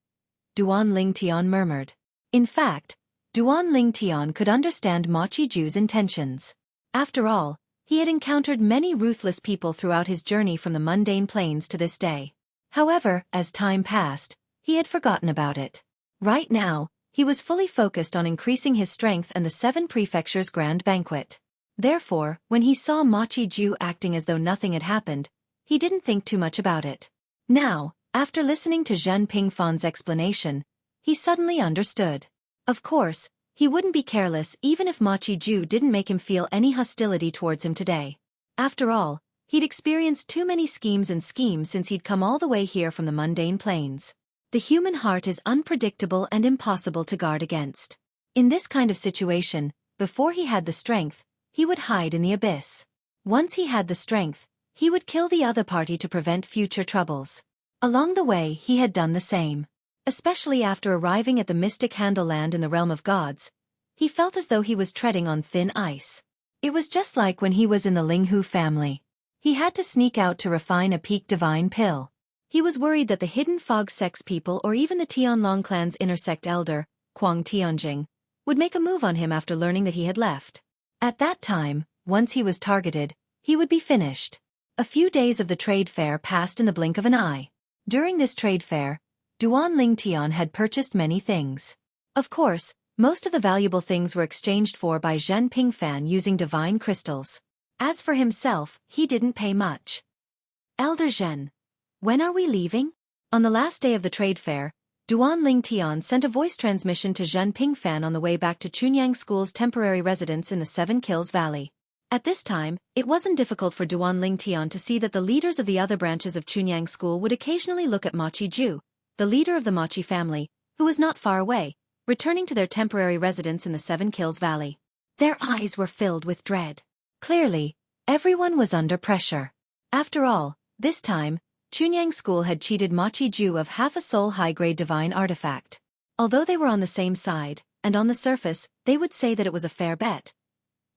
Duan Ling Tian murmured. In fact, Duan Ling Tian could understand Mochi Ju's intentions. After all, he had encountered many ruthless people throughout his journey from the mundane plains to this day. However, as time passed, he had forgotten about it. Right now, he was fully focused on increasing his strength and the 7 prefectures' grand banquet. Therefore, when he saw Mochi Ju acting as though nothing had happened, he didn't think too much about it. Now, after listening to Zhen Pingfan's explanation, he suddenly understood. Of course, he wouldn't be careless even if Mochi Ju didn't make him feel any hostility towards him today. After all, he'd experienced too many schemes since he'd come all the way here from the mundane plains. The human heart is unpredictable and impossible to guard against. In this kind of situation, before he had the strength, he would hide in the abyss. Once he had the strength, he would kill the other party to prevent future troubles. Along the way he had done the same. Especially after arriving at the mystic Handle Land in the realm of gods, he felt as though he was treading on thin ice. It was just like when he was in the Linghu family. He had to sneak out to refine a peak divine pill. He was worried that the hidden fog sex people or even the Tianlong clan's intersect elder, Kuang Tianjing, would make a move on him after learning that he had left. At that time, once he was targeted, he would be finished. A few days of the trade fair passed in the blink of an eye. During this trade fair, Duan Ling Tian had purchased many things. Of course, Most of the valuable things were exchanged for by Zhen Pingfan using divine crystals. As for himself, he didn't pay much. Elder Zhen, when are we leaving? On the last day of the trade fair, Duan Ling Tian sent a voice transmission to Zhen Pingfan on the way back to Chunyang School's temporary residence in the Seven Kills Valley. At this time, it wasn't difficult for Duan Ling Tian to see that the leaders of the other branches of Chunyang School would occasionally look at Ma Qiju, the leader of the Ma Qi family, who was not far away, returning to their temporary residence in the Seven Kills Valley. Their eyes were filled with dread. Clearly, everyone was under pressure. After all, this time, Chunyang School had cheated Ma Qiju of half a soul high-grade divine artifact. Although they were on the same side, and on the surface, they would say that it was a fair bet.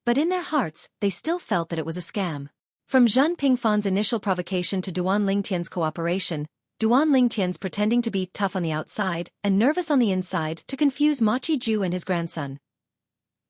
But in their hearts, they still felt that it was a scam. From Zhen Pingfan's initial provocation to Duan Lingtian's cooperation, Duan Lingtian's pretending to be tough on the outside and nervous on the inside to confuse Ma Qiju and his grandson.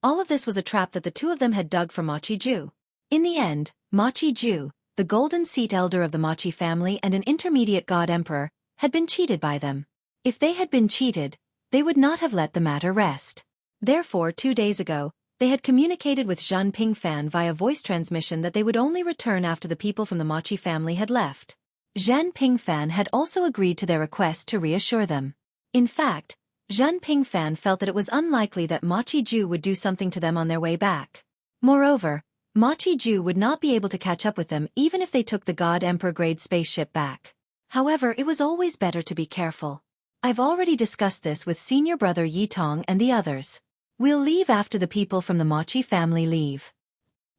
All of this was a trap that the two of them had dug for Ma Qiju. In the end, Ma Qiju, the golden seat elder of the Ma Qi family and an intermediate god emperor, had been cheated by them. If they had been cheated, they would not have let the matter rest. Therefore, 2 days ago, they had communicated with Zhen Pingfan via voice transmission that they would only return after the people from the Ma Qi family had left. Zhen Pingfan had also agreed to their request to reassure them. In fact, Zhen Pingfan felt that it was unlikely that Ma Qiju would do something to them on their way back. Moreover, Ma Qiju would not be able to catch up with them even if they took the God Emperor grade spaceship back. However, it was always better to be careful. I've already discussed this with senior brother Yi Tong and the others. We'll leave after the people from the Ma Qi family leave.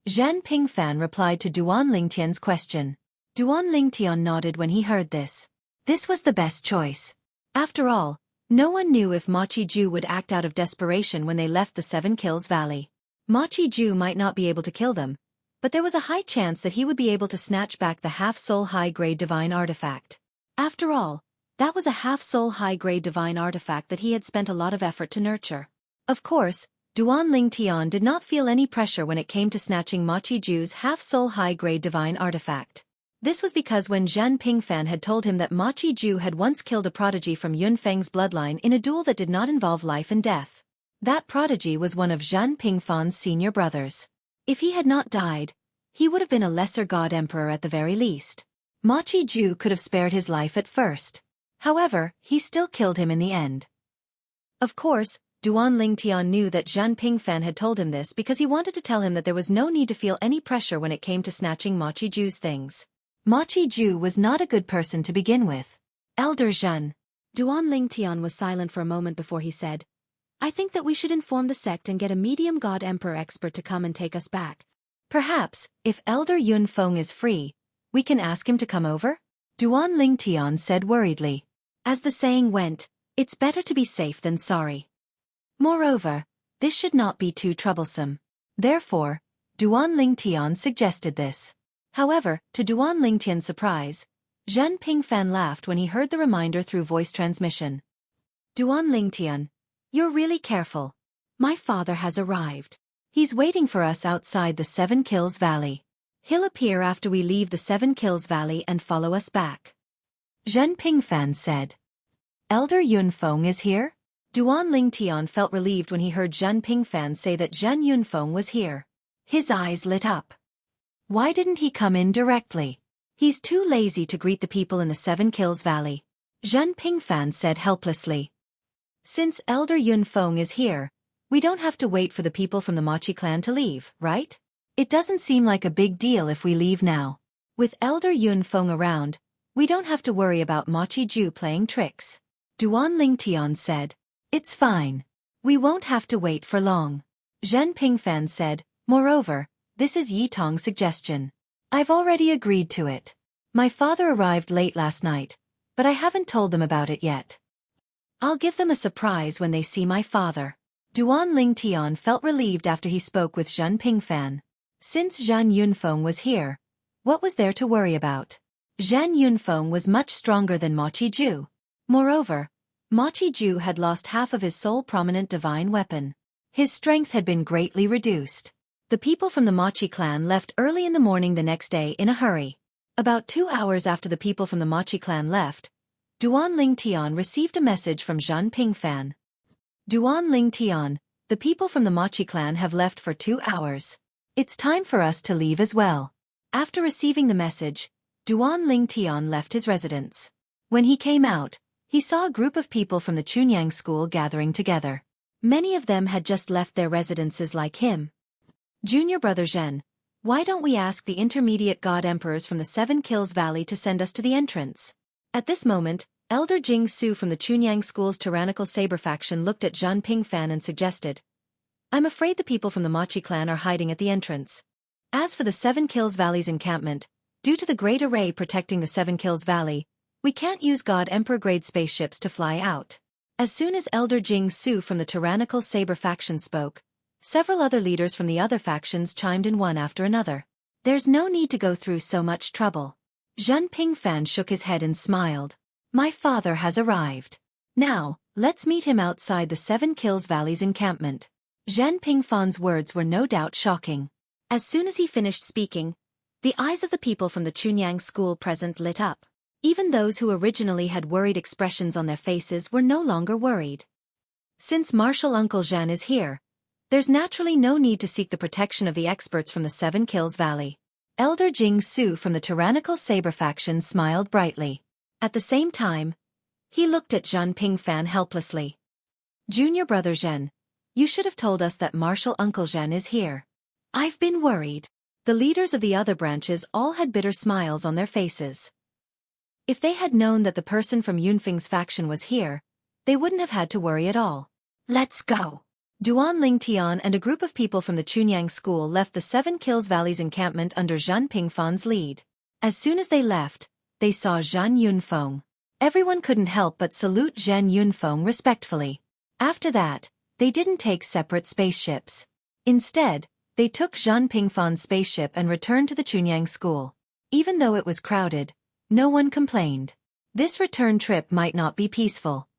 Zhen Pingfan replied to Duan Lingtian's question. Duan Lingtian nodded when he heard this. This was the best choice. After all, no one knew if Ma Qiju would act out of desperation when they left the Seven Kills Valley. Ma Qiju might not be able to kill them, but there was a high chance that he would be able to snatch back the half-soul high-grade divine artifact. After all, that was a half-soul high-grade divine artifact that he had spent a lot of effort to nurture. Of course, Duan Lingtian did not feel any pressure when it came to snatching Ma Qiju's half-soul high-grade divine artifact. This was because when Zhen Pingfan had told him that Ma Qiju had once killed a prodigy from Yun Feng's bloodline in a duel that did not involve life and death. That prodigy was one of Zhen Pingfan's senior brothers. If he had not died, he would have been a lesser god emperor at the very least. Ma Qiju could have spared his life at first. However, he still killed him in the end. Of course, Duan Lingtian knew that Zhen Pingfan had told him this because he wanted to tell him that there was no need to feel any pressure when it came to snatching Ma Qiju's things. Ma Qiju was not a good person to begin with. Elder Zhen. Duan Lingtian was silent for a moment before he said, I think that we should inform the sect and get a medium god emperor expert to come and take us back. Perhaps, if Elder Yun Feng is free, we can ask him to come over? Duan Lingtian said worriedly. As the saying went, it's better to be safe than sorry. Moreover, this should not be too troublesome. Therefore, Duan Lingtian suggested this. However, to Duan Lingtian's surprise, Zhen Pingfan laughed when he heard the reminder through voice transmission. Duan Lingtian, you're really careful. My father has arrived. He's waiting for us outside the Seven Kills Valley. He'll appear after we leave the Seven Kills Valley and follow us back. Zhen Pingfan said. Elder Yun Feng is here? Duan Lingtian felt relieved when he heard Zhen Pingfan say that Zhen Yunfeng was here. His eyes lit up. Why didn't he come in directly? He's too lazy to greet the people in the Seven Kills Valley. Zhen Pingfan said helplessly. Since Elder Yunfeng is here, we don't have to wait for the people from the Ma Qi clan to leave, right? It doesn't seem like a big deal if we leave now. With Elder Yunfeng around, we don't have to worry about Ma Qiju playing tricks. Duan Lingtian said. It's fine. We won't have to wait for long. Zhen Pingfan said, moreover, this is Yi Tong's suggestion. I've already agreed to it. My father arrived late last night, but I haven't told them about it yet. I'll give them a surprise when they see my father. Duan Lingtian felt relieved after he spoke with Zhen Pingfan. Since Zhen Yunfeng was here, what was there to worry about? Zhen Yunfeng was much stronger than Ma Qiju. Moreover, Ma Qiju had lost half of his sole prominent divine weapon. His strength had been greatly reduced. The people from the Ma Qi clan left early in the morning the next day in a hurry. About 2 hours after the people from the Ma Qi clan left, Duan Lingtian received a message from Zhen Pingfan. Duan Lingtian, the people from the Mochi clan have left for 2 hours. It's time for us to leave as well. After receiving the message, Duan Ling Tian left his residence. When he came out, he saw a group of people from the Chunyang school gathering together. Many of them had just left their residences like him. Junior brother Zhen, why don't we ask the intermediate god emperors from the 7 Kills Valley to send us to the entrance? At this moment, Elder Jing Su from the Chunyang school's tyrannical saber faction looked at Zhan Pingfan and suggested, I'm afraid the people from the Mochi clan are hiding at the entrance. As for the 7 Kills Valley's encampment, due to the great array protecting the 7 Kills Valley, we can't use God Emperor-grade spaceships to fly out. As soon as Elder Jing Su from the tyrannical saber faction spoke, several other leaders from the other factions chimed in one after another. There's no need to go through so much trouble. Zhan Pingfan shook his head and smiled. My father has arrived. Now, let's meet him outside the 7 Kills Valley's encampment. Zhan Pingfan's words were no doubt shocking. As soon as he finished speaking, the eyes of the people from the Chunyang school present lit up. Even those who originally had worried expressions on their faces were no longer worried. Since Martial Uncle Zhan is here, there's naturally no need to seek the protection of the experts from the 7 Kills Valley. Elder Jing Su from the tyrannical saber faction smiled brightly. At the same time, he looked at Zhan Pingfan helplessly. Junior brother Zhen, you should have told us that Martial Uncle Zhen is here. I've been worried. The leaders of the other branches all had bitter smiles on their faces. If they had known that the person from Yunfeng's faction was here, they wouldn't have had to worry at all. Let's go. Duan Ling Tian and a group of people from the Chunyang school left the 7 Kills Valley's encampment under Zhan Pingfan's lead. As soon as they left, they saw Zhan Yunfeng. Everyone couldn't help but salute Zhan Yunfeng respectfully. After that, they didn't take separate spaceships. Instead, they took Zhan Pingfan's spaceship and returned to the Chunyang school. Even though it was crowded, no one complained. This return trip might not be peaceful.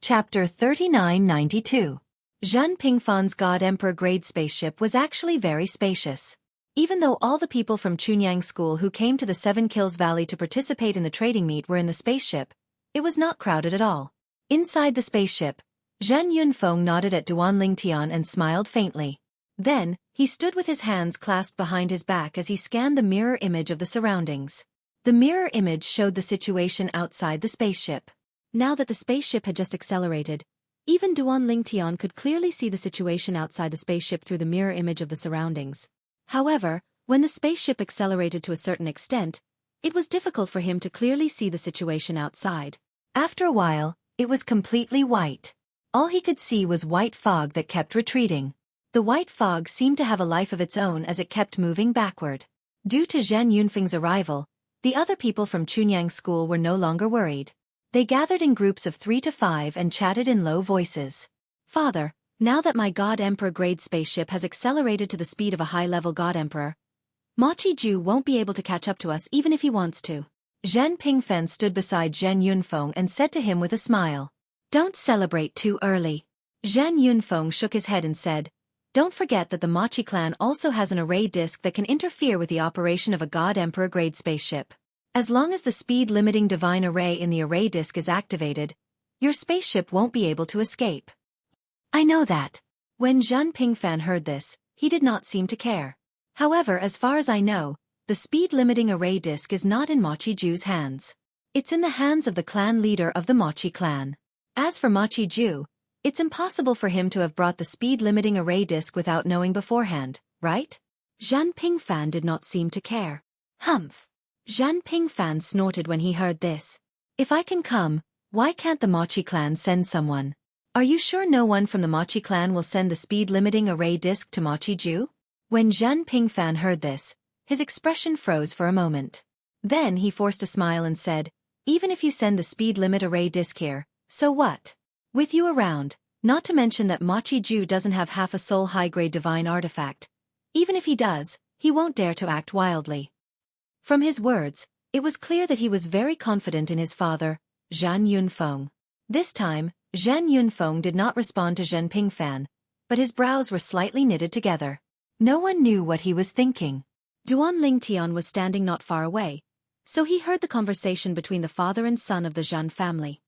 Chapter 3992. Zhan Pingfan's God Emperor-grade spaceship was actually very spacious. Even though all the people from Chunyang School who came to the 7 Kills Valley to participate in the trading meet were in the spaceship, it was not crowded at all. Inside the spaceship, Zhan Yunfeng nodded at Duan Ling Tian and smiled faintly. Then, he stood with his hands clasped behind his back as he scanned the mirror image of the surroundings. The mirror image showed the situation outside the spaceship. Now that the spaceship had just accelerated, even Duan Ling Tian could clearly see the situation outside the spaceship through the mirror image of the surroundings. However, when the spaceship accelerated to a certain extent, it was difficult for him to clearly see the situation outside. After a while, it was completely white. All he could see was white fog that kept retreating. The white fog seemed to have a life of its own as it kept moving backward. Due to Zhan Yunfeng's arrival, the other people from Chunyang School were no longer worried. They gathered in groups of 3 to 5 and chatted in low voices. Father, now that my God Emperor-grade spaceship has accelerated to the speed of a high-level God Emperor, Mochi Ju won't be able to catch up to us even if he wants to. Zhan Pingfen stood beside Zhan Yunfeng and said to him with a smile, Don't celebrate too early. Zhan Yunfeng shook his head and said, Don't forget that the Mochi clan also has an array disk that can interfere with the operation of a God Emperor-grade spaceship. As long as the speed-limiting divine array in the array disk is activated, your spaceship won't be able to escape. I know that. When Zhan Pingfan heard this, he did not seem to care. However, as far as I know, the speed-limiting array disk is not in Mochi Ju's hands. It's in the hands of the clan leader of the Mochi clan. As for Mochi Ju, it's impossible for him to have brought the speed-limiting array disk without knowing beforehand, right? Zhan Pingfan did not seem to care. Humph. Zhan Pingfan snorted when he heard this. If I can come, why can't the Mochi clan send someone? Are you sure no one from the Mochi clan will send the speed-limiting array disk to Mochi Ju? When Zhan Pingfan heard this, his expression froze for a moment. Then he forced a smile and said, Even if you send the speed limit array disk here, so what? With you around, not to mention that Mochi Ju doesn't have half a soul high-grade divine artifact. Even if he does, he won't dare to act wildly. From his words, it was clear that he was very confident in his father, Zhan Yunfeng. This time, Zhan Yunfeng did not respond to Zhan Pingfan, but his brows were slightly knitted together. No one knew what he was thinking. Duan Ling Tian was standing not far away, so he heard the conversation between the father and son of the Zhan family.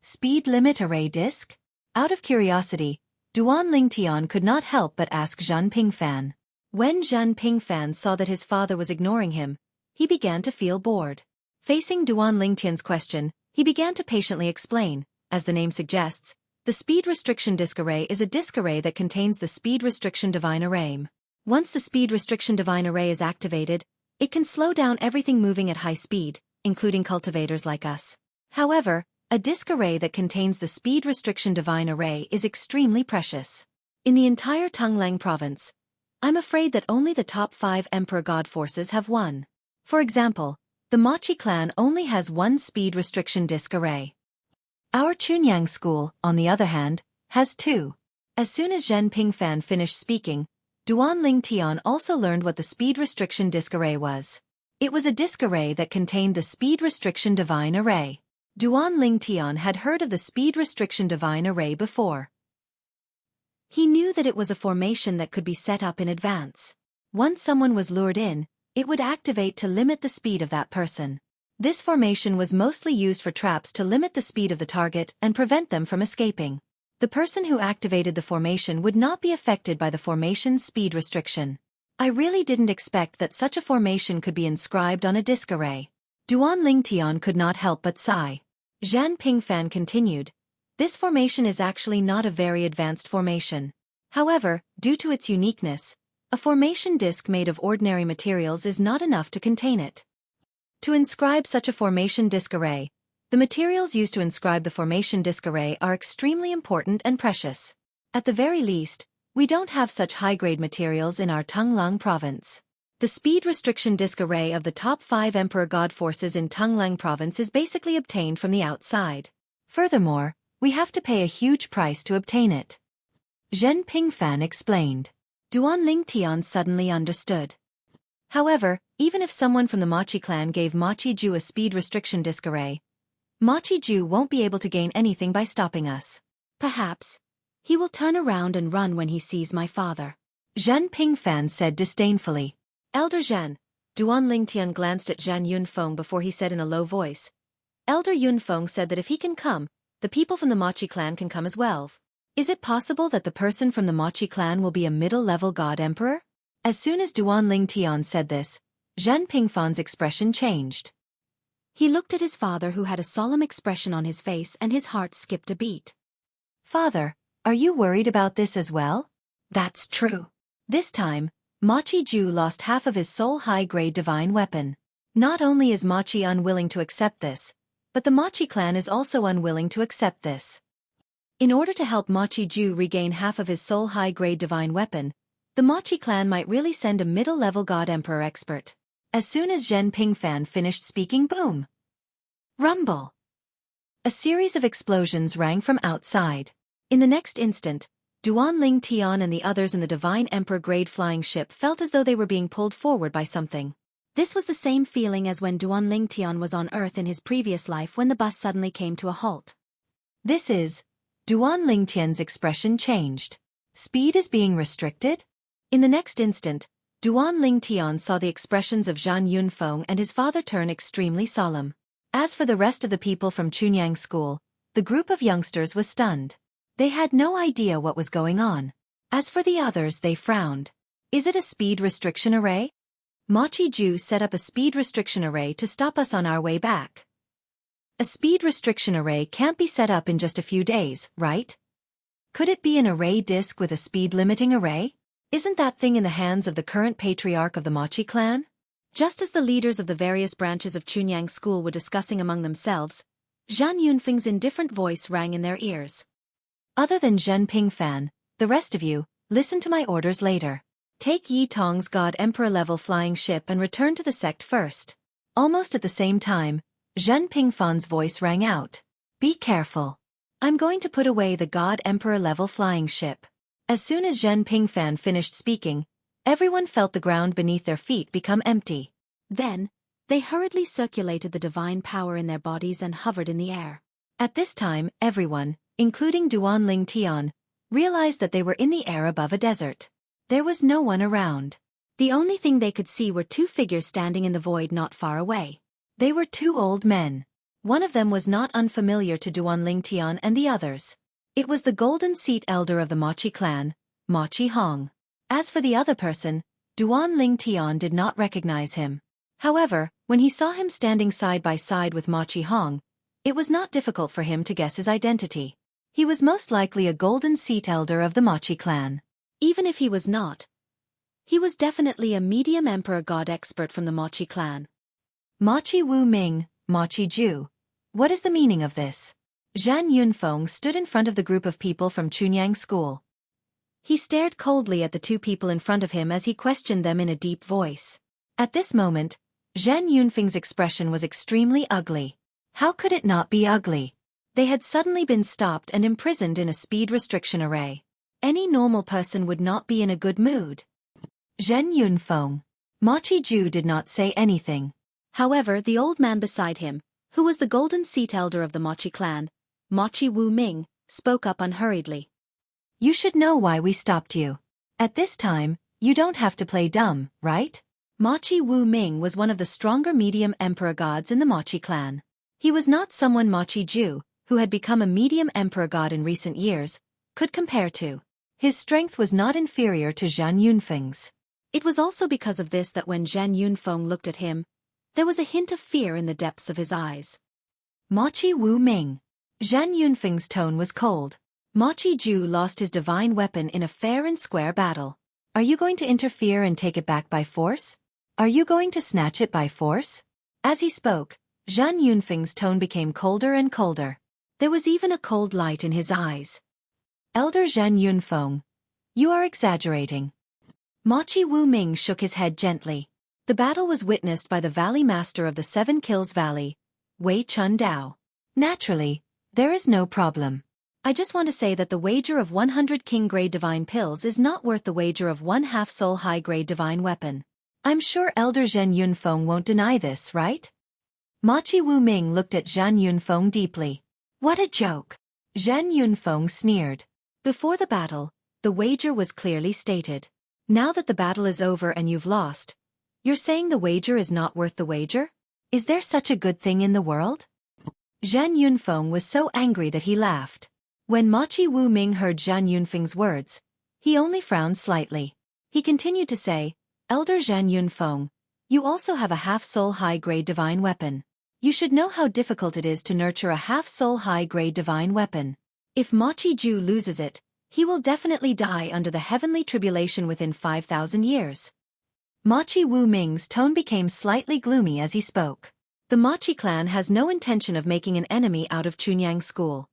Speed limit array disk? Out of curiosity, Duan Lingtian could not help but ask Zhan Pingfan. When Zhan Pingfan saw that his father was ignoring him, he began to feel bored. Facing Duan Lingtian's question, he began to patiently explain. As the name suggests, the speed restriction disk array is a disk array that contains the speed restriction divine array. Once the speed restriction divine array is activated, it can slow down everything moving at high speed, including cultivators like us. However, a disk array that contains the speed restriction divine array is extremely precious. In the entire Tunglang province, I'm afraid that only the top 5 Emperor God forces have one. For example, the Machi clan only has one speed restriction disk array. Our Chunyang school, on the other hand, has 2. As soon as Zhen Pingfan finished speaking, Duan Lingtian also learned what the speed restriction disk array was. It was a disk array that contained the speed restriction divine array. Duan Lingtian had heard of the speed restriction divine array before. He knew that it was a formation that could be set up in advance. Once someone was lured in, it would activate to limit the speed of that person. This formation was mostly used for traps to limit the speed of the target and prevent them from escaping. The person who activated the formation would not be affected by the formation's speed restriction. I really didn't expect that such a formation could be inscribed on a disk array. Duan Lingtian could not help but sigh. Zhan Pingfan continued. This formation is actually not a very advanced formation. However, due to its uniqueness, a formation disk made of ordinary materials is not enough to contain it. To inscribe such a formation disk array, the materials used to inscribe the formation disk array are extremely important and precious. At the very least, we don't have such high-grade materials in our Tunglang province. The speed restriction disk array of the top 5 Emperor God forces in Tunglang province is basically obtained from the outside. Furthermore, we have to pay a huge price to obtain it. Zhen Pingfan explained. Duan Lingtian suddenly understood. However, even if someone from the Machi clan gave Machi Ju a speed restriction disk array, Machi Ju won't be able to gain anything by stopping us. Perhaps he will turn around and run when he sees my father. Zhen Pingfan said disdainfully. Elder Zhen. Duan Lingtian glanced at Zhan Yunfeng before he said in a low voice. Elder Yunfeng said that if he can come, the people from the Machi clan can come as well. Is it possible that the person from the Machi clan will be a middle-level god emperor? As soon as Duan Lingtian said this, Zhan Pingfan's expression changed. He looked at his father who had a solemn expression on his face and his heart skipped a beat. Father, are you worried about this as well? That's true. This time, Machi Ju lost half of his soul high-grade divine weapon. Not only is Machi unwilling to accept this, but the Machi clan is also unwilling to accept this. In order to help Machi Ju regain half of his soul high-grade divine weapon, the Machi clan might really send a middle-level god emperor expert. As soon as Zhen Pingfan finished speaking, boom! Rumble! A series of explosions rang from outside. In the next instant, Duan Lingtian and the others in the Divine Emperor grade flying ship felt as though they were being pulled forward by something. This was the same feeling as when Duan Lingtian was on Earth in his previous life when the bus suddenly came to a halt. This is... Duan Lingtian's expression changed. Speed is being restricted? In the next instant, Duan Lingtian saw the expressions of Zhan Yunfeng and his father turn extremely solemn. As for the rest of the people from Chunyang school, the group of youngsters was stunned. They had no idea what was going on. As for the others, they frowned. Is it a speed restriction array? Machi Ju set up a speed restriction array to stop us on our way back. A speed restriction array can't be set up in just a few days, right? Could it be an array disk with a speed limiting array? Isn't that thing in the hands of the current patriarch of the Machi clan? Just as the leaders of the various branches of Chunyang school were discussing among themselves, Zhan Yunfeng's indifferent voice rang in their ears. Other than Zhen Pingfan, the rest of you, listen to my orders later. Take Yi Tong's God Emperor level flying ship and return to the sect first. Almost at the same time, Zhen Pingfan's voice rang out. Be careful. I'm going to put away the God Emperor level flying ship. As soon as Zhen Pingfan finished speaking, everyone felt the ground beneath their feet become empty. Then, they hurriedly circulated the divine power in their bodies and hovered in the air. At this time, everyone, including Duan Lingtian, realized that they were in the air above a desert. There was no one around. The only thing they could see were two figures standing in the void not far away. They were two old men. One of them was not unfamiliar to Duanling Tian and the others. It was the Golden Seat Elder of the Machi clan, Machi Hong. As for the other person, Duanling Tian did not recognize him. However, when he saw him standing side by side with Machi Hong, it was not difficult for him to guess his identity. He was most likely a Golden Seat Elder of the Machi clan. Even if he was not, he was definitely a medium emperor god expert from the Machi clan. Machi Wu Ming, Machi Ju. What is the meaning of this? Zhan Yunfeng stood in front of the group of people from Chunyang School. He stared coldly at the two people in front of him as he questioned them in a deep voice. At this moment, Zhan Yunfeng's expression was extremely ugly. How could it not be ugly? They had suddenly been stopped and imprisoned in a speed restriction array. Any normal person would not be in a good mood. Zhen Yunfeng. Machi Ju did not say anything. However, the old man beside him, who was the Golden Seat Elder of the Machi clan, Machi Wu Ming, spoke up unhurriedly. You should know why we stopped you. At this time, you don't have to play dumb, right? Machi Wu Ming was one of the stronger medium emperor gods in the Machi clan. He was not someone Machi Ju, who had become a medium emperor god in recent years, could compare to. His strength was not inferior to Zhan Yunfeng's. It was also because of this that when Zhan Yunfeng looked at him, there was a hint of fear in the depths of his eyes. Machi Wu Ming. Zhan Yunfeng's tone was cold. Machi Ju lost his divine weapon in a fair and square battle. Are you going to interfere and take it back by force? Are you going to snatch it by force? As he spoke, Zhan Yunfeng's tone became colder and colder. There was even a cold light in his eyes. Elder Zhan Yunfeng, you are exaggerating. Machi Wu Ming shook his head gently. The battle was witnessed by the Valley Master of the Seven Kills Valley, Wei Chun Dao. Naturally, there is no problem. I just want to say that the wager of 100 king-grade divine pills is not worth the wager of 1/2 soul high-grade divine weapon. I'm sure Elder Zhen Yunfeng won't deny this, right? Machi Wu Ming looked at Zhan Yunfeng deeply. What a joke! Zhan Yunfeng sneered. Before the battle, the wager was clearly stated. Now that the battle is over and you've lost, you're saying the wager is not worth the wager? Is there such a good thing in the world? Zhan Yunfeng was so angry that he laughed. When Machi Wu Ming heard Zhan Yunfeng's words, he only frowned slightly. He continued to say, Elder Zhan Yunfeng, you also have a half-soul high-grade divine weapon. You should know how difficult it is to nurture a half-soul high-grade divine weapon. If Machi Ju loses it, he will definitely die under the heavenly tribulation within 5,000 years. Machi Wu Ming's tone became slightly gloomy as he spoke. The Machi clan has no intention of making an enemy out of Chunyang School.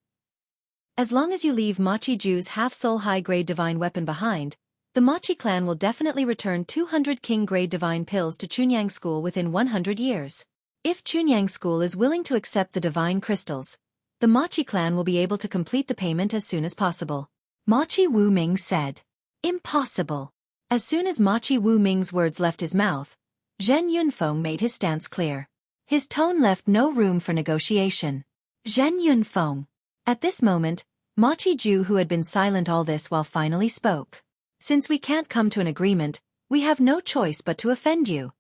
As long as you leave Machi Ju's half-soul high-grade divine weapon behind, the Machi clan will definitely return 200 king-grade divine pills to Chunyang School within 100 years. If Chunyang School is willing to accept the divine crystals, the Machi clan will be able to complete the payment as soon as possible. Machi Wu Ming said. Impossible. As soon as Machi Wu Ming's words left his mouth, Zhen Yunfeng made his stance clear. His tone left no room for negotiation. Zhen Yunfeng. At this moment, Machi Ju, who had been silent all this while, finally spoke. Since we can't come to an agreement, we have no choice but to offend you.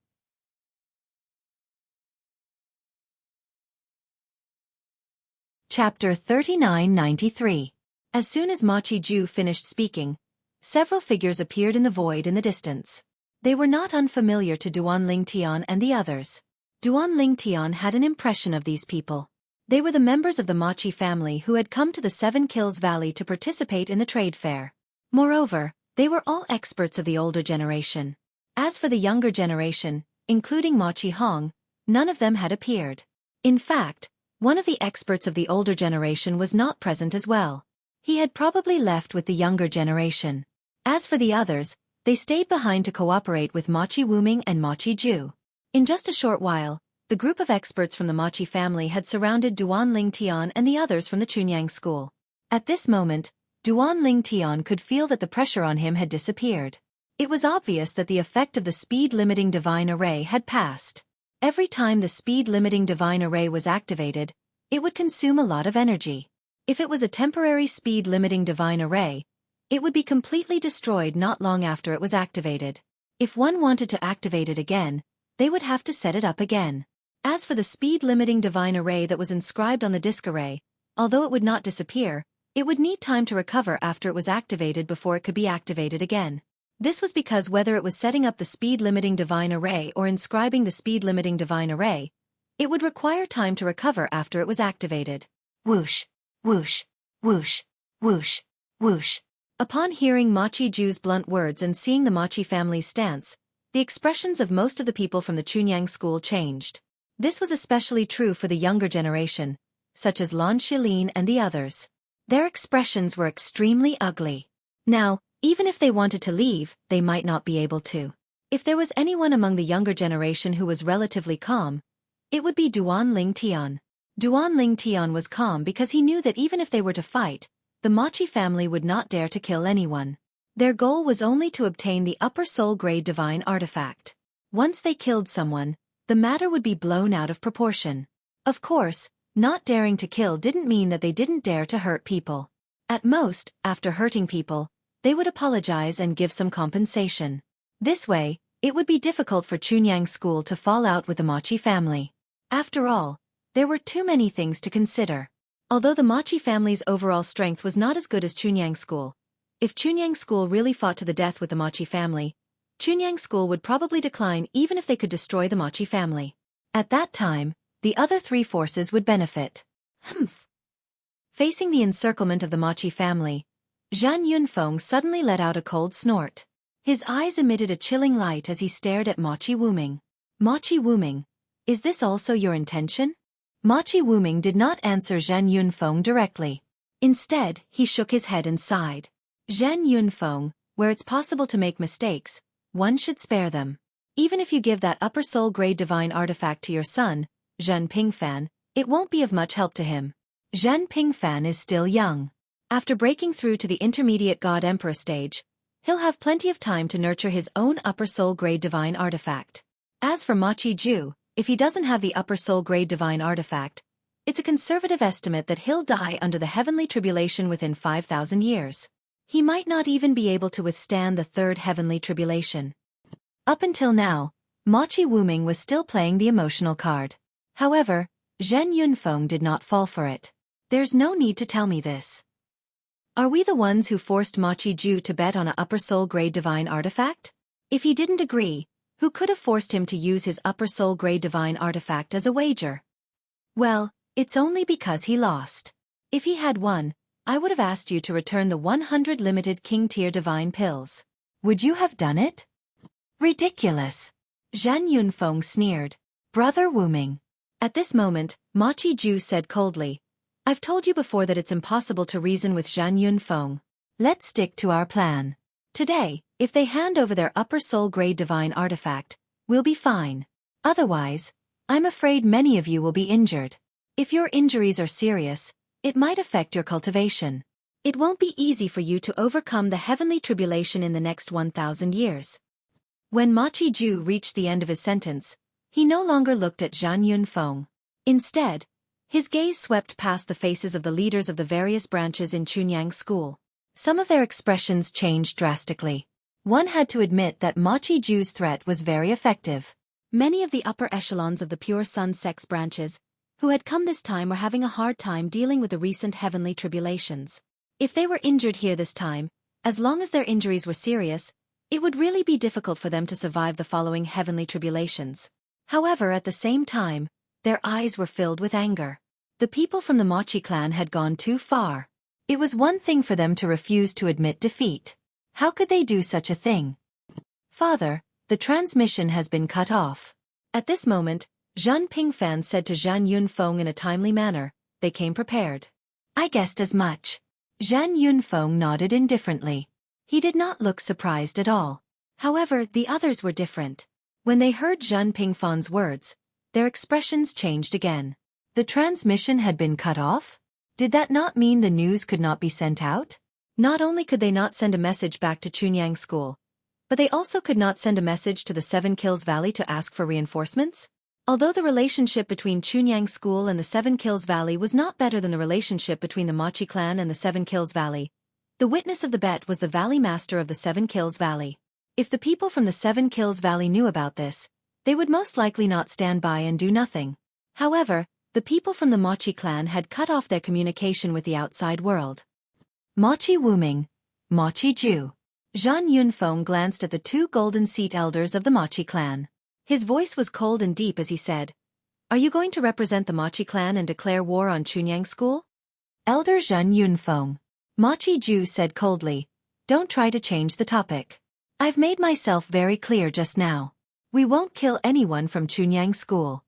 Chapter 3993. As soon as Machi Ju finished speaking, several figures appeared in the void in the distance. They were not unfamiliar to Duanling Tian and the others. Duanling Tian had an impression of these people. They were the members of the Machi family who had come to the Seven Kills Valley to participate in the trade fair. Moreover, they were all experts of the older generation. As for the younger generation, including Machi Hong, none of them had appeared. In fact, one of the experts of the older generation was not present as well. He had probably left with the younger generation. As for the others, they stayed behind to cooperate with Machi Wu Ming and Machi Ju. In just a short while, the group of experts from the Machi family had surrounded Duanling Tian and the others from the Chunyang school. At this moment, Duanling Tian could feel that the pressure on him had disappeared. It was obvious that the effect of the speed-limiting divine array had passed. Every time the speed-limiting divine array was activated, it would consume a lot of energy. If it was a temporary speed-limiting divine array, it would be completely destroyed not long after it was activated. If one wanted to activate it again, they would have to set it up again. As for the speed-limiting divine array that was inscribed on the disk array, although it would not disappear, it would need time to recover after it was activated before it could be activated again. This was because whether it was setting up the speed-limiting divine array or inscribing the speed-limiting divine array, it would require time to recover after it was activated. Whoosh, whoosh, whoosh, whoosh, whoosh. Upon hearing Machi Ju's blunt words and seeing the Machi family's stance, the expressions of most of the people from the Chunyang school changed. This was especially true for the younger generation, such as Lan Shilin and the others. Their expressions were extremely ugly. Now, even if they wanted to leave, they might not be able to. If there was anyone among the younger generation who was relatively calm, it would be Duan Ling Tian. Duan Ling Tian was calm because he knew that even if they were to fight, the Machi family would not dare to kill anyone. Their goal was only to obtain the upper soul grade divine artifact. Once they killed someone, the matter would be blown out of proportion. Of course, not daring to kill didn't mean that they didn't dare to hurt people. At most, after hurting people, they would apologize and give some compensation. This way, it would be difficult for Chunyang school to fall out with the Machi family. After all, there were too many things to consider. Although the Machi family's overall strength was not as good as Chunyang school, if Chunyang school really fought to the death with the Machi family, Chunyang school would probably decline even if they could destroy the Machi family. At that time, the other three forces would benefit. Facing the encirclement of the Machi family, Zhan Yunfeng suddenly let out a cold snort. His eyes emitted a chilling light as he stared at Machi Wuming. Machi Wuming, is this also your intention? Machi Wuming did not answer Zhan Yunfeng directly. Instead, he shook his head and sighed. Zhan Yunfeng, where it's possible to make mistakes, one should spare them. Even if you give that upper soul grade divine artifact to your son, Zhan Pingfan, it won't be of much help to him. Zhan Pingfan is still young. After breaking through to the intermediate God Emperor stage, he'll have plenty of time to nurture his own upper soul grade divine artifact. As for Machi Ju, if he doesn't have the upper soul grade divine artifact, it's a conservative estimate that he'll die under the heavenly tribulation within 5,000 years. He might not even be able to withstand the third heavenly tribulation. Up until now, Machi Wuming was still playing the emotional card. However, Zhen Yunfeng did not fall for it. There's no need to tell me this. Are we the ones who forced Machi Ju to bet on an upper soul grade divine artifact? If he didn't agree, who could have forced him to use his upper soul grade divine artifact as a wager? Well, it's only because he lost. If he had won, I would have asked you to return the 100 limited king tier divine pills. Would you have done it? Ridiculous. Zhan Yunfeng sneered. Brother Wuming. At this moment, Machi Ju said coldly, I've told you before that it's impossible to reason with Zhan Yunfeng. Let's stick to our plan. Today, if they hand over their upper soul grade divine artifact, we'll be fine. Otherwise, I'm afraid many of you will be injured. If your injuries are serious, it might affect your cultivation. It won't be easy for you to overcome the heavenly tribulation in the next 1,000 years. When Machi Ju reached the end of his sentence, he no longer looked at Zhan Yunfeng. Instead, his gaze swept past the faces of the leaders of the various branches in Chunyang school. Some of their expressions changed drastically. One had to admit that Machi Ju's threat was very effective. Many of the upper echelons of the Pure Sun sex branches, who had come this time, were having a hard time dealing with the recent heavenly tribulations. If they were injured here this time, as long as their injuries were serious, it would really be difficult for them to survive the following heavenly tribulations. However, at the same time, their eyes were filled with anger. The people from the Machi clan had gone too far. It was one thing for them to refuse to admit defeat. How could they do such a thing? Father, the transmission has been cut off. At this moment, Zhan Pingfan said to Zhan Yunfeng in a timely manner, they came prepared. I guessed as much. Zhan Yunfeng nodded indifferently. He did not look surprised at all. However, the others were different. When they heard Zhan Pingfan's words, their expressions changed again. The transmission had been cut off? Did that not mean the news could not be sent out? Not only could they not send a message back to Chunyang school, but they also could not send a message to the Seven Kills Valley to ask for reinforcements? Although the relationship between Chunyang school and the Seven Kills Valley was not better than the relationship between the Machi clan and the Seven Kills Valley, the witness of the bet was the Valley Master of the Seven Kills Valley. If the people from the Seven Kills Valley knew about this, they would most likely not stand by and do nothing. However, the people from the Mochi clan had cut off their communication with the outside world. Mochi Wuming, Mochi Ju. Zhan Yunfeng glanced at the two golden seat elders of the Mochi clan. His voice was cold and deep as he said, "Are you going to represent the Mochi clan and declare war on Chunyang School?" Elder Zhan Yunfeng. Mochi Ju said coldly, "Don't try to change the topic. I've made myself very clear just now. We won't kill anyone from Chunyang School.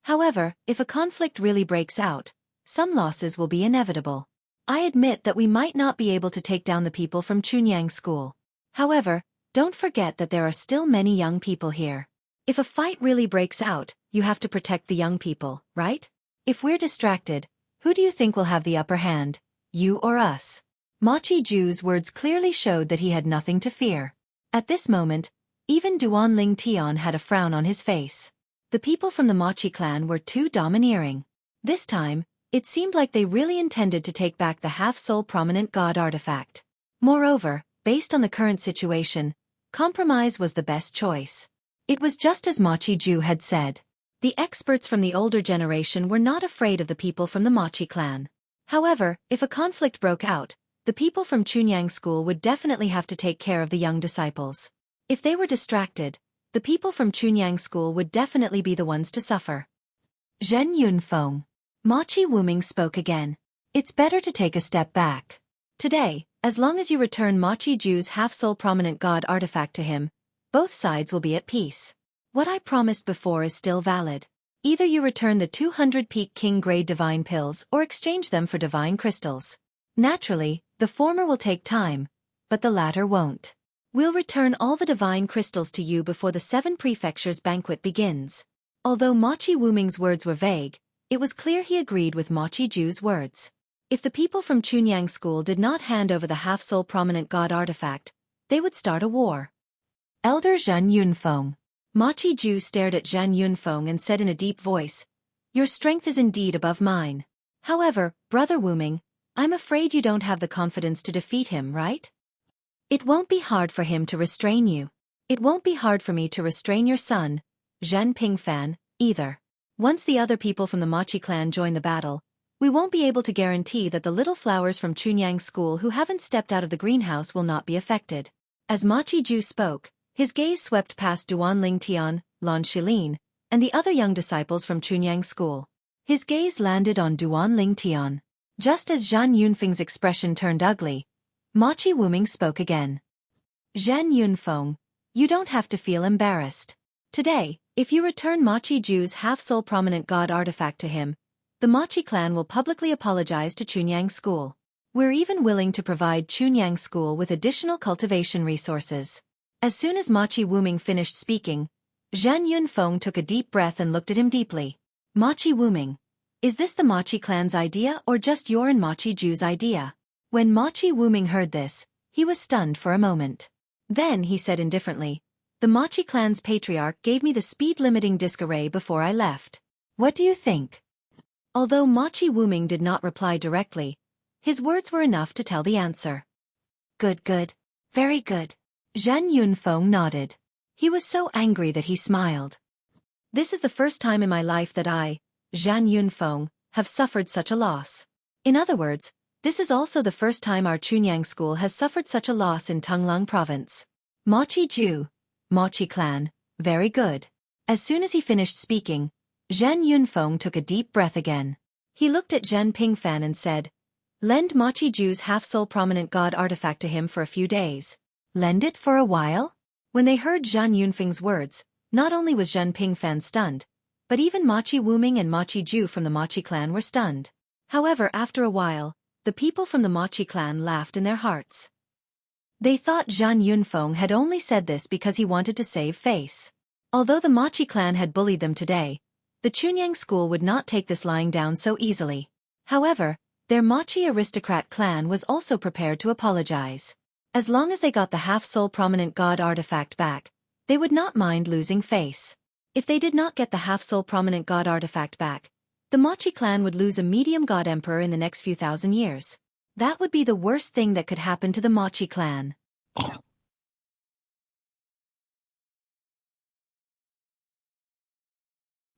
However, if a conflict really breaks out, some losses will be inevitable. I admit that we might not be able to take down the people from Chunyang School. However, don't forget that there are still many young people here. If a fight really breaks out, you have to protect the young people, right? If we're distracted, who do you think will have the upper hand, you or us?" Mochi Ju's words clearly showed that he had nothing to fear. At this moment, even Duanling Tian had a frown on his face. The people from the Mochi clan were too domineering. This time, it seemed like they really intended to take back the half-soul prominent god artifact. Moreover, based on the current situation, compromise was the best choice. It was just as Mochi Ju had said. The experts from the older generation were not afraid of the people from the Mochi clan. However, if a conflict broke out, the people from Chunyang School would definitely have to take care of the young disciples. If they were distracted, the people from Chunyang School would definitely be the ones to suffer. Zhen Yunfeng. Mochi Wuming spoke again. "It's better to take a step back. Today, as long as you return Mochi Ju's half-soul prominent god artifact to him, both sides will be at peace. What I promised before is still valid. Either you return the 200 Peak King grade divine pills or exchange them for divine crystals. Naturally, the former will take time, but the latter won't. We'll return all the divine crystals to you before the 7 prefectures banquet begins." Although Mochi Wuming's words were vague, it was clear he agreed with Mochi Ju's words. If the people from Chunyang School did not hand over the half-soul prominent god artifact, they would start a war. Elder Zhan Yunfeng. Mochi Ju stared at Zhan Yunfeng and said in a deep voice, "Your strength is indeed above mine. However, Brother Wuming, I'm afraid you don't have the confidence to defeat him, right? It won't be hard for him to restrain you. It won't be hard for me to restrain your son, Zhan Pingfan, either. Once the other people from the Mochi clan join the battle, we won't be able to guarantee that the little flowers from Chunyang School who haven't stepped out of the greenhouse will not be affected." As Mochi Ju spoke, his gaze swept past Duanling Tian, Lan Shilin, and the other young disciples from Chunyang School. His gaze landed on Duanling Tian. Just as Zhan Yunfeng's expression turned ugly, Mochi Wuming spoke again. "Zhan Yunfeng, you don't have to feel embarrassed. Today, if you return Mochi Ju's half-soul prominent god artifact to him, the Mochi clan will publicly apologize to Chunyang School. We're even willing to provide Chunyang School with additional cultivation resources." As soon as Mochi Wuming finished speaking, Zhan Yunfeng took a deep breath and looked at him deeply. "Mochi Wuming, is this the Mochi clan's idea or just your and Mochi Ju's idea?" When Mochi Wuming heard this, he was stunned for a moment. Then he said indifferently, "The Mochi clan's patriarch gave me the speed-limiting disc array before I left. What do you think?" Although Mochi Wuming did not reply directly, his words were enough to tell the answer. "Good, good. Very good." Zhan Yunfeng nodded. He was so angry that he smiled. "This is the first time in my life that I, Zhan Yunfeng, have suffered such a loss. In other words, this is also the first time our Chunyang School has suffered such a loss in Tonglang Province. Mochi Ju, Mochi clan, very good." As soon as he finished speaking, Zhan Yunfeng took a deep breath again. He looked at Zhan Pingfan and said, "Lend Mochi Ju's half-soul prominent god artifact to him for a few days. Lend it for a while?" When they heard Zhan Yunfeng's words, not only was Zhan Pingfan stunned, but even Mochi Wuming and Mochi Ju from the Mochi clan were stunned. However, after a while, the people from the Mochi clan laughed in their hearts. They thought Zhan Yunfeng had only said this because he wanted to save face. Although the Mochi clan had bullied them today, the Chunyang School would not take this lying down so easily. However, their Mochi aristocrat clan was also prepared to apologize. As long as they got the half-soul prominent god artifact back, they would not mind losing face. If they did not get the half-soul prominent god artifact back, the Mochi clan would lose a medium god emperor in the next few thousand years. That would be the worst thing that could happen to the Mochi clan.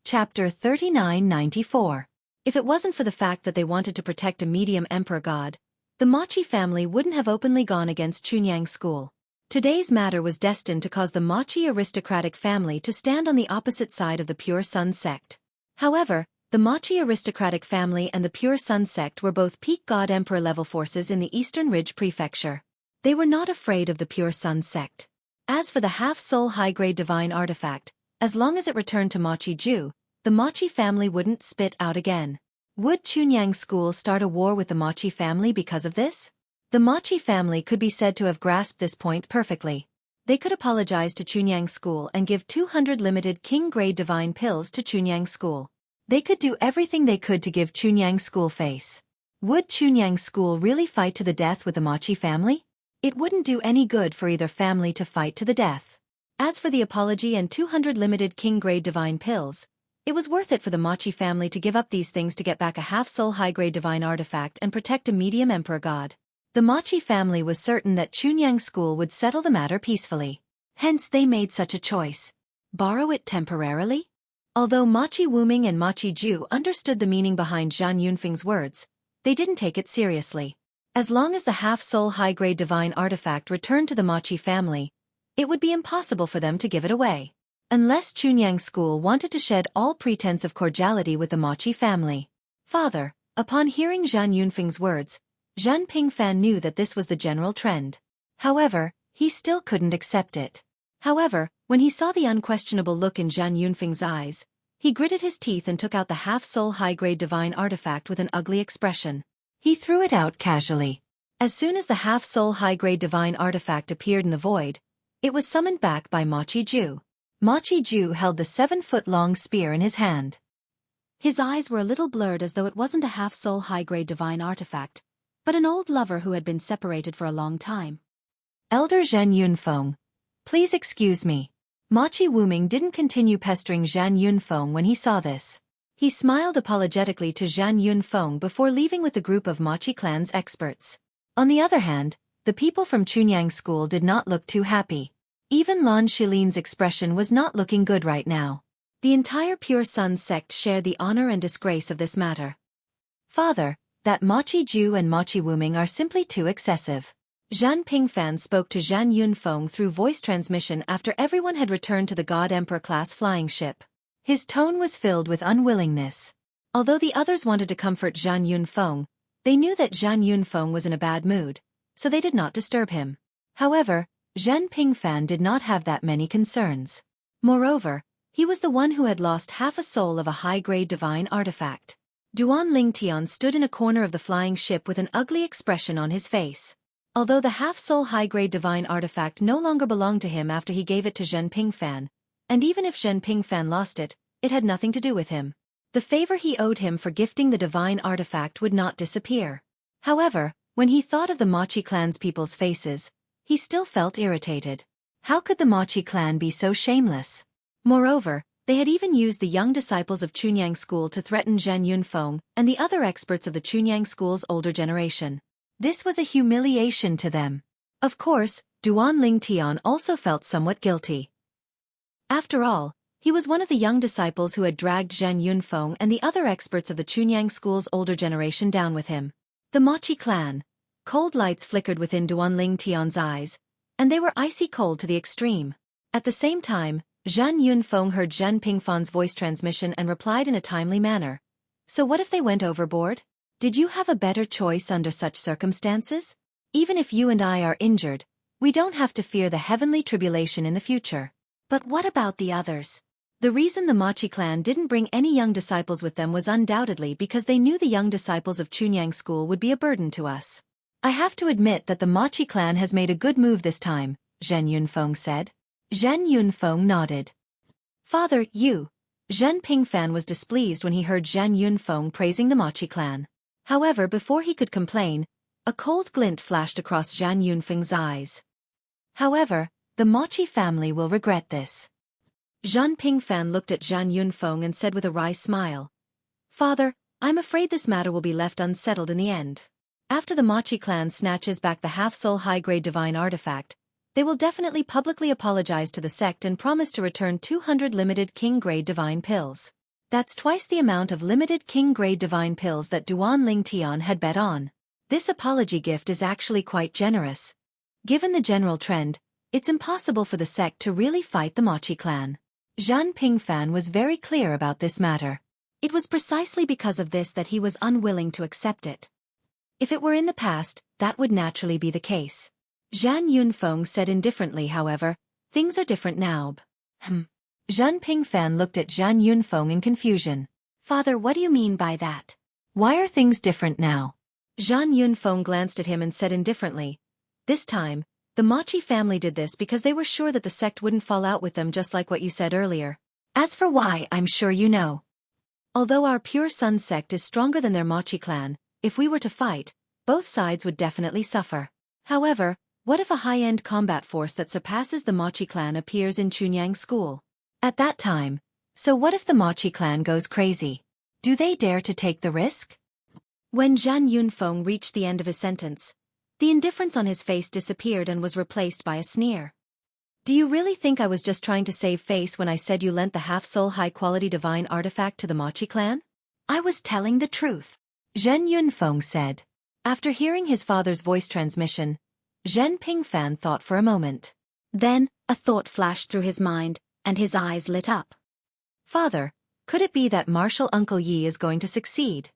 Chapter 3994. If it wasn't for the fact that they wanted to protect a medium emperor god, the Machi family wouldn't have openly gone against Chunyang's school. Today's matter was destined to cause the Machi aristocratic family to stand on the opposite side of the Pure Sun sect. However, the Machi aristocratic family and the Pure Sun sect were both peak god emperor level forces in the Eastern Ridge Prefecture. They were not afraid of the Pure Sun sect. As for the half-soul high-grade divine artifact, as long as it returned to Machi-Ju, the Machi family wouldn't spit out again. Would Chunyang's school start a war with the Machi family because of this? The Machi family could be said to have grasped this point perfectly. They could apologize to Chunyang's school and give 200 limited king-grade divine pills to Chunyang's school. They could do everything they could to give Chunyang's school face. Would Chunyang's school really fight to the death with the Machi family? It wouldn't do any good for either family to fight to the death. As for the apology and 200 limited king-grade divine pills, it was worth it for the Machi family to give up these things to get back a half-soul high-grade divine artifact and protect a medium emperor god. The Machi family was certain that Chunyang's school would settle the matter peacefully. Hence they made such a choice. Borrow it temporarily? Although Machi Wuming and Machi Ju understood the meaning behind Zhan Yunfeng's words, they didn't take it seriously. As long as the half-soul high-grade divine artifact returned to the Machi family, it would be impossible for them to give it away. Unless Chunyang's school wanted to shed all pretense of cordiality with the Machi family. Father, upon hearing Zhan Yunfeng's words, Zhan Pingfan knew that this was the general trend. However, he still couldn't accept it. However, when he saw the unquestionable look in Zhan Yunfeng's eyes, he gritted his teeth and took out the half-soul high-grade divine artifact with an ugly expression. He threw it out casually. As soon as the half-soul high-grade divine artifact appeared in the void, it was summoned back by Machi Ju. Machi Ju held the 7-foot-long spear in his hand. His eyes were a little blurred as though it wasn't a half-soul high-grade divine artifact, but an old lover who had been separated for a long time. Elder Zhan Yunfeng, please excuse me. Machi Wuming didn't continue pestering Zhan Yunfeng when he saw this. He smiled apologetically to Zhan Yunfeng before leaving with the group of Machi clan's experts. On the other hand, the people from Chunyang's school did not look too happy. Even Lan Shilin's expression was not looking good right now. The entire Pure Sun sect shared the honor and disgrace of this matter. Father, that Machi Ju and Machi Wuming are simply too excessive. Zhan Pingfan spoke to Zhan Yunfeng through voice transmission after everyone had returned to the God Emperor class flying ship. His tone was filled with unwillingness. Although the others wanted to comfort Zhan Yunfeng, they knew that Zhan Yunfeng was in a bad mood, so they did not disturb him. However, Zhan Pingfan did not have that many concerns. Moreover, he was the one who had lost half a soul of a high-grade divine artifact. Duan Lingtian stood in a corner of the flying ship with an ugly expression on his face. Although the half-soul high-grade divine artifact no longer belonged to him after he gave it to Zhen Pingfan, and even if Zhen Pingfan lost it, it had nothing to do with him. The favor he owed him for gifting the divine artifact would not disappear. However, when he thought of the Machi clan's people's faces, he still felt irritated. How could the Machi clan be so shameless? Moreover, they had even used the young disciples of Chunyang school to threaten Zhan Yunfeng and the other experts of the Chunyang school's older generation. This was a humiliation to them. Of course, Duan Lingtian also felt somewhat guilty. After all, he was one of the young disciples who had dragged Zhan Yunfeng and the other experts of the Chunyang school's older generation down with him. The Machi clan. Cold lights flickered within Duan Lingtian's eyes, and they were icy cold to the extreme. At the same time, Zhan Yunfeng heard Zhan Pingfan's voice transmission and replied in a timely manner. So what if they went overboard? Did you have a better choice under such circumstances? Even if you and I are injured, we don't have to fear the heavenly tribulation in the future. But what about the others? The reason the Machi clan didn't bring any young disciples with them was undoubtedly because they knew the young disciples of Chunyang school would be a burden to us. I have to admit that the Machi clan has made a good move this time, Zhen Yunfeng said. Zhen Yunfeng nodded. Father, you. Zhen Pingfan was displeased when he heard Zhen Yunfeng praising the Machi clan. However, before he could complain, a cold glint flashed across Zhen Yunfeng's eyes. However, the Machi family will regret this. Zhan Pingfan looked at Zhan Yunfeng and said with a wry smile, Father, I'm afraid this matter will be left unsettled in the end. After the Machi clan snatches back the half-soul high-grade divine artifact, they will definitely publicly apologize to the sect and promise to return 200 limited king-grade divine pills. That's twice the amount of limited king-grade divine pills that Duan Ling Tian had bet on. This apology gift is actually quite generous. Given the general trend, it's impossible for the sect to really fight the Mochi clan. Zhan Pingfan was very clear about this matter. It was precisely because of this that he was unwilling to accept it. If it were in the past, that would naturally be the case. Zhan Yunfeng said indifferently, however, things are different now. Zhan Pingfan looked at Zhan Yunfeng in confusion. Father, what do you mean by that? Why are things different now? Zhan Yunfeng glanced at him and said indifferently, this time, the Mochi family did this because they were sure that the sect wouldn't fall out with them, just like what you said earlier. As for why, I'm sure you know. Although our Pure Sun sect is stronger than their Mochi clan, if we were to fight, both sides would definitely suffer. However, what if a high-end combat force that surpasses the Mochi clan appears in Chunyang School? At that time, so what if the Mochi clan goes crazy? Do they dare to take the risk? When Zhan Yunfeng reached the end of his sentence, the indifference on his face disappeared and was replaced by a sneer. Do you really think I was just trying to save face when I said you lent the half-soul high-quality divine artifact to the Mochi clan? I was telling the truth, Zhen Yunfeng said. After hearing his father's voice transmission, Zhen Pingfan thought for a moment. Then, a thought flashed through his mind, and his eyes lit up. Father, could it be that Martial Uncle Yi is going to succeed?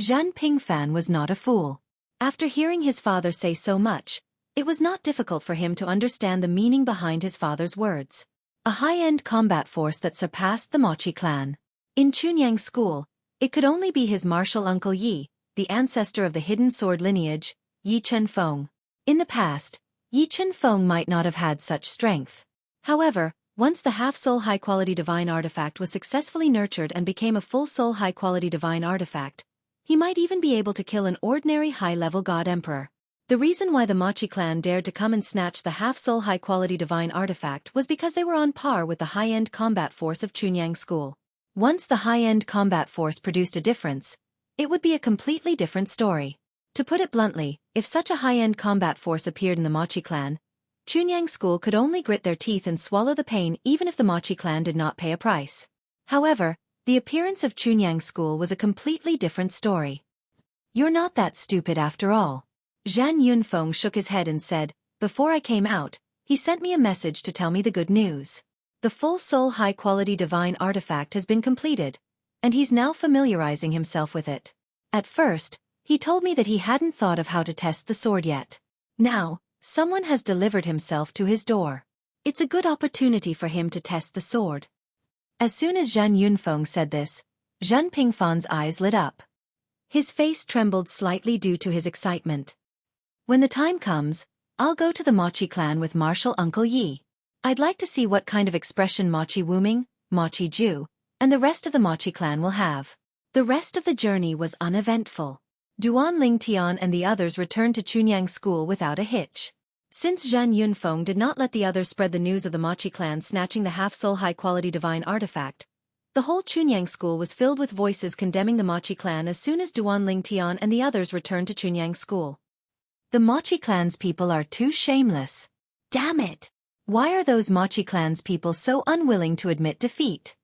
Zhen Pingfan was not a fool. After hearing his father say so much, it was not difficult for him to understand the meaning behind his father's words. A high-end combat force that surpassed the Mochi clan. In Chunyang School, it could only be his martial uncle Yi, the ancestor of the hidden sword lineage, Yi Chenfeng. In the past, Yi Chenfeng might not have had such strength. However, once the half-soul high-quality divine artifact was successfully nurtured and became a full-soul high-quality divine artifact, he might even be able to kill an ordinary high-level god emperor. The reason why the Mochi clan dared to come and snatch the half-soul high-quality divine artifact was because they were on par with the high-end combat force of Chunyang School. Once the high-end combat force produced a difference, it would be a completely different story. To put it bluntly, if such a high-end combat force appeared in the Mochi clan, Chunyang School could only grit their teeth and swallow the pain even if the Mochi clan did not pay a price. However, the appearance of Chunyang School was a completely different story. You're not that stupid after all. Zhan Yunfeng shook his head and said, before I came out, he sent me a message to tell me the good news. The full-soul high-quality divine artifact has been completed, and he's now familiarizing himself with it. At first, he told me that he hadn't thought of how to test the sword yet. Now, someone has delivered himself to his door. It's a good opportunity for him to test the sword. As soon as Zhan Yunfeng said this, Zhan Pingfan's eyes lit up. His face trembled slightly due to his excitement. When the time comes, I'll go to the Mochi clan with martial Uncle Yi. I'd like to see what kind of expression Mochi Wuming, Mochi Ju, and the rest of the Mochi clan will have. The rest of the journey was uneventful. Duan Ling Tian and the others returned to Chunyang School without a hitch. Since Zhan Yunfeng did not let the others spread the news of the Mochi clan snatching the half-soul high-quality divine artifact, the whole Chunyang School was filled with voices condemning the Mochi clan as soon as Duan Ling Tian and the others returned to Chunyang School. The Mochi clan's people are too shameless. Damn it! Why are those Mochi clan's people so unwilling to admit defeat?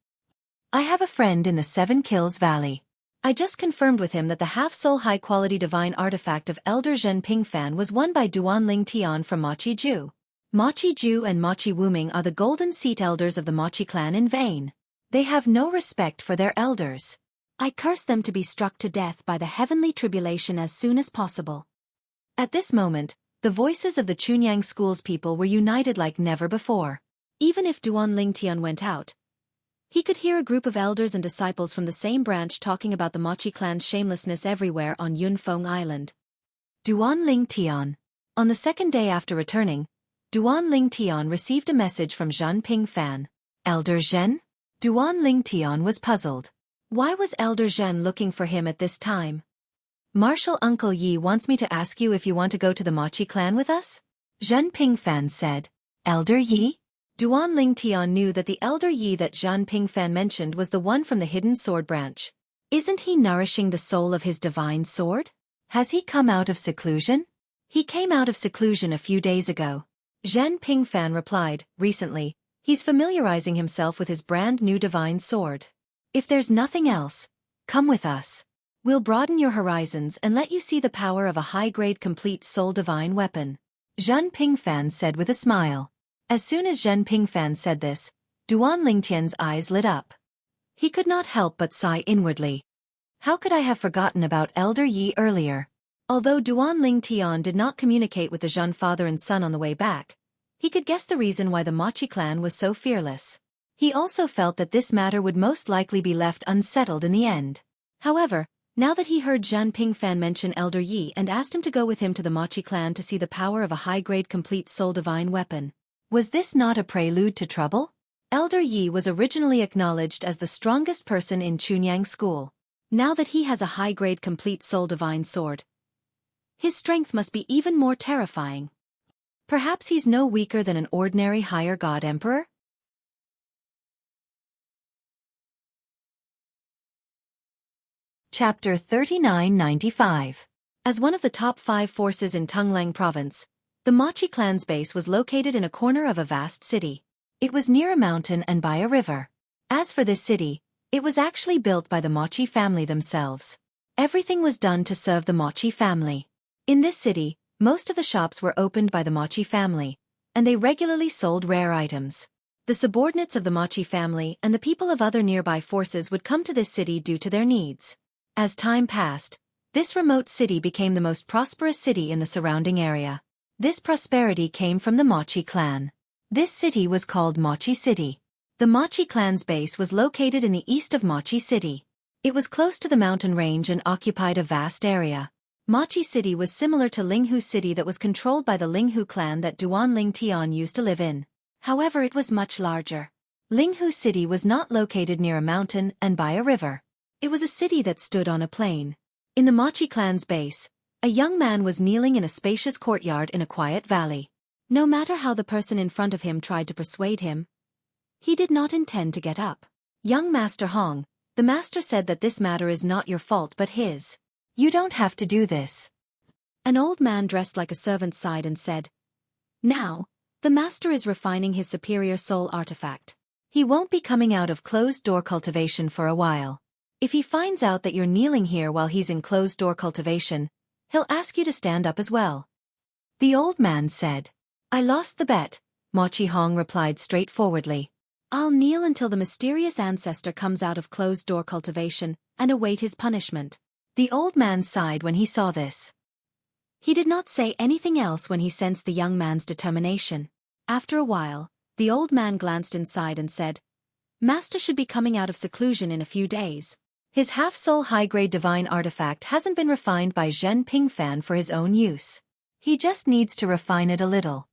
I have a friend in the Seven Kills Valley. I just confirmed with him that the half-soul high-quality divine artifact of Elder Zhen Pingfan was won by Duan Ling Tian from Mochi Ju. Mochi Ju and Mochi Wuming are the golden seat elders of the Mochi clan in vain. They have no respect for their elders. I curse them to be struck to death by the heavenly tribulation as soon as possible. At this moment, the voices of the Chunyang School's people were united like never before. Even if Duan Ling Tian went out, he could hear a group of elders and disciples from the same branch talking about the Mochi clan's shamelessness everywhere on Yunfeng Island. Duan Ling Tian. On the second day after returning, Duan Ling Tian received a message from Zhan Pingfan. Elder Zhen? Duan Ling Tian was puzzled. Why was Elder Zhen looking for him at this time? Martial Uncle Yi wants me to ask you if you want to go to the Mochi clan with us? Zhen Pingfan said. Elder Yi? Duan Ling Tian knew that the Elder Yi that Zhan Pingfan mentioned was the one from the hidden sword branch. Isn't he nourishing the soul of his divine sword? Has he come out of seclusion? He came out of seclusion a few days ago. Zhan Pingfan replied, recently, he's familiarizing himself with his brand new divine sword. If there's nothing else, come with us. We'll broaden your horizons and let you see the power of a high-grade complete soul divine weapon. Zhen Pingfan said with a smile. As soon as Zhen Pingfan said this, Duan Lingtian's eyes lit up. He could not help but sigh inwardly. How could I have forgotten about Elder Yi earlier? Although Duan Lingtian did not communicate with the Zhen father and son on the way back, he could guess the reason why the Machi clan was so fearless. He also felt that this matter would most likely be left unsettled in the end. However, now that he heard Zhen Pingfan mention Elder Yi and asked him to go with him to the Machi clan to see the power of a high-grade complete soul divine weapon, was this not a prelude to trouble? Elder Yi was originally acknowledged as the strongest person in Chunyang school. Now that he has a high-grade complete soul divine sword, his strength must be even more terrifying. Perhaps he's no weaker than an ordinary higher god emperor? Chapter 3995. As one of the top 5 forces in Tunglang province, the Machi clan's base was located in a corner of a vast city. It was near a mountain and by a river. As for this city, it was actually built by the Machi family themselves. Everything was done to serve the Machi family. In this city, most of the shops were opened by the Machi family, and they regularly sold rare items. The subordinates of the Machi family and the people of other nearby forces would come to this city due to their needs. As time passed, this remote city became the most prosperous city in the surrounding area. This prosperity came from the Machi clan. This city was called Machi City. The Machi clan's base was located in the east of Machi City. It was close to the mountain range and occupied a vast area. Machi City was similar to Linghu City that was controlled by the Linghu clan that Duan Lingtian used to live in. However, it was much larger. Linghu City was not located near a mountain and by a river. It was a city that stood on a plain. In the Machi clan's base, a young man was kneeling in a spacious courtyard in a quiet valley. No matter how the person in front of him tried to persuade him, he did not intend to get up. Young Master Hong, the master said that this matter is not your fault but his. You don't have to do this. An old man dressed like a servant sighed and said, Now, the master is refining his superior soul artifact. He won't be coming out of closed-door cultivation for a while. If he finds out that you're kneeling here while he's in closed-door cultivation, he'll ask you to stand up as well. The old man said. I lost the bet, Machi Hong replied straightforwardly. I'll kneel until the mysterious ancestor comes out of closed-door cultivation and await his punishment. The old man sighed when he saw this. He did not say anything else when he sensed the young man's determination. After a while, the old man glanced inside and said, Master should be coming out of seclusion in a few days. His half-soul high-grade divine artifact hasn't been refined by Zhen Pingfan for his own use. He just needs to refine it a little.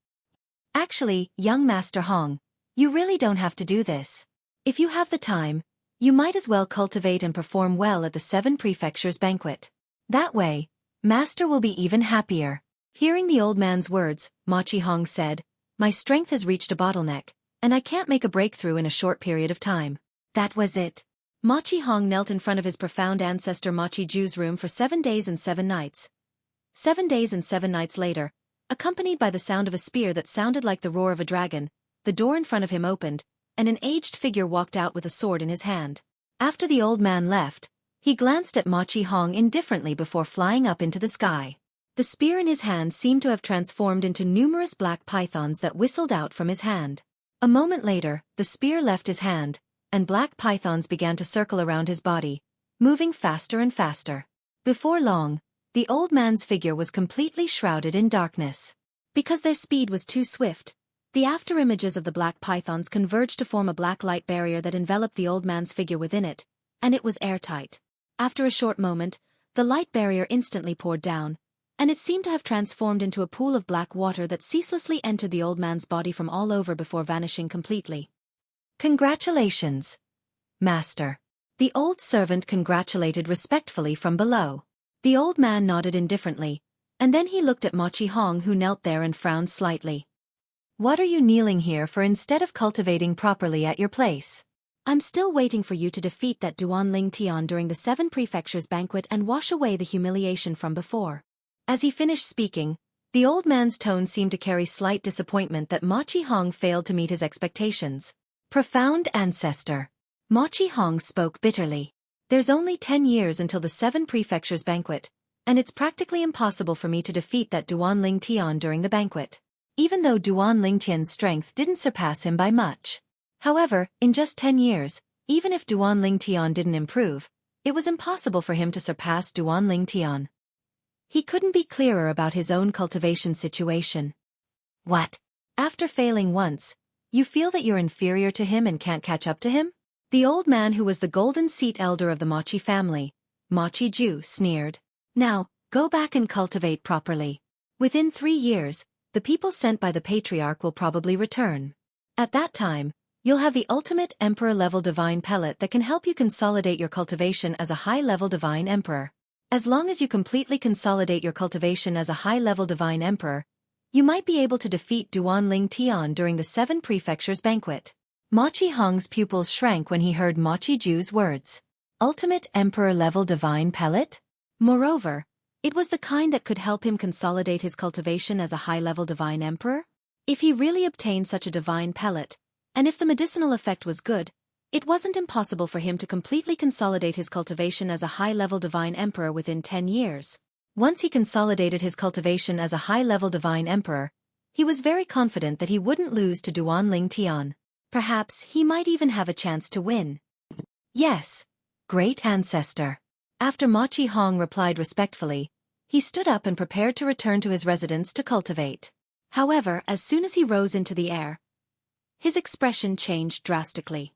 Actually, young Master Hong, you really don't have to do this. If you have the time, you might as well cultivate and perform well at the 7 prefectures banquet. That way, Master will be even happier. Hearing the old man's words, Machi Hong said, My strength has reached a bottleneck, and I can't make a breakthrough in a short period of time. That was it. Machi Hong knelt in front of his profound ancestor Machi Ju's room for 7 days and 7 nights. 7 days and 7 nights later, accompanied by the sound of a spear that sounded like the roar of a dragon, the door in front of him opened, and an aged figure walked out with a sword in his hand. After the old man left, he glanced at Machi Hong indifferently before flying up into the sky. The spear in his hand seemed to have transformed into numerous black pythons that whistled out from his hand. A moment later, the spear left his hand, and black pythons began to circle around his body, moving faster and faster. Before long, the old man's figure was completely shrouded in darkness. Because their speed was too swift, the afterimages of the black pythons converged to form a black light barrier that enveloped the old man's figure within it, and it was airtight. After a short moment, the light barrier instantly poured down, and it seemed to have transformed into a pool of black water that ceaselessly entered the old man's body from all over before vanishing completely. Congratulations, Master. The old servant congratulated respectfully from below. The old man nodded indifferently, and then he looked at Machi Hong who knelt there and frowned slightly. What are you kneeling here for instead of cultivating properly at your place? I'm still waiting for you to defeat that Duan Lingtian during the 7 prefectures banquet and wash away the humiliation from before. As he finished speaking, the old man's tone seemed to carry slight disappointment that Machi Hong failed to meet his expectations. Profound ancestor. Ma Qihong spoke bitterly. There's only 10 years until the 7 prefectures banquet, and it's practically impossible for me to defeat that Duan Ling Tian during the banquet. Even though Duan Ling Tian's strength didn't surpass him by much. However, in just 10 years, even if Duan Ling Tian didn't improve, it was impossible for him to surpass Duan Ling Tian. He couldn't be clearer about his own cultivation situation. What? After failing once, you feel that you're inferior to him and can't catch up to him? The old man who was the golden seat elder of the Machi family, Machi Ju, sneered. Now, go back and cultivate properly. Within 3 years, the people sent by the patriarch will probably return. At that time, you'll have the ultimate emperor-level divine pellet that can help you consolidate your cultivation as a high-level divine emperor. As long as you completely consolidate your cultivation as a high-level divine emperor, you might be able to defeat Duan Ling Tian during the 7 prefectures banquet. Ma Qihong's pupils shrank when he heard Ma Qiju's words. Ultimate emperor-level divine pellet? Moreover, it was the kind that could help him consolidate his cultivation as a high-level divine emperor? If he really obtained such a divine pellet, and if the medicinal effect was good, it wasn't impossible for him to completely consolidate his cultivation as a high-level divine emperor within 10 years. Once he consolidated his cultivation as a high-level divine emperor, he was very confident that he wouldn't lose to Duan Ling Tian. Perhaps he might even have a chance to win. Yes, great ancestor. After Ma Qihong replied respectfully, he stood up and prepared to return to his residence to cultivate. However, as soon as he rose into the air, his expression changed drastically.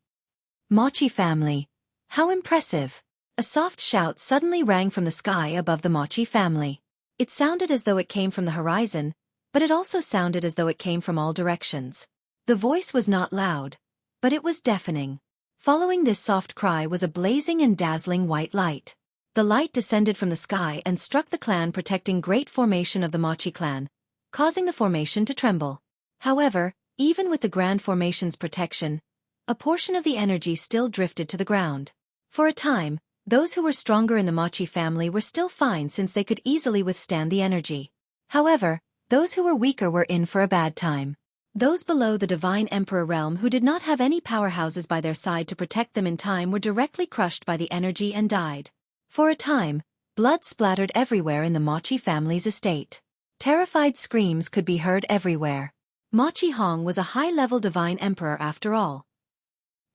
Machi family. How impressive! A soft shout suddenly rang from the sky above the Machi family. It sounded as though it came from the horizon, but it also sounded as though it came from all directions. The voice was not loud, but it was deafening. Following this soft cry was a blazing and dazzling white light. The light descended from the sky and struck the clan protecting great formation of the Machi clan, causing the formation to tremble. However, even with the grand formation's protection, a portion of the energy still drifted to the ground. For a time, those who were stronger in the Machi family were still fine since they could easily withstand the energy. However, those who were weaker were in for a bad time. Those below the Divine Emperor realm who did not have any powerhouses by their side to protect them in time were directly crushed by the energy and died. For a time, blood splattered everywhere in the Machi family's estate. Terrified screams could be heard everywhere. Ma Qihong was a high-level divine emperor after all.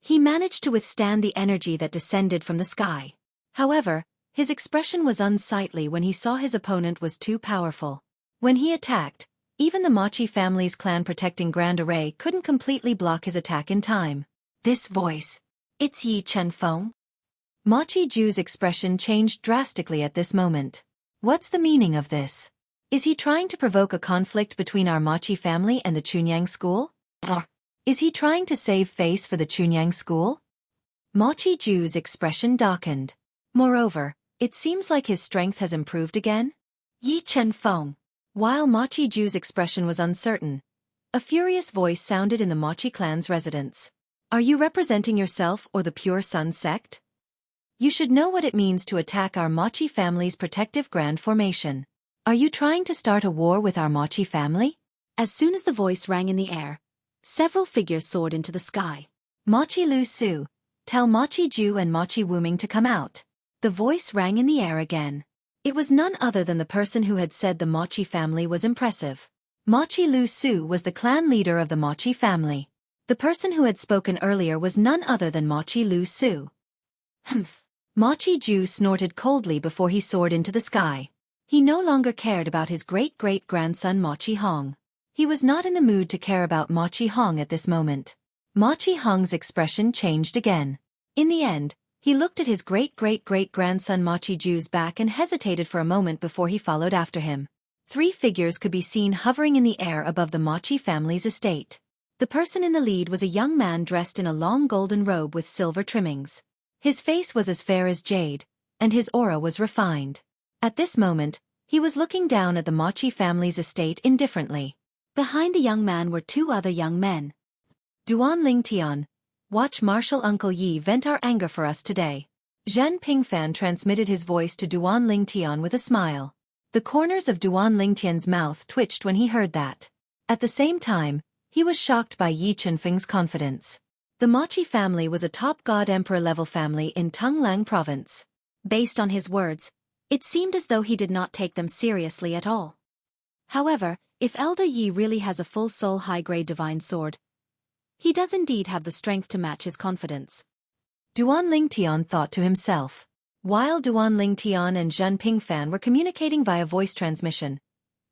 He managed to withstand the energy that descended from the sky. However, his expression was unsightly when he saw his opponent was too powerful. When he attacked, even the Machi family's clan-protecting Grand Array couldn't completely block his attack in time. This voice. It's Yi Chenfeng. Ma Qiju's expression changed drastically at this moment. What's the meaning of this? Is he trying to provoke a conflict between our Machi family and the Chunyang school? Or is he trying to save face for the Chunyang school? Ma Qiju's expression darkened. Moreover, it seems like his strength has improved again. Yi Chenfeng. While Ma Qiju's expression was uncertain, a furious voice sounded in the Machi clan's residence. Are you representing yourself or the Pure Sun sect? You should know what it means to attack our Machi family's protective grand formation. Are you trying to start a war with our Machi family? As soon as the voice rang in the air, several figures soared into the sky. Machi Lu Su, tell Machi Ju and Machi Wuming to come out. The voice rang in the air again. It was none other than the person who had said the Machi family was impressive. Machi Lu Su was the clan leader of the Machi family. The person who had spoken earlier was none other than Machi Lu Su. Humph. Machi Ju snorted coldly before he soared into the sky. He no longer cared about his great-great-grandson Ma Qihong. He was not in the mood to care about Ma Qihong at this moment. Ma Qihong's expression changed again. In the end, he looked at his great-great-great-grandson Ma Qiju's back and hesitated for a moment before he followed after him. 3 figures could be seen hovering in the air above the Machi family's estate. The person in the lead was a young man dressed in a long golden robe with silver trimmings. His face was as fair as jade, and his aura was refined. At this moment, he was looking down at the Machi family's estate indifferently. Behind the young man were 2 other young men. Duan Ling Tian, watch Martial Uncle Yi vent our anger for us today. Zhen Pingfan transmitted his voice to Duan Ling Tian with a smile. The corners of Duan Ling Tian's mouth twitched when he heard that. At the same time, he was shocked by Yi Chenfeng's confidence. The Machi family was a top god emperor level family in Tunglang province. Based on his words, it seemed as though he did not take them seriously at all. However, if Elder Yi really has a full soul high-grade divine sword, he does indeed have the strength to match his confidence. Duan Lingtian thought to himself. While Duan Lingtian and Zhen Pingfan were communicating via voice transmission,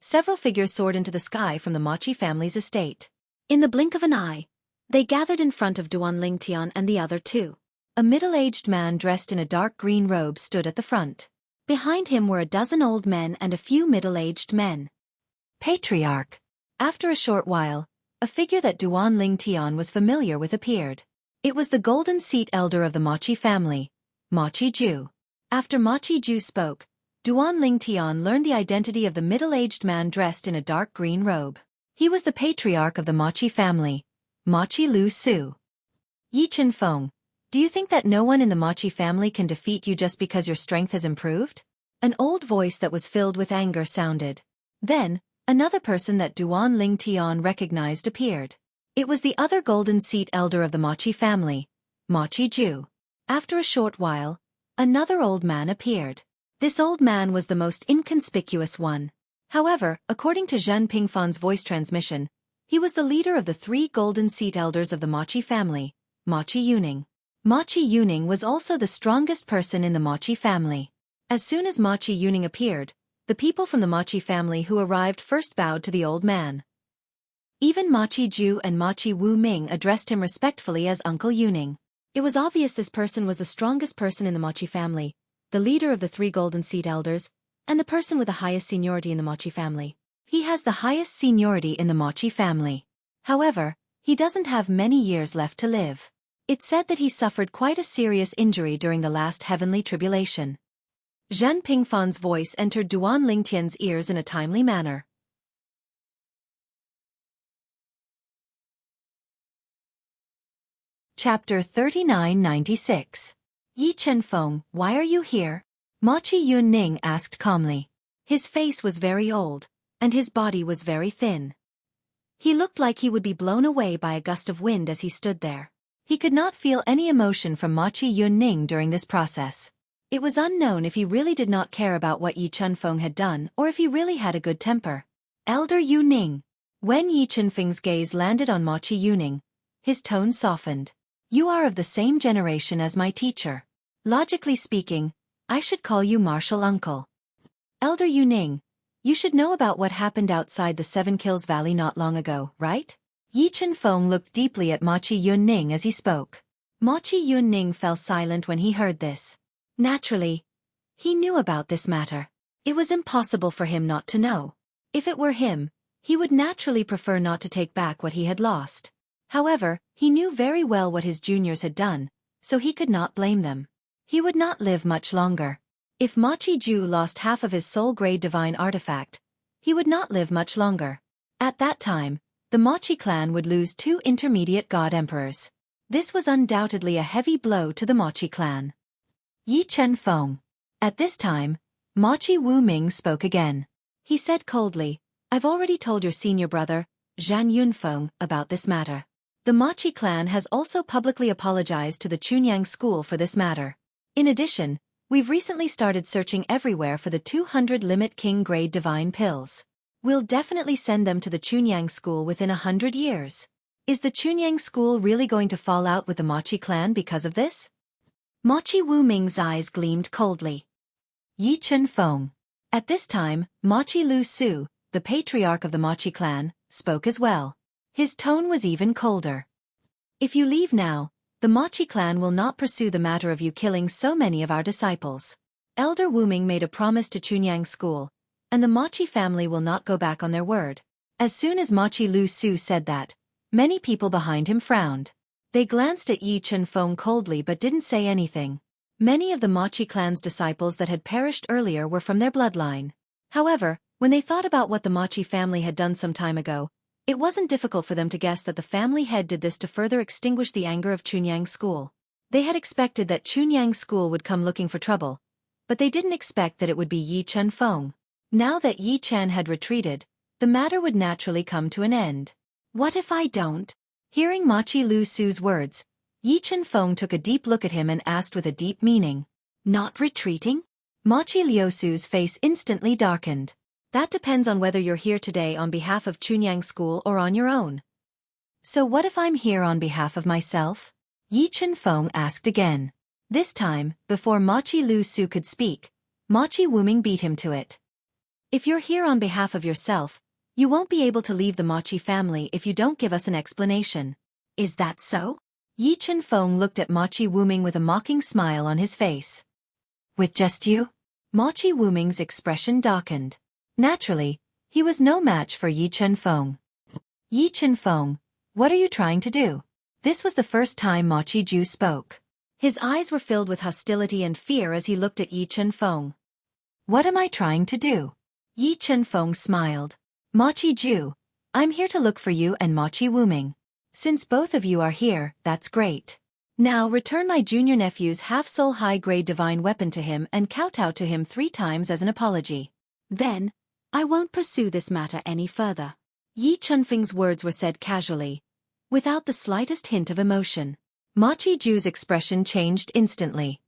several figures soared into the sky from the Machi family's estate. In the blink of an eye, they gathered in front of Duan Lingtian and the other two. A middle-aged man dressed in a dark green robe stood at the front. Behind him were a dozen old men and a few middle-aged men. Patriarch. After a short while, a figure that Duan Lingtian was familiar with appeared. It was the golden seat elder of the Machi family, Machi Ju. After Machi Ju spoke, Duan Lingtian learned the identity of the middle-aged man dressed in a dark green robe. He was the patriarch of the Machi family, Machi Lu Su. Yi Chenfeng, do you think that no one in the Machi family can defeat you just because your strength has improved? An old voice that was filled with anger sounded. Then, another person that Duan Lingtian recognized appeared. It was the other golden seat elder of the Machi family, Machi Ju. After a short while, another old man appeared. This old man was the most inconspicuous one. However, according to Zhen Pingfan's voice transmission, he was the leader of the 3 golden seat elders of the Machi family, Machi Yuning. Machi Yuning was also the strongest person in the Machi family. As soon as Machi Yuning appeared, the people from the Machi family who arrived first bowed to the old man. Even Machi Ju and Machi Wu Ming addressed him respectfully as Uncle Yuning. It was obvious this person was the strongest person in the Machi family, the leader of the 3 golden seat elders, and the person with the highest seniority in the Machi family. He has the highest seniority in the Machi family. However, he doesn't have many years left to live. It's said that he suffered quite a serious injury during the last heavenly tribulation. Zhen Pingfan's voice entered Duan Lingtian's ears in a timely manner. Chapter 3996. Yi Chenfeng, why are you here? Machi Yunning asked calmly. His face was very old, and his body was very thin. He looked like he would be blown away by a gust of wind as he stood there. He could not feel any emotion from Machi Yunning during this process. It was unknown if he really did not care about what Yi Chenfeng had done or if he really had a good temper. Elder Yuning. When Yi Chenfeng's gaze landed on Machi Yuning, his tone softened. You are of the same generation as my teacher. Logically speaking, I should call you Martial Uncle. Elder Yuning, you should know about what happened outside the 7 Kills Valley not long ago, right? Yi Chenfeng looked deeply at Machi Yunning as he spoke. Machi Yunning fell silent when he heard this. Naturally, he knew about this matter. It was impossible for him not to know. If it were him, he would naturally prefer not to take back what he had lost. However, he knew very well what his juniors had done, so he could not blame them. He would not live much longer. If Machi Ju lost half of his soul-grade divine artifact, he would not live much longer. At that time, the Machi clan would lose 2 intermediate god emperors. This was undoubtedly a heavy blow to the Machi clan. Yi Chenfeng. At this time, Machi Wu Ming spoke again. He said coldly, I've already told your senior brother, Zhan Yunfeng, about this matter. The Machi clan has also publicly apologized to the Chunyang school for this matter. In addition, we've recently started searching everywhere for the 200 limit king grade divine pills. We'll definitely send them to the Chunyang school within 100 years. Is the Chunyang school really going to fall out with the Machi clan because of this? Machi Wu Ming's eyes gleamed coldly. Yi Chenfeng. At this time, Machi Lu Su, the patriarch of the Machi clan, spoke as well. His tone was even colder. If you leave now, the Machi clan will not pursue the matter of you killing so many of our disciples. Elder Wu Ming made a promise to Chunyang school, and the Machi family will not go back on their word. As soon as Machi Lu Su said that, many people behind him frowned. They glanced at Yi Chenfeng coldly but didn't say anything. Many of the Machi clan's disciples that had perished earlier were from their bloodline. However, when they thought about what the Machi family had done some time ago, it wasn't difficult for them to guess that the family head did this to further extinguish the anger of Chunyang school. They had expected that Chunyang school would come looking for trouble, but they didn't expect that it would be Yi Chenfeng. Now that Yi Chen had retreated, the matter would naturally come to an end. What if I don't? Hearing Machi Lu Su's words, Yi Chen-feng took a deep look at him and asked with a deep meaning. Not retreating? Machi Liusu's face instantly darkened. That depends on whether you're here today on behalf of Chunyang School or on your own. So what if I'm here on behalf of myself? Yi Chen-feng asked again. This time, before Machi Liusu could speak, Machi Wuming beat him to it. If you're here on behalf of yourself, you won't be able to leave the Machi family if you don't give us an explanation. Is that so? Yi Chen-feng looked at Machi Wuming with a mocking smile on his face. With just you? Machi Wuming's expression darkened. Naturally, he was no match for Yi Chen-feng. Yi Chen-feng, what are you trying to do? This was the first time Machi Ju spoke. His eyes were filled with hostility and fear as he looked at Yi Chen-feng. What am I trying to do? Yi Chen-feng smiled. Machi Ju, I'm here to look for you and Machi Wuming. Since both of you are here, that's great. Now return my junior nephew's half-soul high-grade divine weapon to him and kowtow to him 3 times as an apology. Then, I won't pursue this matter any further. Yi Chen-feng's words were said casually, without the slightest hint of emotion. Machi Ju's expression changed instantly.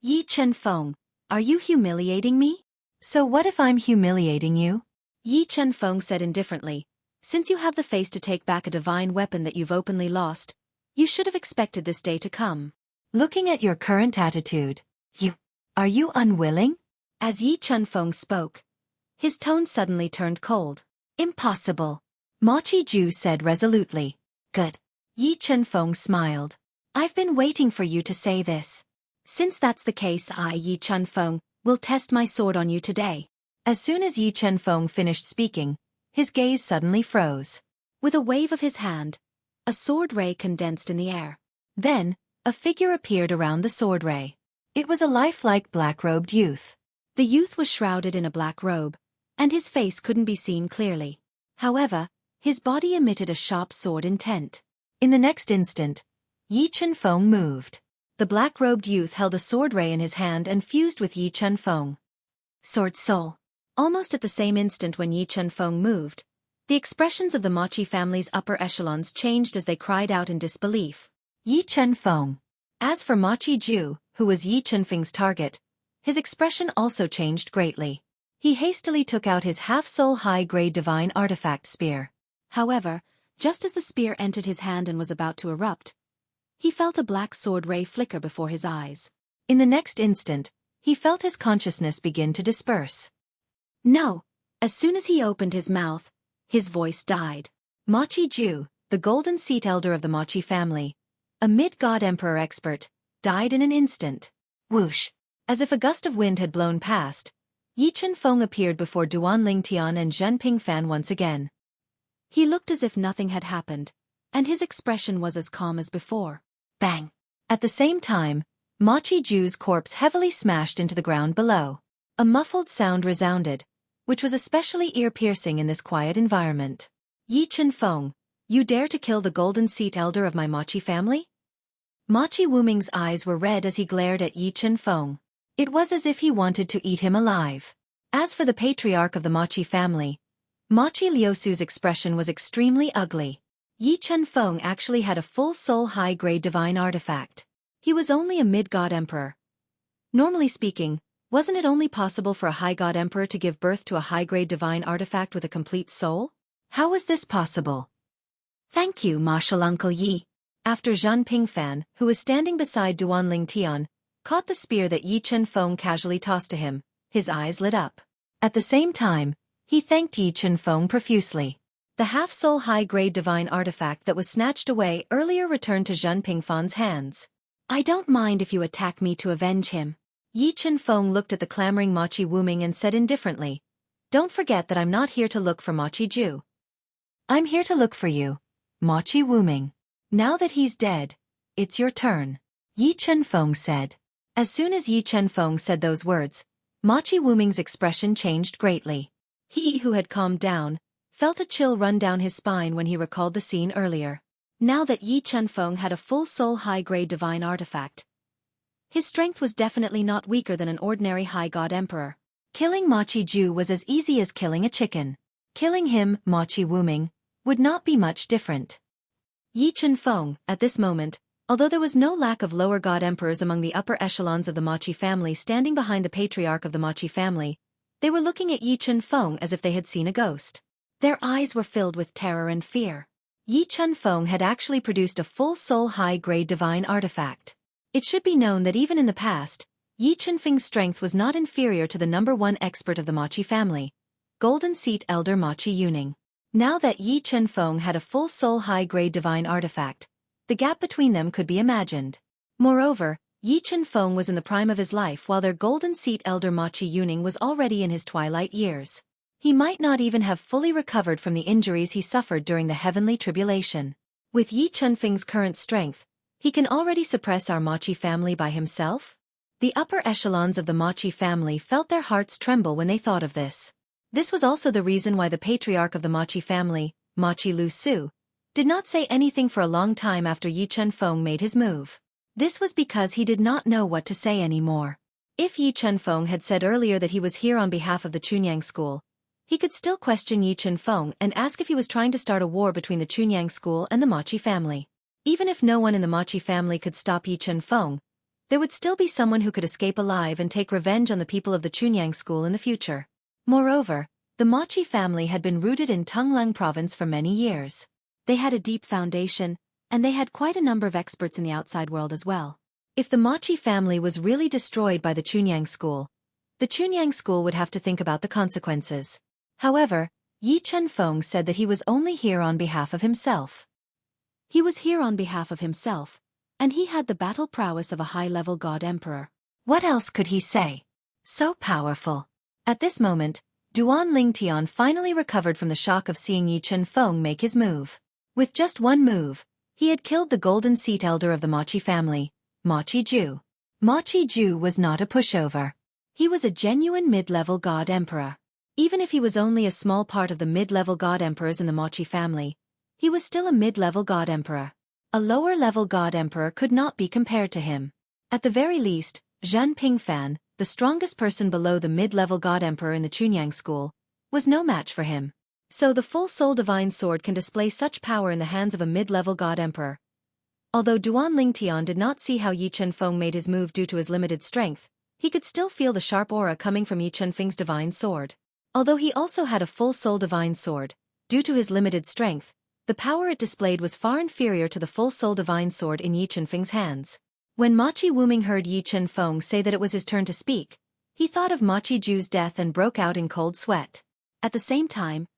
Yi Chen-feng, are you humiliating me? So what if I'm humiliating you? Yi Chen-feng said indifferently, since you have the face to take back a divine weapon that you've openly lost, you should have expected this day to come. Looking at your current attitude, are you unwilling? As Yi Chen-feng spoke, his tone suddenly turned cold. Impossible. Machi Ju said resolutely. Good. Yi Chen-feng smiled. I've been waiting for you to say this. Since that's the case, I, Yi Chen-feng, will test my sword on you today. As soon as Yi Chen-feng finished speaking, his gaze suddenly froze. With a wave of his hand, a sword ray condensed in the air. Then, a figure appeared around the sword ray. It was a lifelike black-robed youth. The youth was shrouded in a black robe, and his face couldn't be seen clearly. However, his body emitted a sharp sword intent. In the next instant, Yi Chen-feng moved. The black-robed youth held a sword ray in his hand and fused with Yi Chen-feng. Sword soul. Almost at the same instant when Yi Chen-feng moved, the expressions of the Machi family's upper echelons changed as they cried out in disbelief. Yi Chen-feng. As for Machi Ju, who was Yi Chen-feng's target, his expression also changed greatly. He hastily took out his half-soul high-grade divine artifact spear. However, just as the spear entered his hand and was about to erupt, he felt a black sword ray flicker before his eyes. In the next instant, he felt his consciousness begin to disperse. No! As soon as he opened his mouth, his voice died. Machi Ju, the golden seat elder of the Machi family, a mid-god emperor expert, died in an instant. Whoosh! As if a gust of wind had blown past, Yi Chen-feng appeared before Duan Lingtian and Zhen Pingfan once again. He looked as if nothing had happened, and his expression was as calm as before. Bang! At the same time, Machi Ju's corpse heavily smashed into the ground below. A muffled sound resounded, which was especially ear-piercing in this quiet environment. Yi Chen-feng, you dare to kill the golden seat elder of my Machi family? Machi Wuming's eyes were red as he glared at Yi Chen-feng. It was as if he wanted to eat him alive. As for the patriarch of the Machi family, Machi Liusu's expression was extremely ugly. Yi Chen-feng actually had a full-soul high-grade divine artifact. He was only a mid-god emperor. Normally speaking, wasn't it only possible for a high-god emperor to give birth to a high-grade divine artifact with a complete soul? How was this possible? Thank you, Marshal Uncle Yi. After Zhen Pingfan, who was standing beside Duan Lingtian, caught the spear that Yi Chen-feng casually tossed to him, his eyes lit up. At the same time, he thanked Yi Chen-feng profusely. The half-soul high-grade divine artifact that was snatched away earlier returned to Zhen Pingfan's hands. I don't mind if you attack me to avenge him. Yi Chen-feng looked at the clamoring Machi Wuming and said indifferently, don't forget that I'm not here to look for Machi Ju. I'm here to look for you, Machi Wuming. Now that he's dead, it's your turn, Yi Chen-feng said. As soon as Yi Chen-feng said those words, Machi Wuming's expression changed greatly. He, who had calmed down, felt a chill run down his spine when he recalled the scene earlier. Now that Yi Chen-feng had a full-soul high-grade divine artifact, his strength was definitely not weaker than an ordinary high-god emperor. Killing Machi Ju was as easy as killing a chicken. Killing him, Machi Wuming, would not be much different. Yi Chen-feng, at this moment, Although there was no lack of lower god emperors among the upper echelons of the Machi family standing behind the patriarch of the Machi family, they were looking at Yi Chun-feng as if they had seen a ghost. Their eyes were filled with terror and fear. Yi Chun-feng had actually produced a full-soul high-grade divine artifact. It should be known that even in the past, Yi Chun-feng's strength was not inferior to the #1 expert of the Machi family, Golden Seat Elder Machi Yuning. Now that Yi Chun-feng had a full-soul high-grade divine artifact, the gap between them could be imagined. Moreover, Yi Chun-feng was in the prime of his life while their Golden Seat Elder Machi Yuning was already in his twilight years. He might not even have fully recovered from the injuries he suffered during the heavenly tribulation. With Yi Chun-feng's current strength, he can already suppress our Machi family by himself? The upper echelons of the Machi family felt their hearts tremble when they thought of this. This was also the reason why the patriarch of the Machi family, Machi Lu Su, did not say anything for a long time after Yi Chun-feng made his move. This was because he did not know what to say anymore. If Yi Chun-feng had said earlier that he was here on behalf of the Chunyang school, he could still question Yi Chun-feng and ask if he was trying to start a war between the Chunyang school and the Machi family. Even if no one in the Machi family could stop Yi Chun-feng, there would still be someone who could escape alive and take revenge on the people of the Chunyang school in the future. Moreover, the Machi family had been rooted in Tonglang province for many years. They had a deep foundation, and they had quite a number of experts in the outside world as well. If the Machi family was really destroyed by the Chunyang school, the Chunyang school would have to think about the consequences. However, Yi Chun-feng said that he was only here on behalf of himself. He was here on behalf of himself, and he had the battle prowess of a high-level god emperor. What else could he say? So powerful. At this moment, Duan Lingtian finally recovered from the shock of seeing Yi Chun-feng make his move. With just one move, he had killed the Golden Seat Elder of the Machi family, Machi Ju. Machi Ju was not a pushover. He was a genuine mid-level god emperor. Even if he was only a small part of the mid-level god emperors in the Machi family, he was still a mid-level god emperor. A lower-level god emperor could not be compared to him. At the very least, Zhan Pingfan, the strongest person below the mid-level god emperor in the Chunyang school, was no match for him. So the full-soul divine sword can display such power in the hands of a mid-level god emperor. Although Duan Lingtian did not see how Yi Chun-feng made his move due to his limited strength, he could still feel the sharp aura coming from Yi Chun-feng's divine sword. Although he also had a full-soul divine sword, due to his limited strength, the power it displayed was far inferior to the full-soul divine sword in Yi Chun-feng's hands. When Machi Wuming heard Yi Chun-feng say that it was his turn to speak, he thought of Machi Ju's death and broke out in cold sweat. At the same time,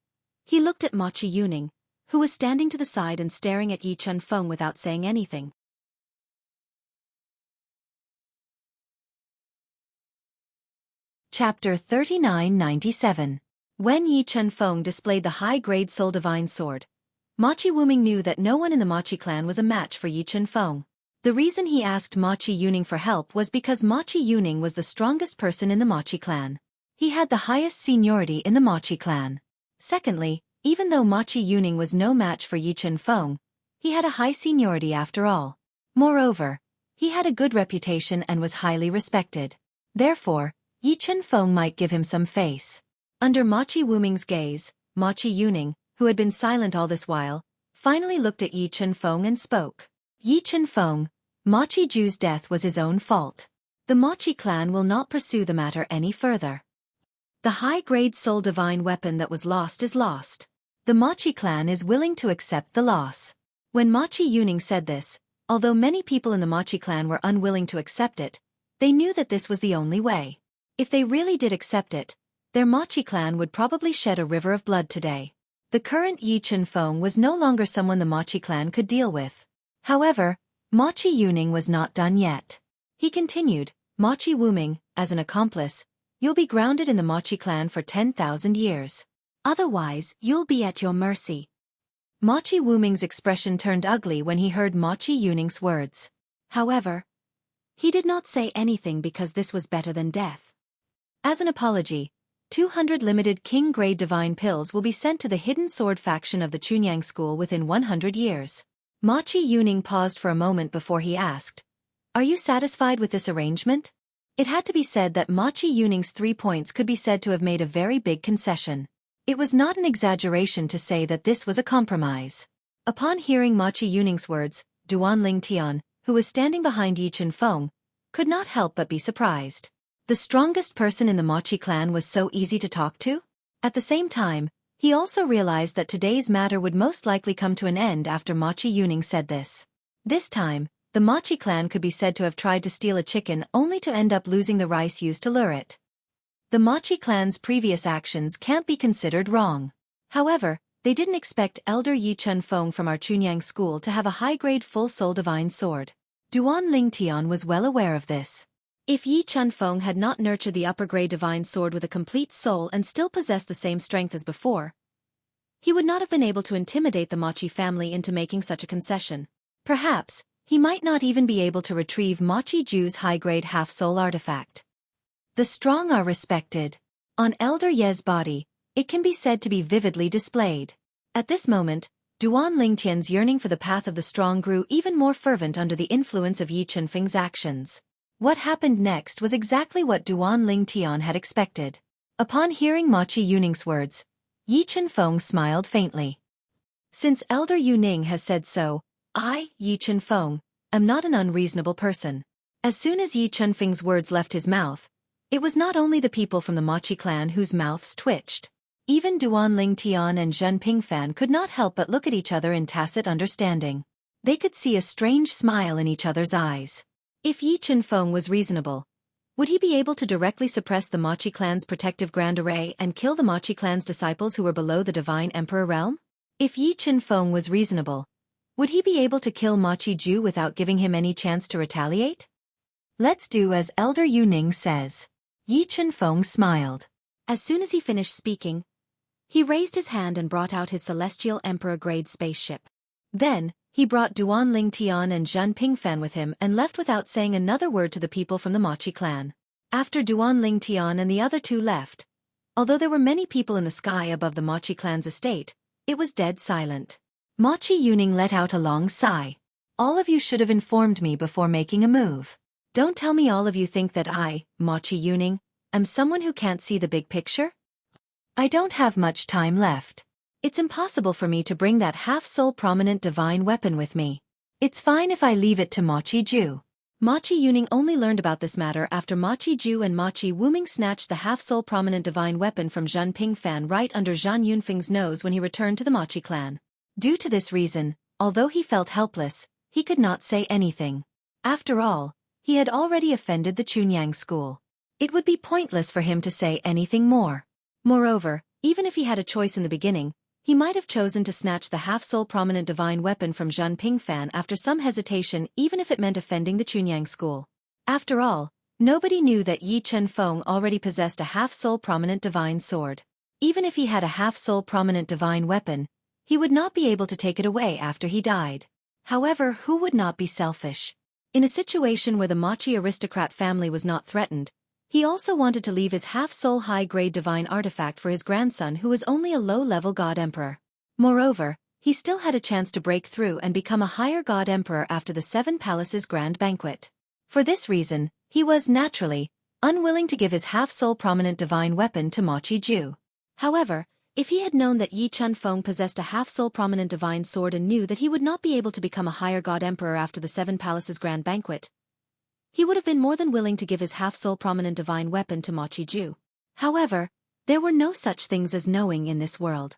he looked at Machi Yuning, who was standing to the side and staring at Yi Chun-feng without saying anything. Chapter 3997. When Yi Chun-feng displayed the high-grade soul divine sword, Machi Wuming knew that no one in the Machi clan was a match for Yi Chun-feng. The reason he asked Machi Yuning for help was because Machi Yuning was the strongest person in the Machi clan. He had the highest seniority in the Machi clan. Secondly, even though Machi Yuning was no match for Yi Chun-feng, he had a high seniority after all. Moreover, he had a good reputation and was highly respected. Therefore, Yi Chun-feng might give him some face. Under Machi Wuming's gaze, Machi Yuning, who had been silent all this while, finally looked at Yi Chun-feng and spoke. Yi Chun-feng, Machi Ju's death was his own fault. The Machi clan will not pursue the matter any further. The high-grade soul divine weapon that was lost is lost. The Machi clan is willing to accept the loss. When Machi Yuning said this, although many people in the Machi clan were unwilling to accept it, they knew that this was the only way. If they really did accept it, their Machi clan would probably shed a river of blood today. The current Yi Chun-feng was no longer someone the Machi clan could deal with. However, Machi Yuning was not done yet. He continued, Machi Wuming, as an accomplice, you'll be grounded in the Machi clan for 10,000 years. Otherwise, you'll be at your mercy. Machi Wuming's expression turned ugly when he heard Machi Yuning's words. However, he did not say anything because this was better than death. As an apology, 200 limited king-grade divine pills will be sent to the hidden sword faction of the Chunyang school within 100 years. Machi Yuning paused for a moment before he asked, Are you satisfied with this arrangement? It had to be said that Machi Yuning's 3 points could be said to have made a very big concession. It was not an exaggeration to say that this was a compromise. Upon hearing Machi Yuning's words, Duan Lingtian, who was standing behind Yi Chunfeng, could not help but be surprised. The strongest person in the Mochi clan was so easy to talk to? At the same time, he also realized that today's matter would most likely come to an end after Mochi Yuning said this. This time, the Mochi clan could be said to have tried to steal a chicken only to end up losing the rice used to lure it. The Mochi clan's previous actions can't be considered wrong. However, they didn't expect Elder Yi Chunfeng from our Chunyang school to have a high-grade full-soul divine sword. Duan Lingtian was well aware of this. If Yi Chunfeng had not nurtured the upper-grade divine sword with a complete soul and still possessed the same strength as before, he would not have been able to intimidate the Mochi family into making such a concession. Perhaps, he might not even be able to retrieve Mochi Ju's high-grade half-soul artifact. The strong are respected. On Elder Ye's body, it can be said to be vividly displayed. At this moment, Duan Lingtian's yearning for the path of the strong grew even more fervent under the influence of Yi Chunfeng's actions. What happened next was exactly what Duan Lingtian had expected. Upon hearing Mochi Yuning's words, Yi Chunfeng smiled faintly. Since Elder Yuning has said so, I, Yi Chunfeng, am not an unreasonable person. As soon as Yi Chunfeng's words left his mouth, it was not only the people from the Mochi clan whose mouths twitched. Even Duan Lingtian and Zhen Pingfan could not help but look at each other in tacit understanding. They could see a strange smile in each other's eyes. If Yi Chunfeng was reasonable, would he be able to directly suppress the Mochi clan's protective grand array and kill the Mochi clan's disciples who were below the Divine Emperor realm? If Yi Chunfeng was reasonable, would he be able to kill Mochi Ju without giving him any chance to retaliate? Let's do as Elder Yuning says. Yi Chunfeng smiled. As soon as he finished speaking, he raised his hand and brought out his Celestial Emperor-grade spaceship. Then, he brought Duan Lingtian and Zhen Pingfan with him and left without saying another word to the people from the Mochi clan. After Duan Lingtian and the other two left, although there were many people in the sky above the Mochi clan's estate, it was dead silent. Mochi Yuning let out a long sigh. All of you should have informed me before making a move. Don't tell me all of you think that I, Mochi Yuning, am someone who can't see the big picture? I don't have much time left. It's impossible for me to bring that half-soul prominent divine weapon with me. It's fine if I leave it to Mochi Ju. Mochi Yuning only learned about this matter after Mochi Ju and Mochi Wuming snatched the half-soul prominent divine weapon from Zhen Pingfan right under Zhan Yunfeng's nose when he returned to the Mochi clan. Due to this reason, although he felt helpless, he could not say anything. After all, he had already offended the Chunyang school. It would be pointless for him to say anything more. Moreover, even if he had a choice in the beginning, he might have chosen to snatch the half-soul prominent divine weapon from Zhen Pingfan after some hesitation even if it meant offending the Chunyang school. After all, nobody knew that Yi Chunfeng already possessed a half-soul prominent divine sword. Even if he had a half-soul prominent divine weapon, he would not be able to take it away after he died. However, who would not be selfish? In a situation where the Mochi aristocrat family was not threatened, he also wanted to leave his half-soul high-grade divine artifact for his grandson who was only a low-level god emperor. Moreover, he still had a chance to break through and become a higher god emperor after the Seven Palaces Grand Banquet. For this reason, he was, naturally, unwilling to give his half-soul prominent divine weapon to Mochi Ju. However, if he had known that Yi Chunfeng possessed a half-soul prominent divine sword and knew that he would not be able to become a higher god emperor after the Seven Palaces Grand Banquet, he would have been more than willing to give his half-soul prominent divine weapon to Mochi Ju. However, there were no such things as knowing in this world.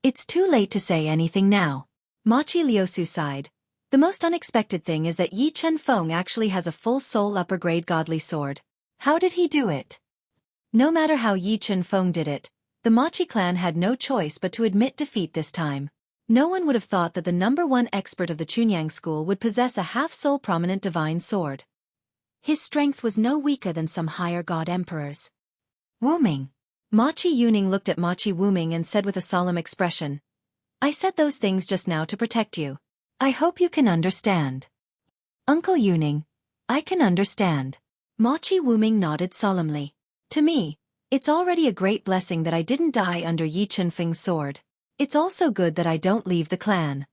It's too late to say anything now. Mochi Liusu sighed. The most unexpected thing is that Yi Chunfeng actually has a full-soul upper-grade godly sword. How did he do it? No matter how Yi Chunfeng did it, the Mochi clan had no choice but to admit defeat this time. No one would have thought that the #1 expert of the Chunyang school would possess a half-soul prominent divine sword. His strength was no weaker than some higher god emperors. Wuming. Mochi Yuning looked at Mochi Wuming and said with a solemn expression, I said those things just now to protect you. I hope you can understand. Uncle Yuning, I can understand. Mochi Wuming nodded solemnly. To me, it's already a great blessing that I didn't die under Yi Chunfeng's sword. It's also good that I don't leave the clan.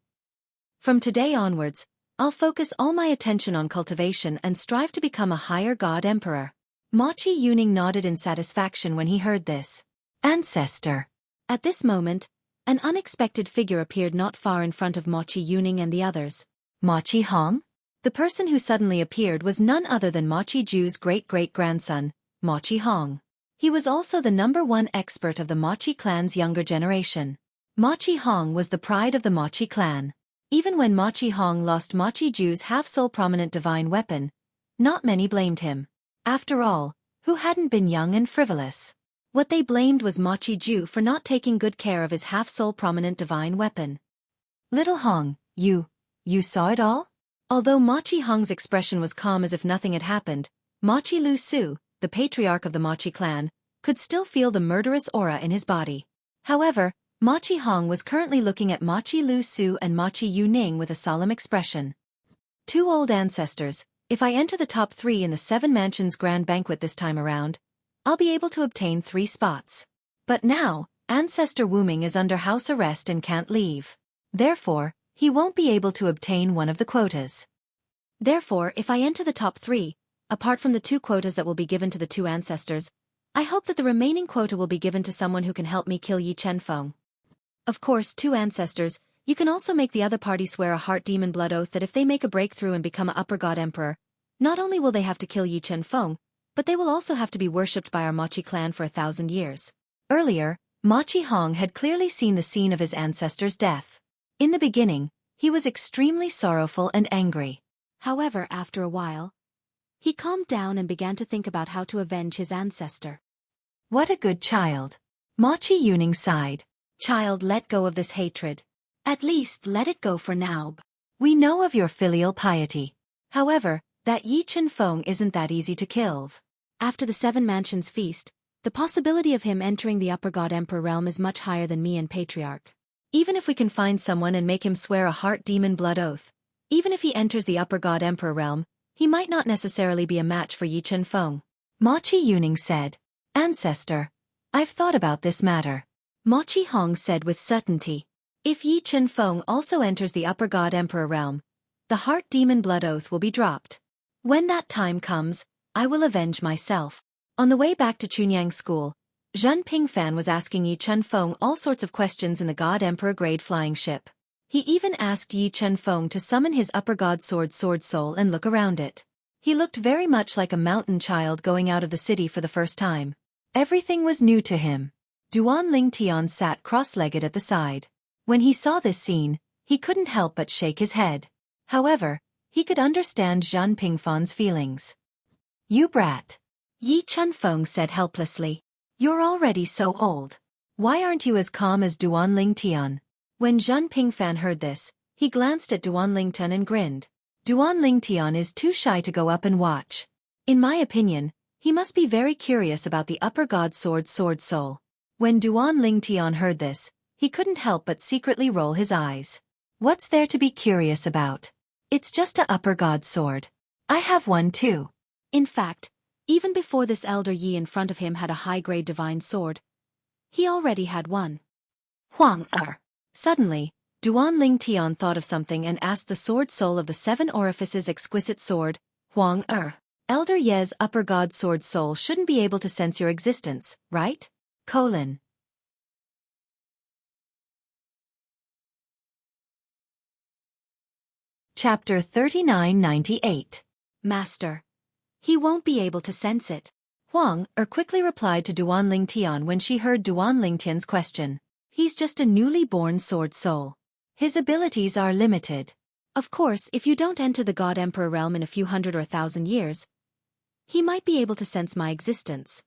From today onwards, I'll focus all my attention on cultivation and strive to become a higher god emperor. Mochi Yuning nodded in satisfaction when he heard this. Ancestor. At this moment, an unexpected figure appeared not far in front of Mochi Yuning and the others. Mochi Hong? The person who suddenly appeared was none other than Ma Qiju's great-great-grandson, Ma Qihong. He was also the #1 expert of the Ma Qi clan's younger generation. Ma Qihong was the pride of the Ma Qi clan. Even when Ma Qihong lost Ma Qiju's half-soul prominent divine weapon, not many blamed him. After all, who hadn't been young and frivolous? What they blamed was Ma Qiju for not taking good care of his half-soul prominent divine weapon. Little Hong, you saw it all? Although Ma Qihong's expression was calm as if nothing had happened, Ma Qilu Su, the patriarch of the Ma Qi clan, could still feel the murderous aura in his body. However, Ma Qihong was currently looking at Ma Qilu Su and Ma Qi Yuning with a solemn expression. Two old ancestors, if I enter the top 3 in the 7 Mansions Grand Banquet this time around, I'll be able to obtain 3 spots. But now, Ancestor Wuming is under house arrest and can't leave. Therefore, he won't be able to obtain one of the quotas. Therefore, if I enter the top 3, apart from the 2 quotas that will be given to the 2 ancestors, I hope that the remaining quota will be given to someone who can help me kill Yi Chenfeng. Of course, 2 ancestors, you can also make the other party swear a heart demon blood oath that if they make a breakthrough and become an upper god emperor, not only will they have to kill Yi Chenfeng, but they will also have to be worshipped by our Ma Qi clan for 1,000 years. Earlier, Ma Qihong had clearly seen the scene of his ancestor's death. In the beginning, he was extremely sorrowful and angry. However, after a while, he calmed down and began to think about how to avenge his ancestor. What a good child. Ma Qi Yuning sighed. Child, let go of this hatred. At least let it go for now. We know of your filial piety. However, that Yi Chenfeng isn't that easy to kill. After the 7 Mansions feast, the possibility of him entering the upper god emperor realm is much higher than me and patriarch. Even if we can find someone and make him swear a heart demon blood oath, even if he enters the upper god emperor realm, he might not necessarily be a match for Yi Chenfeng. Ma Qi Yuning said, Ancestor, I've thought about this matter. Ma Qihong said with certainty, if Yi Chenfeng also enters the upper god emperor realm, the heart demon blood oath will be dropped. When that time comes, I will avenge myself. On the way back to Chunyang School, Zhen Pingfan was asking Yi Chenfeng all sorts of questions in the God Emperor grade flying ship. He even asked Yi Chenfeng to summon his upper god sword soul and look around it. He looked very much like a mountain child going out of the city for the first time. Everything was new to him. Duan Lingtian sat cross-legged at the side. When he saw this scene, he couldn't help but shake his head. However, he could understand Zhen Pingfan's feelings. You brat. Yi Chenfeng said helplessly. You're already so old. Why aren't you as calm as Duan Lingtian? When Zhen Pingfan heard this, he glanced at Duan Lingtian and grinned. Duan Lingtian is too shy to go up and watch. In my opinion, he must be very curious about the upper god sword soul. When Duan Lingtian heard this, he couldn't help but secretly roll his eyes. What's there to be curious about? It's just a upper god sword. I have one too. In fact, even before this elder Yi in front of him had a high-grade divine sword, he already had one. Huang Er. Suddenly, Duan Lingtian thought of something and asked the sword soul of the 7 orifices exquisite sword, Huang Er. Elder Ye's upper god sword soul shouldn't be able to sense your existence, right? Chapter 3998. Master. He won't be able to sense it. Huang Er quickly replied to Duan Lingtian when she heard Duan Lingtian's question. He's just a newly born sword soul. His abilities are limited. Of course, if you don't enter the God Emperor realm in a few hundred or 1,000 years, he might be able to sense my existence.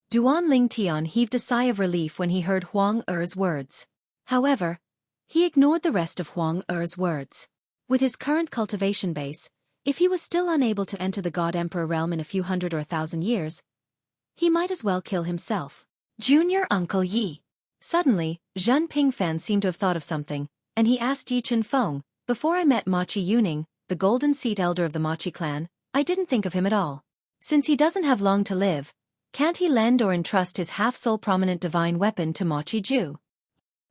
Duan Lingtian heaved a sigh of relief when he heard Huang Er's words. However, he ignored the rest of Huang Er's words. With his current cultivation base, if he was still unable to enter the God Emperor realm in a few hundred or 1,000 years, he might as well kill himself. Junior Uncle Yi. Suddenly, Zhen Pingfan seemed to have thought of something, and he asked Yi Chenfeng, before I met Ma Qi Yuning, the golden seat elder of the Ma Qi clan, I didn't think of him at all. Since he doesn't have long to live, can't he lend or entrust his half-soul prominent divine weapon to Ma Qiju?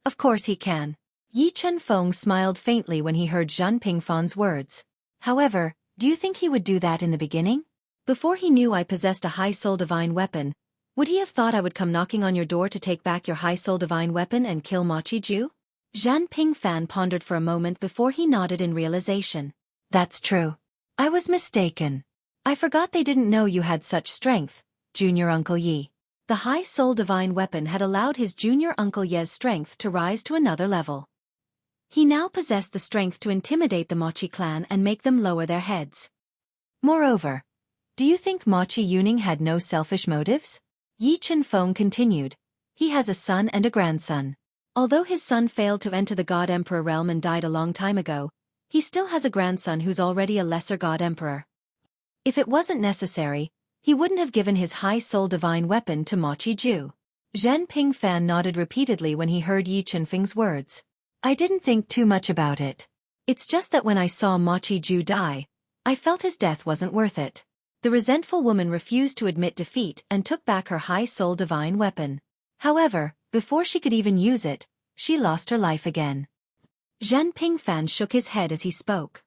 Of course he can. Yi Chenfeng smiled faintly when he heard Zhen Pingfan's words. However, do you think he would do that in the beginning? Before he knew I possessed a high-soul divine weapon, would he have thought I would come knocking on your door to take back your high-soul divine weapon and kill Ma Qiju? Zhen Pingfan pondered for a moment before he nodded in realization. That's true. I was mistaken. I forgot they didn't know you had such strength, Junior Uncle Yi. The high soul divine weapon had allowed his junior Uncle Ye's strength to rise to another level. He now possessed the strength to intimidate the Mochi clan and make them lower their heads. Moreover, do you think Mochi Yuning had no selfish motives? Yi Chenfeng continued. He has a son and a grandson. Although his son failed to enter the God Emperor realm and died a long time ago, he still has a grandson who's already a lesser God Emperor. If it wasn't necessary, he wouldn't have given his high soul divine weapon to Mochi Ju. Zhen Pingfan nodded repeatedly when he heard Yi Chenfeng's words. I didn't think too much about it. It's just that when I saw Mochi Ju die, I felt his death wasn't worth it. The resentful woman refused to admit defeat and took back her high soul divine weapon. However, before she could even use it, she lost her life again. Zhen Pingfan shook his head as he spoke.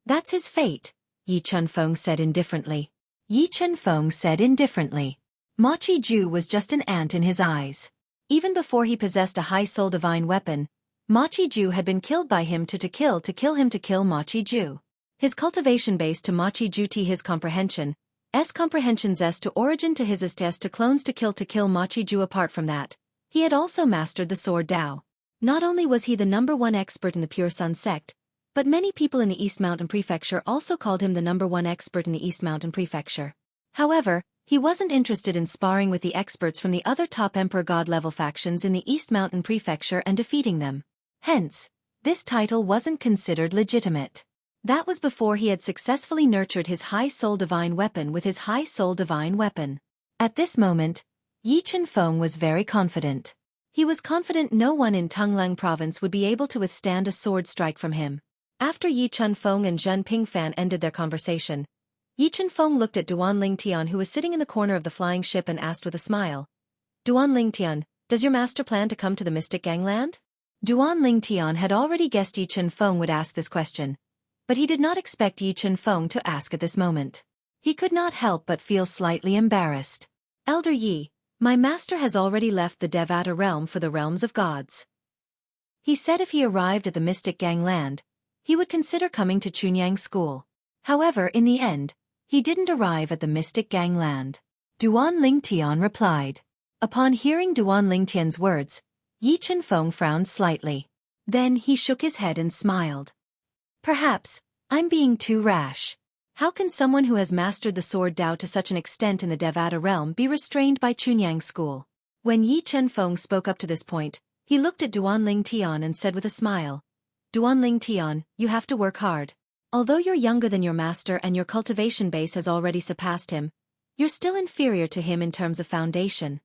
That's his fate, Yi Chenfeng said indifferently. Yi Chenfeng said indifferently. Mochi Ju was just an ant in his eyes. Even before he possessed a high soul divine weapon, Mochi Ju had been killed by him to kill Mochi Ju. His cultivation base to Mochi Ju to his comprehension, S comprehension's S to origin to his S to clones to kill Mochi Ju. Apart from that, he had also mastered the sword Dao. Not only was he the #1 expert in the Pure Sun sect, but many people in the East Mountain Prefecture also called him the #1 expert in the East Mountain Prefecture. However, he wasn't interested in sparring with the experts from the other top Emperor God level factions in the East Mountain Prefecture and defeating them. Hence, this title wasn't considered legitimate. That was before he had successfully nurtured his high soul divine weapon with his high soul divine weapon. At this moment, Yi Chenfeng was very confident. He was confident no one in Tonglang province would be able to withstand a sword strike from him. After Yi Chenfeng and Zhen Pingfan ended their conversation, Yi Chenfeng looked at Duan Lingtian who was sitting in the corner of the flying ship and asked with a smile. Duan Lingtian, does your master plan to come to the Mystic Gangland? Duan Lingtian had already guessed Yi Chenfeng would ask this question, but he did not expect Yi Chenfeng to ask at this moment. He could not help but feel slightly embarrassed. Elder Yi, my master has already left the Devata realm for the realms of gods. He said if he arrived at the Mystic Gangland, he would consider coming to Chunyang School. However, in the end, he didn't arrive at the Mystic Gangland. Duan Lingtian replied. Upon hearing Duan Lingtian's words, Yi Chenfeng frowned slightly. Then he shook his head and smiled. Perhaps, I'm being too rash. How can someone who has mastered the sword Dao to such an extent in the Devata realm be restrained by Chunyang School? When Yi Chenfeng spoke up to this point, he looked at Duan Lingtian and said with a smile, Duan Lingtian, you have to work hard. Although you're younger than your master and your cultivation base has already surpassed him, you're still inferior to him in terms of foundation.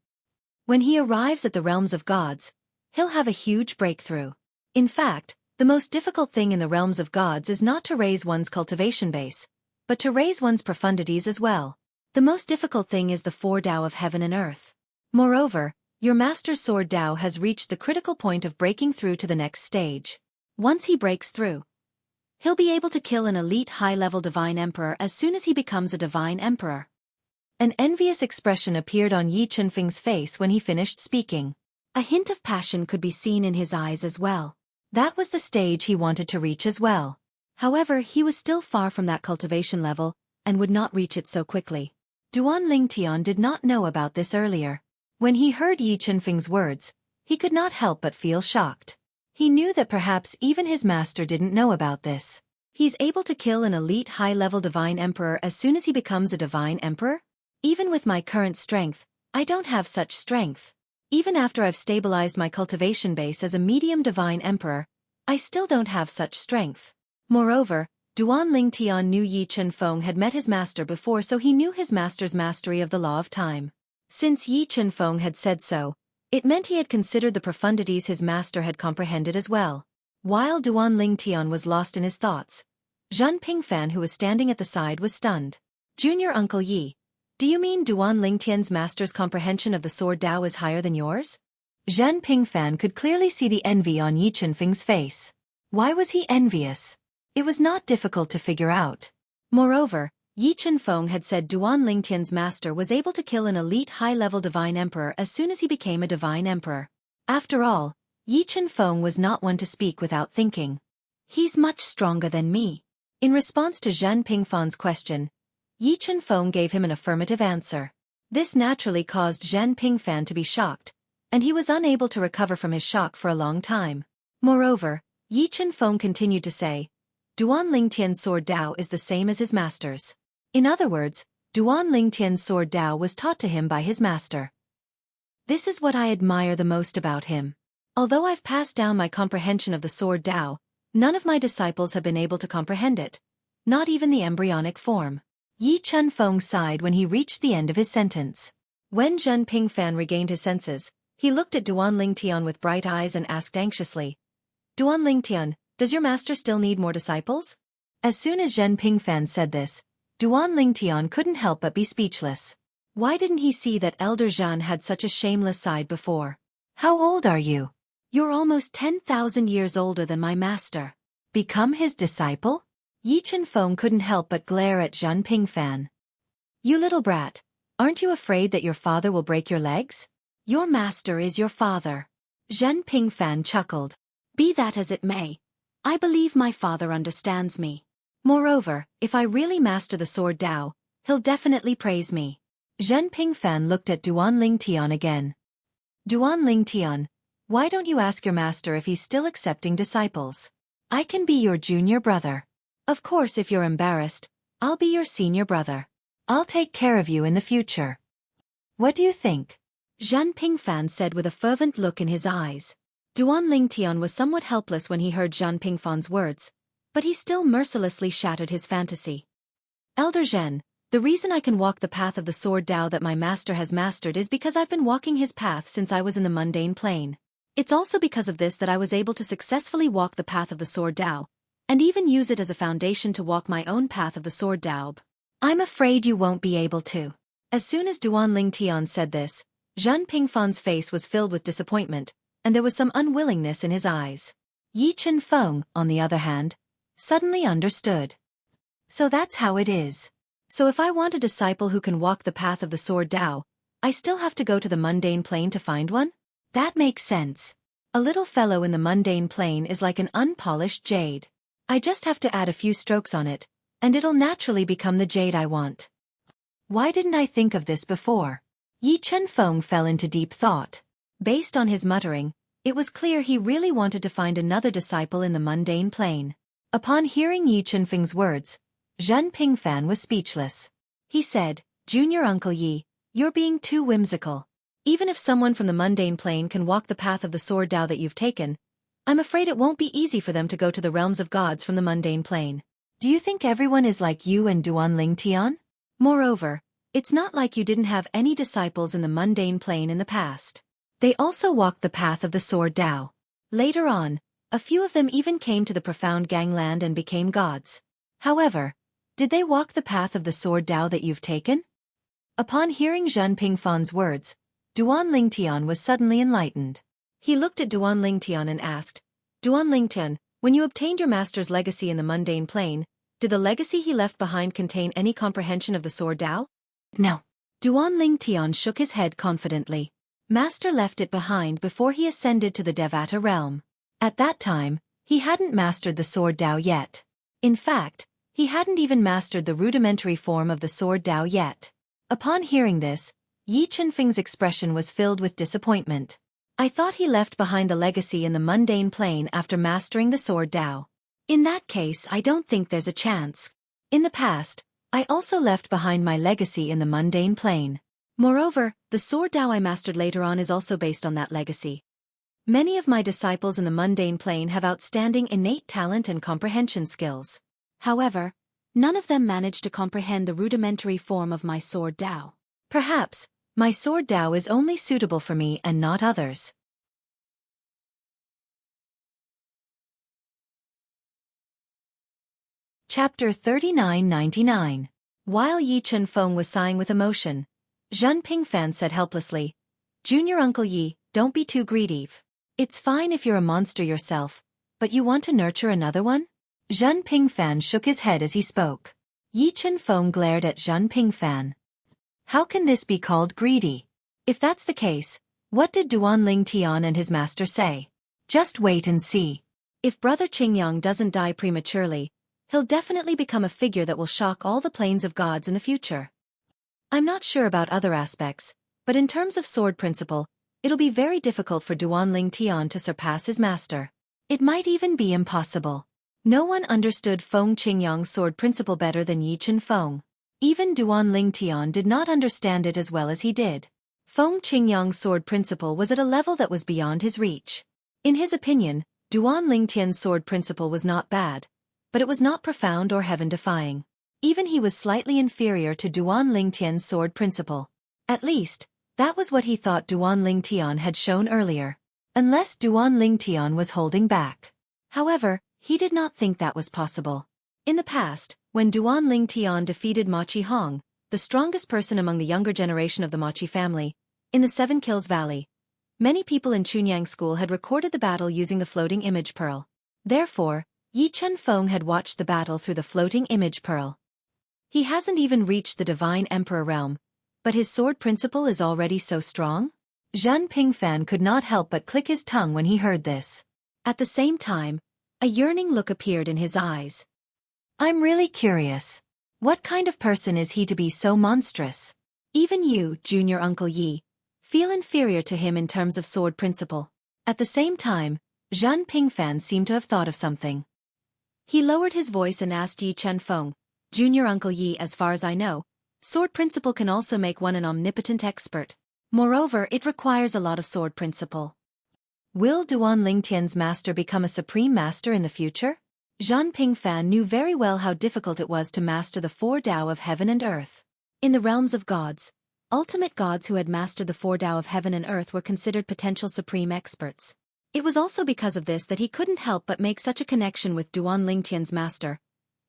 When he arrives at the realms of gods, he'll have a huge breakthrough. In fact, the most difficult thing in the realms of gods is not to raise one's cultivation base, but to raise one's profundities as well. The most difficult thing is the four Dao of heaven and earth. Moreover, your master's sword Dao has reached the critical point of breaking through to the next stage. Once he breaks through, he'll be able to kill an elite high-level divine emperor as soon as he becomes a divine emperor. An envious expression appeared on Yi Chenfeng's face when he finished speaking. A hint of passion could be seen in his eyes as well. That was the stage he wanted to reach as well. However, he was still far from that cultivation level, and would not reach it so quickly. Duan Lingtian did not know about this earlier. When he heard Yi Chenfeng's words, he could not help but feel shocked. He knew that perhaps even his master didn't know about this. He's able to kill an elite high-level divine emperor as soon as he becomes a divine emperor? Even with my current strength, I don't have such strength. Even after I've stabilized my cultivation base as a medium divine emperor, I still don't have such strength. Moreover, Duan Lingtian knew Yi Chenfeng had met his master before, so he knew his master's mastery of the law of time. Since Yi Chenfeng had said so, it meant he had considered the profundities his master had comprehended as well. While Duan Lingtian was lost in his thoughts, Zhen Pingfan, who was standing at the side, was stunned. Junior Uncle Yi, do you mean Duan Lingtian's master's comprehension of the sword Dao is higher than yours? Zhen Pingfan could clearly see the envy on Yi Chenfeng's face. Why was he envious? It was not difficult to figure out. Moreover, Yi Chenfeng had said Duan Lingtian's master was able to kill an elite high-level divine emperor as soon as he became a divine emperor. After all, Yi Chenfeng was not one to speak without thinking. He's much stronger than me. In response to Zhen Pingfan's question, Yi Chenfeng gave him an affirmative answer. This naturally caused Zhen Pingfan to be shocked, and he was unable to recover from his shock for a long time. Moreover, Yi Chenfeng continued to say, Duan Lingtian's sword Dao is the same as his master's. In other words, Duan Lingtian's sword Dao was taught to him by his master. This is what I admire the most about him. Although I've passed down my comprehension of the sword Dao, none of my disciples have been able to comprehend it, not even the embryonic form. Yi Chenfeng sighed when he reached the end of his sentence. When Zhen Pingfan regained his senses, he looked at Duan Lingtian with bright eyes and asked anxiously, Duan Lingtian, does your master still need more disciples? As soon as Zhen Pingfan said this, Duan Lingtian couldn't help but be speechless. Why didn't he see that Elder Zhan had such a shameless side before? How old are you? You're almost 10,000 years older than my master. Become his disciple? Yi Chenfeng couldn't help but glare at Zhen Pingfan. You little brat, aren't you afraid that your father will break your legs? Your master is your father. Zhen Pingfan chuckled. Be that as it may, I believe my father understands me. Moreover, if I really master the sword Dao, he'll definitely praise me. Zhen Pingfan looked at Duan Lingtian again. Duan Lingtian, why don't you ask your master if he's still accepting disciples? I can be your junior brother. Of course, if you're embarrassed, I'll be your senior brother. I'll take care of you in the future. What do you think? Zhen Pingfan said with a fervent look in his eyes. Duan Lingtian was somewhat helpless when he heard Zhen Pingfan's words, but he still mercilessly shattered his fantasy. Elder Zhen, the reason I can walk the path of the sword Dao that my master has mastered is because I've been walking his path since I was in the mundane plane. It's also because of this that I was able to successfully walk the path of the sword Dao, and even use it as a foundation to walk my own path of the sword Dao. I'm afraid you won't be able to. As soon as Duan Lingtian said this, Zhen Pingfan's face was filled with disappointment, and there was some unwillingness in his eyes. Yi Chenfeng, on the other hand, suddenly understood. So that's how it is. So if I want a disciple who can walk the path of the sword Dao, I still have to go to the mundane plane to find one? That makes sense. A little fellow in the mundane plane is like an unpolished jade. I just have to add a few strokes on it, and it'll naturally become the jade I want. Why didn't I think of this before? Yi Chenfeng fell into deep thought. Based on his muttering, it was clear he really wanted to find another disciple in the mundane plane. Upon hearing Yi Chenfeng's words, Zhen Pingfan was speechless. He said, Junior Uncle Yi, you're being too whimsical. Even if someone from the mundane plane can walk the path of the sword Dao that you've taken, I'm afraid it won't be easy for them to go to the realms of gods from the mundane plane. Do you think everyone is like you and Duan Lingtian? Moreover, it's not like you didn't have any disciples in the mundane plane in the past. They also walked the path of the sword Dao. Later on, a few of them even came to the profound gangland and became gods. However, did they walk the path of the sword Dao that you've taken? Upon hearing Zhen Pingfan's words, Duan Lingtian was suddenly enlightened. He looked at Duan Lingtian and asked, Duan Lingtian, when you obtained your master's legacy in the mundane plane, did the legacy he left behind contain any comprehension of the sword Dao? No. Duan Lingtian shook his head confidently. Master left it behind before he ascended to the Devata realm. At that time, he hadn't mastered the sword Dao yet. In fact, he hadn't even mastered the rudimentary form of the sword Dao yet. Upon hearing this, Yi Chenfeng's expression was filled with disappointment. I thought he left behind the legacy in the mundane plane after mastering the sword Dao. In that case, I don't think there's a chance. In the past, I also left behind my legacy in the mundane plane. Moreover, the sword Dao I mastered later on is also based on that legacy. Many of my disciples in the mundane plane have outstanding innate talent and comprehension skills. However, none of them managed to comprehend the rudimentary form of my sword Dao. Perhaps, my sword Dao is only suitable for me and not others. Chapter 3999. While Yi Chenfeng was sighing with emotion, Zhen Pingfan said helplessly, Junior Uncle Yi, don't be too greedy. It's fine if you're a monster yourself, but you want to nurture another one? Zhen Pingfan shook his head as he spoke. Yi Chenfeng glared at Zhen Pingfan. How can this be called greedy? If that's the case, what did Duan Lingtian and his master say? Just wait and see. If Brother Qingyang doesn't die prematurely, He'll definitely become a figure that will shock all the planes of gods in the future. I'm not sure about other aspects, but in terms of sword principle, it'll be very difficult for Duanling Tian to surpass his master. It might even be impossible. No one understood Feng Qingyang's sword principle better than Yi Chen Feng. Even Duanling Tian did not understand it as well as he did. Feng Qingyang's sword principle was at a level that was beyond his reach. In his opinion, Duanling Tian's sword principle was not bad, but it was not profound or heaven-defying. Even he was slightly inferior to Duanling Tian's sword principle. At least, that was what he thought Duanling Tian had shown earlier. Unless Duanling Tian was holding back. However, he did not think that was possible. In the past, when Duanling Tian defeated Ma Qihong, the strongest person among the younger generation of the Ma Qi family, in the Seven Kills Valley, many people in Chunyang School had recorded the battle using the floating image pearl. Therefore, Yi Chen Feng had watched the battle through the floating image pearl. He hasn't even reached the Divine Emperor realm, but his sword principle is already so strong? Zhan Pingfan could not help but click his tongue when he heard this. At the same time, a yearning look appeared in his eyes. I'm really curious. What kind of person is he to be so monstrous? Even you, Junior Uncle Yi, feel inferior to him in terms of sword principle. At the same time, Zhan Pingfan seemed to have thought of something. He lowered his voice and asked Yi Chen Feng, Junior Uncle Yi, as far as I know, sword principle can also make one an omnipotent expert. Moreover, it requires a lot of sword principle. Will Duanling Tian's master become a supreme master in the future? Zhan Pingfan knew very well how difficult it was to master the four Tao of heaven and earth. In the realms of gods, ultimate gods who had mastered the four Tao of heaven and earth were considered potential supreme experts. It was also because of this that he couldn't help but make such a connection with Duanling Tian's master,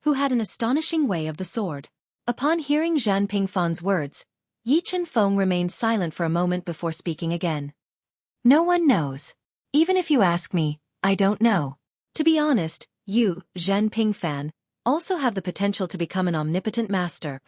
who had an astonishing way of the sword. Upon hearing Zhan Pingfan's words, Yi Chen Feng remained silent for a moment before speaking again. No one knows. Even if you ask me, I don't know. To be honest, you, Zhan Pingfan, also have the potential to become an omnipotent master.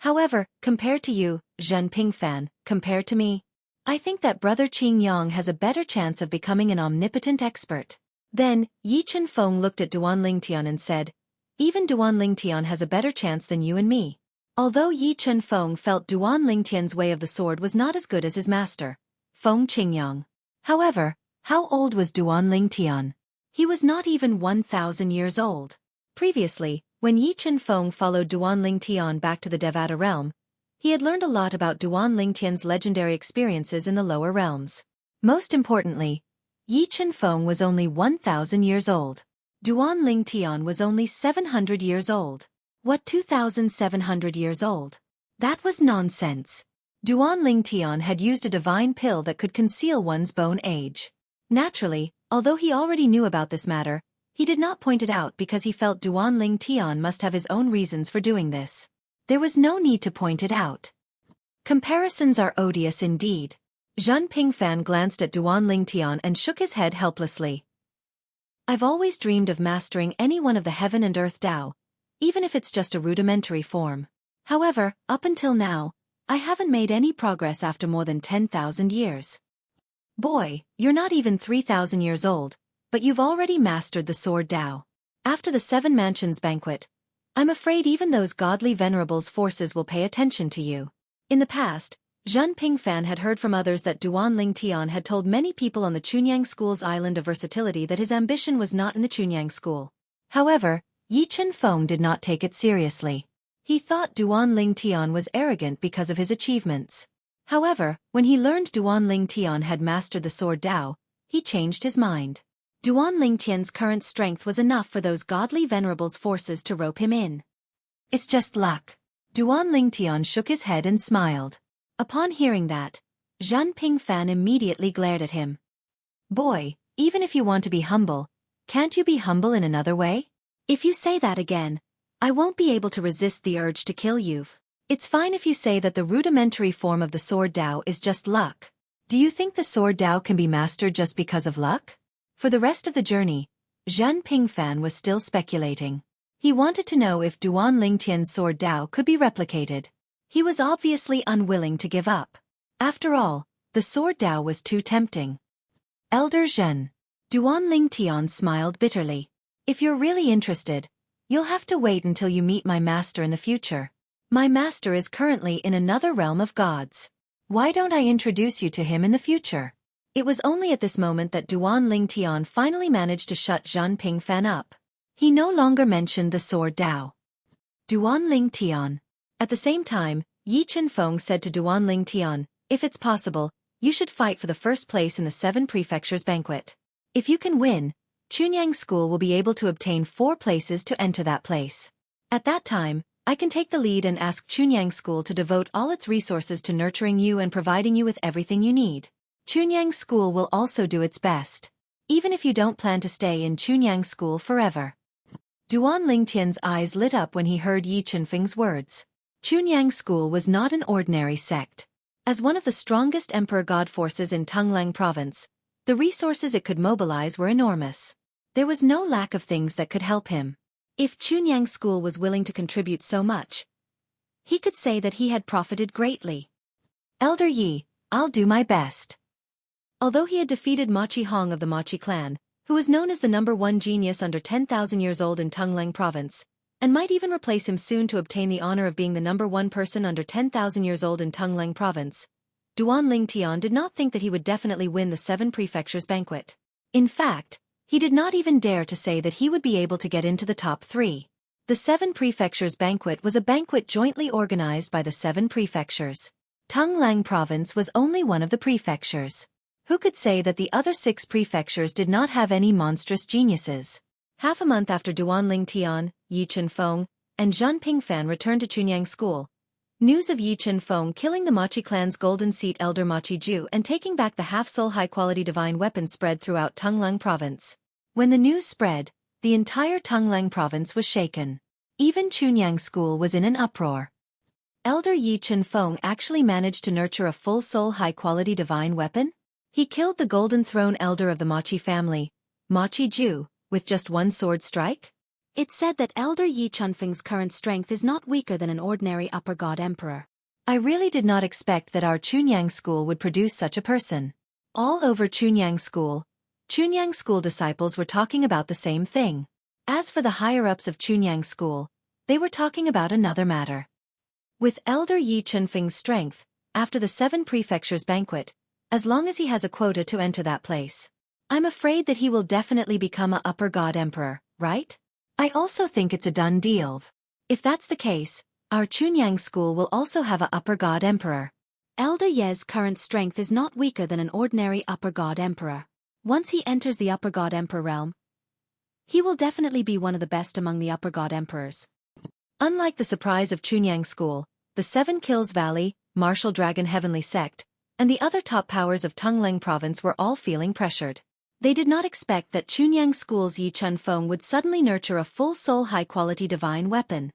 However, compared to you, Zhan Pingfan, compared to me, I think that Brother Qing Yang has a better chance of becoming an omnipotent expert. Then, Yi Chen Feng looked at Duanling Tian and said, even Duanling Tian has a better chance than you and me. Although Yi Chen Feng felt Duanling Tian's way of the sword was not as good as his master, Feng Qingyang. However, how old was Duanling Tian? He was not even 1,000 years old. Previously, when Yi Chen Feng followed Duanling Tian back to the Devata realm, he had learned a lot about Duanling Tian's legendary experiences in the lower realms. Most importantly, Yi Chen Feng was only 1,000 years old. Duanling Tian was only 700 years old. What, 2,700 years old? That was nonsense. Duanling Tian had used a divine pill that could conceal one's bone age. Naturally, although he already knew about this matter, he did not point it out because he felt Duanling Tian must have his own reasons for doing this. There was no need to point it out. Comparisons are odious indeed. Zhan Pingfan glanced at Duanling Tian and shook his head helplessly. I've always dreamed of mastering any one of the heaven and earth Tao, even if it's just a rudimentary form. However, up until now, I haven't made any progress after more than 10,000 years. Boy, you're not even 3,000 years old, but you've already mastered the sword Tao. After the Seven Mansions banquet, I'm afraid even those godly venerables' forces will pay attention to you. In the past, Zhan Pingfan had heard from others that Duanling Tian had told many people on the Chunyang School's island of versatility that his ambition was not in the Chunyang School. However, Yi Chen Feng did not take it seriously. He thought Duanling Tian was arrogant because of his achievements. However, when he learned Duanling Tian had mastered the sword Tao, he changed his mind. Duanling Tian's current strength was enough for those godly venerables' forces to rope him in. It's just luck. Duanling Tian shook his head and smiled. Upon hearing that, Zhan Pingfan immediately glared at him. Boy, even if you want to be humble, can't you be humble in another way? If you say that again, I won't be able to resist the urge to kill you. It's fine if you say that the rudimentary form of the sword Tao is just luck. Do you think the sword Tao can be mastered just because of luck? For the rest of the journey, Zhan Pingfan was still speculating. He wanted to know if Duanling Tian's sword Tao could be replicated. He was obviously unwilling to give up. After all, the sword Tao was too tempting. Elder Zhen. Duanling Tian smiled bitterly. If you're really interested, You'll have to wait until you meet my master in the future. My master is currently in another realm of gods. Why don't I introduce you to him in the future? It was only at this moment that Duan Ling Tian finally managed to shut Zhan Pingfan up. He no longer mentioned the sword Dao. Duan Ling Tian. At the same time, Yi Chenfeng said to Duan Ling Tian, if it's possible, you should fight for the first place in the 7 prefectures banquet. If you can win, Chunyang School will be able to obtain 4 places to enter that place. At that time, I can take the lead and ask Chunyang School to devote all its resources to nurturing you and providing you with everything you need. Chunyang School will also do its best. Even if you don't plan to stay in Chunyang School forever. Duan Lingtian's eyes lit up when he heard Yi Chenfeng's words. Chunyang School was not an ordinary sect. As one of the strongest emperor god forces in Tonglang province, the resources it could mobilize were enormous. There was no lack of things that could help him. If Chunyang School was willing to contribute so much, he could say that he had profited greatly. Elder Yi, I'll do my best. Although he had defeated Machi Hong of the Machi clan, who was known as the #1 genius under 10,000 years old in Tonglang province, and might even replace him soon to obtain the honor of being the #1 person under 10,000 years old in Tonglang province, Duan Ling Tian did not think that he would definitely win the 7 prefectures banquet. In fact, he did not even dare to say that he would be able to get into the top 3. The 7 prefectures banquet was a banquet jointly organized by the 7 prefectures. Tonglang province was only one of the prefectures. Who could say that the other 6 prefectures did not have any monstrous geniuses? Half a month after Duan Ling Tian, Yi Chenfeng, and Zhan Pingfan returned to Chunyang School, news of Yi Chenfeng killing the Machi clan's golden seat elder Machi Ju and taking back the half-soul high-quality divine weapon spread throughout Tonglang province. When the news spread, the entire Tonglang province was shaken. Even Chunyang School was in an uproar. Elder Yi Chenfeng actually managed to nurture a full-soul high-quality divine weapon? He killed the Golden Throne elder of the Machi family, Machi Ju, with just 1 sword strike? It's said that Elder Yi Chenfeng's current strength is not weaker than an ordinary upper god emperor. I really did not expect that our Chunyang School would produce such a person. All over Chunyang School disciples were talking about the same thing. As for the higher-ups of Chunyang School, they were talking about another matter. With Elder Yi Chenfeng's strength, after the 7 prefectures banquet, as long as he has a quota to enter that place, I'm afraid that he will definitely become a upper god emperor, right? I also think it's a done deal. If that's the case, our Chunyang School will also have a upper god emperor. Elder Ye's current strength is not weaker than an ordinary upper god emperor. Once he enters the upper god emperor realm, he will definitely be one of the best among the upper god emperors. Unlike the surprise of Chunyang School, the 7 Kills Valley, Martial Dragon Heavenly Sect, and the other top powers of Tonglang province were all feeling pressured. They did not expect that Chunyang School's Yi Chenfeng would suddenly nurture a full-soul high-quality divine weapon.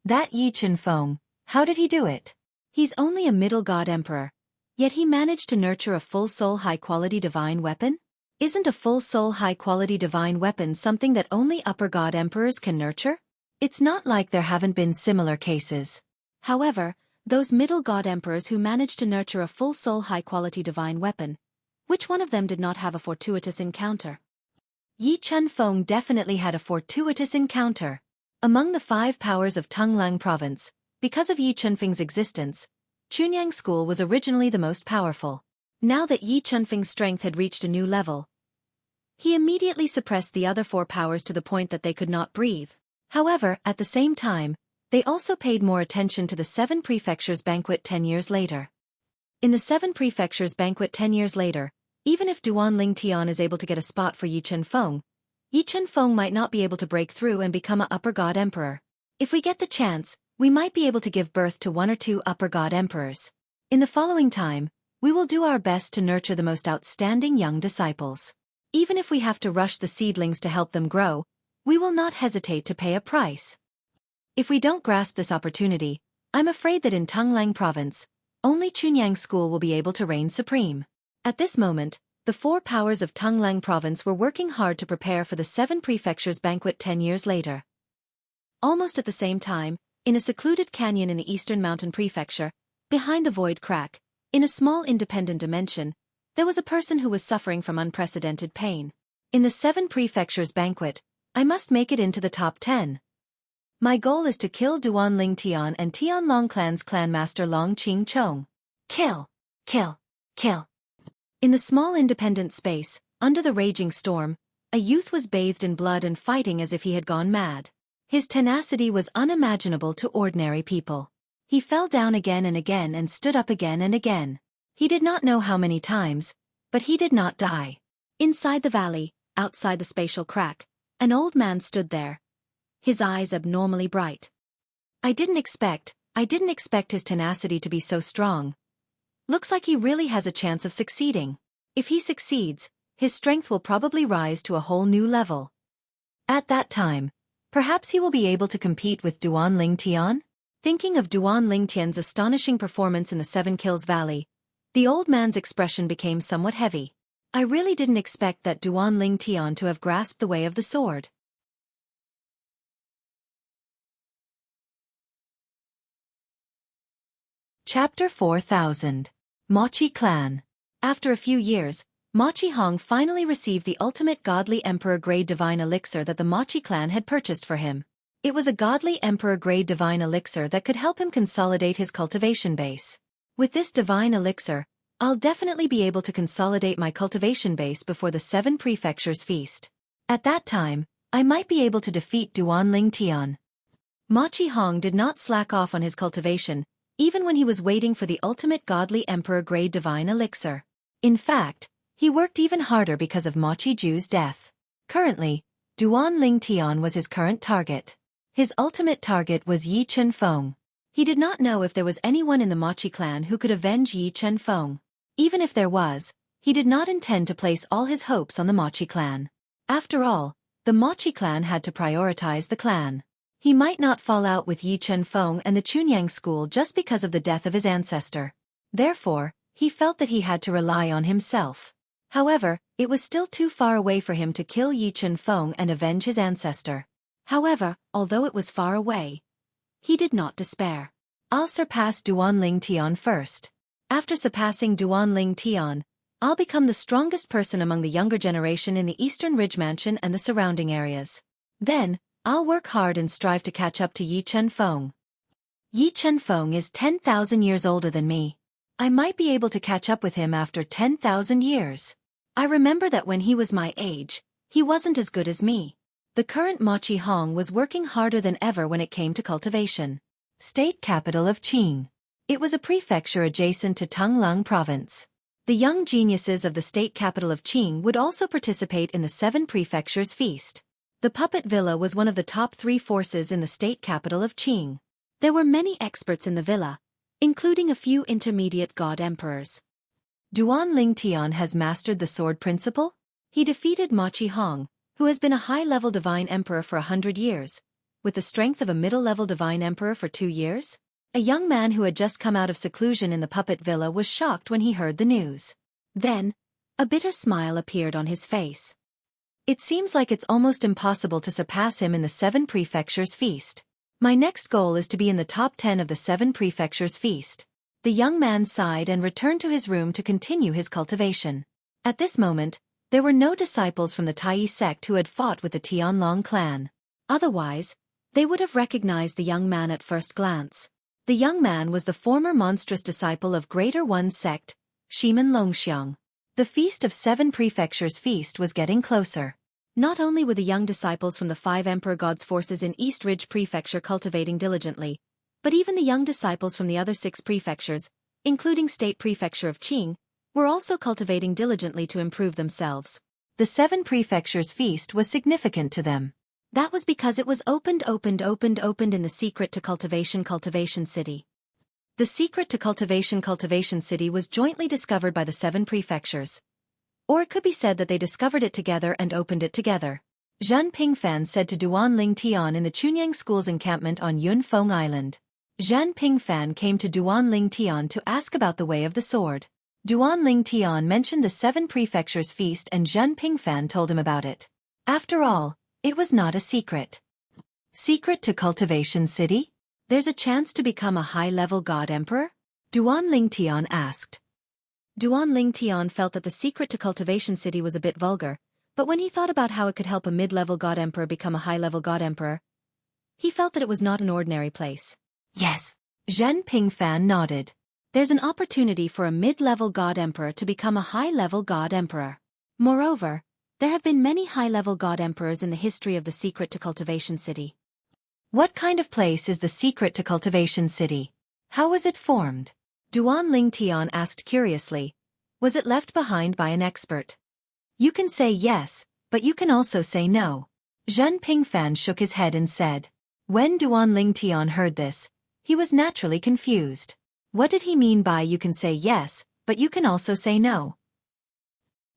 That Yi Chenfeng, how did he do it? He's only a middle god emperor, yet he managed to nurture a full-soul high-quality divine weapon? Isn't a full-soul high-quality divine weapon something that only upper god emperors can nurture? It's not like there haven't been similar cases. However, those middle god emperors who managed to nurture a full-soul high-quality divine weapon, which one of them did not have a fortuitous encounter? Yi Chenfeng definitely had a fortuitous encounter. Among the 5 powers of Tonglang province, because of Yi Chenfeng's existence, Chunyang School was originally the most powerful. Now that Yi Chenfeng's strength had reached a new level, he immediately suppressed the other 4 powers to the point that they could not breathe. However, at the same time, they also paid more attention to the 7 prefectures banquet 10 years later. In the 7 prefectures banquet 10 years later, even if Duan Ling Tian is able to get a spot for Yi Chenfeng might not be able to break through and become a upper god emperor. If we get the chance, we might be able to give birth to 1 or 2 upper god emperors. In the following time, we will do our best to nurture the most outstanding young disciples. Even if we have to rush the seedlings to help them grow, we will not hesitate to pay a price. If we don't grasp this opportunity, I'm afraid that in Tonglang province, only Chunyang School will be able to reign supreme. At this moment, the 4 powers of Tonglang province were working hard to prepare for the 7 prefectures banquet 10 years later. Almost at the same time, in a secluded canyon in the eastern mountain prefecture, behind the void crack, in a small independent dimension, there was a person who was suffering from unprecedented pain. In the 7 prefectures banquet, I must make it into the top 10. My goal is to kill Duan Ling Tian and Tianlong clan's clan master Long Qing Chong. Kill! Kill! Kill! In the small independent space, under the raging storm, a youth was bathed in blood and fighting as if he had gone mad. His tenacity was unimaginable to ordinary people. He fell down again and again and stood up again and again. He did not know how many times, but he did not die. Inside the valley, outside the spatial crack, an old man stood there, his eyes abnormally bright. I didn't expect his tenacity to be so strong. Looks like he really has a chance of succeeding. If he succeeds, his strength will probably rise to a whole new level. At that time, perhaps he will be able to compete with Duan Ling Tian? Thinking of Duan Ling Tian's astonishing performance in the Seven Kills Valley, the old man's expression became somewhat heavy. I really didn't expect that Duan Ling Tian to have grasped the way of the sword. Chapter 4000. Mochi Clan. After a few years, Mochi Hong finally received the ultimate godly emperor-grade divine elixir that the Mochi clan had purchased for him. It was a godly emperor-grade divine elixir that could help him consolidate his cultivation base. With this divine elixir, I'll definitely be able to consolidate my cultivation base before the 7 prefectures feast. At that time, I might be able to defeat Duan Ling Tian. Mochi Hong did not slack off on his cultivation, even when he was waiting for the ultimate godly emperor-grade divine elixir. In fact, he worked even harder because of Mochi Ju's death. Currently, Duan Ling Tian was his current target. His ultimate target was Yi Chen Feng. He did not know if there was anyone in the Mochi clan who could avenge Yi Chen Feng. Even if there was, he did not intend to place all his hopes on the Mochi clan. After all, the Mochi clan had to prioritize the clan. He might not fall out with Yi Chen Feng and the Chunyang school just because of the death of his ancestor. Therefore, he felt that he had to rely on himself. However, it was still too far away for him to kill Yi Chen Feng and avenge his ancestor. However, although it was far away, he did not despair. I'll surpass Duan Ling Tian first. After surpassing Duan Ling Tian, I'll become the strongest person among the younger generation in the Eastern Ridge Mansion and the surrounding areas. Then, I'll work hard and strive to catch up to Yi Chen Feng. Yi Chen Feng is 10,000 years older than me. I might be able to catch up with him after 10,000 years. I remember that when he was my age, he wasn't as good as me. The current Mochi Hong was working harder than ever when it came to cultivation. State capital of Qing. It was a prefecture adjacent to Tonglang province. The young geniuses of the state capital of Qing would also participate in the 7 prefectures feast. The puppet villa was one of the top 3 forces in the state capital of Qing. There were many experts in the villa, including a few intermediate god emperors. Duan Ling Tian has mastered the sword principle? He defeated Mochi Hong, who has been a high-level divine emperor for 100 years, with the strength of a middle-level divine emperor for 2 years? A young man who had just come out of seclusion in the puppet villa was shocked when he heard the news. Then, a bitter smile appeared on his face. It seems like it's almost impossible to surpass him in the 7 prefectures feast. My next goal is to be in the top 10 of the 7 prefectures feast. The young man sighed and returned to his room to continue his cultivation. At this moment, there were no disciples from the Tai sect who had fought with the Tianlong clan. Otherwise, they would have recognized the young man at first glance. The young man was the former monstrous disciple of Greater One sect, Shimen Longxiang. The Feast of 7 Prefectures feast was getting closer. Not only were the young disciples from the 5 Emperor God's forces in East Ridge Prefecture cultivating diligently, but even the young disciples from the other 6 prefectures, including State Prefecture of Qing, were also cultivating diligently to improve themselves. The 7 Prefectures feast was significant to them. That was because it was opened in the Secret to Cultivation City. The Secret to Cultivation City was jointly discovered by the 7 prefectures. Or it could be said that they discovered it together and opened it together. Zhan Pingfan said to Duan Ling Tian in the Chunyang School's encampment on Yunfeng Island. Zhan Pingfan came to Duan Ling Tian to ask about the way of the sword. Duan Ling Tian mentioned the 7 prefectures feast and Zhan Pingfan told him about it. After all, it was not a secret. Secret to Cultivation City? There's a chance to become a high-level god emperor? Duan Ling Tian asked. Duan Ling Tian felt that the Secret to Cultivation City was a bit vulgar, but when he thought about how it could help a mid-level god emperor become a high-level god emperor, He felt that it was not an ordinary place. Yes. Zhen Pingfan nodded. There's an opportunity for a mid-level God Emperor to become a high-level God Emperor. Moreover, there have been many high-level God Emperors in the history of the secret to Cultivation City. What kind of place is the secret to Cultivation City? How was it formed? Duan Ling Tian asked curiously. Was it left behind by an expert? You can say yes, but you can also say no. Zhen Pingfan shook his head and said. When Duan Ling Tian heard this, he was naturally confused. What did he mean by you can say yes, but you can also say no?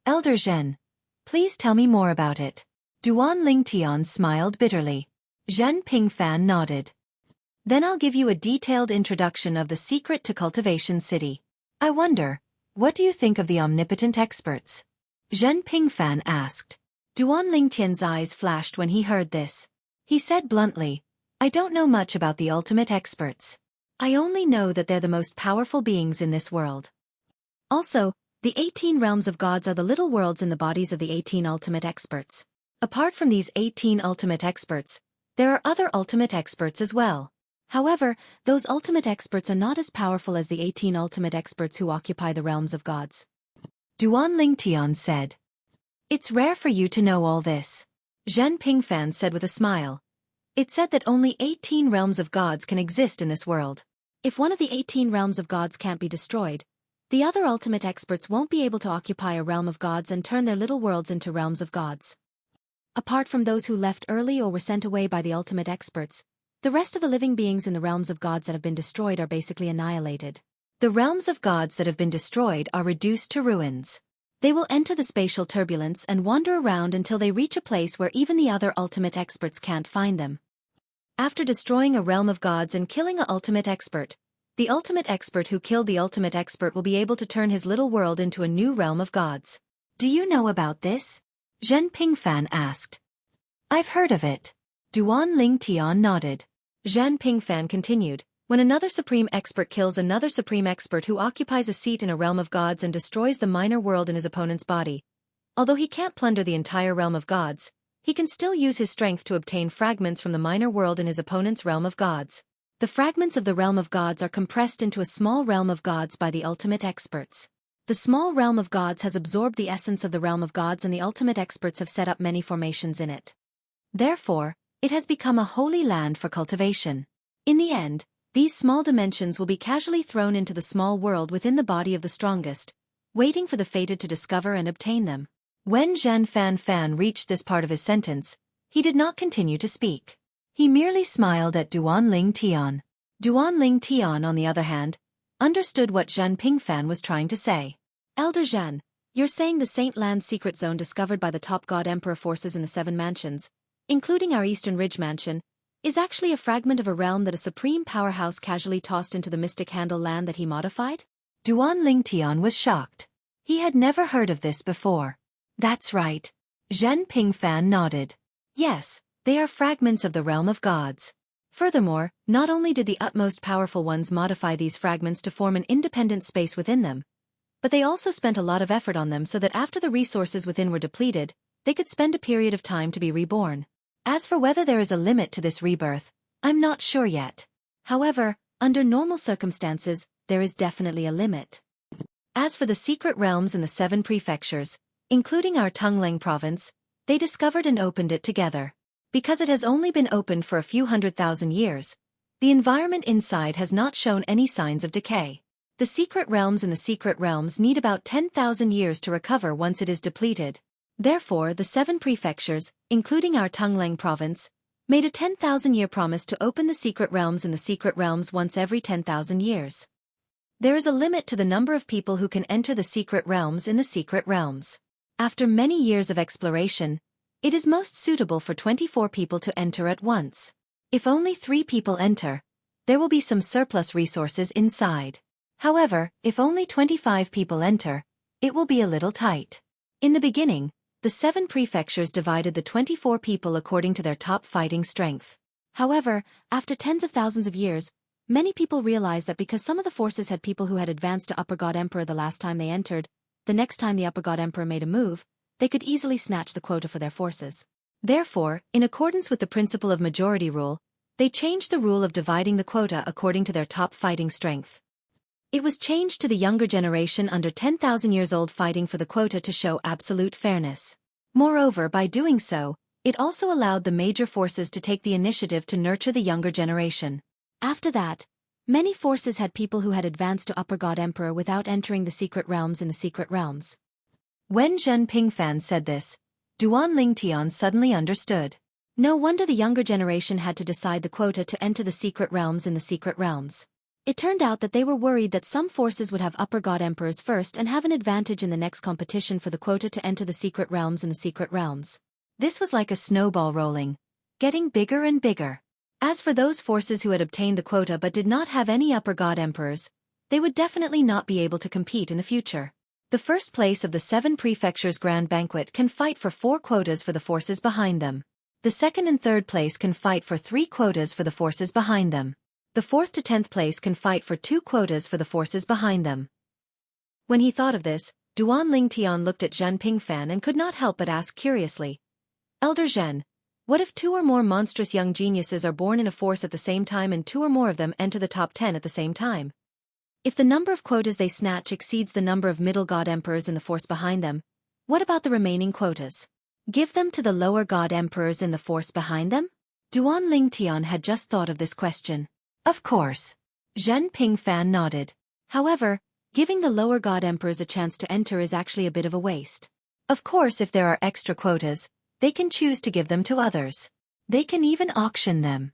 Elder Zhen, please tell me more about it. Duan Ling Tian smiled bitterly. Zhen Pingfan nodded. Then I'll give you a detailed introduction of the secret to Cultivation City. I wonder, what do you think of the omnipotent experts? Zhen Pingfan asked. Duan Ling Tian's eyes flashed when he heard this. He said bluntly, I don't know much about the ultimate experts. I only know that they're the most powerful beings in this world. Also, the 18 realms of gods are the little worlds in the bodies of the 18 ultimate experts. Apart from these 18 ultimate experts, there are other ultimate experts as well. However, those ultimate experts are not as powerful as the 18 ultimate experts who occupy the realms of gods. Duan Ling Tian said. It's rare for you to know all this. Zhen Pingfan said with a smile. It's said that only 18 realms of gods can exist in this world. If one of the 18 realms of gods can't be destroyed, the other ultimate experts won't be able to occupy a realm of gods and turn their little worlds into realms of gods. Apart from those who left early or were sent away by the ultimate experts, the rest of the living beings in the realms of gods that have been destroyed are basically annihilated. The realms of gods that have been destroyed are reduced to ruins. They will enter the spatial turbulence and wander around until they reach a place where even the other ultimate experts can't find them. After destroying a realm of gods and killing an ultimate expert, the ultimate expert who killed the ultimate expert will be able to turn his little world into a new realm of gods. Do you know about this? Zhen Pingfan asked. I've heard of it. Duan Ling Tian nodded. Zhen Pingfan continued. When another supreme expert kills another supreme expert who occupies a seat in a realm of gods and destroys the minor world in his opponent's body, although he can't plunder the entire realm of gods, he can still use his strength to obtain fragments from the minor world in his opponent's realm of gods. The fragments of the realm of gods are compressed into a small realm of gods by the ultimate experts. The small realm of gods has absorbed the essence of the realm of gods and the ultimate experts have set up many formations in it. Therefore, it has become a holy land for cultivation. In the end, these small dimensions will be casually thrown into the small world within the body of the strongest, waiting for the fated to discover and obtain them. When Zhen Fan reached this part of his sentence, he did not continue to speak. He merely smiled at Duan Ling Tian. Duan Ling Tian, on the other hand, understood what Zhen Pingfan was trying to say. Elder Zhen, you're saying the Saint Land secret zone discovered by the top God Emperor forces in the 7 mansions, including our Eastern Ridge mansion, is actually a fragment of a realm that a supreme powerhouse casually tossed into the Mystic Handle land that he modified? Duan Ling Tian was shocked. He had never heard of this before. That's right. Zhen Pingfan nodded. Yes, they are fragments of the realm of gods. Furthermore, not only did the utmost powerful ones modify these fragments to form an independent space within them, but they also spent a lot of effort on them so that after the resources within were depleted, they could spend a period of time to be reborn. As for whether there is a limit to this rebirth, I'm not sure yet. However, under normal circumstances, there is definitely a limit. As for the secret realms in the 7 prefectures, including our Tongling province, they discovered and opened it together. Because it has only been opened for a few 100,000 years, the environment inside has not shown any signs of decay. The secret realms in the secret realms need about 10,000 years to recover once it is depleted. Therefore, the 7 prefectures, including our Tongling province, made a 10,000-year promise to open the secret realms in the secret realms once every 10,000 years. There is a limit to the number of people who can enter the secret realms in the secret realms. After many years of exploration, it is most suitable for 24 people to enter at once. If only 3 people enter, there will be some surplus resources inside. However, if only 25 people enter, it will be a little tight. In the beginning, the 7 prefectures divided the 24 people according to their top fighting strength. However, after tens of thousands of years, many people realized that because some of the forces had people who had advanced to Upper God Emperor the last time they entered, the next time the Upper God Emperor made a move, they could easily snatch the quota for their forces. Therefore, in accordance with the principle of majority rule, They changed the rule of dividing the quota according to their top fighting strength. It was changed to the younger generation under 10,000 years old fighting for the quota to show absolute fairness. Moreover, by doing so, it also allowed the major forces to take the initiative to nurture the younger generation. After that, many forces had people who had advanced to Upper God Emperor without entering the secret realms in the secret realms. When Zhen Pingfan said this, Duan Lingtian suddenly understood. No wonder the younger generation had to decide the quota to enter the secret realms in the secret realms. It turned out that they were worried that some forces would have Upper God Emperors first and have an advantage in the next competition for the quota to enter the secret realms in the secret realms. This was like a snowball rolling, getting bigger and bigger. As for those forces who had obtained the quota but did not have any Upper God Emperors, they would definitely not be able to compete in the future. The first place of the 7 prefectures grand banquet can fight for 4 quotas for the forces behind them. The second and third place can fight for 3 quotas for the forces behind them. The 4th to 10th place can fight for 2 quotas for the forces behind them. When he thought of this, Duan Lingtian looked at Zhen Pingfan and could not help but ask curiously, Elder Zhen, what if 2 or more monstrous young geniuses are born in a force at the same time and 2 or more of them enter the top 10 at the same time? If the number of quotas they snatch exceeds the number of middle god emperors in the force behind them, what about the remaining quotas? Give them to the lower god emperors in the force behind them? Duan Lingtian had just thought of this question. Of course. Zhen Pingfan nodded. However, giving the lower god emperors a chance to enter is actually a bit of a waste. Of course, if there are extra quotas, they can choose to give them to others. They can even auction them.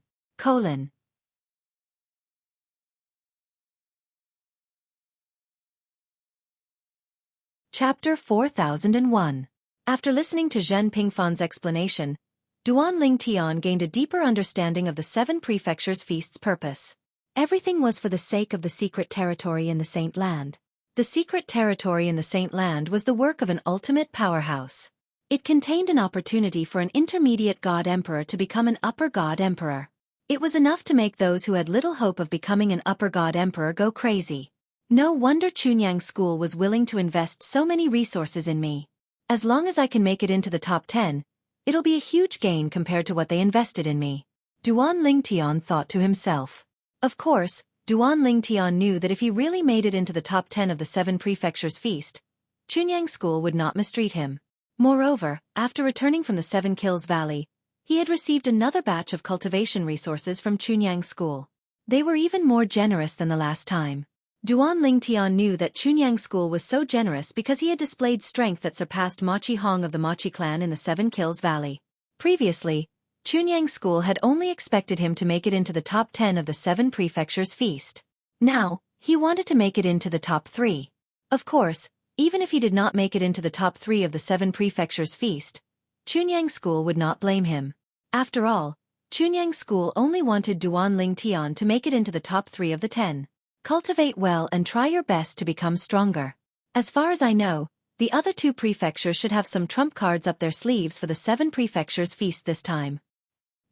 Chapter 4001. After listening to Zhen Pingfan's explanation, Duan Lingtian gained a deeper understanding of the 7 prefectures' feast's purpose. Everything was for the sake of the secret territory in the Saint Land. The secret territory in the Saint Land was the work of an ultimate powerhouse. It contained an opportunity for an intermediate god emperor to become an upper god emperor. It was enough to make those who had little hope of becoming an upper god emperor go crazy. No wonder Chunyang School was willing to invest so many resources in me. As long as I can make it into the top 10, it'll be a huge gain compared to what they invested in me. Duan Lingtian thought to himself. Of course, Duan Lingtian knew that if he really made it into the top 10 of the 7 prefectures feast, Chunyang School would not mistreat him. Moreover, after returning from the 7 Kills Valley, he had received another batch of cultivation resources from Chunyang School. They were even more generous than the last time. Duan Lingtian knew that Chunyang School was so generous because he had displayed strength that surpassed Machi Hong of the Machi clan in the 7 Kills Valley. Previously, Chunyang School had only expected him to make it into the top 10 of the 7 prefectures feast. Now, he wanted to make it into the top 3. Of course, even if he did not make it into the top 3 of the 7 prefectures feast, Chunyang School would not blame him. After all, Chunyang School only wanted Duan Lingtian to make it into the top 3 of the 10. Cultivate well and try your best to become stronger. As far as I know, the other 2 prefectures should have some trump cards up their sleeves for the 7 prefectures feast this time.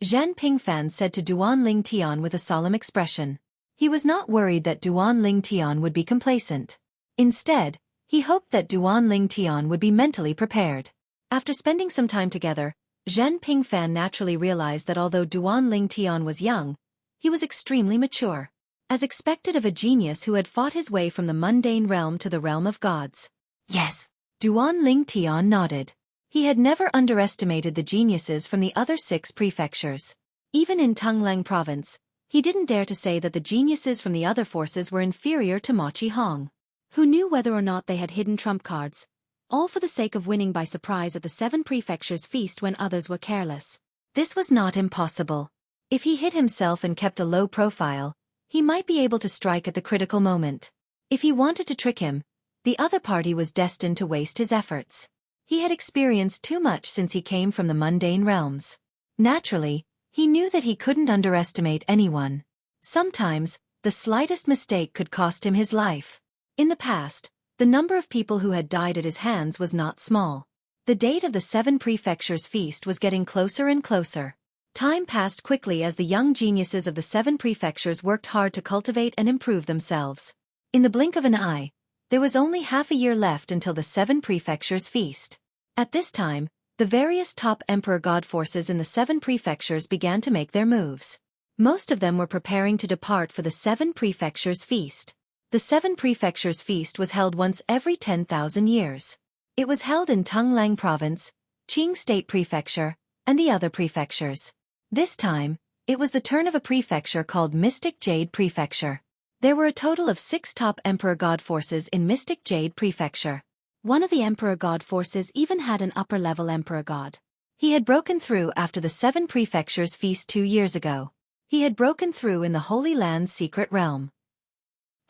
Zhen Pingfan said to Duan Lingtian with a solemn expression. He was not worried that Duan Lingtian would be complacent. Instead, he hoped that Duan Lingtian would be mentally prepared. After spending some time together, Zhen Pingfan naturally realized that although Duan Lingtian was young, he was extremely mature. As expected of a genius who had fought his way from the mundane realm to the realm of gods. Yes. Duan Lingtian nodded. He had never underestimated the geniuses from the other 6 prefectures. Even in Tunglang province, he didn't dare to say that the geniuses from the other forces were inferior to Machi Hong. Who knew whether or not they had hidden trump cards, all for the sake of winning by surprise at the 7 prefectures feast when others were careless. This was not impossible. If he hid himself and kept a low profile, he might be able to strike at the critical moment. If he wanted to trick him, the other party was destined to waste his efforts. He had experienced too much since he came from the mundane realms. Naturally, he knew that he couldn't underestimate anyone. Sometimes, the slightest mistake could cost him his life. In the past, the number of people who had died at his hands was not small. The date of the 7 prefectures feast was getting closer and closer. Time passed quickly as the young geniuses of the 7 prefectures worked hard to cultivate and improve themselves. In the blink of an eye, there was only half a year left until the 7 prefectures feast. At this time, the various top emperor god forces in the 7 prefectures began to make their moves. Most of them were preparing to depart for the 7 Prefectures Feast. The 7 Prefectures Feast was held once every 10,000 years. It was held in Tunglang Province, Qing State Prefecture, and the other prefectures. This time, it was the turn of a prefecture called Mystic Jade Prefecture. There were a total of 6 top Emperor God forces in Mystic Jade Prefecture. One of the Emperor God forces even had an upper-level Emperor God. He had broken through after the 7 Prefectures Feast 2 years ago. He had broken through in the Holy Land's secret realm.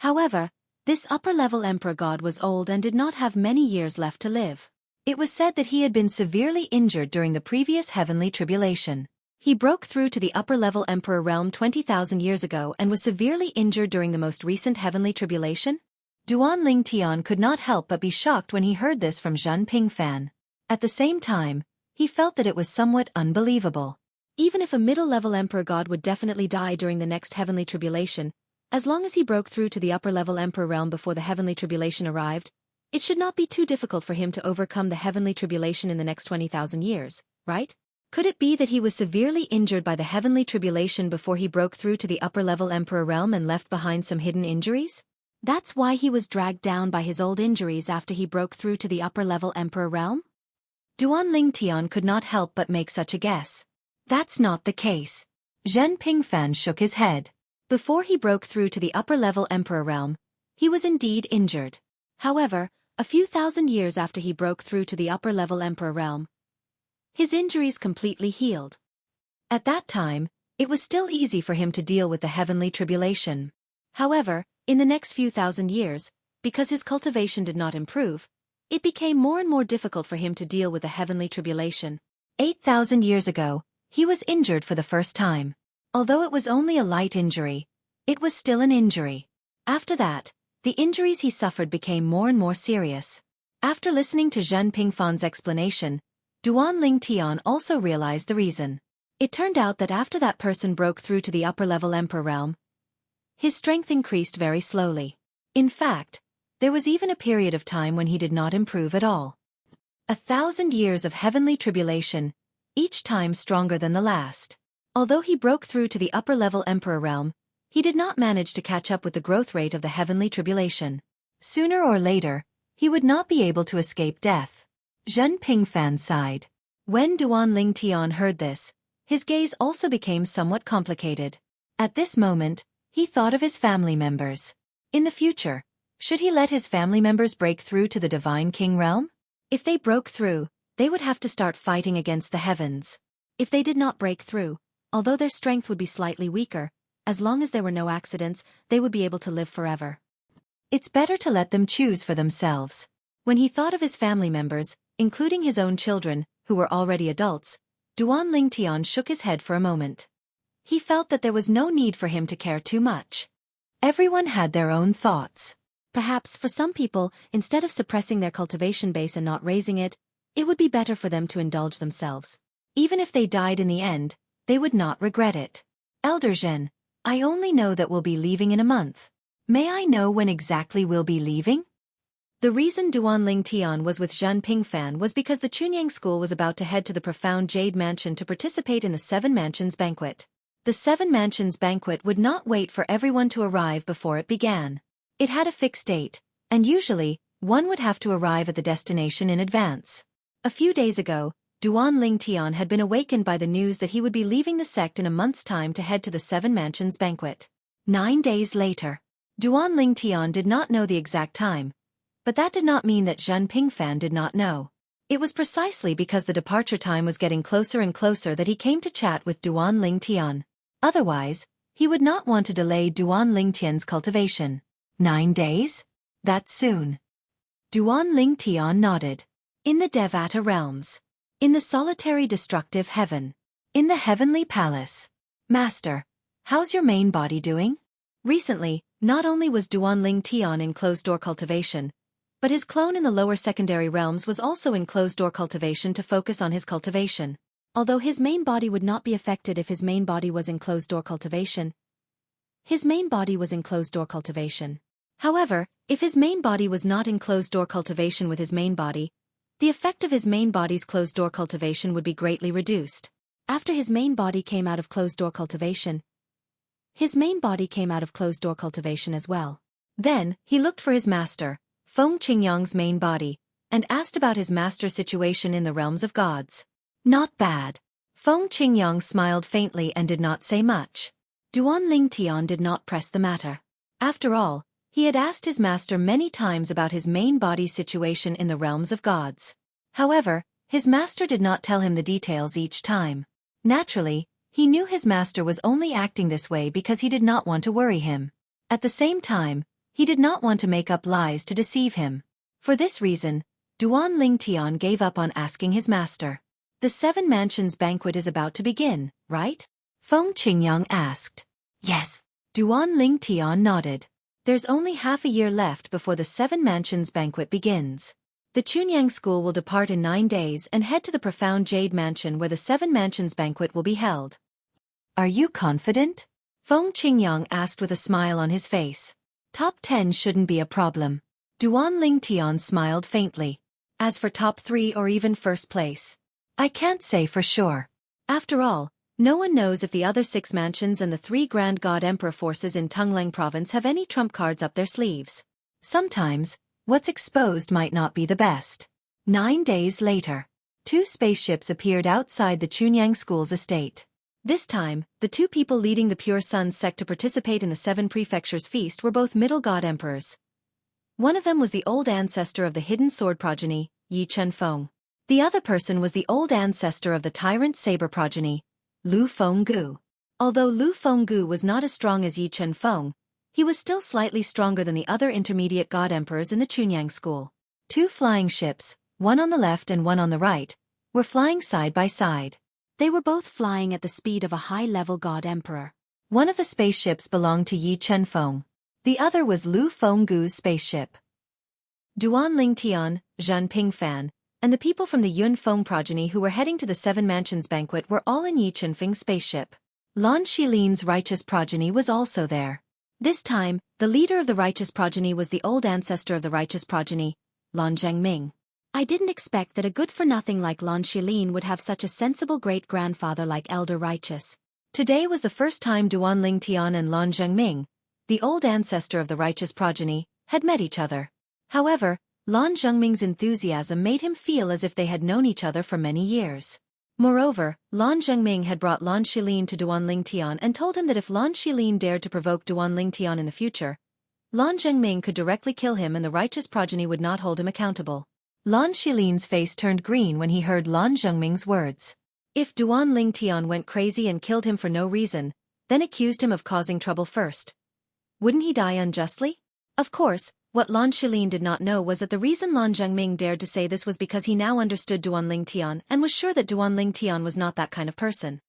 However, this upper-level Emperor God was old and did not have many years left to live. It was said that he had been severely injured during the previous heavenly tribulation. He broke through to the upper-level Emperor realm 20,000 years ago and was severely injured during the most recent heavenly tribulation? Duan Ling Tian could not help but be shocked when he heard this from Zhen Pingfan. At the same time, he felt that it was somewhat unbelievable. Even if a middle-level Emperor God would definitely die during the next heavenly tribulation, as long as he broke through to the upper-level Emperor realm before the heavenly tribulation arrived, it should not be too difficult for him to overcome the heavenly tribulation in the next 20,000 years, right? Could it be that he was severely injured by the heavenly tribulation before he broke through to the upper-level Emperor realm and left behind some hidden injuries? That's why he was dragged down by his old injuries after he broke through to the upper-level Emperor realm? Duan Ling Tian could not help but make such a guess. That's not the case. Zhen Pingfan shook his head. Before he broke through to the upper-level Emperor realm, he was indeed injured. However, a few thousand years after he broke through to the upper-level Emperor realm, his injuries completely healed. At that time, it was still easy for him to deal with the heavenly tribulation. However, in the next few thousand years, because his cultivation did not improve, it became more and more difficult for him to deal with the heavenly tribulation. 8,000 years ago, he was injured for the first time. Although it was only a light injury, it was still an injury. After that, the injuries he suffered became more and more serious. After listening to Zhen Pingfan's explanation, Duan Ling Tian also realized the reason. It turned out that after that person broke through to the upper-level Emperor realm, his strength increased very slowly. In fact, there was even a period of time when he did not improve at all. 1,000 years of heavenly tribulation, each time stronger than the last. Although he broke through to the upper-level Emperor realm, he did not manage to catch up with the growth rate of the heavenly tribulation. Sooner or later, he would not be able to escape death. Zhen Pingfan sighed. When Duan Ling Tian heard this, his gaze also became somewhat complicated. At this moment, he thought of his family members. In the future, should he let his family members break through to the Divine King realm? If they broke through, they would have to start fighting against the heavens. If they did not break through, although their strength would be slightly weaker, as long as there were no accidents, they would be able to live forever. It's better to let them choose for themselves. When he thought of his family members, including his own children, who were already adults, Duan Ling Tian shook his head for a moment. He felt that there was no need for him to care too much. Everyone had their own thoughts. Perhaps for some people, instead of suppressing their cultivation base and not raising it, it would be better for them to indulge themselves. Even if they died in the end, they would not regret it. Elder Zhen, I only know that we'll be leaving in a month. May I know when exactly we'll be leaving? The reason Duan Ling Tian was with Zhen Pingfan was because the Chunyang school was about to head to the Profound Jade Mansion to participate in the 7 Mansions banquet. The 7 Mansions banquet would not wait for everyone to arrive before it began. It had a fixed date, and usually, one would have to arrive at the destination in advance. A few days ago, Duan Ling Tian had been awakened by the news that he would be leaving the sect in a month's time to head to the 7 Mansions banquet. 9 days later. Duan Ling Tian did not know the exact time, but that did not mean that Zhen Pingfan did not know. It was precisely because the departure time was getting closer and closer that he came to chat with Duan Ling Tian. Otherwise, he would not want to delay Duan Ling Tian's cultivation. 9 days? That's soon. Duan Ling Tian nodded. In the Devata realms. In the solitary destructive heaven. In the heavenly palace. Master, how's your main body doing? Recently, not only was Duan Ling Tian in closed-door cultivation, but his clone in the lower secondary realms was also in closed-door cultivation to focus on his cultivation. Although his main body would not be affected if his main body was in closed-door cultivation, his main body was in closed-door cultivation. However, if his main body was not in closed-door cultivation with his main body, the effect of his main body's closed-door cultivation would be greatly reduced. After his main body came out of closed-door cultivation, His main body came out of closed-door cultivation as well. Then, he looked for his master, Feng Qingyang's main body, and asked about his master's situation in the realms of gods. Not bad. Feng Qingyang smiled faintly and did not say much. Duanling Tian did not press the matter. After all, he had asked his master many times about his main body's situation in the realms of gods. However, his master did not tell him the details each time. Naturally, he knew his master was only acting this way because he did not want to worry him. At the same time, he did not want to make up lies to deceive him. For this reason, Duanling Tian gave up on asking his master. The 7 Mansions banquet is about to begin, right? Feng Qingyang asked. Yes. Duanling Tian nodded. There's only half a year left before the 7 Mansions banquet begins. The Chunyang school will depart in 9 days and head to the profound Jade Mansion where the 7 Mansions banquet will be held. Are you confident? Feng Qingyang asked with a smile on his face. Top 10 shouldn't be a problem. Duanling Tian smiled faintly. As for top 3 or even first place, I can't say for sure. After all, no one knows if the other 6 mansions and the 3 Grand God Emperor forces in Tunglang province have any trump cards up their sleeves. Sometimes, what's exposed might not be the best. 9 days later, 2 spaceships appeared outside the Chunyang school's estate. This time, the 2 people leading the Pure Sun sect to participate in the 7 prefectures feast were both middle god emperors. One of them was the old ancestor of the hidden sword progeny, Yi Chenfeng. The other person was the old ancestor of the tyrant saber progeny, Lu Fenggu. Although Lu Fenggu was not as strong as Yi Chenfeng, he was still slightly stronger than the other intermediate god emperors in the Chunyang school. 2 flying ships, one on the left and one on the right, were flying side by side. They were both flying at the speed of a high-level god emperor. One of the spaceships belonged to Yi Chenfeng. The other was Lu Fenggu's spaceship. Duanling Tian, Zhan Pingfan, and the people from the Yun Feng progeny who were heading to the 7 Mansions banquet were all in Yi Chenfeng's spaceship. Lan Xilin's righteous progeny was also there. This time, the leader of the righteous progeny was the old ancestor of the righteous progeny, Lan Zhengming. I didn't expect that a good-for-nothing like Lan Xilin would have such a sensible great-grandfather like Elder Righteous. Today was the first time Duanling Tian and Lan Zhengming, the old ancestor of the righteous progeny, had met each other. However, Lan Zhengming's enthusiasm made him feel as if they had known each other for many years. Moreover, Lan Zhengming had brought Lan Xilin to Duanling Tian and told him that if Lan Xilin dared to provoke Duanling Tian in the future, Lan Zhengming could directly kill him and the righteous progeny would not hold him accountable. Lan Xilin's face turned green when he heard Lan Zhengming's words. If Duanling Tian went crazy and killed him for no reason, then accused him of causing trouble first, wouldn't he die unjustly? Of course, what Lan Xilin did not know was that the reason Lan Zhengming dared to say this was because he now understood Duanling Tian and was sure that Duanling Tian was not that kind of person.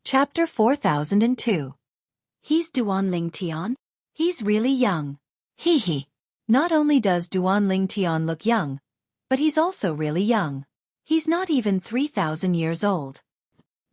Chapter 4002. He's Duanling Tian? He's really young. Hee hee. Not only does Duanling Tian look young, but he's also really young. He's not even 3,000 years old.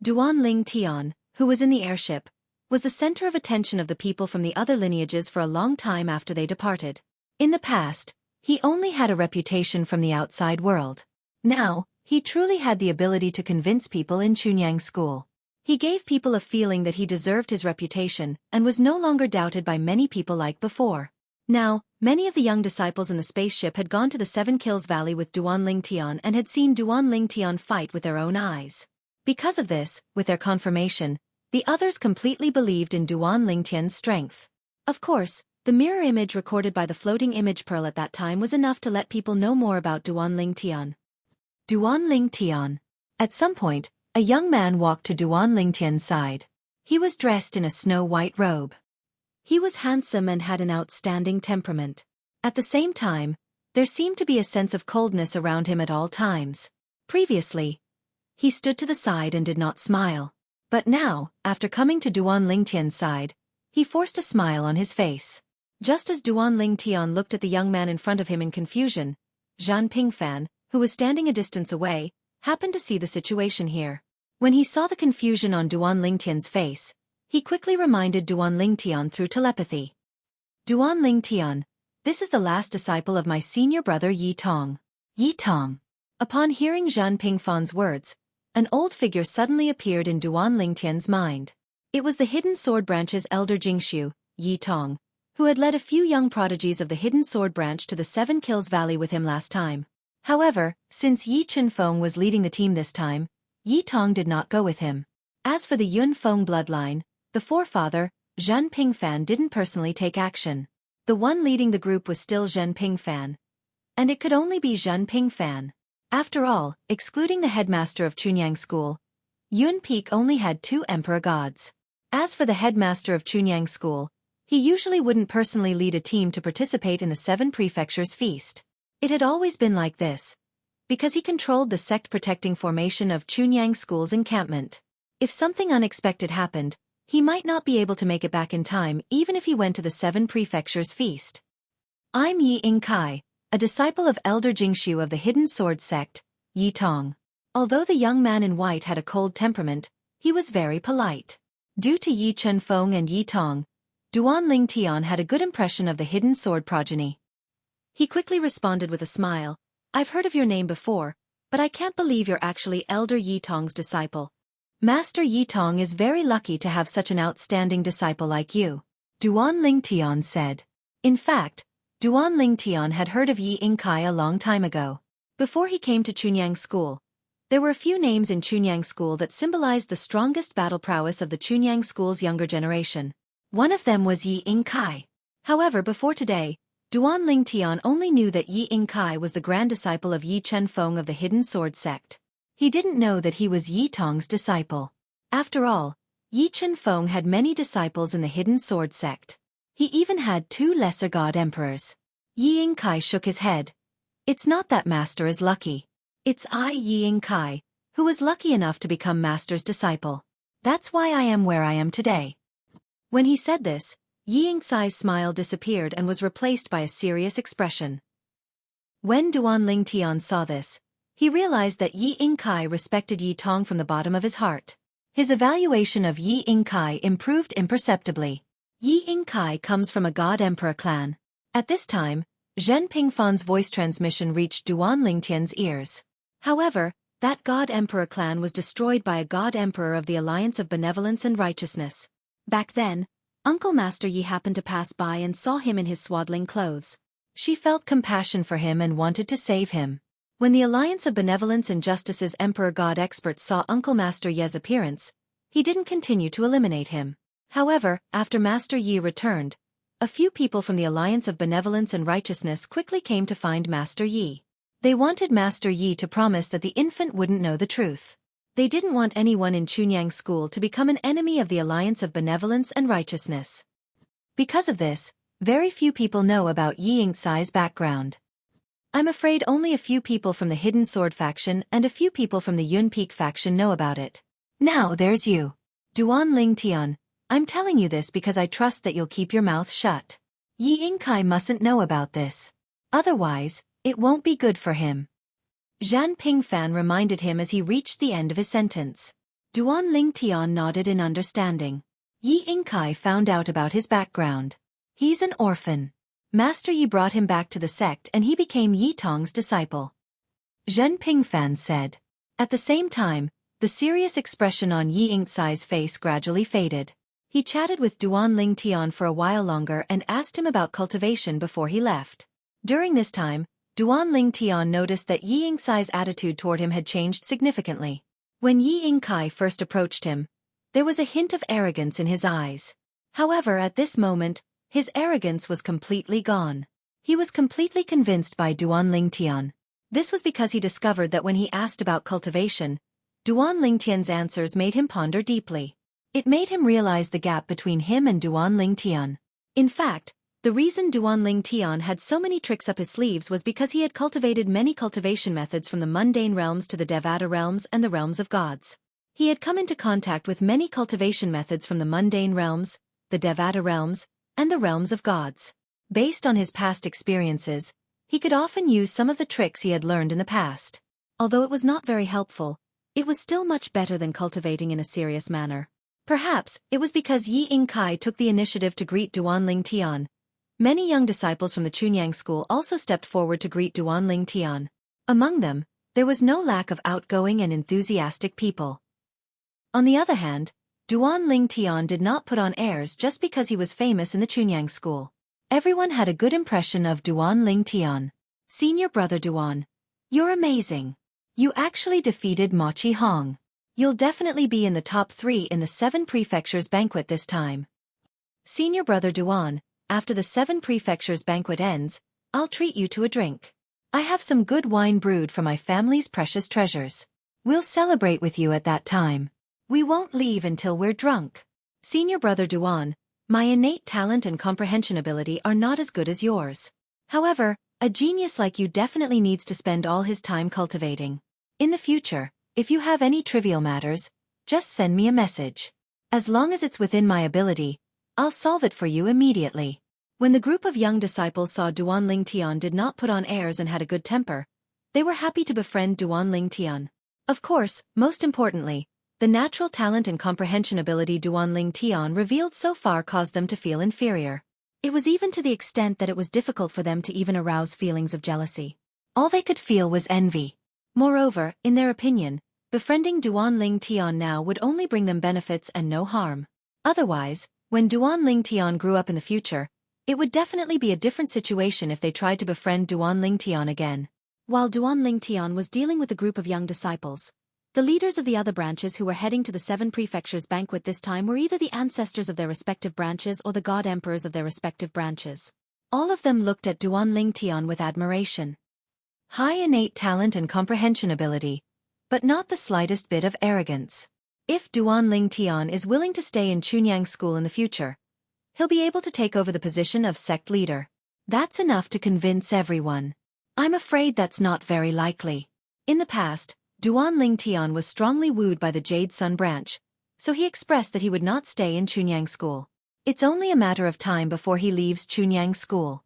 Duanling Tian, who was in the airship, was the center of attention of the people from the other lineages for a long time after they departed. In the past, he only had a reputation from the outside world. Now, he truly had the ability to convince people in Chunyang School. He gave people a feeling that he deserved his reputation and was no longer doubted by many people like before. Now, many of the young disciples in the spaceship had gone to the 7 Kills Valley with Duanling Tian and had seen Duanling Tian fight with their own eyes. Because of this, with their confirmation, the others completely believed in Duanling Tian's strength. Of course, the mirror image recorded by the floating image pearl at that time was enough to let people know more about Duanling Tian. Duanling Tian. At some point, a young man walked to Duanling Tian's side. He was dressed in a snow-white robe. He was handsome and had an outstanding temperament. At the same time, there seemed to be a sense of coldness around him at all times. Previously, he stood to the side and did not smile. But now, after coming to Duanling Tian's side, he forced a smile on his face. Just as Duanling Tian looked at the young man in front of him in confusion, Zhan Pingfan, who was standing a distance away, happened to see the situation here. When he saw the confusion on Duanling Tian's face, he quickly reminded Duanling Tian through telepathy. Duanling Tian, this is the last disciple of my senior brother Yi Tong. Yi Tong. Upon hearing Zhan Pingfan's words, an old figure suddenly appeared in Duan Lingtian's mind. It was the Hidden Sword Branch's elder Jingxiu, Yi Tong, who had led a few young prodigies of the Hidden Sword Branch to the Seven Kills Valley with him last time. However, since Yi Chunfeng was leading the team this time, Yi Tong did not go with him. As for the Yunfeng bloodline, the forefather, Zhan Pingfan, didn't personally take action. The one leading the group was still Zhan Pingfan. And it could only be Zhan Pingfan. After all, excluding the headmaster of Chunyang School, Yun Peak only had 2 emperor gods. As for the headmaster of Chunyang School, he usually wouldn't personally lead a team to participate in the 7 prefectures feast. It had always been like this, because he controlled the sect-protecting formation of Chunyang School's encampment. If something unexpected happened, he might not be able to make it back in time even if he went to the 7 prefectures feast. I'm Yi Ingkai, a disciple of Elder Jingxiu of the Hidden Sword sect, Yi Tong. Although the young man in white had a cold temperament, he was very polite. Due to Yi Chunfeng and Yi Tong, Duan Lingtian had a good impression of the Hidden Sword progeny. He quickly responded with a smile, "I've heard of your name before, but I can't believe you're actually Elder Yi Tong's disciple. Master Yi Tong is very lucky to have such an outstanding disciple like you," Duan Lingtian said. In fact, Duan Lingtian had heard of Yi Ingkai a long time ago. Before he came to Chunyang School, there were a few names in Chunyang School that symbolized the strongest battle prowess of the Chunyang School's younger generation. One of them was Yi Ingkai. However, before today, Duan Lingtian only knew that Yi Ingkai was the grand disciple of Yi Chunfeng of the Hidden Sword sect. He didn't know that he was Yi Tong's disciple. After all, Yi Chunfeng had many disciples in the Hidden Sword sect. He even had 2 lesser god emperors. Yi Ingkai shook his head. "It's not that Master is lucky. It's I, Yi Ingkai, who was lucky enough to become Master's disciple. That's why I am where I am today." When he said this, Yi Ingkai's smile disappeared and was replaced by a serious expression. When Duan Lingtian saw this, he realized that Yi Ingkai respected Yi Tong from the bottom of his heart. His evaluation of Yi Ingkai improved imperceptibly. Yi Ingkai comes from a god-emperor clan. At this time, Zhen Pingfan's voice transmission reached Duan Lingtian's ears. However, that god-emperor clan was destroyed by a god-emperor of the Alliance of Benevolence and Righteousness. Back then, Uncle Master Yi happened to pass by and saw him in his swaddling clothes. She felt compassion for him and wanted to save him. When the Alliance of Benevolence and Justice's Emperor God experts saw Uncle Master Yi's appearance, he didn't continue to eliminate him. However, after Master Yi returned, a few people from the Alliance of Benevolence and Righteousness quickly came to find Master Yi. They wanted Master Yi to promise that the infant wouldn't know the truth. They didn't want anyone in Chunyang School to become an enemy of the Alliance of Benevolence and Righteousness. Because of this, very few people know about Yi Ingkai's background. I'm afraid only a few people from the Hidden Sword faction and a few people from the Yun Peak faction know about it. Now there's you. Duan Lingtian, I'm telling you this because I trust that you'll keep your mouth shut. Yi Ingkai mustn't know about this. Otherwise, it won't be good for him. Zhan Pingfan reminded him as he reached the end of his sentence. Duan Lingtian nodded in understanding. Yi Ingkai found out about his background. He's an orphan. Master Yi brought him back to the sect and he became Yi Tong's disciple. Zhen Pingfan said. At the same time, the serious expression on Yi Ingkai's face gradually faded. He chatted with Duan Lingtian for a while longer and asked him about cultivation before he left. During this time, Duan Lingtian noticed that Yi Ingkai's attitude toward him had changed significantly. When Yi Ingkai first approached him, there was a hint of arrogance in his eyes. However, at this moment, his arrogance was completely gone. He was completely convinced by Duan Lingtian. This was because he discovered that when he asked about cultivation, Duan Lingtian's answers made him ponder deeply. It made him realize the gap between him and Duan Lingtian. In fact, the reason Duan Lingtian had so many tricks up his sleeves was because he had cultivated many cultivation methods from the mundane realms to the Devata realms and the realms of gods. He had come into contact with many cultivation methods from the mundane realms, the Devata realms, and the realms of gods. Based on his past experiences, he could often use some of the tricks he had learned in the past. Although it was not very helpful, it was still much better than cultivating in a serious manner. Perhaps it was because Yi Ingkai took the initiative to greet Duan Lingtian. Many young disciples from the Chunyang School also stepped forward to greet Duan Lingtian. Among them, There was no lack of outgoing and enthusiastic people. On the other hand, Duan Ling Tian did not put on airs just because he was famous in the Chunyang school. Everyone had a good impression of Duan Ling Tian. Senior brother Duan, you're amazing. You actually defeated Ma Chi Hong. You'll definitely be in the top 3 in the 7 prefectures banquet this time. Senior brother Duan, after the 7 prefectures banquet ends, I'll treat you to a drink. I have some good wine brewed from my family's precious treasures. We'll celebrate with you at that time. We won't leave until we're drunk. Senior brother Duan, my innate talent and comprehension ability are not as good as yours. However, a genius like you definitely needs to spend all his time cultivating. In the future, if you have any trivial matters, just send me a message. As long as it's within my ability, I'll solve it for you immediately. When the group of young disciples saw Duan Ling Tian did not put on airs and had a good temper, they were happy to befriend Duan Ling Tian. Of course, most importantly, the natural talent and comprehension ability Duan Ling Tian revealed so far caused them to feel inferior. It was even to the extent that it was difficult for them to even arouse feelings of jealousy. All they could feel was envy. Moreover, in their opinion, befriending Duan Ling Tian now would only bring them benefits and no harm. Otherwise, when Duan Ling Tian grew up in the future, it would definitely be a different situation if they tried to befriend Duan Ling Tian again. While Duan Ling Tian was dealing with a group of young disciples, the leaders of the other branches who were heading to the 7 prefectures banquet this time were either the ancestors of their respective branches or the god emperors of their respective branches. All of them looked at Duan Ling Tian with admiration. High innate talent and comprehension ability, but not the slightest bit of arrogance. If Duan Ling Tian is willing to stay in Chunyang School in the future, he'll be able to take over the position of sect leader. That's enough to convince everyone. I'm afraid that's not very likely. In the past, Duan Ling Tian was strongly wooed by the Jade Sun branch, so he expressed that he would not stay in Chunyang School. It's only a matter of time before he leaves Chunyang School.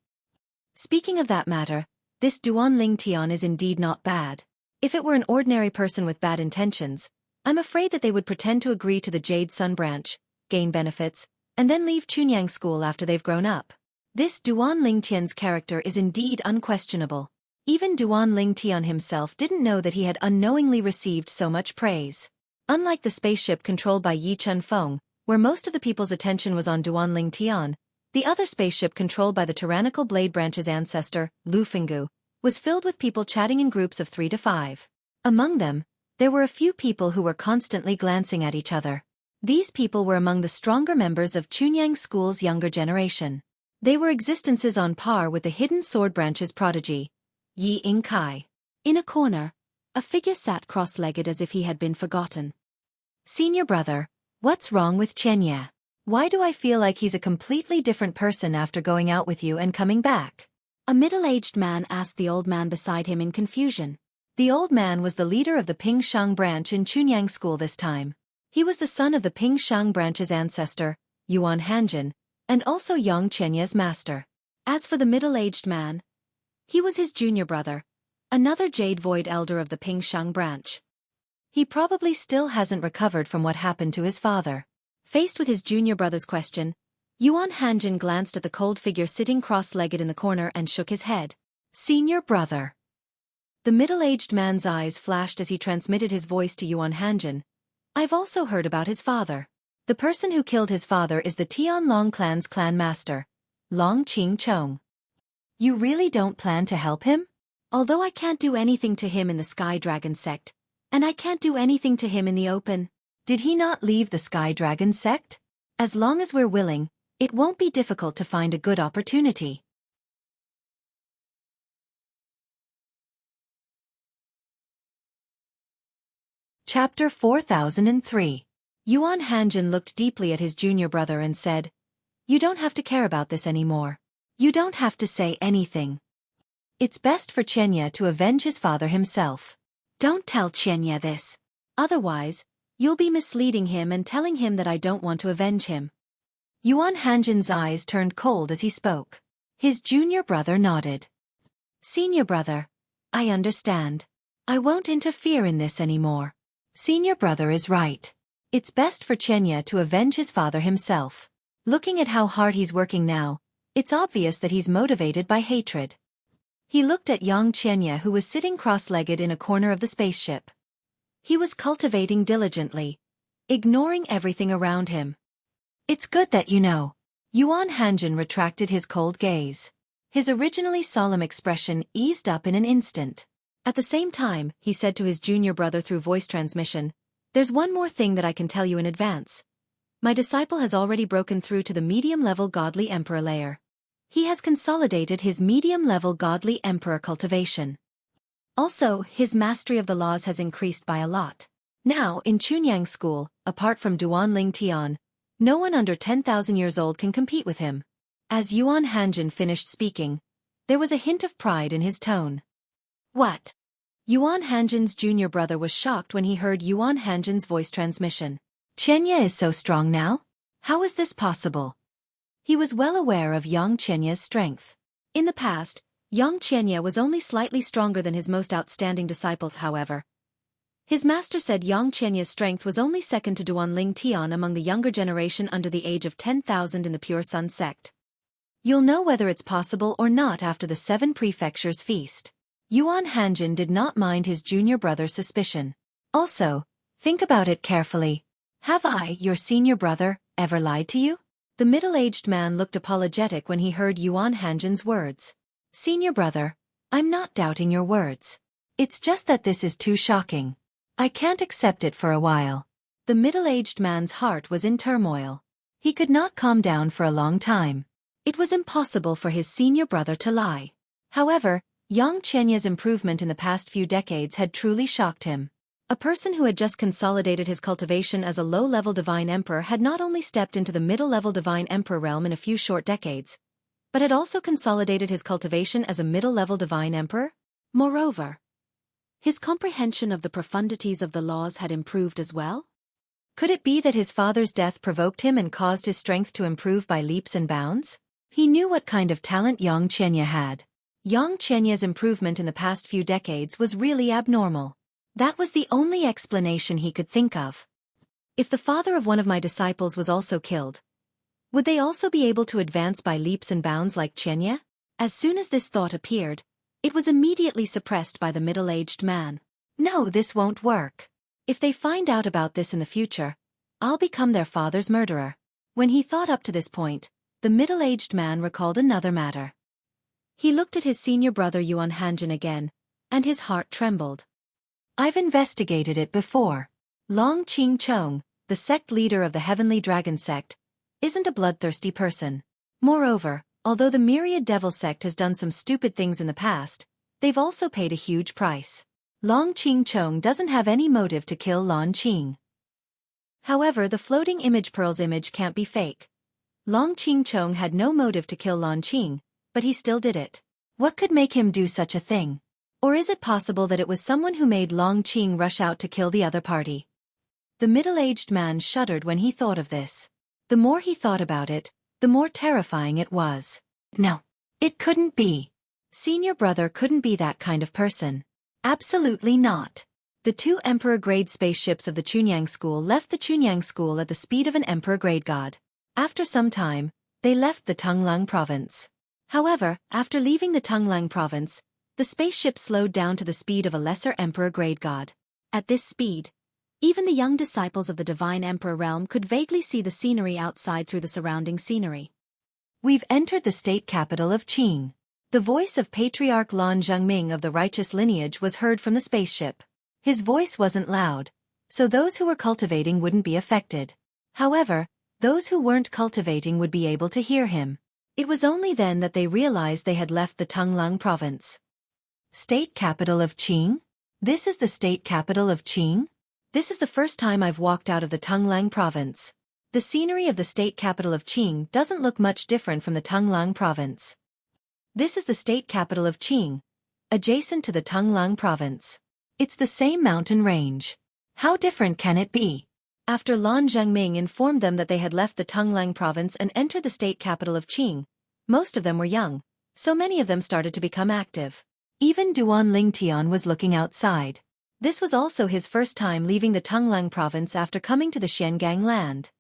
Speaking of that matter, this Duan Ling Tian is indeed not bad. If it were an ordinary person with bad intentions, I'm afraid that they would pretend to agree to the Jade Sun branch, gain benefits, and then leave Chunyang School after they've grown up. This Duan Ling Tian's character is indeed unquestionable. Even Duan Ling Tian himself didn't know that he had unknowingly received so much praise. Unlike the spaceship controlled by Yi Chun Feng, where most of the people's attention was on Duan Ling Tian, the other spaceship controlled by the tyrannical Blade Branch's ancestor, Lu Fenggu, was filled with people chatting in groups of 3 to 5. Among them, there were a few people who were constantly glancing at each other. These people were among the stronger members of Chunyang School's younger generation. They were existences on par with the Hidden Sword Branch's prodigy, Yi Ing Kai. In a corner, a figure sat cross-legged as if he had been forgotten. Senior brother, what's wrong with Chenya? Why do I feel like he's a completely different person after going out with you and coming back? A middle-aged man asked the old man beside him in confusion. The old man was the leader of the Pingshang branch in Chunyang School this time. He was the son of the Pingshang branch's ancestor, Yuan Hanjin, and also Yang Chenya's master. As for the middle-aged man, he was his junior brother, another Jade Void elder of the Pingshang branch. He probably still hasn't recovered from what happened to his father. Faced with his junior brother's question, Yuan Hanjin glanced at the cold figure sitting cross-legged in the corner and shook his head. Senior brother. The middle-aged man's eyes flashed as he transmitted his voice to Yuan Hanjin. I've also heard about his father. The person who killed his father is the Tianlong clan's clan master, Long Qing Chong. You really don't plan to help him? Although I can't do anything to him in the Sky Dragon sect, and I can't do anything to him in the open. Did he not leave the Sky Dragon sect? As long as we're willing, it won't be difficult to find a good opportunity. Chapter 4003. Yuan Hanjin looked deeply at his junior brother and said, You don't have to care about this anymore. You don't have to say anything. It's best for Chenya to avenge his father himself. Don't tell Chenya this. Otherwise, you'll be misleading him and telling him that I don't want to avenge him. Yuan Hanjin's eyes turned cold as he spoke. His junior brother nodded. Senior brother, I understand. I won't interfere in this anymore. Senior brother is right. It's best for Chenya to avenge his father himself. Looking at how hard he's working now, it's obvious that he's motivated by hatred. He looked at Yang Qianye, who was sitting cross-legged in a corner of the spaceship. He was cultivating diligently, ignoring everything around him. It's good that you know. Yuan Hanjin retracted his cold gaze. His originally solemn expression eased up in an instant. At the same time, he said to his junior brother through voice transmission, "There's one more thing that I can tell you in advance. My disciple has already broken through to the medium-level godly emperor layer. He has consolidated his medium-level godly emperor cultivation. Also, his mastery of the laws has increased by a lot. Now, in Chunyang School, apart from Duanling Tian, no one under 10,000 years old can compete with him." As Yuan Hanjin finished speaking, there was a hint of pride in his tone. What? Yuan Hanjin's junior brother was shocked when he heard Yuan Hanjin's voice transmission. Qianye is so strong now? How is this possible? He was well aware of Yang Qianye's strength. In the past, Yang Qianye was only slightly stronger than his most outstanding disciple, however. His master said Yang Qianye's strength was only second to Duanling Tian among the younger generation under the age of 10,000 in the Pure Sun sect. You'll know whether it's possible or not after the 7 prefectures feast. Yuan Hanjin did not mind his junior brother's suspicion. Also, think about it carefully. Have I, your senior brother, ever lied to you? The middle-aged man looked apologetic when he heard Yuan Hanjin's words. Senior brother, I'm not doubting your words. It's just that this is too shocking. I can't accept it for a while. The middle-aged man's heart was in turmoil. He could not calm down for a long time. It was impossible for his senior brother to lie. However, Yang Qianye's improvement in the past few decades had truly shocked him. A person who had just consolidated his cultivation as a low-level divine emperor had not only stepped into the middle-level divine emperor realm in a few short decades, but had also consolidated his cultivation as a middle-level divine emperor. Moreover, his comprehension of the profundities of the laws had improved as well. Could it be that his father's death provoked him and caused his strength to improve by leaps and bounds? He knew what kind of talent Yang Qianye had. Yang Qianye's improvement in the past few decades was really abnormal. That was the only explanation he could think of. If the father of one of my disciples was also killed, would they also be able to advance by leaps and bounds like Qianye? As soon as this thought appeared, it was immediately suppressed by the middle-aged man. No, this won't work. If they find out about this in the future, I'll become their father's murderer. When he thought up to this point, the middle-aged man recalled another matter. He looked at his senior brother Yuan Hanjin again, and his heart trembled. I've investigated it before. Long Qing Chong, the sect leader of the Heavenly Dragon sect, isn't a bloodthirsty person. Moreover, although the Myriad Devil sect has done some stupid things in the past, they've also paid a huge price. Long Qing Chong doesn't have any motive to kill Lan Qing. However, the floating image pearl's image can't be fake. Long Qing Chong had no motive to kill Lan Qing, but he still did it. What could make him do such a thing? Or is it possible that it was someone who made Long Qing rush out to kill the other party? The middle-aged man shuddered when he thought of this. The more he thought about it, the more terrifying it was. No, it couldn't be. Senior brother couldn't be that kind of person. Absolutely not. The 2 emperor-grade spaceships of the Chunyang School left the Chunyang School at the speed of an emperor-grade god. After some time, they left the Tonglang province. However, after leaving the Tonglang province, the spaceship slowed down to the speed of a lesser emperor-grade god. At this speed, even the young disciples of the divine emperor realm could vaguely see the scenery outside through the surrounding scenery. We've entered the state capital of Qing. The voice of Patriarch Lan Zhengming of the righteous lineage was heard from the spaceship. His voice wasn't loud, so those who were cultivating wouldn't be affected. However, those who weren't cultivating would be able to hear him. It was only then that they realized they had left the Tonglang province. State capital of Qing? This is the state capital of Qing? This is the first time I've walked out of the Tonglang province. The scenery of the state capital of Qing doesn't look much different from the Tonglang province. This is the state capital of Qing, adjacent to the Tonglang province. It's the same mountain range. How different can it be? After Lan Zhengming informed them that they had left the Tonglang province and entered the state capital of Qing, most of them were young, so many of them started to become active. Even Duanling Tian was looking outside. This was also his first time leaving the Tonglang province after coming to the Xiangang land.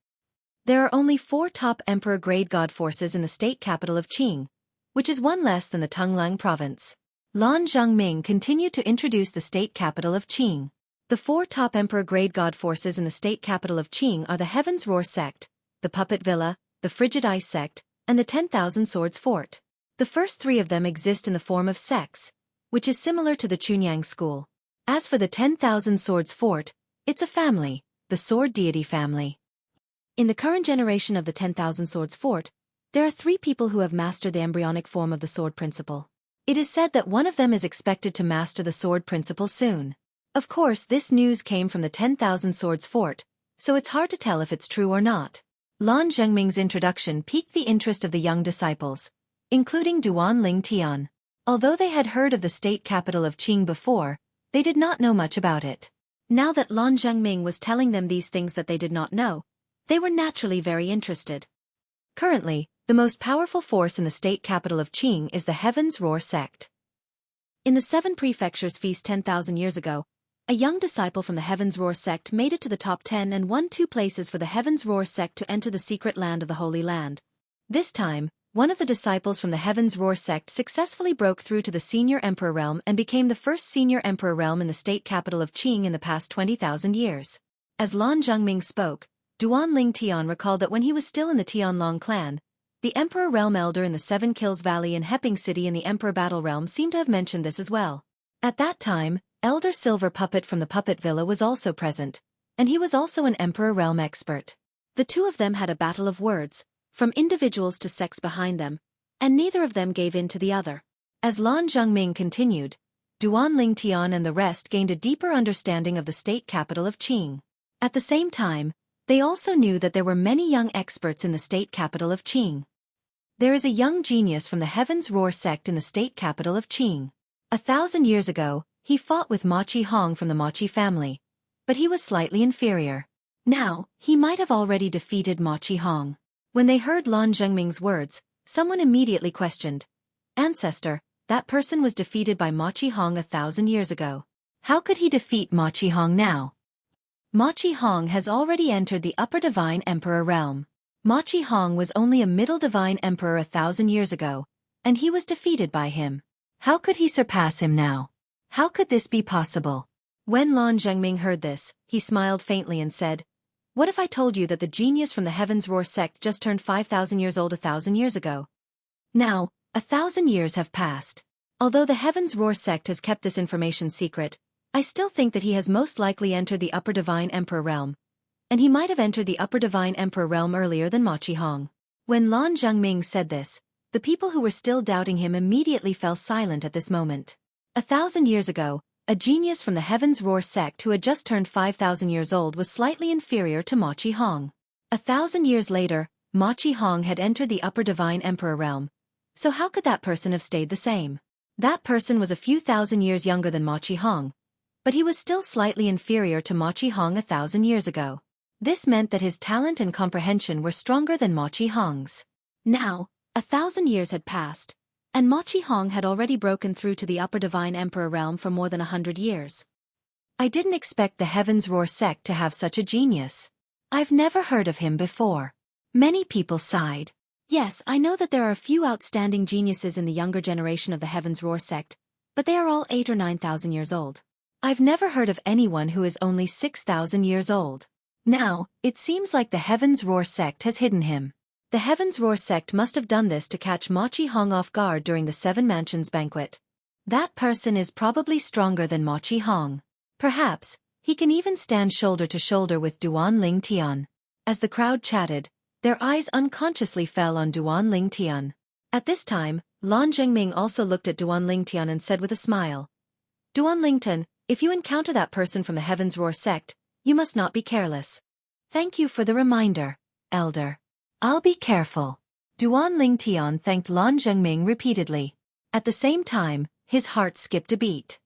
There are only 4 top emperor-grade god forces in the state capital of Qing, which is 1 less than the Tonglang province. Lan Zhengming continued to introduce the state capital of Qing. The 4 top emperor-grade god forces in the state capital of Qing are the Heaven's Roar sect, the Puppet Villa, the Frigid Ice sect, and the 10,000 Swords Fort. The first 3 of them exist in the form of sects, which is similar to the Chunyang school. As for the 10,000 Swords Fort, it's a family, the Sword Deity family. In the current generation of the 10,000 Swords Fort, there are 3 people who have mastered the embryonic form of the sword principle. It is said that one of them is expected to master the sword principle soon. Of course, this news came from the 10,000 Swords Fort, so it's hard to tell if it's true or not. Lan Zhengming's introduction piqued the interest of the young disciples, including Duan Ling Tian. Although they had heard of the state capital of Qing before, they did not know much about it. Now that Lan Zhengming was telling them these things that they did not know, they were naturally very interested. Currently, the most powerful force in the state capital of Qing is the Heaven's Roar sect. In the 7 prefectures feast 10,000 years ago, a young disciple from the Heaven's Roar sect made it to the top 10 and won 2 places for the Heaven's Roar sect to enter the secret land of the Holy Land. This time, one of the disciples from the Heaven's Roar sect successfully broke through to the senior emperor realm and became the first senior emperor realm in the state capital of Qing in the past 20,000 years. As Lan Zhengming spoke, Duan Ling Tian recalled that when he was still in the Tianlong clan, the Emperor Realm Elder in the 7 Kills Valley in Heping City in the Emperor Battle Realm seemed to have mentioned this as well. At that time, Elder Silver Puppet from the Puppet Villa was also present, and he was also an Emperor Realm expert. The 2 of them had a battle of words, from individuals to sects behind them, and neither of them gave in to the other. As Lan Zhengming continued, Duan Ling Tian and the rest gained a deeper understanding of the state capital of Qing. At the same time, they also knew that there were many young experts in the state capital of Qing. There is a young genius from the Heaven's Roar sect in the state capital of Qing. 1,000 years ago, he fought with Ma Qihong from the Ma Qi family, but he was slightly inferior. Now, he might have already defeated Ma Qihong. When they heard Lan Zhengming's words, someone immediately questioned, "Ancestor, that person was defeated by Ma Qihong 1,000 years ago. How could he defeat Ma Qihong now?" Ma Qihong has already entered the upper divine emperor realm. Ma Qihong was only a middle divine emperor 1,000 years ago, and he was defeated by him. How could he surpass him now? How could this be possible? When Lan Zhengming heard this, he smiled faintly and said, "What if I told you that the genius from the Heaven's Roar sect just turned 5,000 years old 1,000 years ago? Now, 1,000 years have passed. Although the Heaven's Roar sect has kept this information secret, I still think that he has most likely entered the upper divine emperor realm, and he might have entered the upper divine emperor realm earlier than Ma Qihong." When Lan Zhengming said this, the people who were still doubting him immediately fell silent at this moment. 1,000 years ago, a genius from the Heaven's Roar sect who had just turned 5,000 years old was slightly inferior to Ma Qihong. 1,000 years later, Ma Qihong had entered the upper divine emperor realm. So how could that person have stayed the same? That person was a few thousand years younger than Ma Qihong, but he was still slightly inferior to Ma Qihong 1,000 years ago. This meant that his talent and comprehension were stronger than Ma Qihong's. Now, 1,000 years had passed, and Ma Qihong had already broken through to the upper divine emperor realm for more than 100 years. I didn't expect the Heaven's Roar sect to have such a genius. I've never heard of him before. Many people sighed. Yes, I know that there are a few outstanding geniuses in the younger generation of the Heaven's Roar sect, but they are all 8,000 or 9,000 years old. I've never heard of anyone who is only 6,000 years old. Now, it seems like the Heaven's Roar sect has hidden him. The Heaven's Roar sect must have done this to catch Ma Qihong off guard during the 7 Mansions banquet. That person is probably stronger than Ma Qihong. Perhaps, he can even stand shoulder to shoulder with Duan Ling Tian. As the crowd chatted, their eyes unconsciously fell on Duan Ling Tian. At this time, Lan Zhengming also looked at Duan Ling Tian and said with a smile, "Duan Ling Tian, if you encounter that person from the Heaven's Roar sect, you must not be careless." "Thank you for the reminder, Elder. I'll be careful." Duan Ling Tian thanked Lan Zhengming repeatedly. At the same time, his heart skipped a beat.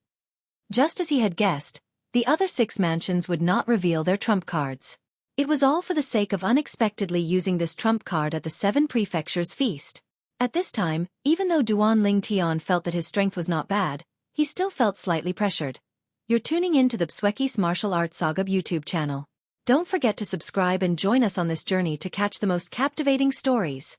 Just as he had guessed, the other 6 mansions would not reveal their trump cards. It was all for the sake of unexpectedly using this trump card at the 7 prefectures feast. At this time, even though Duan Ling Tian felt that his strength was not bad, he still felt slightly pressured. You're tuning in to the Xueqi's Martial Arts Saga YouTube channel. Don't forget to subscribe and join us on this journey to catch the most captivating stories.